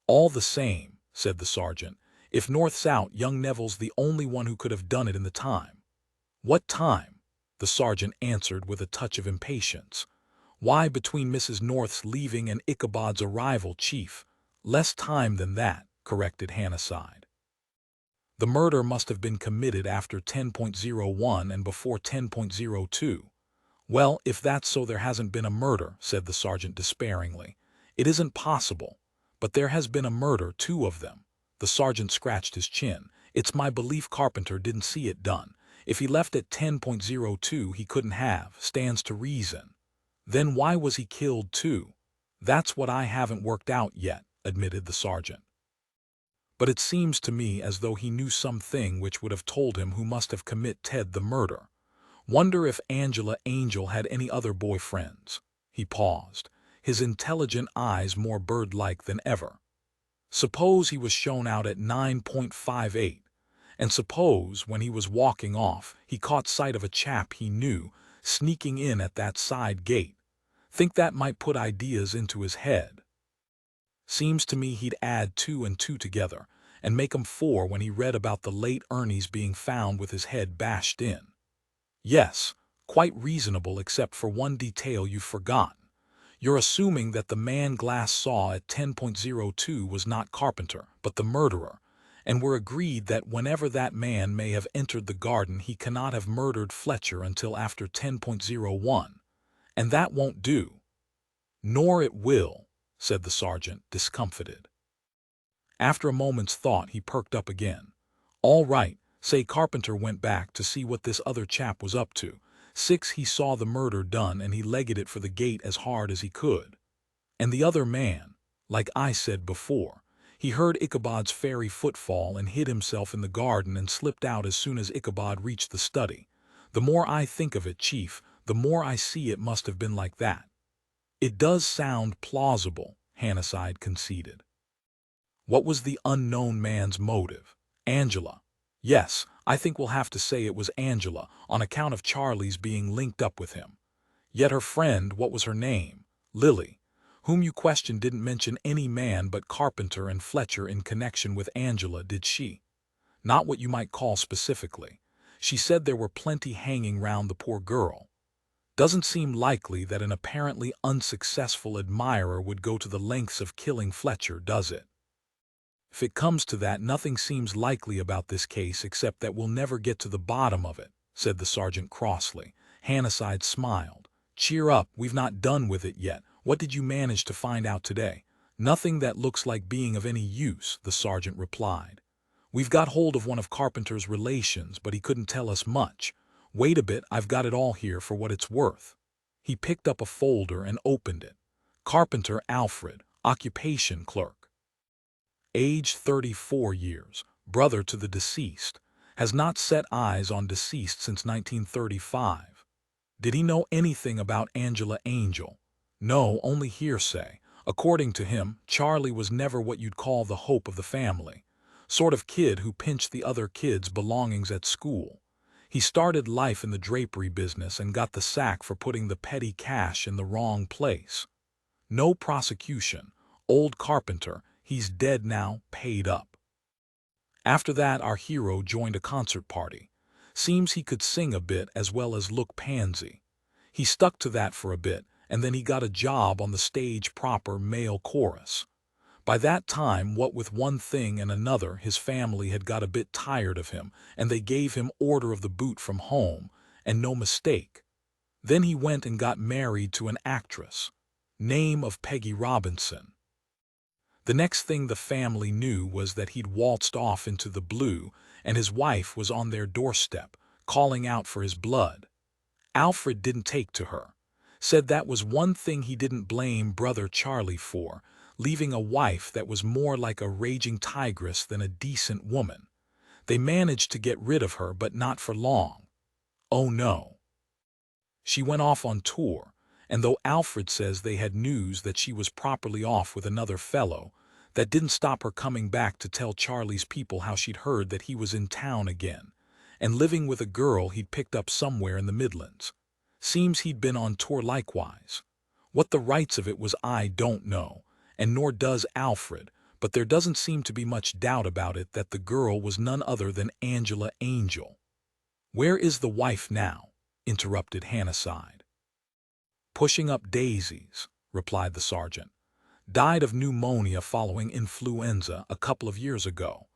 All the same, said the sergeant, if North's out, young Neville's the only one who could have done it in the time. What time? The sergeant answered with a touch of impatience. Why, between Mrs. North's leaving and Ichabod's arrival, Chief. Less time than that, corrected Hannasyde. The murder must have been committed after 10.01 and before 10.02. Well, if that's so, there hasn't been a murder, said the sergeant despairingly. It isn't possible. But there has been a murder, two of them. The sergeant scratched his chin. It's my belief Carpenter didn't see it done. If he left at 10.02, he couldn't have. Stands to reason. Then why was he killed too? That's what I haven't worked out yet, admitted the sergeant. But it seems to me as though he knew something which would have told him who must have committed Ted the murder. Wonder if Angela Angel had any other boyfriends. He paused, his intelligent eyes more bird-like than ever. Suppose he was shown out at 9.58, and suppose when he was walking off he caught sight of a chap he knew sneaking in at that side gate. Think that might put ideas into his head. Seems to me he'd add 2 and 2 together and make 'em 4 when he read about the late Ernie's being found with his head bashed in. Yes, quite reasonable except for one detail you've forgotten. You're assuming that the man Glass saw at 10.02 was not Carpenter, but the murderer, and we're agreed that whenever that man may have entered the garden he cannot have murdered Fletcher until after 10.01. And that won't do. Nor it will, said the sergeant, discomfited. After a moment's thought he perked up again. All right, say Carpenter went back to see what this other chap was up to. 6. He saw the murder done and he legged it for the gate as hard as he could. And the other man, like I said before, he heard Ichabod's fairy footfall and hid himself in the garden and slipped out as soon as Ichabod reached the study. The more I think of it, Chief, the more I see it must have been like that. It does sound plausible, Hannasyde conceded. What was the unknown man's motive? Angela. Yes, I think we'll have to say it was Angela, on account of Charlie's being linked up with him. Yet her friend, what was her name? Lily, whom you questioned, didn't mention any man but Carpenter and Fletcher in connection with Angela, did she? Not what you might call specifically. She said there were plenty hanging round the poor girl. Doesn't seem likely that an apparently unsuccessful admirer would go to the lengths of killing Fletcher, does it? If it comes to that, nothing seems likely about this case except that we'll never get to the bottom of it, said the sergeant crossly. Hannasyde smiled. Cheer up, we've not done with it yet. What did you manage to find out today? Nothing that looks like being of any use, the sergeant replied. We've got hold of one of Carpenter's relations, but he couldn't tell us much. Wait a bit, I've got it all here for what it's worth. He picked up a folder and opened it. Carpenter Alfred, occupation clerk. Age 34 years, brother to the deceased, has not set eyes on deceased since 1935. Did he know anything about Angela Angel? No, only hearsay. According to him, Charlie was never what you'd call the hope of the family. Sort of kid who pinched the other kids' belongings at school. He started life in the drapery business and got the sack for putting the petty cash in the wrong place. No prosecution. Old Carpenter, he's dead now, paid up. After that, our hero joined a concert party. Seems he could sing a bit as well as look pansy. He stuck to that for a bit, and then he got a job on the stage proper, male chorus. By that time, what with one thing and another, his family had got a bit tired of him, and they gave him order of the boot from home, and no mistake. Then he went and got married to an actress. Name of Peggy Robinson. The next thing the family knew was that he'd waltzed off into the blue, and his wife was on their doorstep, calling out for his blood. Alfred didn't take to her. Said that was one thing he didn't blame brother Charlie for, leaving a wife that was more like a raging tigress than a decent woman. They managed to get rid of her, but not for long. Oh no. She went off on tour, and though Alfred says they had news that she was properly off with another fellow, that didn't stop her coming back to tell Charlie's people how she'd heard that he was in town again, and living with a girl he'd picked up somewhere in the Midlands. Seems he'd been on tour likewise. What the rights of it was I don't know, and nor does Alfred, but there doesn't seem to be much doubt about it that the girl was none other than Angela Angel. "Where is the wife now?" interrupted Hannasyde. "Pushing up daisies," replied the sergeant. "Died of pneumonia following influenza a couple of years ago.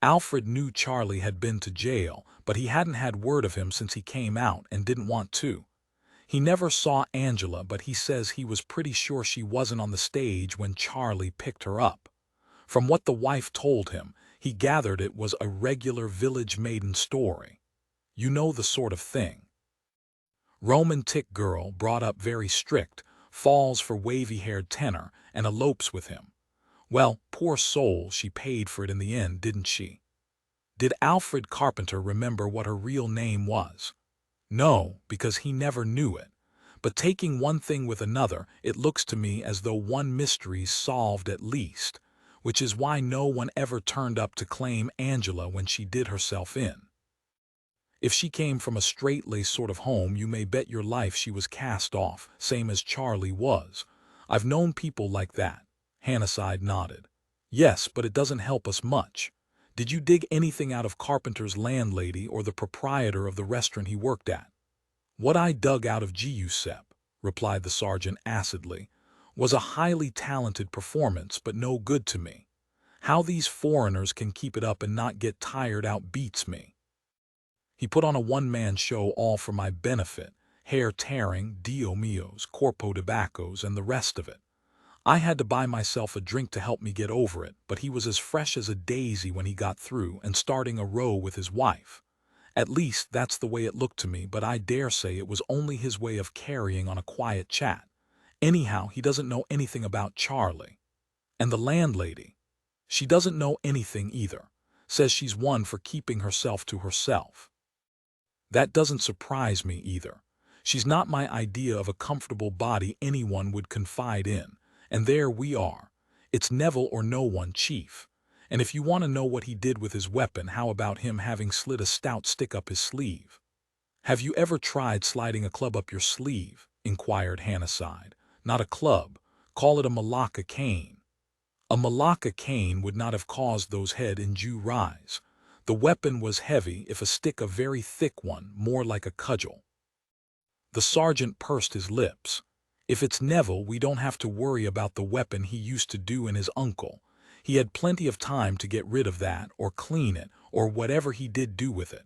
Alfred knew Charlie had been to jail, but he hadn't had word of him since he came out and didn't want to. He never saw Angela, but he says he was pretty sure she wasn't on the stage when Charlie picked her up. From what the wife told him, he gathered it was a regular village maiden story. You know the sort of thing. Romantic girl, brought up very strict, falls for wavy-haired tenor and elopes with him. Well, poor soul, she paid for it in the end, didn't she?" Did Alfred Carpenter remember what her real name was? No, because he never knew it. But taking one thing with another, it looks to me as though one mystery's solved at least, which is why no one ever turned up to claim Angela when she did herself in. If she came from a straight-laced sort of home, you may bet your life she was cast off, same as Charlie was. I've known people like that. Hannasyde nodded. "Yes, but it doesn't help us much. Did you dig anything out of Carpenter's landlady or the proprietor of the restaurant he worked at?" "What I dug out of Giuseppe," replied the sergeant acidly, "was a highly talented performance, but no good to me. How these foreigners can keep it up and not get tired out beats me. He put on a one-man show all for my benefit, hair tearing, Dio mios, corpo tobaccos, and the rest of it. I had to buy myself a drink to help me get over it, but he was as fresh as a daisy when he got through and starting a row with his wife. At least that's the way it looked to me, but I dare say it was only his way of carrying on a quiet chat. Anyhow, he doesn't know anything about Charlie. And the landlady? She doesn't know anything either. Says she's one for keeping herself to herself. That doesn't surprise me either. She's not my idea of a comfortable body anyone would confide in. And there we are. It's Neville or no one, Chief. And if you want to know what he did with his weapon, how about him having slid a stout stick up his sleeve?" "Have you ever tried sliding a club up your sleeve?" inquired Hannasyde. "Not a club. Call it a Malacca cane." "A Malacca cane would not have caused those head injuries. The weapon was heavy, if a stick a very thick one, more like a cudgel." The sergeant pursed his lips. "If it's Neville, we don't have to worry about the weapon he used to do in his uncle. He had plenty of time to get rid of that, or clean it, or whatever he did do with it.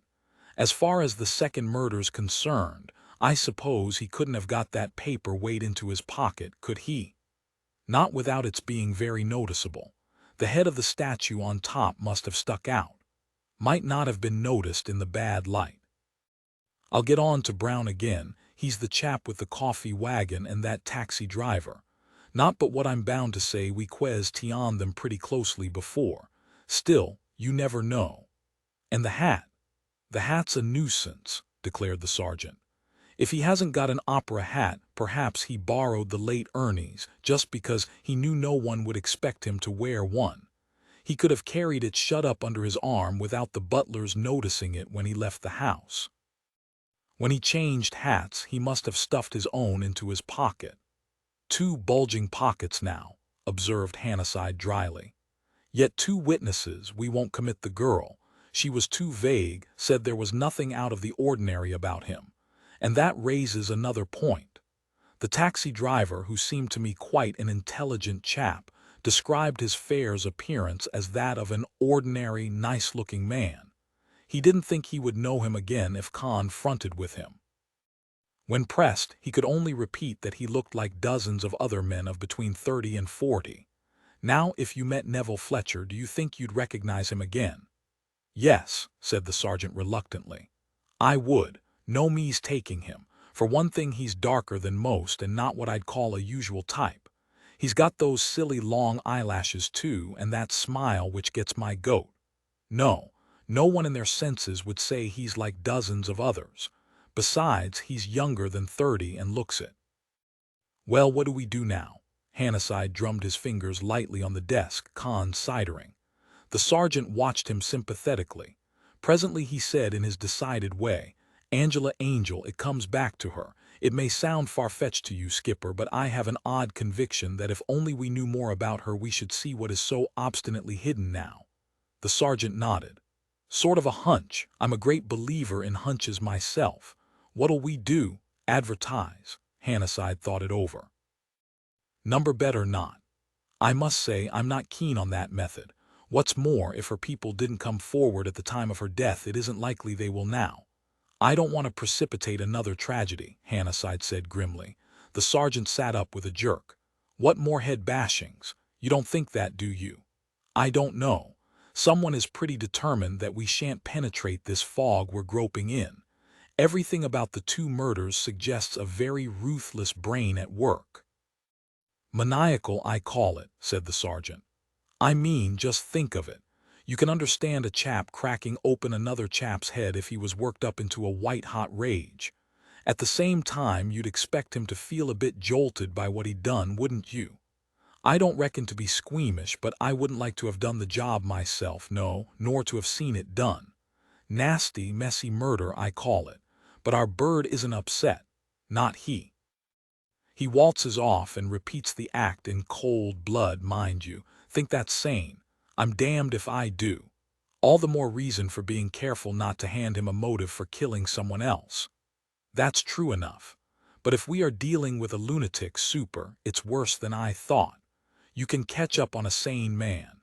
As far as the second murder's concerned, I suppose he couldn't have got that paper weight into his pocket, could he? Not without its being very noticeable. The head of the statue on top must have stuck out. Might not have been noticed in the bad light. I'll get on to Brown again. He's the chap with the coffee wagon and that taxi driver. Not but what I'm bound to say we questioned them pretty closely before. Still, you never know. And the hat? The hat's a nuisance," declared the sergeant. "If he hasn't got an opera hat, perhaps he borrowed the late Ernie's, just because he knew no one would expect him to wear one. He could have carried it shut up under his arm without the butler's noticing it when he left the house. When he changed hats, he must have stuffed his own into his pocket." "Two bulging pockets now," observed Hannasyde dryly. "Yet two witnesses, we won't commit the girl. She was too vague, said there was nothing out of the ordinary about him. And that raises another point. The taxi driver, who seemed to me quite an intelligent chap, described his fare's appearance as that of an ordinary, nice-looking man. He didn't think he would know him again if confronted with him. When pressed, he could only repeat that he looked like dozens of other men of between 30 and 40. Now, if you met Neville Fletcher, do you think you'd recognize him again?" "Yes," said the sergeant reluctantly. "I would. No me's taking him. For one thing, he's darker than most and not what I'd call a usual type. He's got those silly long eyelashes too, and that smile which gets my goat. No, no one in their senses would say he's like dozens of others. Besides, he's younger than 30 and looks it. Well, what do we do now? Hannasyde drummed his fingers lightly on the desk, considering. The sergeant watched him sympathetically. Presently he said in his decided way, "Angela Angel, it comes back to her. It may sound far-fetched to you, Skipper, but I have an odd conviction that if only we knew more about her we should see what is so obstinately hidden now." The sergeant nodded. "Sort of a hunch. I'm a great believer in hunches myself. What'll we do? Advertise?" Hannasyde thought it over. "Number better not. I must say I'm not keen on that method. What's more, if her people didn't come forward at the time of her death, it isn't likely they will now. I don't want to precipitate another tragedy," Hannasyde said grimly. The sergeant sat up with a jerk. "What more head bashings? You don't think that, do you?" "I don't know. Someone is pretty determined that we shan't penetrate this fog we're groping in. Everything about the two murders suggests a very ruthless brain at work." "Maniacal, I call it," said the sergeant. "I mean, just think of it. You can understand a chap cracking open another chap's head if he was worked up into a white-hot rage. At the same time, you'd expect him to feel a bit jolted by what he'd done, wouldn't you? I don't reckon to be squeamish, but I wouldn't like to have done the job myself, no, nor to have seen it done. Nasty, messy murder, I call it. But our bird isn't upset. Not he. He waltzes off and repeats the act in cold blood, mind you. Think that's sane? I'm damned if I do. All the more reason for being careful not to hand him a motive for killing someone else." "That's true enough. But if we are dealing with a lunatic, Super, it's worse than I thought. You can catch up on a sane man.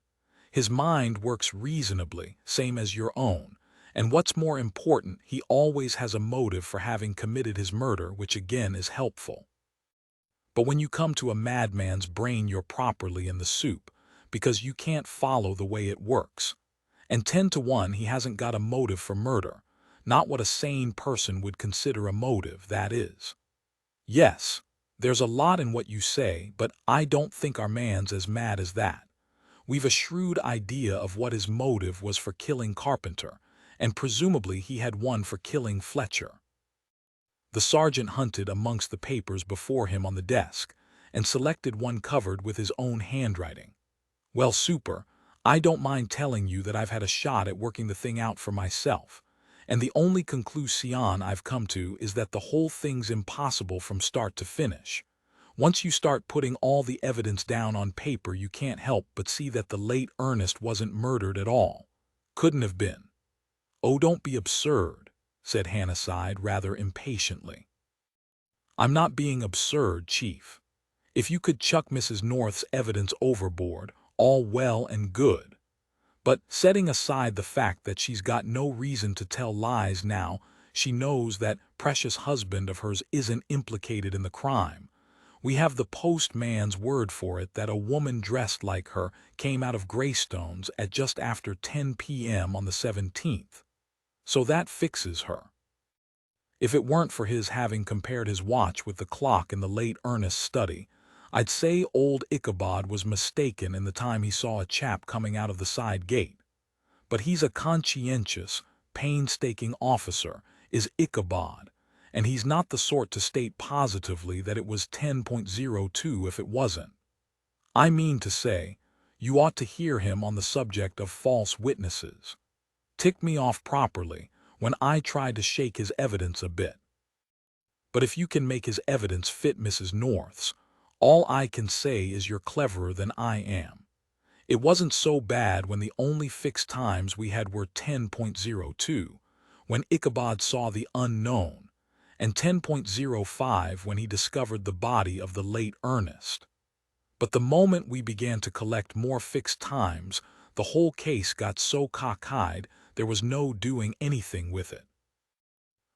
His mind works reasonably, same as your own. And what's more important, he always has a motive for having committed his murder, which again is helpful. But when you come to a madman's brain, you're properly in the soup, because you can't follow the way it works. And 10 to 1, he hasn't got a motive for murder. Not what a sane person would consider a motive, that is. Yes, there's a lot in what you say, but I don't think our man's as mad as that. We've a shrewd idea of what his motive was for killing Carpenter, and presumably he had one for killing Fletcher." The sergeant hunted amongst the papers before him on the desk, and selected one covered with his own handwriting. "Well, Super, I don't mind telling you that I've had a shot at working the thing out for myself, and the only conclusion I've come to is that the whole thing's impossible from start to finish. Once you start putting all the evidence down on paper, you can't help but see that the late Ernest wasn't murdered at all. Couldn't have been." "Oh, don't be absurd," said Hannasyde rather impatiently. "I'm not being absurd, Chief. If you could chuck Mrs. North's evidence overboard, all well and good. But setting aside the fact that she's got no reason to tell lies now she knows that precious husband of hers isn't implicated in the crime, we have the postman's word for it that a woman dressed like her came out of Greystones at just after 10 p.m. on the 17th. So that fixes her. If it weren't for his having compared his watch with the clock in the late Ernest's study, I'd say old Ichabod was mistaken in the time he saw a chap coming out of the side gate. But he's a conscientious, painstaking officer, is Ichabod, and he's not the sort to state positively that it was 10.02 if it wasn't. I mean to say, you ought to hear him on the subject of false witnesses. Ticked me off properly when I tried to shake his evidence a bit. But if you can make his evidence fit Mrs. North's, all I can say is you're cleverer than I am. It wasn't so bad when the only fixed times we had were 10.02, when Ichabod saw the unknown, and 10.05 when he discovered the body of the late Ernest. But the moment we began to collect more fixed times, the whole case got so cockeyed there was no doing anything with it.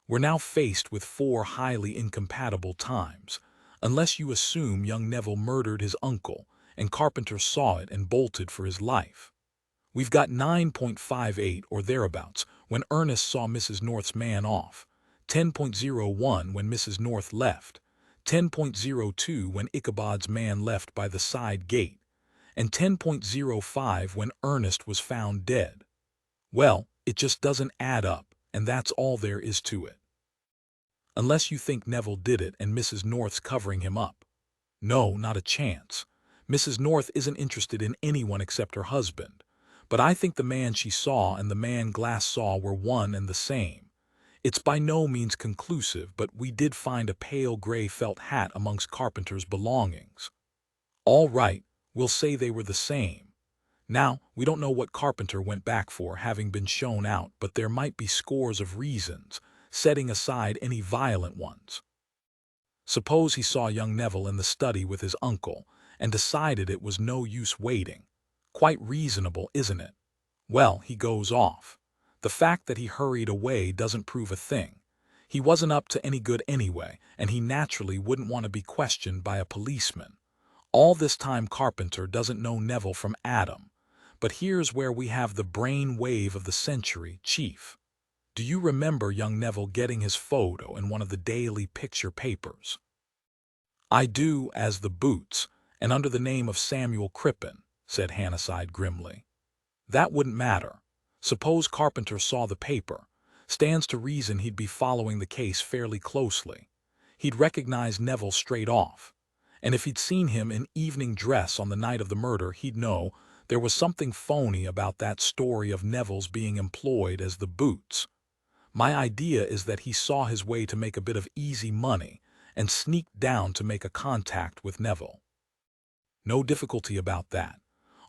We're now faced with 4 highly incompatible times, unless you assume young Neville murdered his uncle and Carpenter saw it and bolted for his life. We've got 9.58 or thereabouts when Ernest saw Mrs. North's man off, 10.01 when Mrs. North left, 10.02 when Ichabod's man left by the side gate, and 10.05 when Ernest was found dead. Well, it just doesn't add up, and that's all there is to it. Unless you think Neville did it and Mrs. North's covering him up. No, not a chance. Mrs. North isn't interested in anyone except her husband. But I think the man she saw and the man Glass saw were one and the same. It's by no means conclusive, but we did find a pale gray felt hat amongst Carpenter's belongings. All right, we'll say they were the same. Now, we don't know what Carpenter went back for, having been shown out, but there might be scores of reasons, setting aside any violent ones. Suppose he saw young Neville in the study with his uncle, and decided it was no use waiting. Quite reasonable, isn't it? Well, he goes off. The fact that he hurried away doesn't prove a thing. He wasn't up to any good anyway, and he naturally wouldn't want to be questioned by a policeman. All this time Carpenter doesn't know Neville from Adam. But here's where we have the brain wave of the century, Chief. Do you remember young Neville getting his photo in one of the daily picture papers? I do, as the Boots, and under the name of Samuel Crippen, said Hannasyde grimly. That wouldn't matter. Suppose Carpenter saw the paper. Stands to reason he'd be following the case fairly closely. He'd recognize Neville straight off. And if he'd seen him in evening dress on the night of the murder, he'd know there was something phony about that story of Neville's being employed as the Boots. My idea is that he saw his way to make a bit of easy money and sneaked down to make a contact with Neville. No difficulty about that.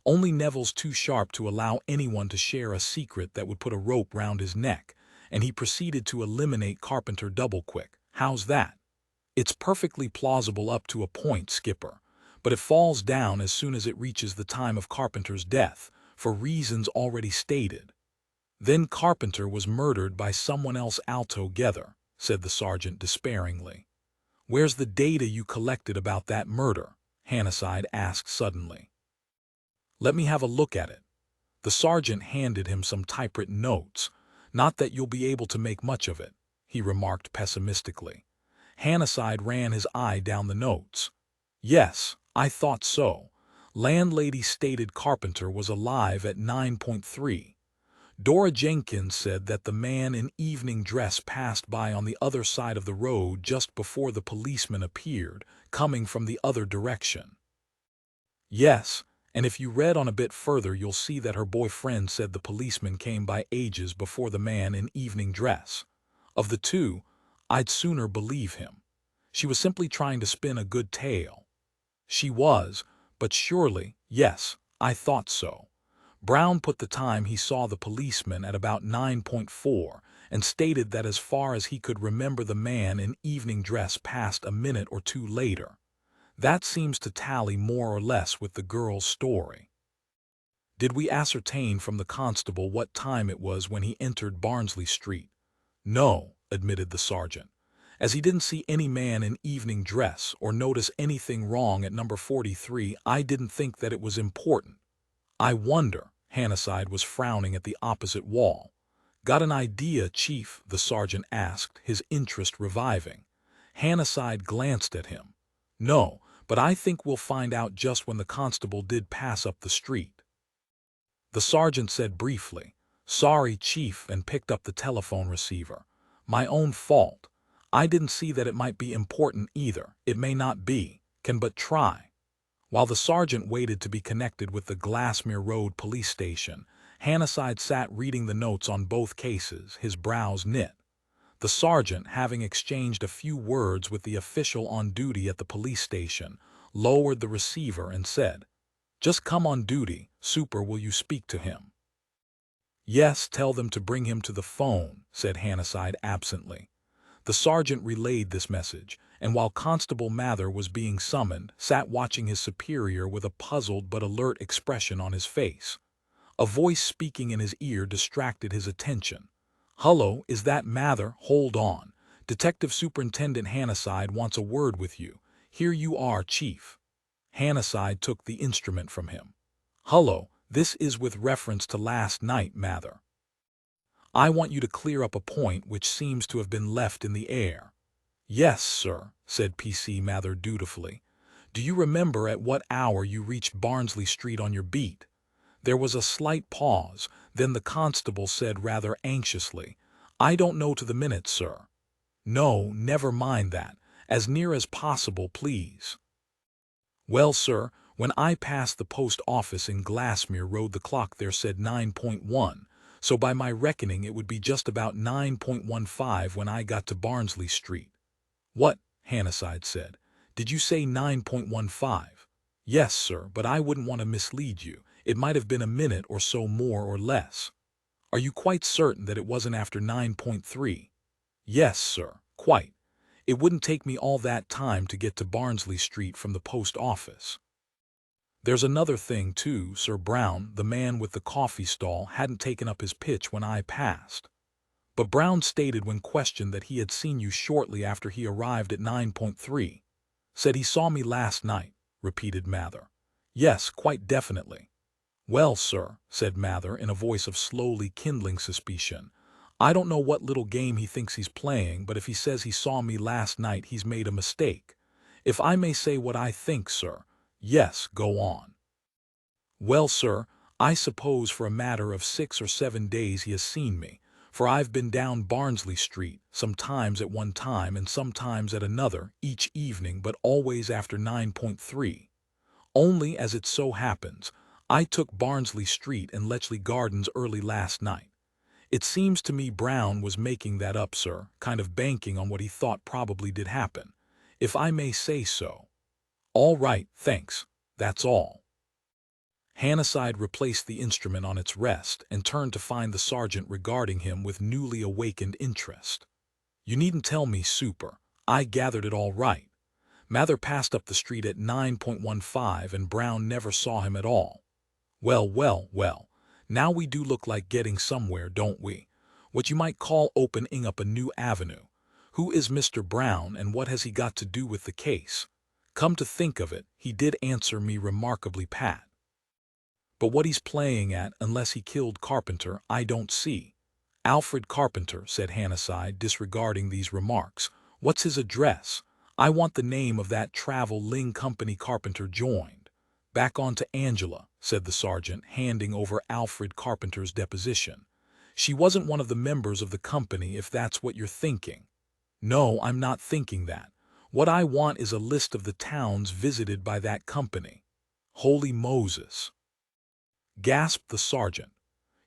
Only Neville's too sharp to allow anyone to share a secret that would put a rope round his neck, and he proceeded to eliminate Carpenter double-quick. How's that? It's perfectly plausible up to a point, Skipper, but it falls down as soon as it reaches the time of Carpenter's death, for reasons already stated. Then Carpenter was murdered by someone else altogether, said the sergeant despairingly. Where's the data you collected about that murder? Hannasyde asked suddenly. Let me have a look at it. The sergeant handed him some typewritten notes. Not that you'll be able to make much of it, he remarked pessimistically. Hannasyde ran his eye down the notes. Yes, I thought so. Landlady stated Carpenter was alive at 9.3. Dora Jenkins said that the man in evening dress passed by on the other side of the road just before the policeman appeared, coming from the other direction. Yes, and if you read on a bit further you'll see that her boyfriend said the policeman came by ages before the man in evening dress. Of the two, I'd sooner believe him. She was simply trying to spin a good tale. She was, but surely, yes, I thought so. Brown put the time he saw the policeman at about 9.4 and stated that as far as he could remember the man in evening dress passed a minute or two later. That seems to tally more or less with the girl's story. Did we ascertain from the constable what time it was when he entered Barnsley Street? No, admitted the sergeant. As he didn't see any man in evening dress or notice anything wrong at number 43, I didn't think that it was important. I wonder, Hannasyde was frowning at the opposite wall. Got an idea, Chief? The sergeant asked, his interest reviving. Hannasyde glanced at him. No, but I think we'll find out just when the constable did pass up the street. The sergeant said briefly, Sorry, Chief, and picked up the telephone receiver. My own fault. I didn't see that it might be important either. It may not be. Can but try. While the sergeant waited to be connected with the Glassmere Road police station, Hannasyde sat reading the notes on both cases, his brows knit. The sergeant, having exchanged a few words with the official on duty at the police station, lowered the receiver and said, Just come on duty, Super, will you speak to him? Yes, tell them to bring him to the phone, said Hannasyde absently. The sergeant relayed this message, and while Constable Mather was being summoned, sat watching his superior with a puzzled but alert expression on his face. A voice speaking in his ear distracted his attention. Hullo, is that Mather? Hold on. Detective Superintendent Hannasyde wants a word with you. Here you are, Chief. Hannasyde took the instrument from him. Hullo, this is with reference to last night, Mather. I want you to clear up a point which seems to have been left in the air." "Yes, sir," said PC Mather dutifully. "Do you remember at what hour you reached Barnsley Street on your beat?" There was a slight pause, then the constable said rather anxiously, "I don't know to the minute, sir." "No, never mind that. As near as possible, please." "Well, sir, when I passed the post office in Glassmere Road the clock there said 9.1, so by my reckoning it would be just about 9.15 when I got to Barnsley Street." "What?" Hannasyde said. "Did you say 9.15? "Yes, sir, but I wouldn't want to mislead you. It might have been a minute or so more or less." "Are you quite certain that it wasn't after 9.3? "Yes, sir, quite. It wouldn't take me all that time to get to Barnsley Street from the post office." "There's another thing, too, Sir. Brown, the man with the coffee stall, hadn't taken up his pitch when I passed." "But Brown stated when questioned that he had seen you shortly after he arrived at 9.3. "Said he saw me last night," repeated Mather. "Yes, quite definitely." "Well, sir," said Mather in a voice of slowly kindling suspicion, "I don't know what little game he thinks he's playing, but if he says he saw me last night he's made a mistake. If I may say what I think, sir—" "Yes, go on." "Well, sir, I suppose for a matter of 6 or 7 days he has seen me, for I've been down Barnsley Street, sometimes at one time and sometimes at another, each evening, but always after 9.3. Only, as it so happens, I took Barnsley Street and Letchley Gardens early last night. It seems to me Brown was making that up, sir, kind of banking on what he thought probably did happen, if I may say so." "All right, thanks. That's all." Hannasyde replaced the instrument on its rest and turned to find the sergeant regarding him with newly awakened interest. "You needn't tell me, Super. I gathered it all right. Mather passed up the street at 9.15 and Brown never saw him at all. Well, well, well. Now we do look like getting somewhere, don't we? What you might call opening up a new avenue. Who is Mr. Brown and what has he got to do with the case? Come to think of it, he did answer me remarkably pat. But what he's playing at, unless he killed Carpenter, I don't see." "Alfred Carpenter," said Hannasyde, disregarding these remarks. "What's his address? I want the name of that travel-ling company Carpenter joined." "Back on to Angela," said the sergeant, handing over Alfred Carpenter's deposition. "She wasn't one of the members of the company, if that's what you're thinking." "No, I'm not thinking that. What I want is a list of the towns visited by that company." "Holy Moses!" gasped the sergeant.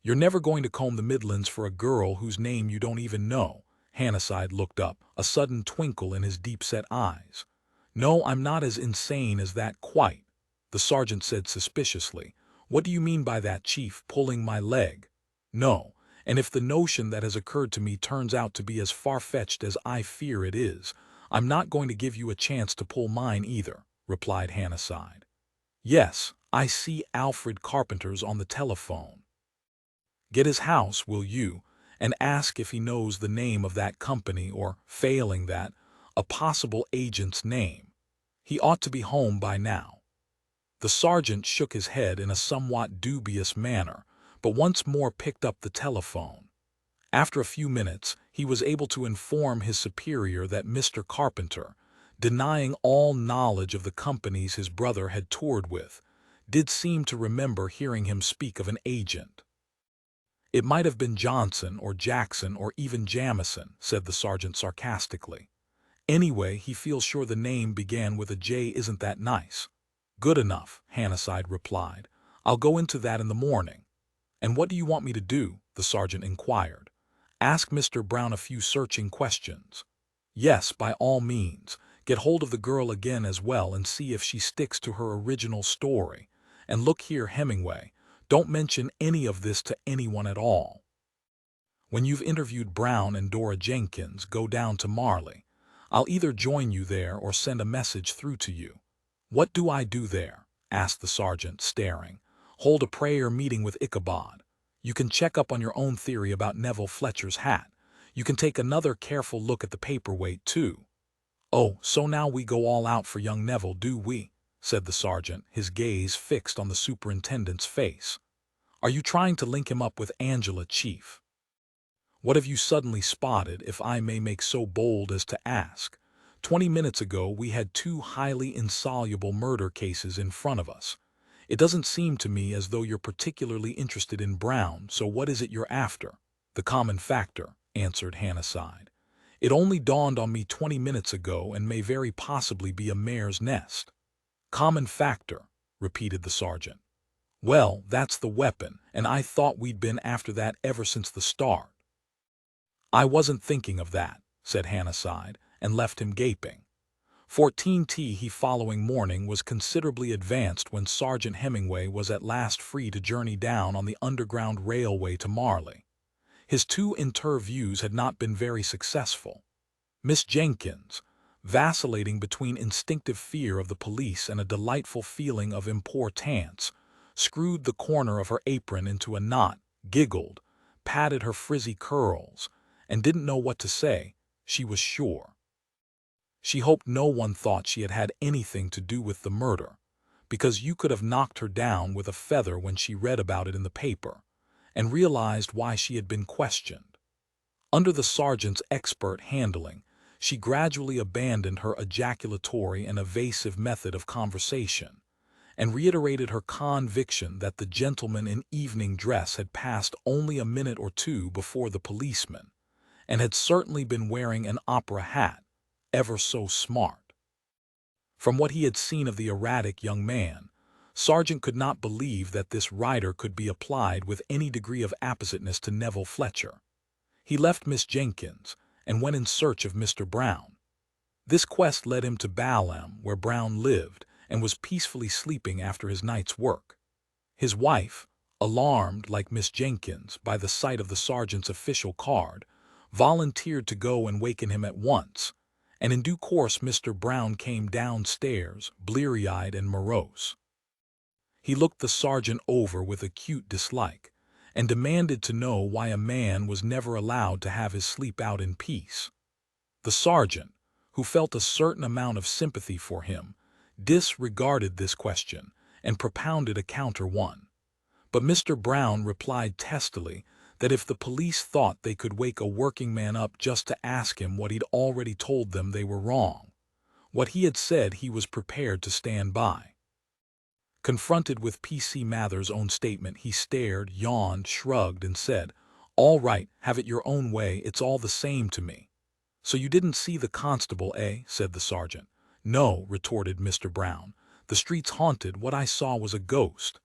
"You're never going to comb the Midlands for a girl whose name you don't even know." Hannasyde looked up, a sudden twinkle in his deep-set eyes. "No, I'm not as insane as that quite," the sergeant said suspiciously. "What do you mean by that, Chief, pulling my leg?" "No, and if the notion that has occurred to me turns out to be as far-fetched as I fear it is, I'm not going to give you a chance to pull mine either," replied Hannasyde. "Yes, I see Alfred Carpenter's on the telephone. Get his house, will you, and ask if he knows the name of that company or, failing that, a possible agent's name. He ought to be home by now." The sergeant shook his head in a somewhat dubious manner, but once more picked up the telephone. After a few minutes, he was able to inform his superior that Mr. Carpenter, denying all knowledge of the companies his brother had toured with, did seem to remember hearing him speak of an agent. "It might have been Johnson or Jackson or even Jamison," said the sergeant sarcastically. "Anyway, he feels sure the name began with a J. Isn't that nice?" "Good enough," Hannasyde replied. "I'll go into that in the morning." "And what do you want me to do?" the sergeant inquired. "Ask Mr. Brown a few searching questions." "Yes, by all means. Get hold of the girl again as well and see if she sticks to her original story. And look here, Hemingway, don't mention any of this to anyone at all. When you've interviewed Brown and Dora Jenkins, go down to Marley. I'll either join you there or send a message through to you." "What do I do there?" asked the sergeant, staring. "Hold a prayer meeting with Ichabod. You can check up on your own theory about Neville Fletcher's hat. You can take another careful look at the paperweight, too." "Oh, so now we go all out for young Neville, do we?" said the sergeant, his gaze fixed on the superintendent's face. "Are you trying to link him up with Angela, Chief?" What have you suddenly spotted, if I may make so bold as to ask? 20 minutes ago we had two highly insoluble murder cases in front of us. It doesn't seem to me as though you're particularly interested in Brown, so what is it you're after? The common factor, answered Hannasyde. It only dawned on me 20 minutes ago and may very possibly be a mare's nest. Common factor, repeated the sergeant. Well, that's the weapon, and I thought we'd been after that ever since the start. I wasn't thinking of that, said Hannasyde, and left him gaping. 14T he following morning was considerably advanced when Sergeant Hemingway was at last free to journey down on the Underground Railway to Marley. His two interviews had not been very successful. Miss Jenkins, vacillating between instinctive fear of the police and a delightful feeling of importance, screwed the corner of her apron into a knot, giggled, patted her frizzy curls, and didn't know what to say, she was sure. She hoped no one thought she had had anything to do with the murder, because you could have knocked her down with a feather when she read about it in the paper, and realized why she had been questioned. Under the sergeant's expert handling, she gradually abandoned her ejaculatory and evasive method of conversation, and reiterated her conviction that the gentleman in evening dress had passed only a minute or two before the policeman, and had certainly been wearing an opera hat, ever so smart. From what he had seen of the erratic young man, Sargent could not believe that this rider could be applied with any degree of appositeness to Neville Fletcher. He left Miss Jenkins and went in search of Mr. Brown. This quest led him to Balham, where Brown lived and was peacefully sleeping after his night's work. His wife, alarmed like Miss Jenkins by the sight of the sergeant's official card, volunteered to go and waken him at once, and in due course Mr. Brown came downstairs, bleary-eyed and morose. He looked the sergeant over with acute dislike, and demanded to know why a man was never allowed to have his sleep out in peace. The sergeant, who felt a certain amount of sympathy for him, disregarded this question and propounded a counter one. But Mr. Brown replied testily that if the police thought they could wake a working man up just to ask him what he'd already told them, they were wrong. What he had said he was prepared to stand by. Confronted with P.C. Mather's own statement, he stared, yawned, shrugged, and said, "All right, have it your own way, it's all the same to me." "So you didn't see the constable, eh?" said the sergeant. "No," retorted Mr. Brown. "The street's haunted. What I saw was a ghost."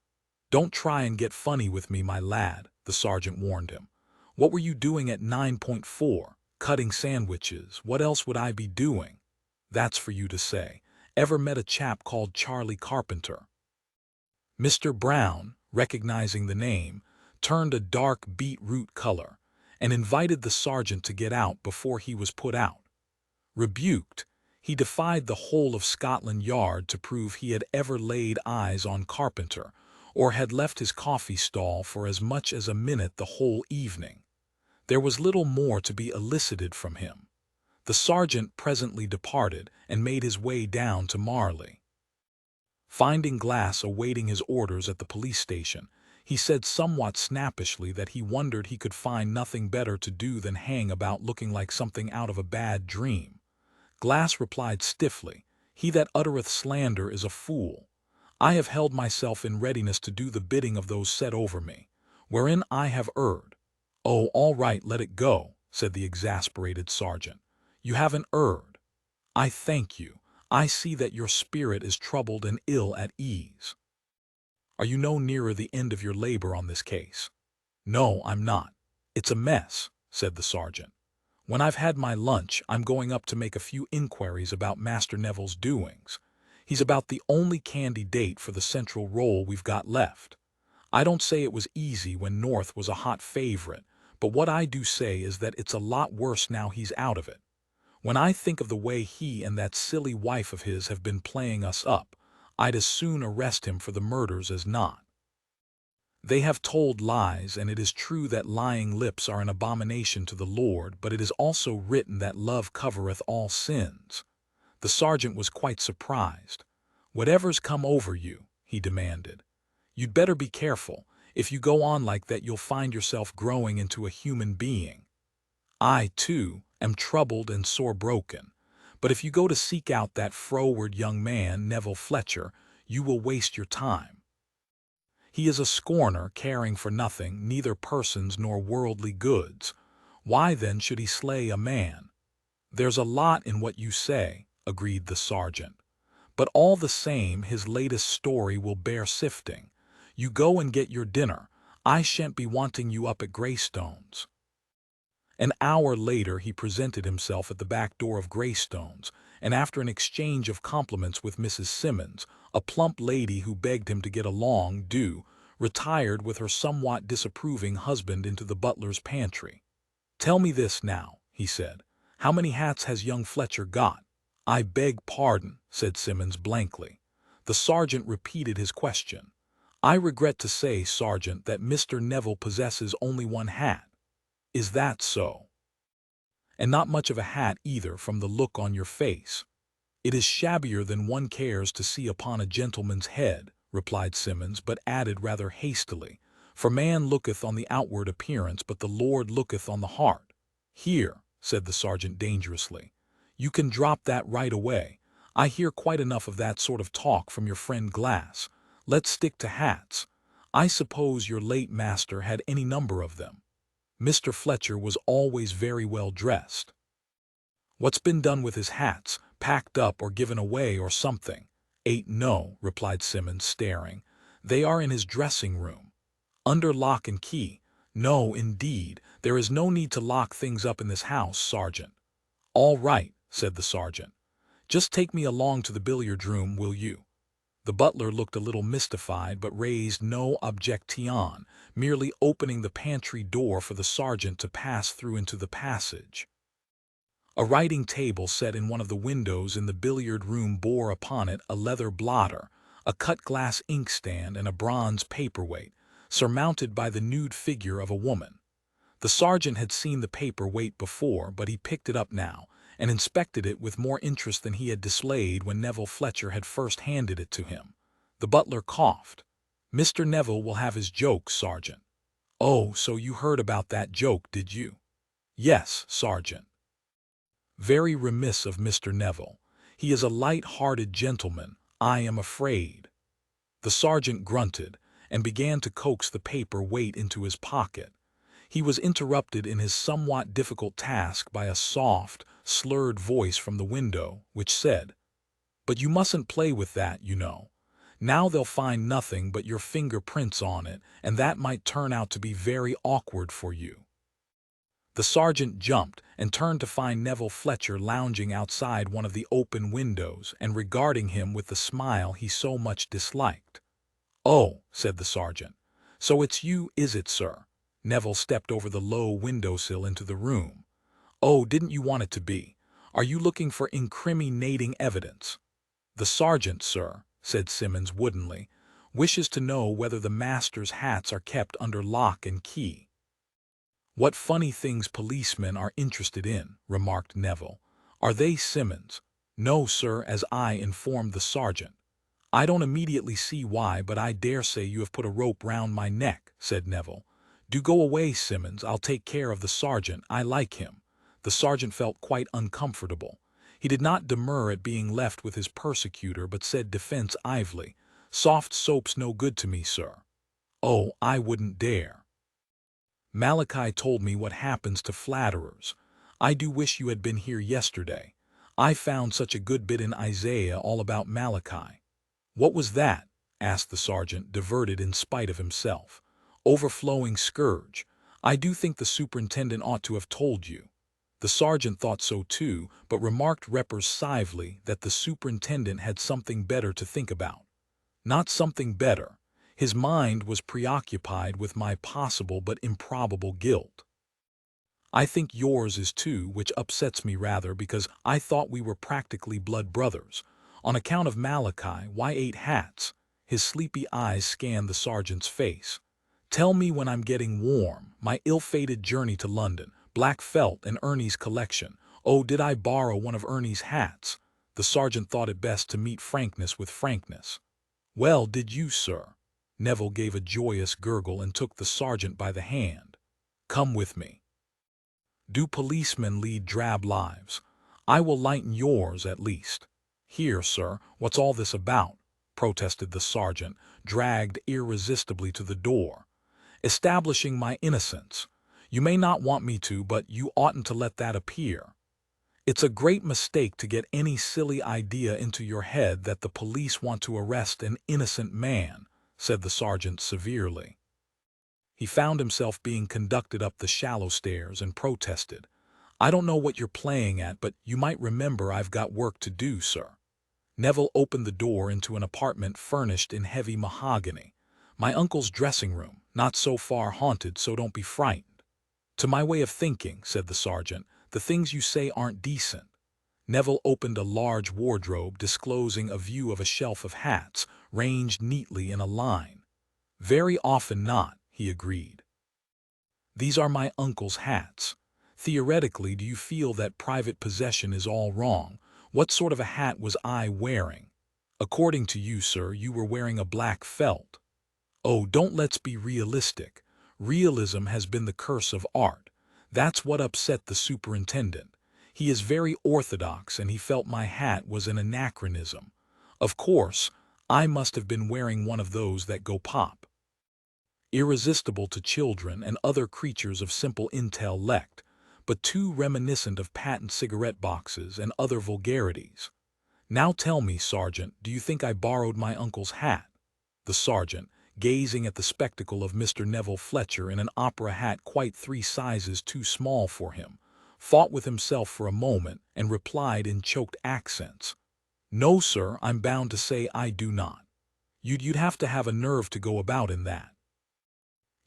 "Don't try and get funny with me, my lad," the sergeant warned him. "What were you doing at 9.4? Cutting sandwiches. What else would I be doing?" "That's for you to say. Ever met a chap called Charlie Carpenter?" Mr. Brown, recognizing the name, turned a dark beetroot color, and invited the sergeant to get out before he was put out. Rebuked, he defied the whole of Scotland Yard to prove he had ever laid eyes on Carpenter, or had left his coffee stall for as much as a minute the whole evening. There was little more to be elicited from him. The sergeant presently departed and made his way down to Marley. Finding Glass awaiting his orders at the police station, he said somewhat snappishly that he wondered he could find nothing better to do than hang about looking like something out of a bad dream. Glass replied stiffly, "He that uttereth slander is a fool. I have held myself in readiness to do the bidding of those set over me, wherein I have erred." "Oh, all right, let it go," said the exasperated sergeant. "You haven't erred. I thank you. I see that your spirit is troubled and ill at ease. Are you no nearer the end of your labor on this case?" "No, I'm not. It's a mess," said the sergeant. "When I've had my lunch, I'm going up to make a few inquiries about Master Neville's doings. He's about the only candidate for the central role we've got left. I don't say it was easy when North was a hot favorite, but what I do say is that it's a lot worse now he's out of it. When I think of the way he and that silly wife of his have been playing us up, I'd as soon arrest him for the murders as not. They have told lies, and it is true that lying lips are an abomination to the Lord, but it is also written that love covereth all sins." The sergeant was quite surprised. "Whatever's come over you?" he demanded. "You'd better be careful. If you go on like that, you'll find yourself growing into a human being." I, too, am troubled and sore broken. But if you go to seek out that froward young man, Neville Fletcher, you will waste your time. He is a scorner, caring for nothing, neither persons nor worldly goods. Why then should he slay a man? There's a lot in what you say, agreed the sergeant. But all the same, his latest story will bear sifting. You go and get your dinner. I shan't be wanting you up at Greystones. An hour later he presented himself at the back door of Greystones, and after an exchange of compliments with Mrs. Simmons, a plump lady who begged him to get along, retired with her somewhat disapproving husband into the butler's pantry. "Tell me this now," he said. "How many hats has young Fletcher got?" "I beg pardon," said Simmons blankly. The sergeant repeated his question. "I regret to say, Sergeant, that Mr. Neville possesses only one hat." "Is that so? And not much of a hat either, from the look on your face." "It is shabbier than one cares to see upon a gentleman's head," replied Simmons, but added rather hastily, "For man looketh on the outward appearance, but the Lord looketh on the heart." "Here," said the sergeant dangerously, "you can drop that right away. I hear quite enough of that sort of talk from your friend Glass. Let's stick to hats. I suppose your late master had any number of them." "Mr. Fletcher was always very well dressed." "What's been done with his hats? Packed up or given away or something?" "Ain't no," replied Simmons, staring. "They are in his dressing-room." "Under lock and key?" "No, indeed. There is no need to lock things up in this house, Sergeant." "All right," said the sergeant. "Just take me along to the billiard-room, will you?" The butler looked a little mystified, but raised no objection, merely opening the pantry door for the sergeant to pass through into the passage. A writing table set in one of the windows in the billiard-room bore upon it a leather blotter, a cut-glass inkstand, and a bronze paperweight, surmounted by the nude figure of a woman. The sergeant had seen the paperweight before, but he picked it up now, and inspected it with more interest than he had displayed when Neville Fletcher had first handed it to him. The butler coughed. "Mr. Neville will have his joke, Sergeant." "Oh, so you heard about that joke, did you?" "Yes, Sergeant." "Very remiss of Mr. Neville. He is a light-hearted gentleman, I am afraid." The sergeant grunted, and began to coax the paper-weight into his pocket. He was interrupted in his somewhat difficult task by a soft, slurred voice from the window, which said, "But you mustn't play with that, you know. Now they'll find nothing but your fingerprints on it, and that might turn out to be very awkward for you." The sergeant jumped and turned to find Neville Fletcher lounging outside one of the open windows and regarding him with the smile he so much disliked. "Oh," said the sergeant, "so it's you, is it, sir?" Neville stepped over the low windowsill into the room. "Oh, didn't you want it to be? Are you looking for incriminating evidence?" "The sergeant, sir," said Simmons woodenly, "wishes to know whether the master's hats are kept under lock and key." "What funny things policemen are interested in," remarked Neville. "Are they, Simmons?" "No, sir," as I informed the sergeant. "I don't immediately see why, but I dare say you have put a rope round my neck," said Neville. "Do go away, Simmons. I'll take care of the sergeant. I like him." The sergeant felt quite uncomfortable. He did not demur at being left with his persecutor, but said defensively, "Soft soap's no good to me, sir." "Oh, I wouldn't dare." "Malachi told me what happens to flatterers. I do wish you had been here yesterday. I found such a good bit in Isaiah all about Malachi." "What was that?" asked the sergeant, diverted in spite of himself. "Overflowing scourge. I do think the superintendent ought to have told you." The sergeant thought so too, but remarked repressively that the superintendent had something better to think about. Not something better. His mind was preoccupied with my possible but improbable guilt. "I think yours is too, which upsets me rather, because I thought we were practically blood brothers. On account of Malachi, why 8 hats?" His sleepy eyes scanned the sergeant's face. "Tell me when I'm getting warm. My ill-fated journey to London, black felt and Ernie's collection. Oh, did I borrow one of Ernie's hats?" The sergeant thought it best to meet frankness with frankness. "Well, did you, sir?" Neville gave a joyous gurgle and took the sergeant by the hand. "Come with me." Do policemen lead drab lives? I will lighten yours, at least. Here, sir, what's all this about? Protested the sergeant, dragged irresistibly to the door. Establishing my innocence. You may not want me to, but you oughtn't to let that appear. It's a great mistake to get any silly idea into your head that the police want to arrest an innocent man, said the sergeant severely. He found himself being conducted up the shallow stairs and protested. I don't know what you're playing at, but you might remember I've got work to do, sir. Neville opened the door into an apartment furnished in heavy mahogany. My uncle's dressing room, not so far haunted, so don't be frightened. To my way of thinking, said the sergeant, the things you say aren't decent. Neville opened a large wardrobe, disclosing a view of a shelf of hats, ranged neatly in a line. Very often not, he agreed. These are my uncle's hats. Theoretically, do you feel that private possession is all wrong? What sort of a hat was I wearing? According to you, sir, you were wearing a black felt. Oh, don't let's be realistic. Realism has been the curse of art. That's what upset the superintendent. He is very orthodox, and he felt my hat was an anachronism. Of course, I must have been wearing one of those that go pop. Irresistible to children and other creatures of simple intellect, but too reminiscent of patent cigarette boxes and other vulgarities. Now tell me, Sergeant, do you think I borrowed my uncle's hat? The sergeant, gazing at the spectacle of Mr. Neville Fletcher in an opera hat quite 3 sizes too small for him, fought with himself for a moment and replied in choked accents. No, sir, I'm bound to say I do not. You'd have to have a nerve to go about in that.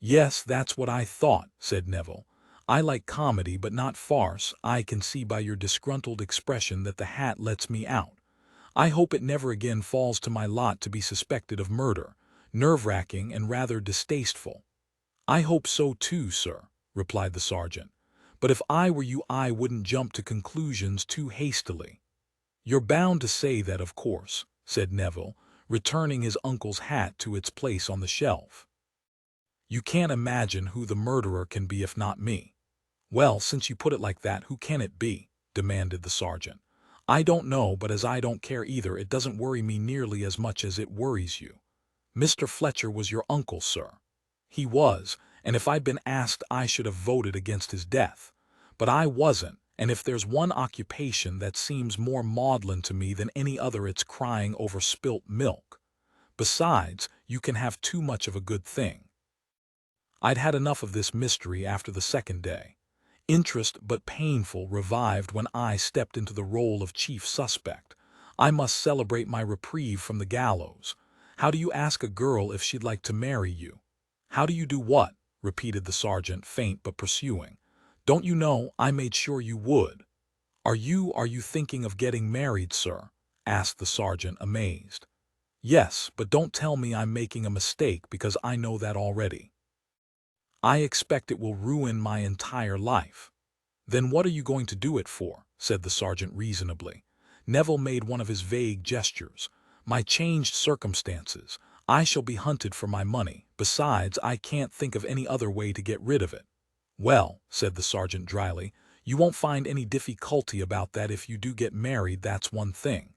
Yes, that's what I thought, said Neville. I like comedy but not farce. I can see by your disgruntled expression that the hat lets me out. I hope it never again falls to my lot to be suspected of murder. Nerve-wracking and rather distasteful. I hope so too, sir, replied the sergeant. But if I were you, I wouldn't jump to conclusions too hastily. You're bound to say that, of course, said Neville, returning his uncle's hat to its place on the shelf. You can't imagine who the murderer can be if not me. Well, since you put it like that, who can it be? Demanded the sergeant. I don't know, but as I don't care either, it doesn't worry me nearly as much as it worries you. Mr. Fletcher was your uncle, sir. He was, and if I'd been asked I should have voted against his death. But I wasn't, and if there's one occupation that seems more maudlin to me than any other, it's crying over spilt milk. Besides, you can have too much of a good thing. I'd had enough of this mystery after the second day. Interest, but painful, revived when I stepped into the role of chief suspect. I must celebrate my reprieve from the gallows. How do you ask a girl if she'd like to marry you? How do you do what? Repeated the sergeant, faint but pursuing. Don't you know, I made sure you would. Are you thinking of getting married, sir? Asked the sergeant, amazed. Yes, but don't tell me I'm making a mistake, because I know that already. I expect it will ruin my entire life. Then what are you going to do it for? Said the sergeant reasonably. Neville made one of his vague gestures. My changed circumstances. I shall be hunted for my money. Besides, I can't think of any other way to get rid of it. Well, said the sergeant dryly, you won't find any difficulty about that if you do get married, that's one thing.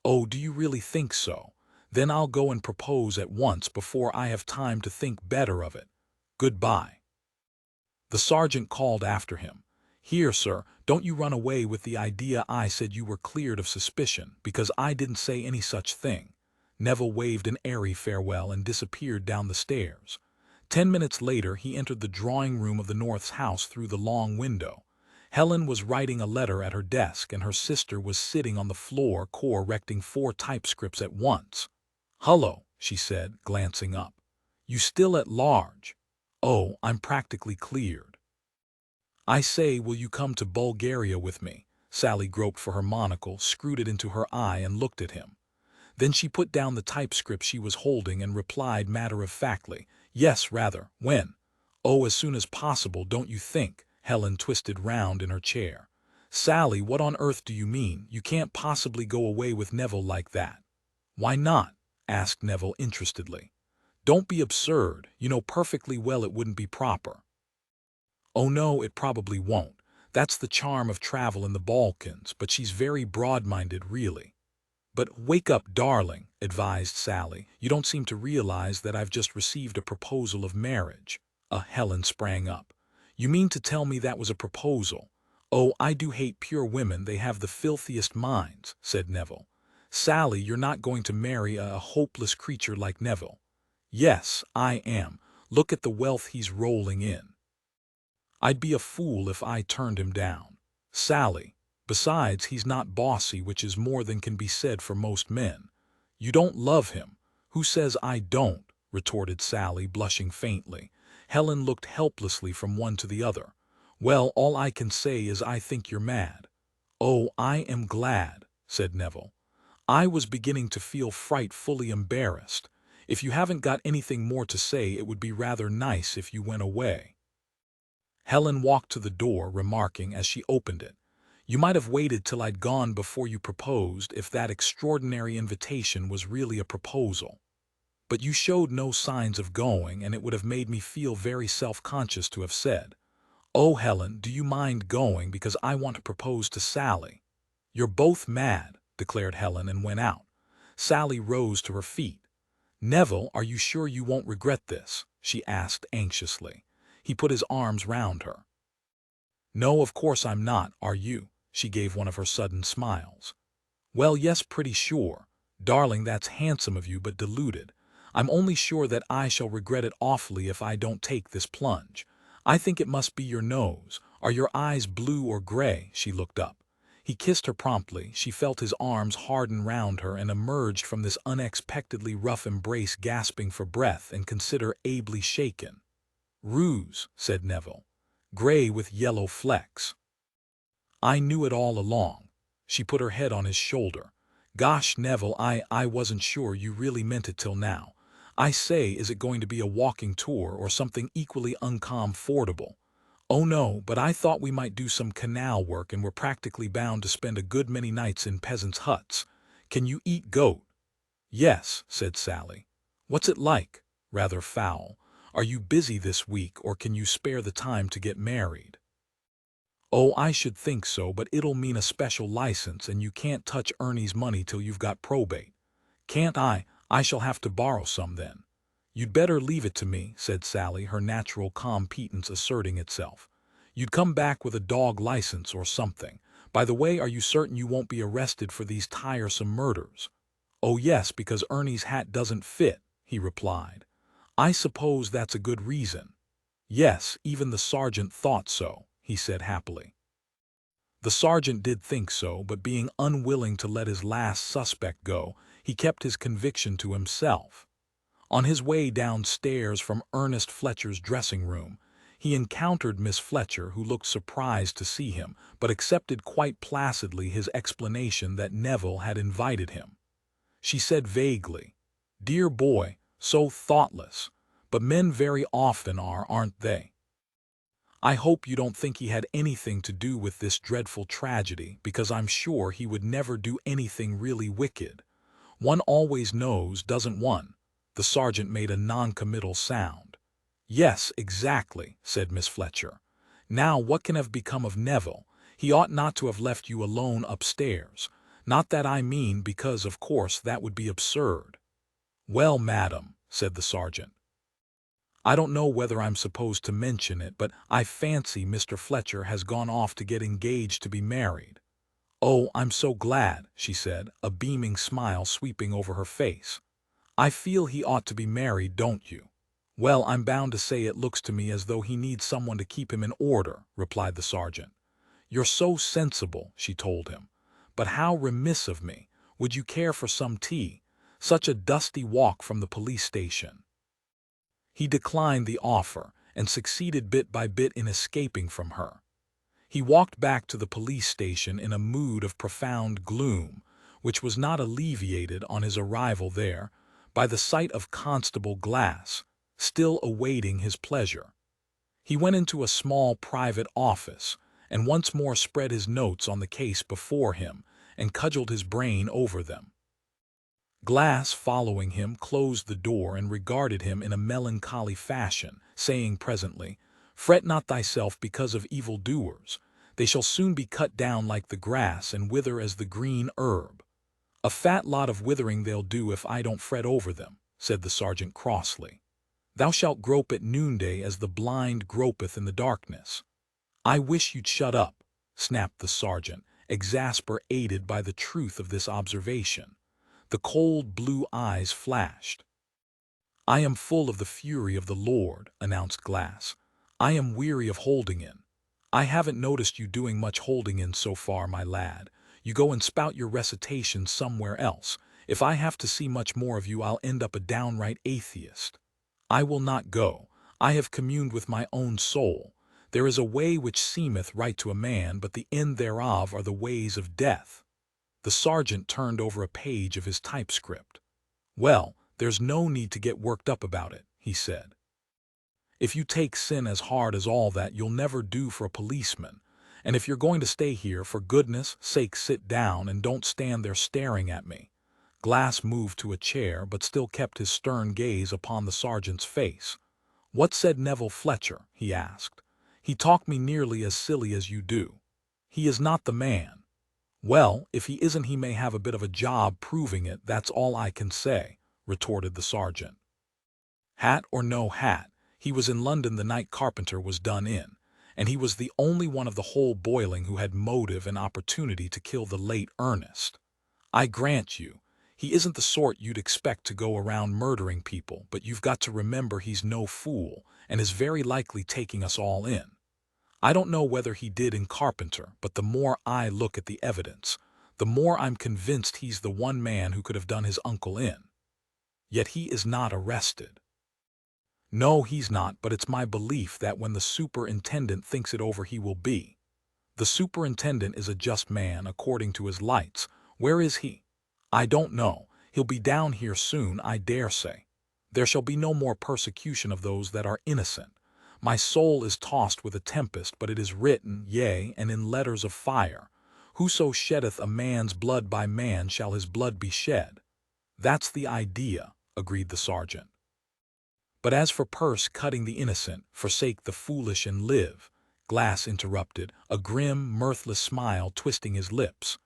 Oh, do you really think so? Then I'll go and propose at once before I have time to think better of it. Goodbye. The sergeant called after him. Here, sir, don't you run away with the idea I said you were cleared of suspicion, because I didn't say any such thing. Neville waved an airy farewell and disappeared down the stairs. 10 minutes later he entered the drawing-room of the North's house through the long window. Helen was writing a letter at her desk, and her sister was sitting on the floor correcting 4 typescripts at once. "Hullo," she said, glancing up. "You still at large?" "Oh, I'm practically cleared." "I say, will you come to Bulgaria with me?" Sally groped for her monocle, screwed it into her eye, and looked at him. Then she put down the typescript she was holding and replied matter-of-factly, "Yes, rather. When?" "Oh, as soon as possible, don't you think?" Helen twisted round in her chair. "Sally, what on earth do you mean? You can't possibly go away with Neville like that." "Why not?" asked Neville interestedly. "Don't be absurd. You know perfectly well it wouldn't be proper." "Oh no, it probably won't. That's the charm of travel in the Balkans, but she's very broad-minded, really. But wake up, darling, advised Sally. You don't seem to realize that I've just received a proposal of marriage. Helen sprang up. You mean to tell me that was a proposal? Oh, I do hate pure women, they have the filthiest minds, said Neville. Sally, you're not going to marry a hopeless creature like Neville. Yes, I am. Look at the wealth he's rolling in. I'd be a fool if I turned him down. Sally. Besides, he's not bossy, which is more than can be said for most men. You don't love him. Who says I don't? Retorted Sally, blushing faintly. Helen looked helplessly from one to the other. Well, all I can say is I think you're mad. Oh, I am glad, said Neville. I was beginning to feel frightfully embarrassed. If you haven't got anything more to say, it would be rather nice if you went away. Helen walked to the door, remarking as she opened it, You might have waited till I'd gone before you proposed if that extraordinary invitation was really a proposal. But you showed no signs of going, and it would have made me feel very self-conscious to have said, Oh, Helen, do you mind going because I want to propose to Sally? You're both mad, declared Helen, and went out. Sally rose to her feet. Neville, are you sure you won't regret this? She asked anxiously. He put his arms round her. No, of course I'm not, are you? She gave one of her sudden smiles. Well, yes, pretty sure. Darling, that's handsome of you, but deluded. I'm only sure that I shall regret it awfully if I don't take this plunge. I think it must be your nose. Are your eyes blue or gray? She looked up. He kissed her promptly. She felt his arms harden round her and emerged from this unexpectedly rough embrace gasping for breath and consider ably shaken. Ruse, said Neville. Gray with yellow flecks. I knew it all along. She put her head on his shoulder. Gosh, Neville, I wasn't sure you really meant it till now. I say, is it going to be a walking tour or something equally uncomfortable? Oh no, but I thought we might do some canal work and we're practically bound to spend a good many nights in peasants' huts. Can you eat goat? Yes, said Sally. What's it like? Rather foul. Are you busy this week or can you spare the time to get married? Oh, I should think so, but it'll mean a special license and you can't touch Ernie's money till you've got probate. Can't I? I shall have to borrow some then. You'd better leave it to me, said Sally, her natural competence asserting itself. You'd come back with a dog license or something. By the way, are you certain you won't be arrested for these tiresome murders? Oh yes, because Ernie's hat doesn't fit, he replied. I suppose that's a good reason. Yes, even the sergeant thought so, he said happily. The sergeant did think so, but being unwilling to let his last suspect go, he kept his conviction to himself. On his way downstairs from Ernest Fletcher's dressing room, he encountered Miss Fletcher, who looked surprised to see him, but accepted quite placidly his explanation that Neville had invited him. She said vaguely, Dear boy, so thoughtless, but men very often are, aren't they? I hope you don't think he had anything to do with this dreadful tragedy, because I'm sure he would never do anything really wicked. One always knows, doesn't one? The sergeant made a non-committal sound. Yes, exactly, said Miss Fletcher. Now what can have become of Neville? He ought not to have left you alone upstairs. Not that I mean, because of course that would be absurd. Well, madam, said the sergeant. I don't know whether I'm supposed to mention it, but I fancy Mr. Fletcher has gone off to get engaged to be married. Oh, I'm so glad, she said, a beaming smile sweeping over her face. I feel he ought to be married, don't you? Well, I'm bound to say it looks to me as though he needs someone to keep him in order, replied the sergeant. You're so sensible, she told him. But how remiss of me. Would you care for some tea? Such a dusty walk from the police station. He declined the offer and succeeded bit by bit in escaping from her. He walked back to the police station in a mood of profound gloom, which was not alleviated on his arrival there by the sight of Constable Glass, still awaiting his pleasure. He went into a small private office and once more spread his notes on the case before him and cudgeled his brain over them. Glass, following him, closed the door and regarded him in a melancholy fashion, saying presently, Fret not thyself because of evil-doers. They shall soon be cut down like the grass and wither as the green herb. A fat lot of withering they'll do if I don't fret over them, said the sergeant crossly. Thou shalt grope at noonday as the blind gropeth in the darkness. I wish you'd shut up, snapped the sergeant, exasperated by the truth of this observation. The cold blue eyes flashed. I am full of the fury of the Lord, announced Glass. I am weary of holding in. I haven't noticed you doing much holding in so far, my lad. You go and spout your recitation somewhere else. If I have to see much more of you, I'll end up a downright atheist. I will not go. I have communed with my own soul. There is a way which seemeth right to a man, but the end thereof are the ways of death. The sergeant turned over a page of his typescript. Well, there's no need to get worked up about it, he said. If you take sin as hard as all that, you'll never do for a policeman. And if you're going to stay here, for goodness sake sit down and don't stand there staring at me. Glass moved to a chair, but still kept his stern gaze upon the sergeant's face. What said Neville Fletcher? He asked. He talked me nearly as silly as you do. He is not the man. Well, if he isn't, he may have a bit of a job proving it, that's all I can say, retorted the sergeant. Hat or no hat, he was in London the night Carpenter was done in, and he was the only one of the whole boiling who had motive and opportunity to kill the late Ernest. I grant you, he isn't the sort you'd expect to go around murdering people, but you've got to remember he's no fool and is very likely taking us all in. I don't know whether he did in Carpenter, but the more I look at the evidence, the more I'm convinced he's the one man who could have done his uncle in. Yet he is not arrested. No, he's not, but it's my belief that when the superintendent thinks it over, he will be. The superintendent is a just man, according to his lights. Where is he? I don't know. He'll be down here soon, I dare say. There shall be no more persecution of those that are innocent. My soul is tossed with a tempest, but it is written, yea, and in letters of fire, whoso sheddeth a man's blood, by man shall his blood be shed. That's the idea, agreed the sergeant. But as for purse cutting the innocent, forsake the foolish and live, Glass interrupted, a grim, mirthless smile twisting his lips.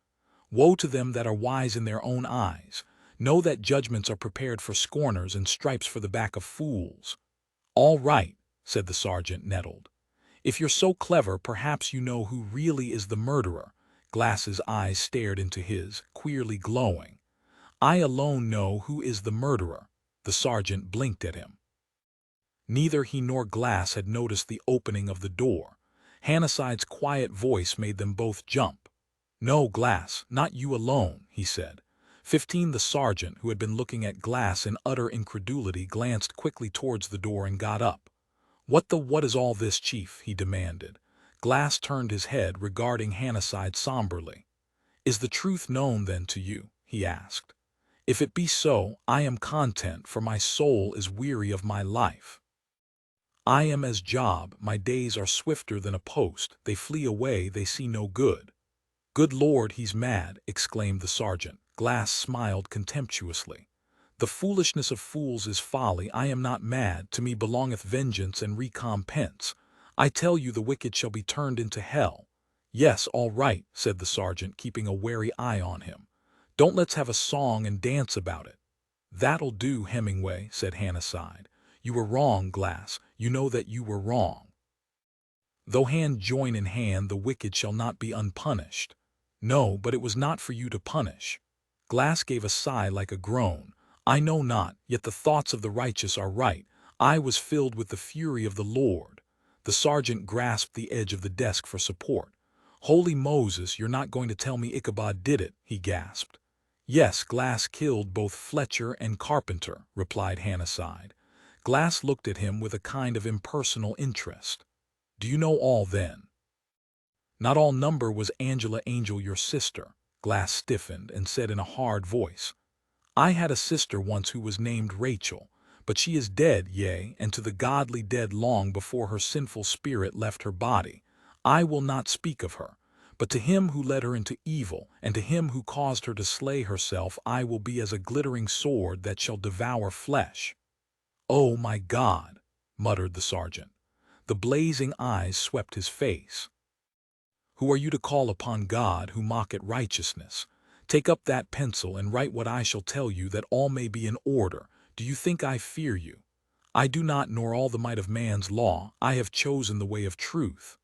Woe to them that are wise in their own eyes. Know that judgments are prepared for scorners and stripes for the back of fools. All right, said the sergeant, nettled. If you're so clever, perhaps you know who really is the murderer. Glass's eyes stared into his, queerly glowing. I alone know who is the murderer. The sergeant blinked at him. Neither he nor Glass had noticed the opening of the door. Hannasyde's quiet voice made them both jump. No, Glass, not you alone, he said. 15. The sergeant, who had been looking at Glass in utter incredulity, glanced quickly towards the door and got up. What is all this, Chief? He demanded. Glass turned his head, regarding Hannasyde somberly. Is the truth known, then, to you? He asked. If it be so, I am content, for my soul is weary of my life. I am as Job, my days are swifter than a post, they flee away, they see no good. Good Lord, he's mad, exclaimed the sergeant. Glass smiled contemptuously. The foolishness of fools is folly. I am not mad, to me belongeth vengeance and recompense. I tell you the wicked shall be turned into hell. Yes, all right, said the sergeant, keeping a wary eye on him. Don't let's have a song and dance about it. That'll do, Hemingway, said Hannasyde. You were wrong, Glass. You know that you were wrong. Though hand join in hand, the wicked shall not be unpunished. No, but it was not for you to punish. Glass gave a sigh like a groan. I know not, yet the thoughts of the righteous are right. I was filled with the fury of the Lord. The sergeant grasped the edge of the desk for support. Holy Moses, you're not going to tell me Ichabod did it, he gasped. Yes, Glass killed both Fletcher and Carpenter, replied Hannasyde. Glass looked at him with a kind of impersonal interest. Do you know all, then? Not all. Number was Angela Angel your sister? Glass stiffened and said in a hard voice. I had a sister once who was named Rachel, but she is dead, yea, and to the godly dead long before her sinful spirit left her body. I will not speak of her, but to him who led her into evil, and to him who caused her to slay herself, I will be as a glittering sword that shall devour flesh. Oh, my God, muttered the sergeant. The blazing eyes swept his face. Who are you to call upon God who mock at righteousness? Take up that pencil and write what I shall tell you, that all may be in order. Do you think I fear you? I do not, nor all the might of man's law. I have chosen the way of truth.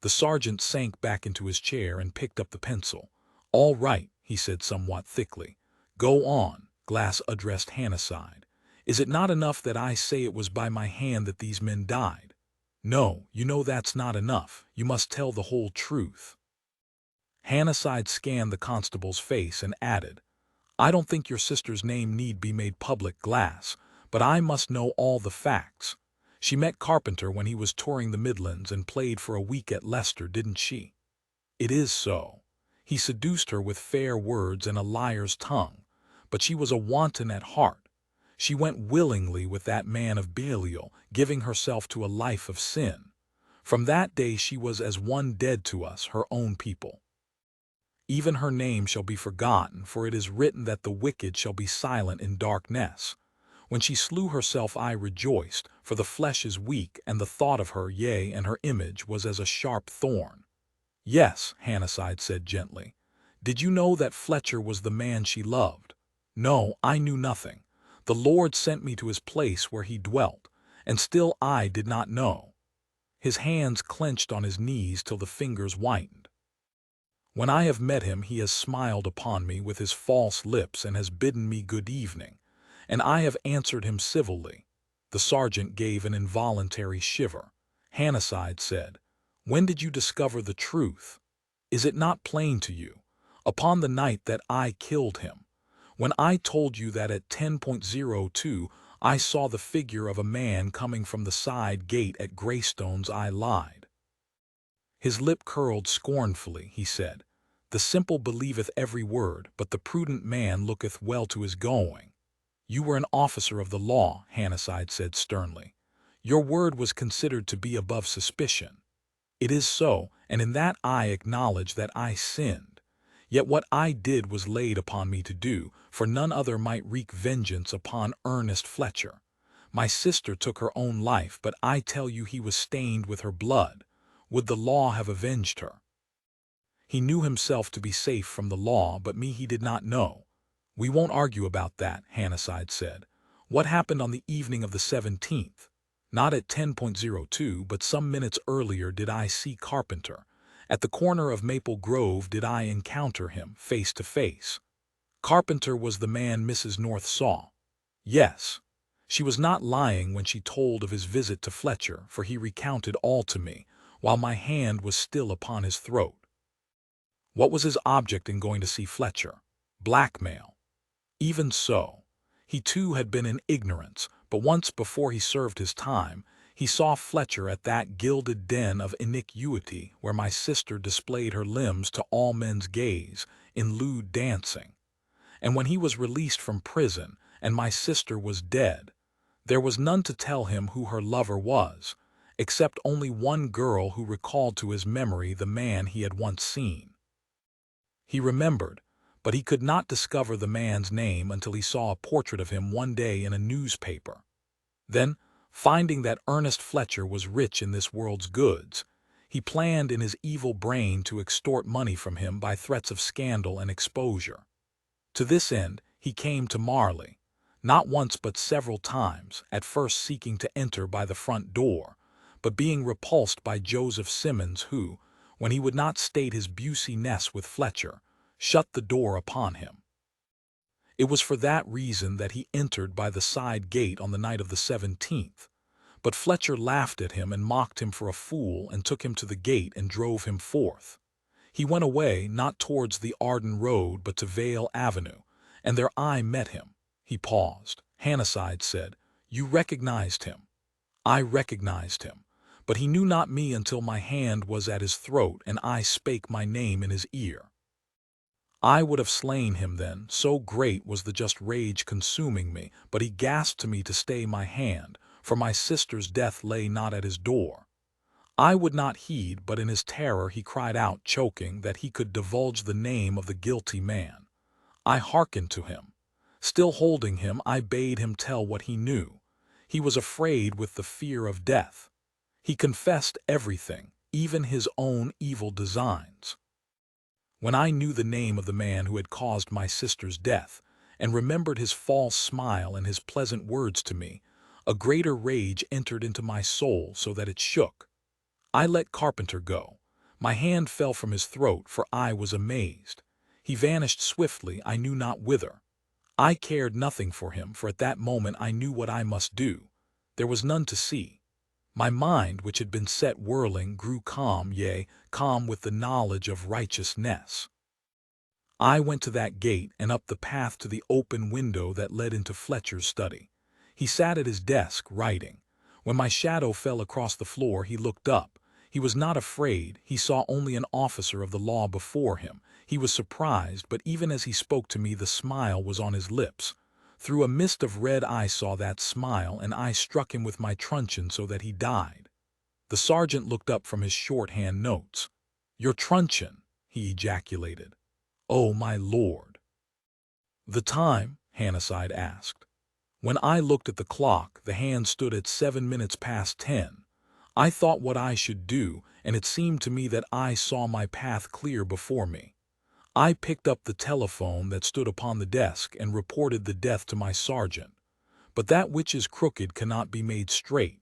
The sergeant sank back into his chair and picked up the pencil. All right, he said somewhat thickly. Go on. Glass addressed Hannasyde. Is it not enough that I say it was by my hand that these men died? No, you know that's not enough. You must tell the whole truth. Hannasyde scanned the constable's face and added, I don't think your sister's name need be made public, Glass, but I must know all the facts. She met Carpenter when he was touring the Midlands and played for a week at Leicester, didn't she? It is so. He seduced her with fair words and a liar's tongue, but she was a wanton at heart. She went willingly with that man of Belial, giving herself to a life of sin. From that day she was as one dead to us, her own people. Even her name shall be forgotten, for it is written that the wicked shall be silent in darkness. When she slew herself I rejoiced, for the flesh is weak, and the thought of her, yea, and her image was as a sharp thorn. Yes, Hannasyde said gently. Did you know that Fletcher was the man she loved? No, I knew nothing. The Lord sent me to his place where he dwelt, and still I did not know. His hands clenched on his knees till the fingers whitened. When I have met him he has smiled upon me with his false lips and has bidden me good evening, and I have answered him civilly. The sergeant gave an involuntary shiver. Hannasyde said, When did you discover the truth? Is it not plain to you? Upon the night that I killed him. When I told you that at 10:02 I saw the figure of a man coming from the side gate at Greystones, I lied. His lip curled scornfully. He said, The simple believeth every word, but the prudent man looketh well to his going. You were an officer of the law, Hannasyde said sternly. Your word was considered to be above suspicion. It is so, and in that I acknowledge that I sinned. Yet what I did was laid upon me to do, for none other might wreak vengeance upon Ernest Fletcher. My sister took her own life, but I tell you he was stained with her blood. Would the law have avenged her? He knew himself to be safe from the law, but me he did not know. We won't argue about that, Hannasyde said. What happened on the evening of the 17th? Not at 10:02, but some minutes earlier did I see Carpenter. At the corner of Maple Grove did I encounter him, face to face. Carpenter was the man Mrs. North saw. Yes. She was not lying when she told of his visit to Fletcher, for he recounted all to me, while my hand was still upon his throat. What was his object in going to see Fletcher? Blackmail. Even so. He too had been in ignorance, but once before he served his time, he saw Fletcher at that gilded den of iniquity where my sister displayed her limbs to all men's gaze in lewd dancing. And when he was released from prison and my sister was dead, there was none to tell him who her lover was, except only one girl who recalled to his memory the man he had once seen. He remembered, but he could not discover the man's name until he saw a portrait of him one day in a newspaper. Then, finding that Ernest Fletcher was rich in this world's goods, he planned in his evil brain to extort money from him by threats of scandal and exposure. To this end, he came to Marley, not once but several times, at first seeking to enter by the front door, but being repulsed by Joseph Simmons who, when he would not state his Busey-ness with Fletcher, shut the door upon him. It was for that reason that he entered by the side gate on the night of the 17th. But Fletcher laughed at him and mocked him for a fool and took him to the gate and drove him forth. He went away, not towards the Arden Road, but to Vale Avenue, and there I met him. He paused. Hannasyde said, You recognized him. I recognized him, but he knew not me until my hand was at his throat and I spake my name in his ear. I would have slain him then, so great was the just rage consuming me, but he gasped to me to stay my hand, for my sister's death lay not at his door. I would not heed, but in his terror he cried out, choking, that he could divulge the name of the guilty man. I hearkened to him. Still holding him, I bade him tell what he knew. He was afraid with the fear of death. He confessed everything, even his own evil designs. When I knew the name of the man who had caused my sister's death, and remembered his false smile and his pleasant words to me, a greater rage entered into my soul so that it shook. I let Carpenter go. My hand fell from his throat, for I was amazed. He vanished swiftly, I knew not whither. I cared nothing for him, for at that moment I knew what I must do. There was none to see. My mind, which had been set whirling, grew calm, yea, calm with the knowledge of righteousness. I went to that gate and up the path to the open window that led into Fletcher's study. He sat at his desk, writing. When my shadow fell across the floor, he looked up. He was not afraid. He saw only an officer of the law before him. He was surprised, but even as he spoke to me, the smile was on his lips. Through a mist of red I saw that smile, and I struck him with my truncheon so that he died. The sergeant looked up from his shorthand notes. "Your truncheon," he ejaculated. "Oh, my lord." "The time?" Hannasyde asked. When I looked at the clock, the hand stood at 7 minutes past 10. I thought what I should do, and it seemed to me that I saw my path clear before me. I picked up the telephone that stood upon the desk and reported the death to my sergeant. But that which is crooked cannot be made straight.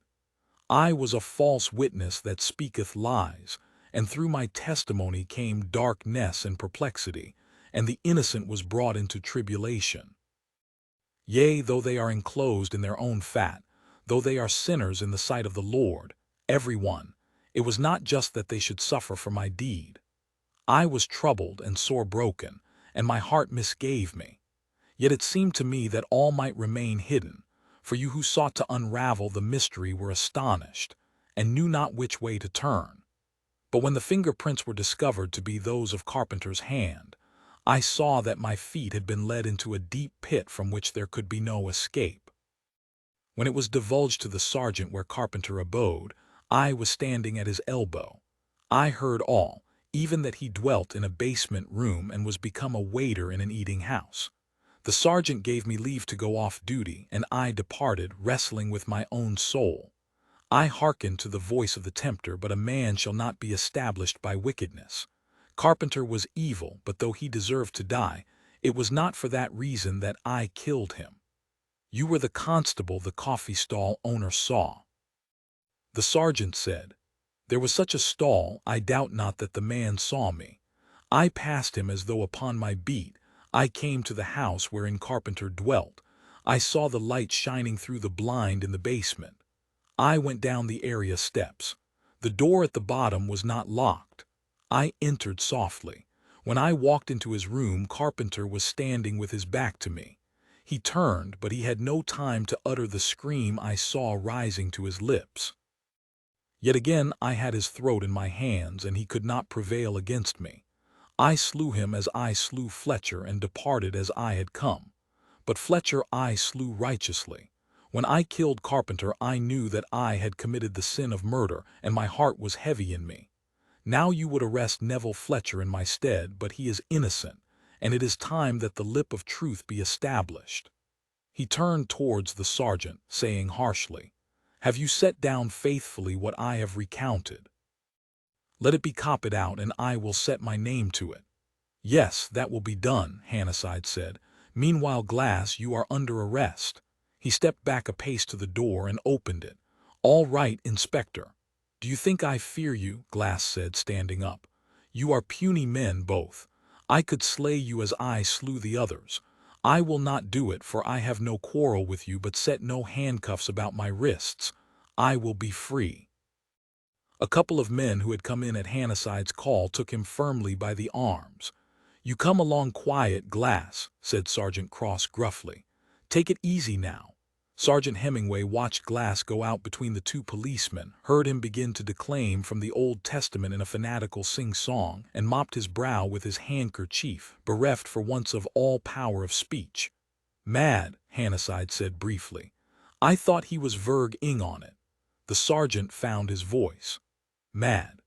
I was a false witness that speaketh lies, and through my testimony came darkness and perplexity, and the innocent was brought into tribulation. Yea, though they are enclosed in their own fat, though they are sinners in the sight of the Lord, every one, it was not just that they should suffer for my deed. I was troubled and sore broken, and my heart misgave me. Yet it seemed to me that all might remain hidden, for you who sought to unravel the mystery were astonished, and knew not which way to turn. But when the fingerprints were discovered to be those of Carpenter's hand, I saw that my feet had been led into a deep pit from which there could be no escape. When it was divulged to the sergeant where Carpenter abode, I was standing at his elbow. I heard all, even that he dwelt in a basement room and was become a waiter in an eating house. The sergeant gave me leave to go off duty, and I departed, wrestling with my own soul. I hearkened to the voice of the tempter, but a man shall not be established by wickedness. Carpenter was evil, but though he deserved to die, it was not for that reason that I killed him. You were the constable the coffee stall owner saw. The sergeant said, "There was such a stall, I doubt not that the man saw me. I passed him as though upon my beat. I came to the house wherein Carpenter dwelt. I saw the light shining through the blind in the basement. I went down the area steps. The door at the bottom was not locked. I entered softly. When I walked into his room, Carpenter was standing with his back to me. He turned, but he had no time to utter the scream I saw rising to his lips. Yet again I had his throat in my hands, and he could not prevail against me. I slew him as I slew Fletcher, and departed as I had come. But Fletcher I slew righteously. When I killed Carpenter, I knew that I had committed the sin of murder, and my heart was heavy in me. Now you would arrest Neville Fletcher in my stead, but he is innocent, and it is time that the lip of truth be established." He turned towards the sergeant, saying harshly, "Have you set down faithfully what I have recounted? Let it be copied out, and I will set my name to it." "Yes, that will be done," Hannasyde said. "Meanwhile, Glass, you are under arrest." He stepped back a pace to the door and opened it. "All right, Inspector." "Do you think I fear you?" Glass said, standing up. "You are puny men both. I could slay you as I slew the others. I will not do it, for I have no quarrel with you, but set no handcuffs about my wrists. I will be free." A couple of men who had come in at Hannasyde's call took him firmly by the arms. "You come along quiet, Glass," said Sergeant Cross gruffly. "Take it easy now." Sergeant Hemingway watched Glass go out between the two policemen, heard him begin to declaim from the Old Testament in a fanatical sing-song, and mopped his brow with his handkerchief, bereft for once of all power of speech. "Mad," Hannasyde said briefly. "I thought he was verg-ing on it." The sergeant found his voice. "Mad.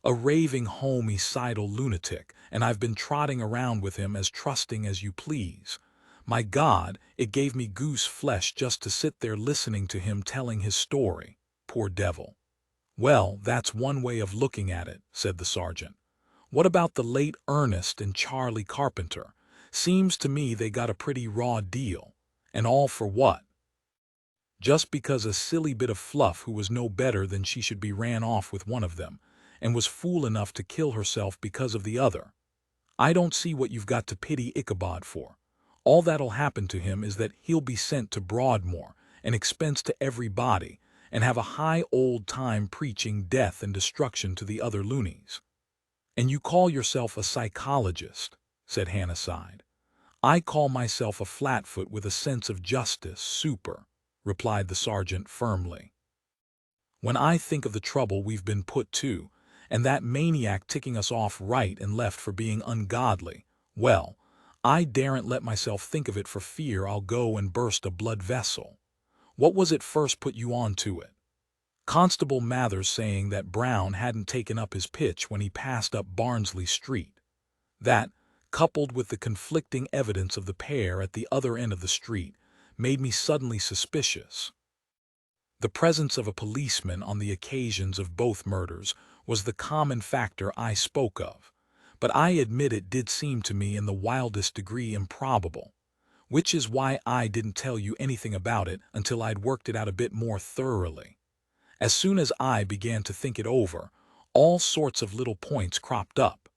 A raving homicidal lunatic, and I've been trotting around with him as trusting as you please. My God, it gave me goose flesh just to sit there listening to him telling his story. Poor devil. "Well, that's one way of looking at it," said the sergeant. "What about the late Ernest and Charlie Carpenter? Seems to me they got a pretty raw deal. And all for what? Just because a silly bit of fluff who was no better than she should be ran off with one of them, and was fool enough to kill herself because of the other. I don't see what you've got to pity Ichabod for. All that'll happen to him is that he'll be sent to Broadmoor, an expense to everybody, and have a high old time preaching death and destruction to the other loonies." "And you call yourself a psychologist," said Hannasyde. "I call myself a flatfoot with a sense of justice, super," replied the sergeant firmly. "When I think of the trouble we've been put to, and that maniac ticking us off right and left for being ungodly, well, I daren't let myself think of it for fear I'll go and burst a blood vessel. What was it first put you on to it?" "Constable Mathers saying that Brown hadn't taken up his pitch when he passed up Barnsley Street. That, coupled with the conflicting evidence of the pair at the other end of the street, made me suddenly suspicious. The presence of a policeman on the occasions of both murders was the common factor I spoke of, but I admit it did seem to me in the wildest degree improbable, which is why I didn't tell you anything about it until I'd worked it out a bit more thoroughly. As soon as I began to think it over, all sorts of little points cropped up.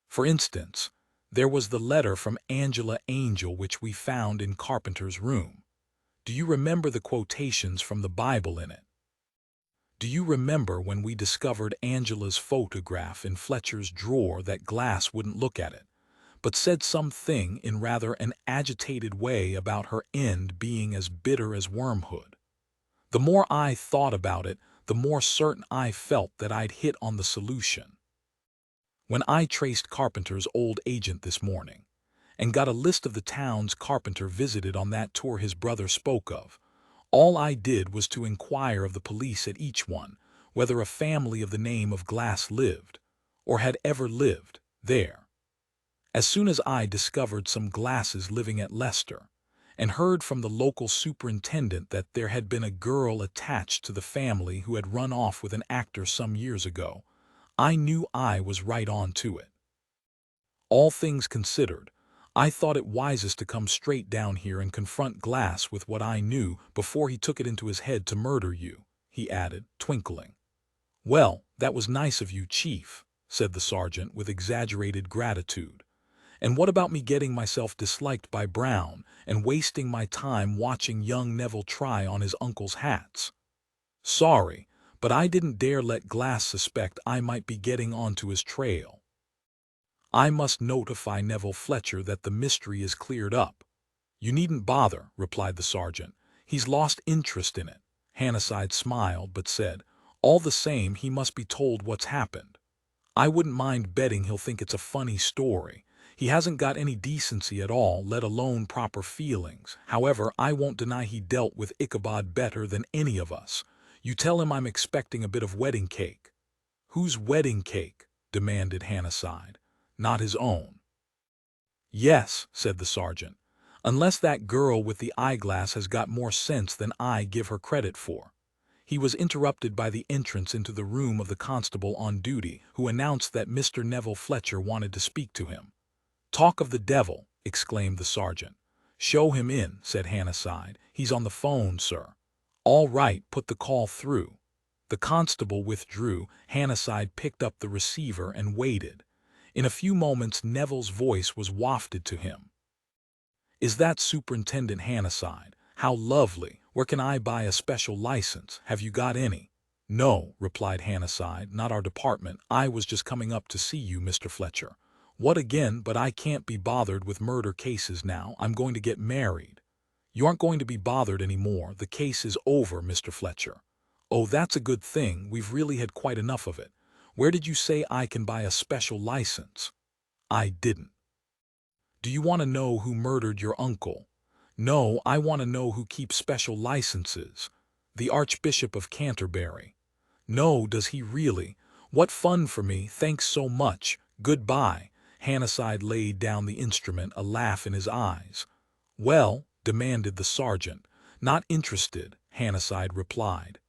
For instance, there was the letter from Angela Angel which we found in Carpenter's room. Do you remember the quotations from the Bible in it? Do you remember when we discovered Angela's photograph in Fletcher's drawer that Glass wouldn't look at it, but said something in rather an agitated way about her end being as bitter as wormwood? The more I thought about it, the more certain I felt that I'd hit on the solution. When I traced Carpenter's old agent this morning, and got a list of the towns Carpenter visited on that tour his brother spoke of, all I did was to inquire of the police at each one whether a family of the name of Glass lived, or had ever lived, there. As soon as I discovered some Glasses living at Leicester, and heard from the local superintendent that there had been a girl attached to the family who had run off with an actor some years ago, I knew I was right on to it. All things considered, I thought it wisest to come straight down here and confront Glass with what I knew before he took it into his head to murder you," he added, twinkling. "Well, that was nice of you, Chief," said the sergeant with exaggerated gratitude. "And what about me getting myself disliked by Brown and wasting my time watching young Neville try on his uncle's hats? Sorry, but I didn't dare let Glass suspect I might be getting onto his trail. I must notify Neville Fletcher that the mystery is cleared up." "You needn't bother," replied the sergeant. "He's lost interest in it." Hannasyde smiled, but said, "All the same, he must be told what's happened. I wouldn't mind betting he'll think it's a funny story. He hasn't got any decency at all, let alone proper feelings. However, I won't deny he dealt with Ichabod better than any of us. You tell him I'm expecting a bit of wedding cake." "Whose wedding cake?" demanded Hannasyde. "Not his own?" "Yes," said the sergeant, "unless that girl with the eyeglass has got more sense than I give her credit for." He was interrupted by the entrance into the room of the constable on duty, who announced that Mr. Neville Fletcher wanted to speak to him. "Talk of the devil!" exclaimed the sergeant. "Show him in," said Hannasyde. "He's on the phone, sir." "All right, put the call through." The constable withdrew. Hannasyde picked up the receiver and waited. In a few moments Neville's voice was wafted to him. "Is that Superintendent Hannasyde? How lovely! Where can I buy a special license? Have you got any?" "No," replied Hannasyde, "not our department. I was just coming up to see you, Mr. Fletcher." "What again? But I can't be bothered with murder cases now. I'm going to get married." "You aren't going to be bothered any more. The case is over, Mr. Fletcher." "Oh, that's a good thing. We've really had quite enough of it. Where did you say I can buy a special license?" "I didn't." "Do you want to know who murdered your uncle?" "No, I want to know who keeps special licenses." "The Archbishop of Canterbury." "No, does he really? What fun for me. Thanks so much. Goodbye." Hannasyde laid down the instrument, a laugh in his eyes. "Well?" demanded the sergeant. "Not interested," Hannasyde replied.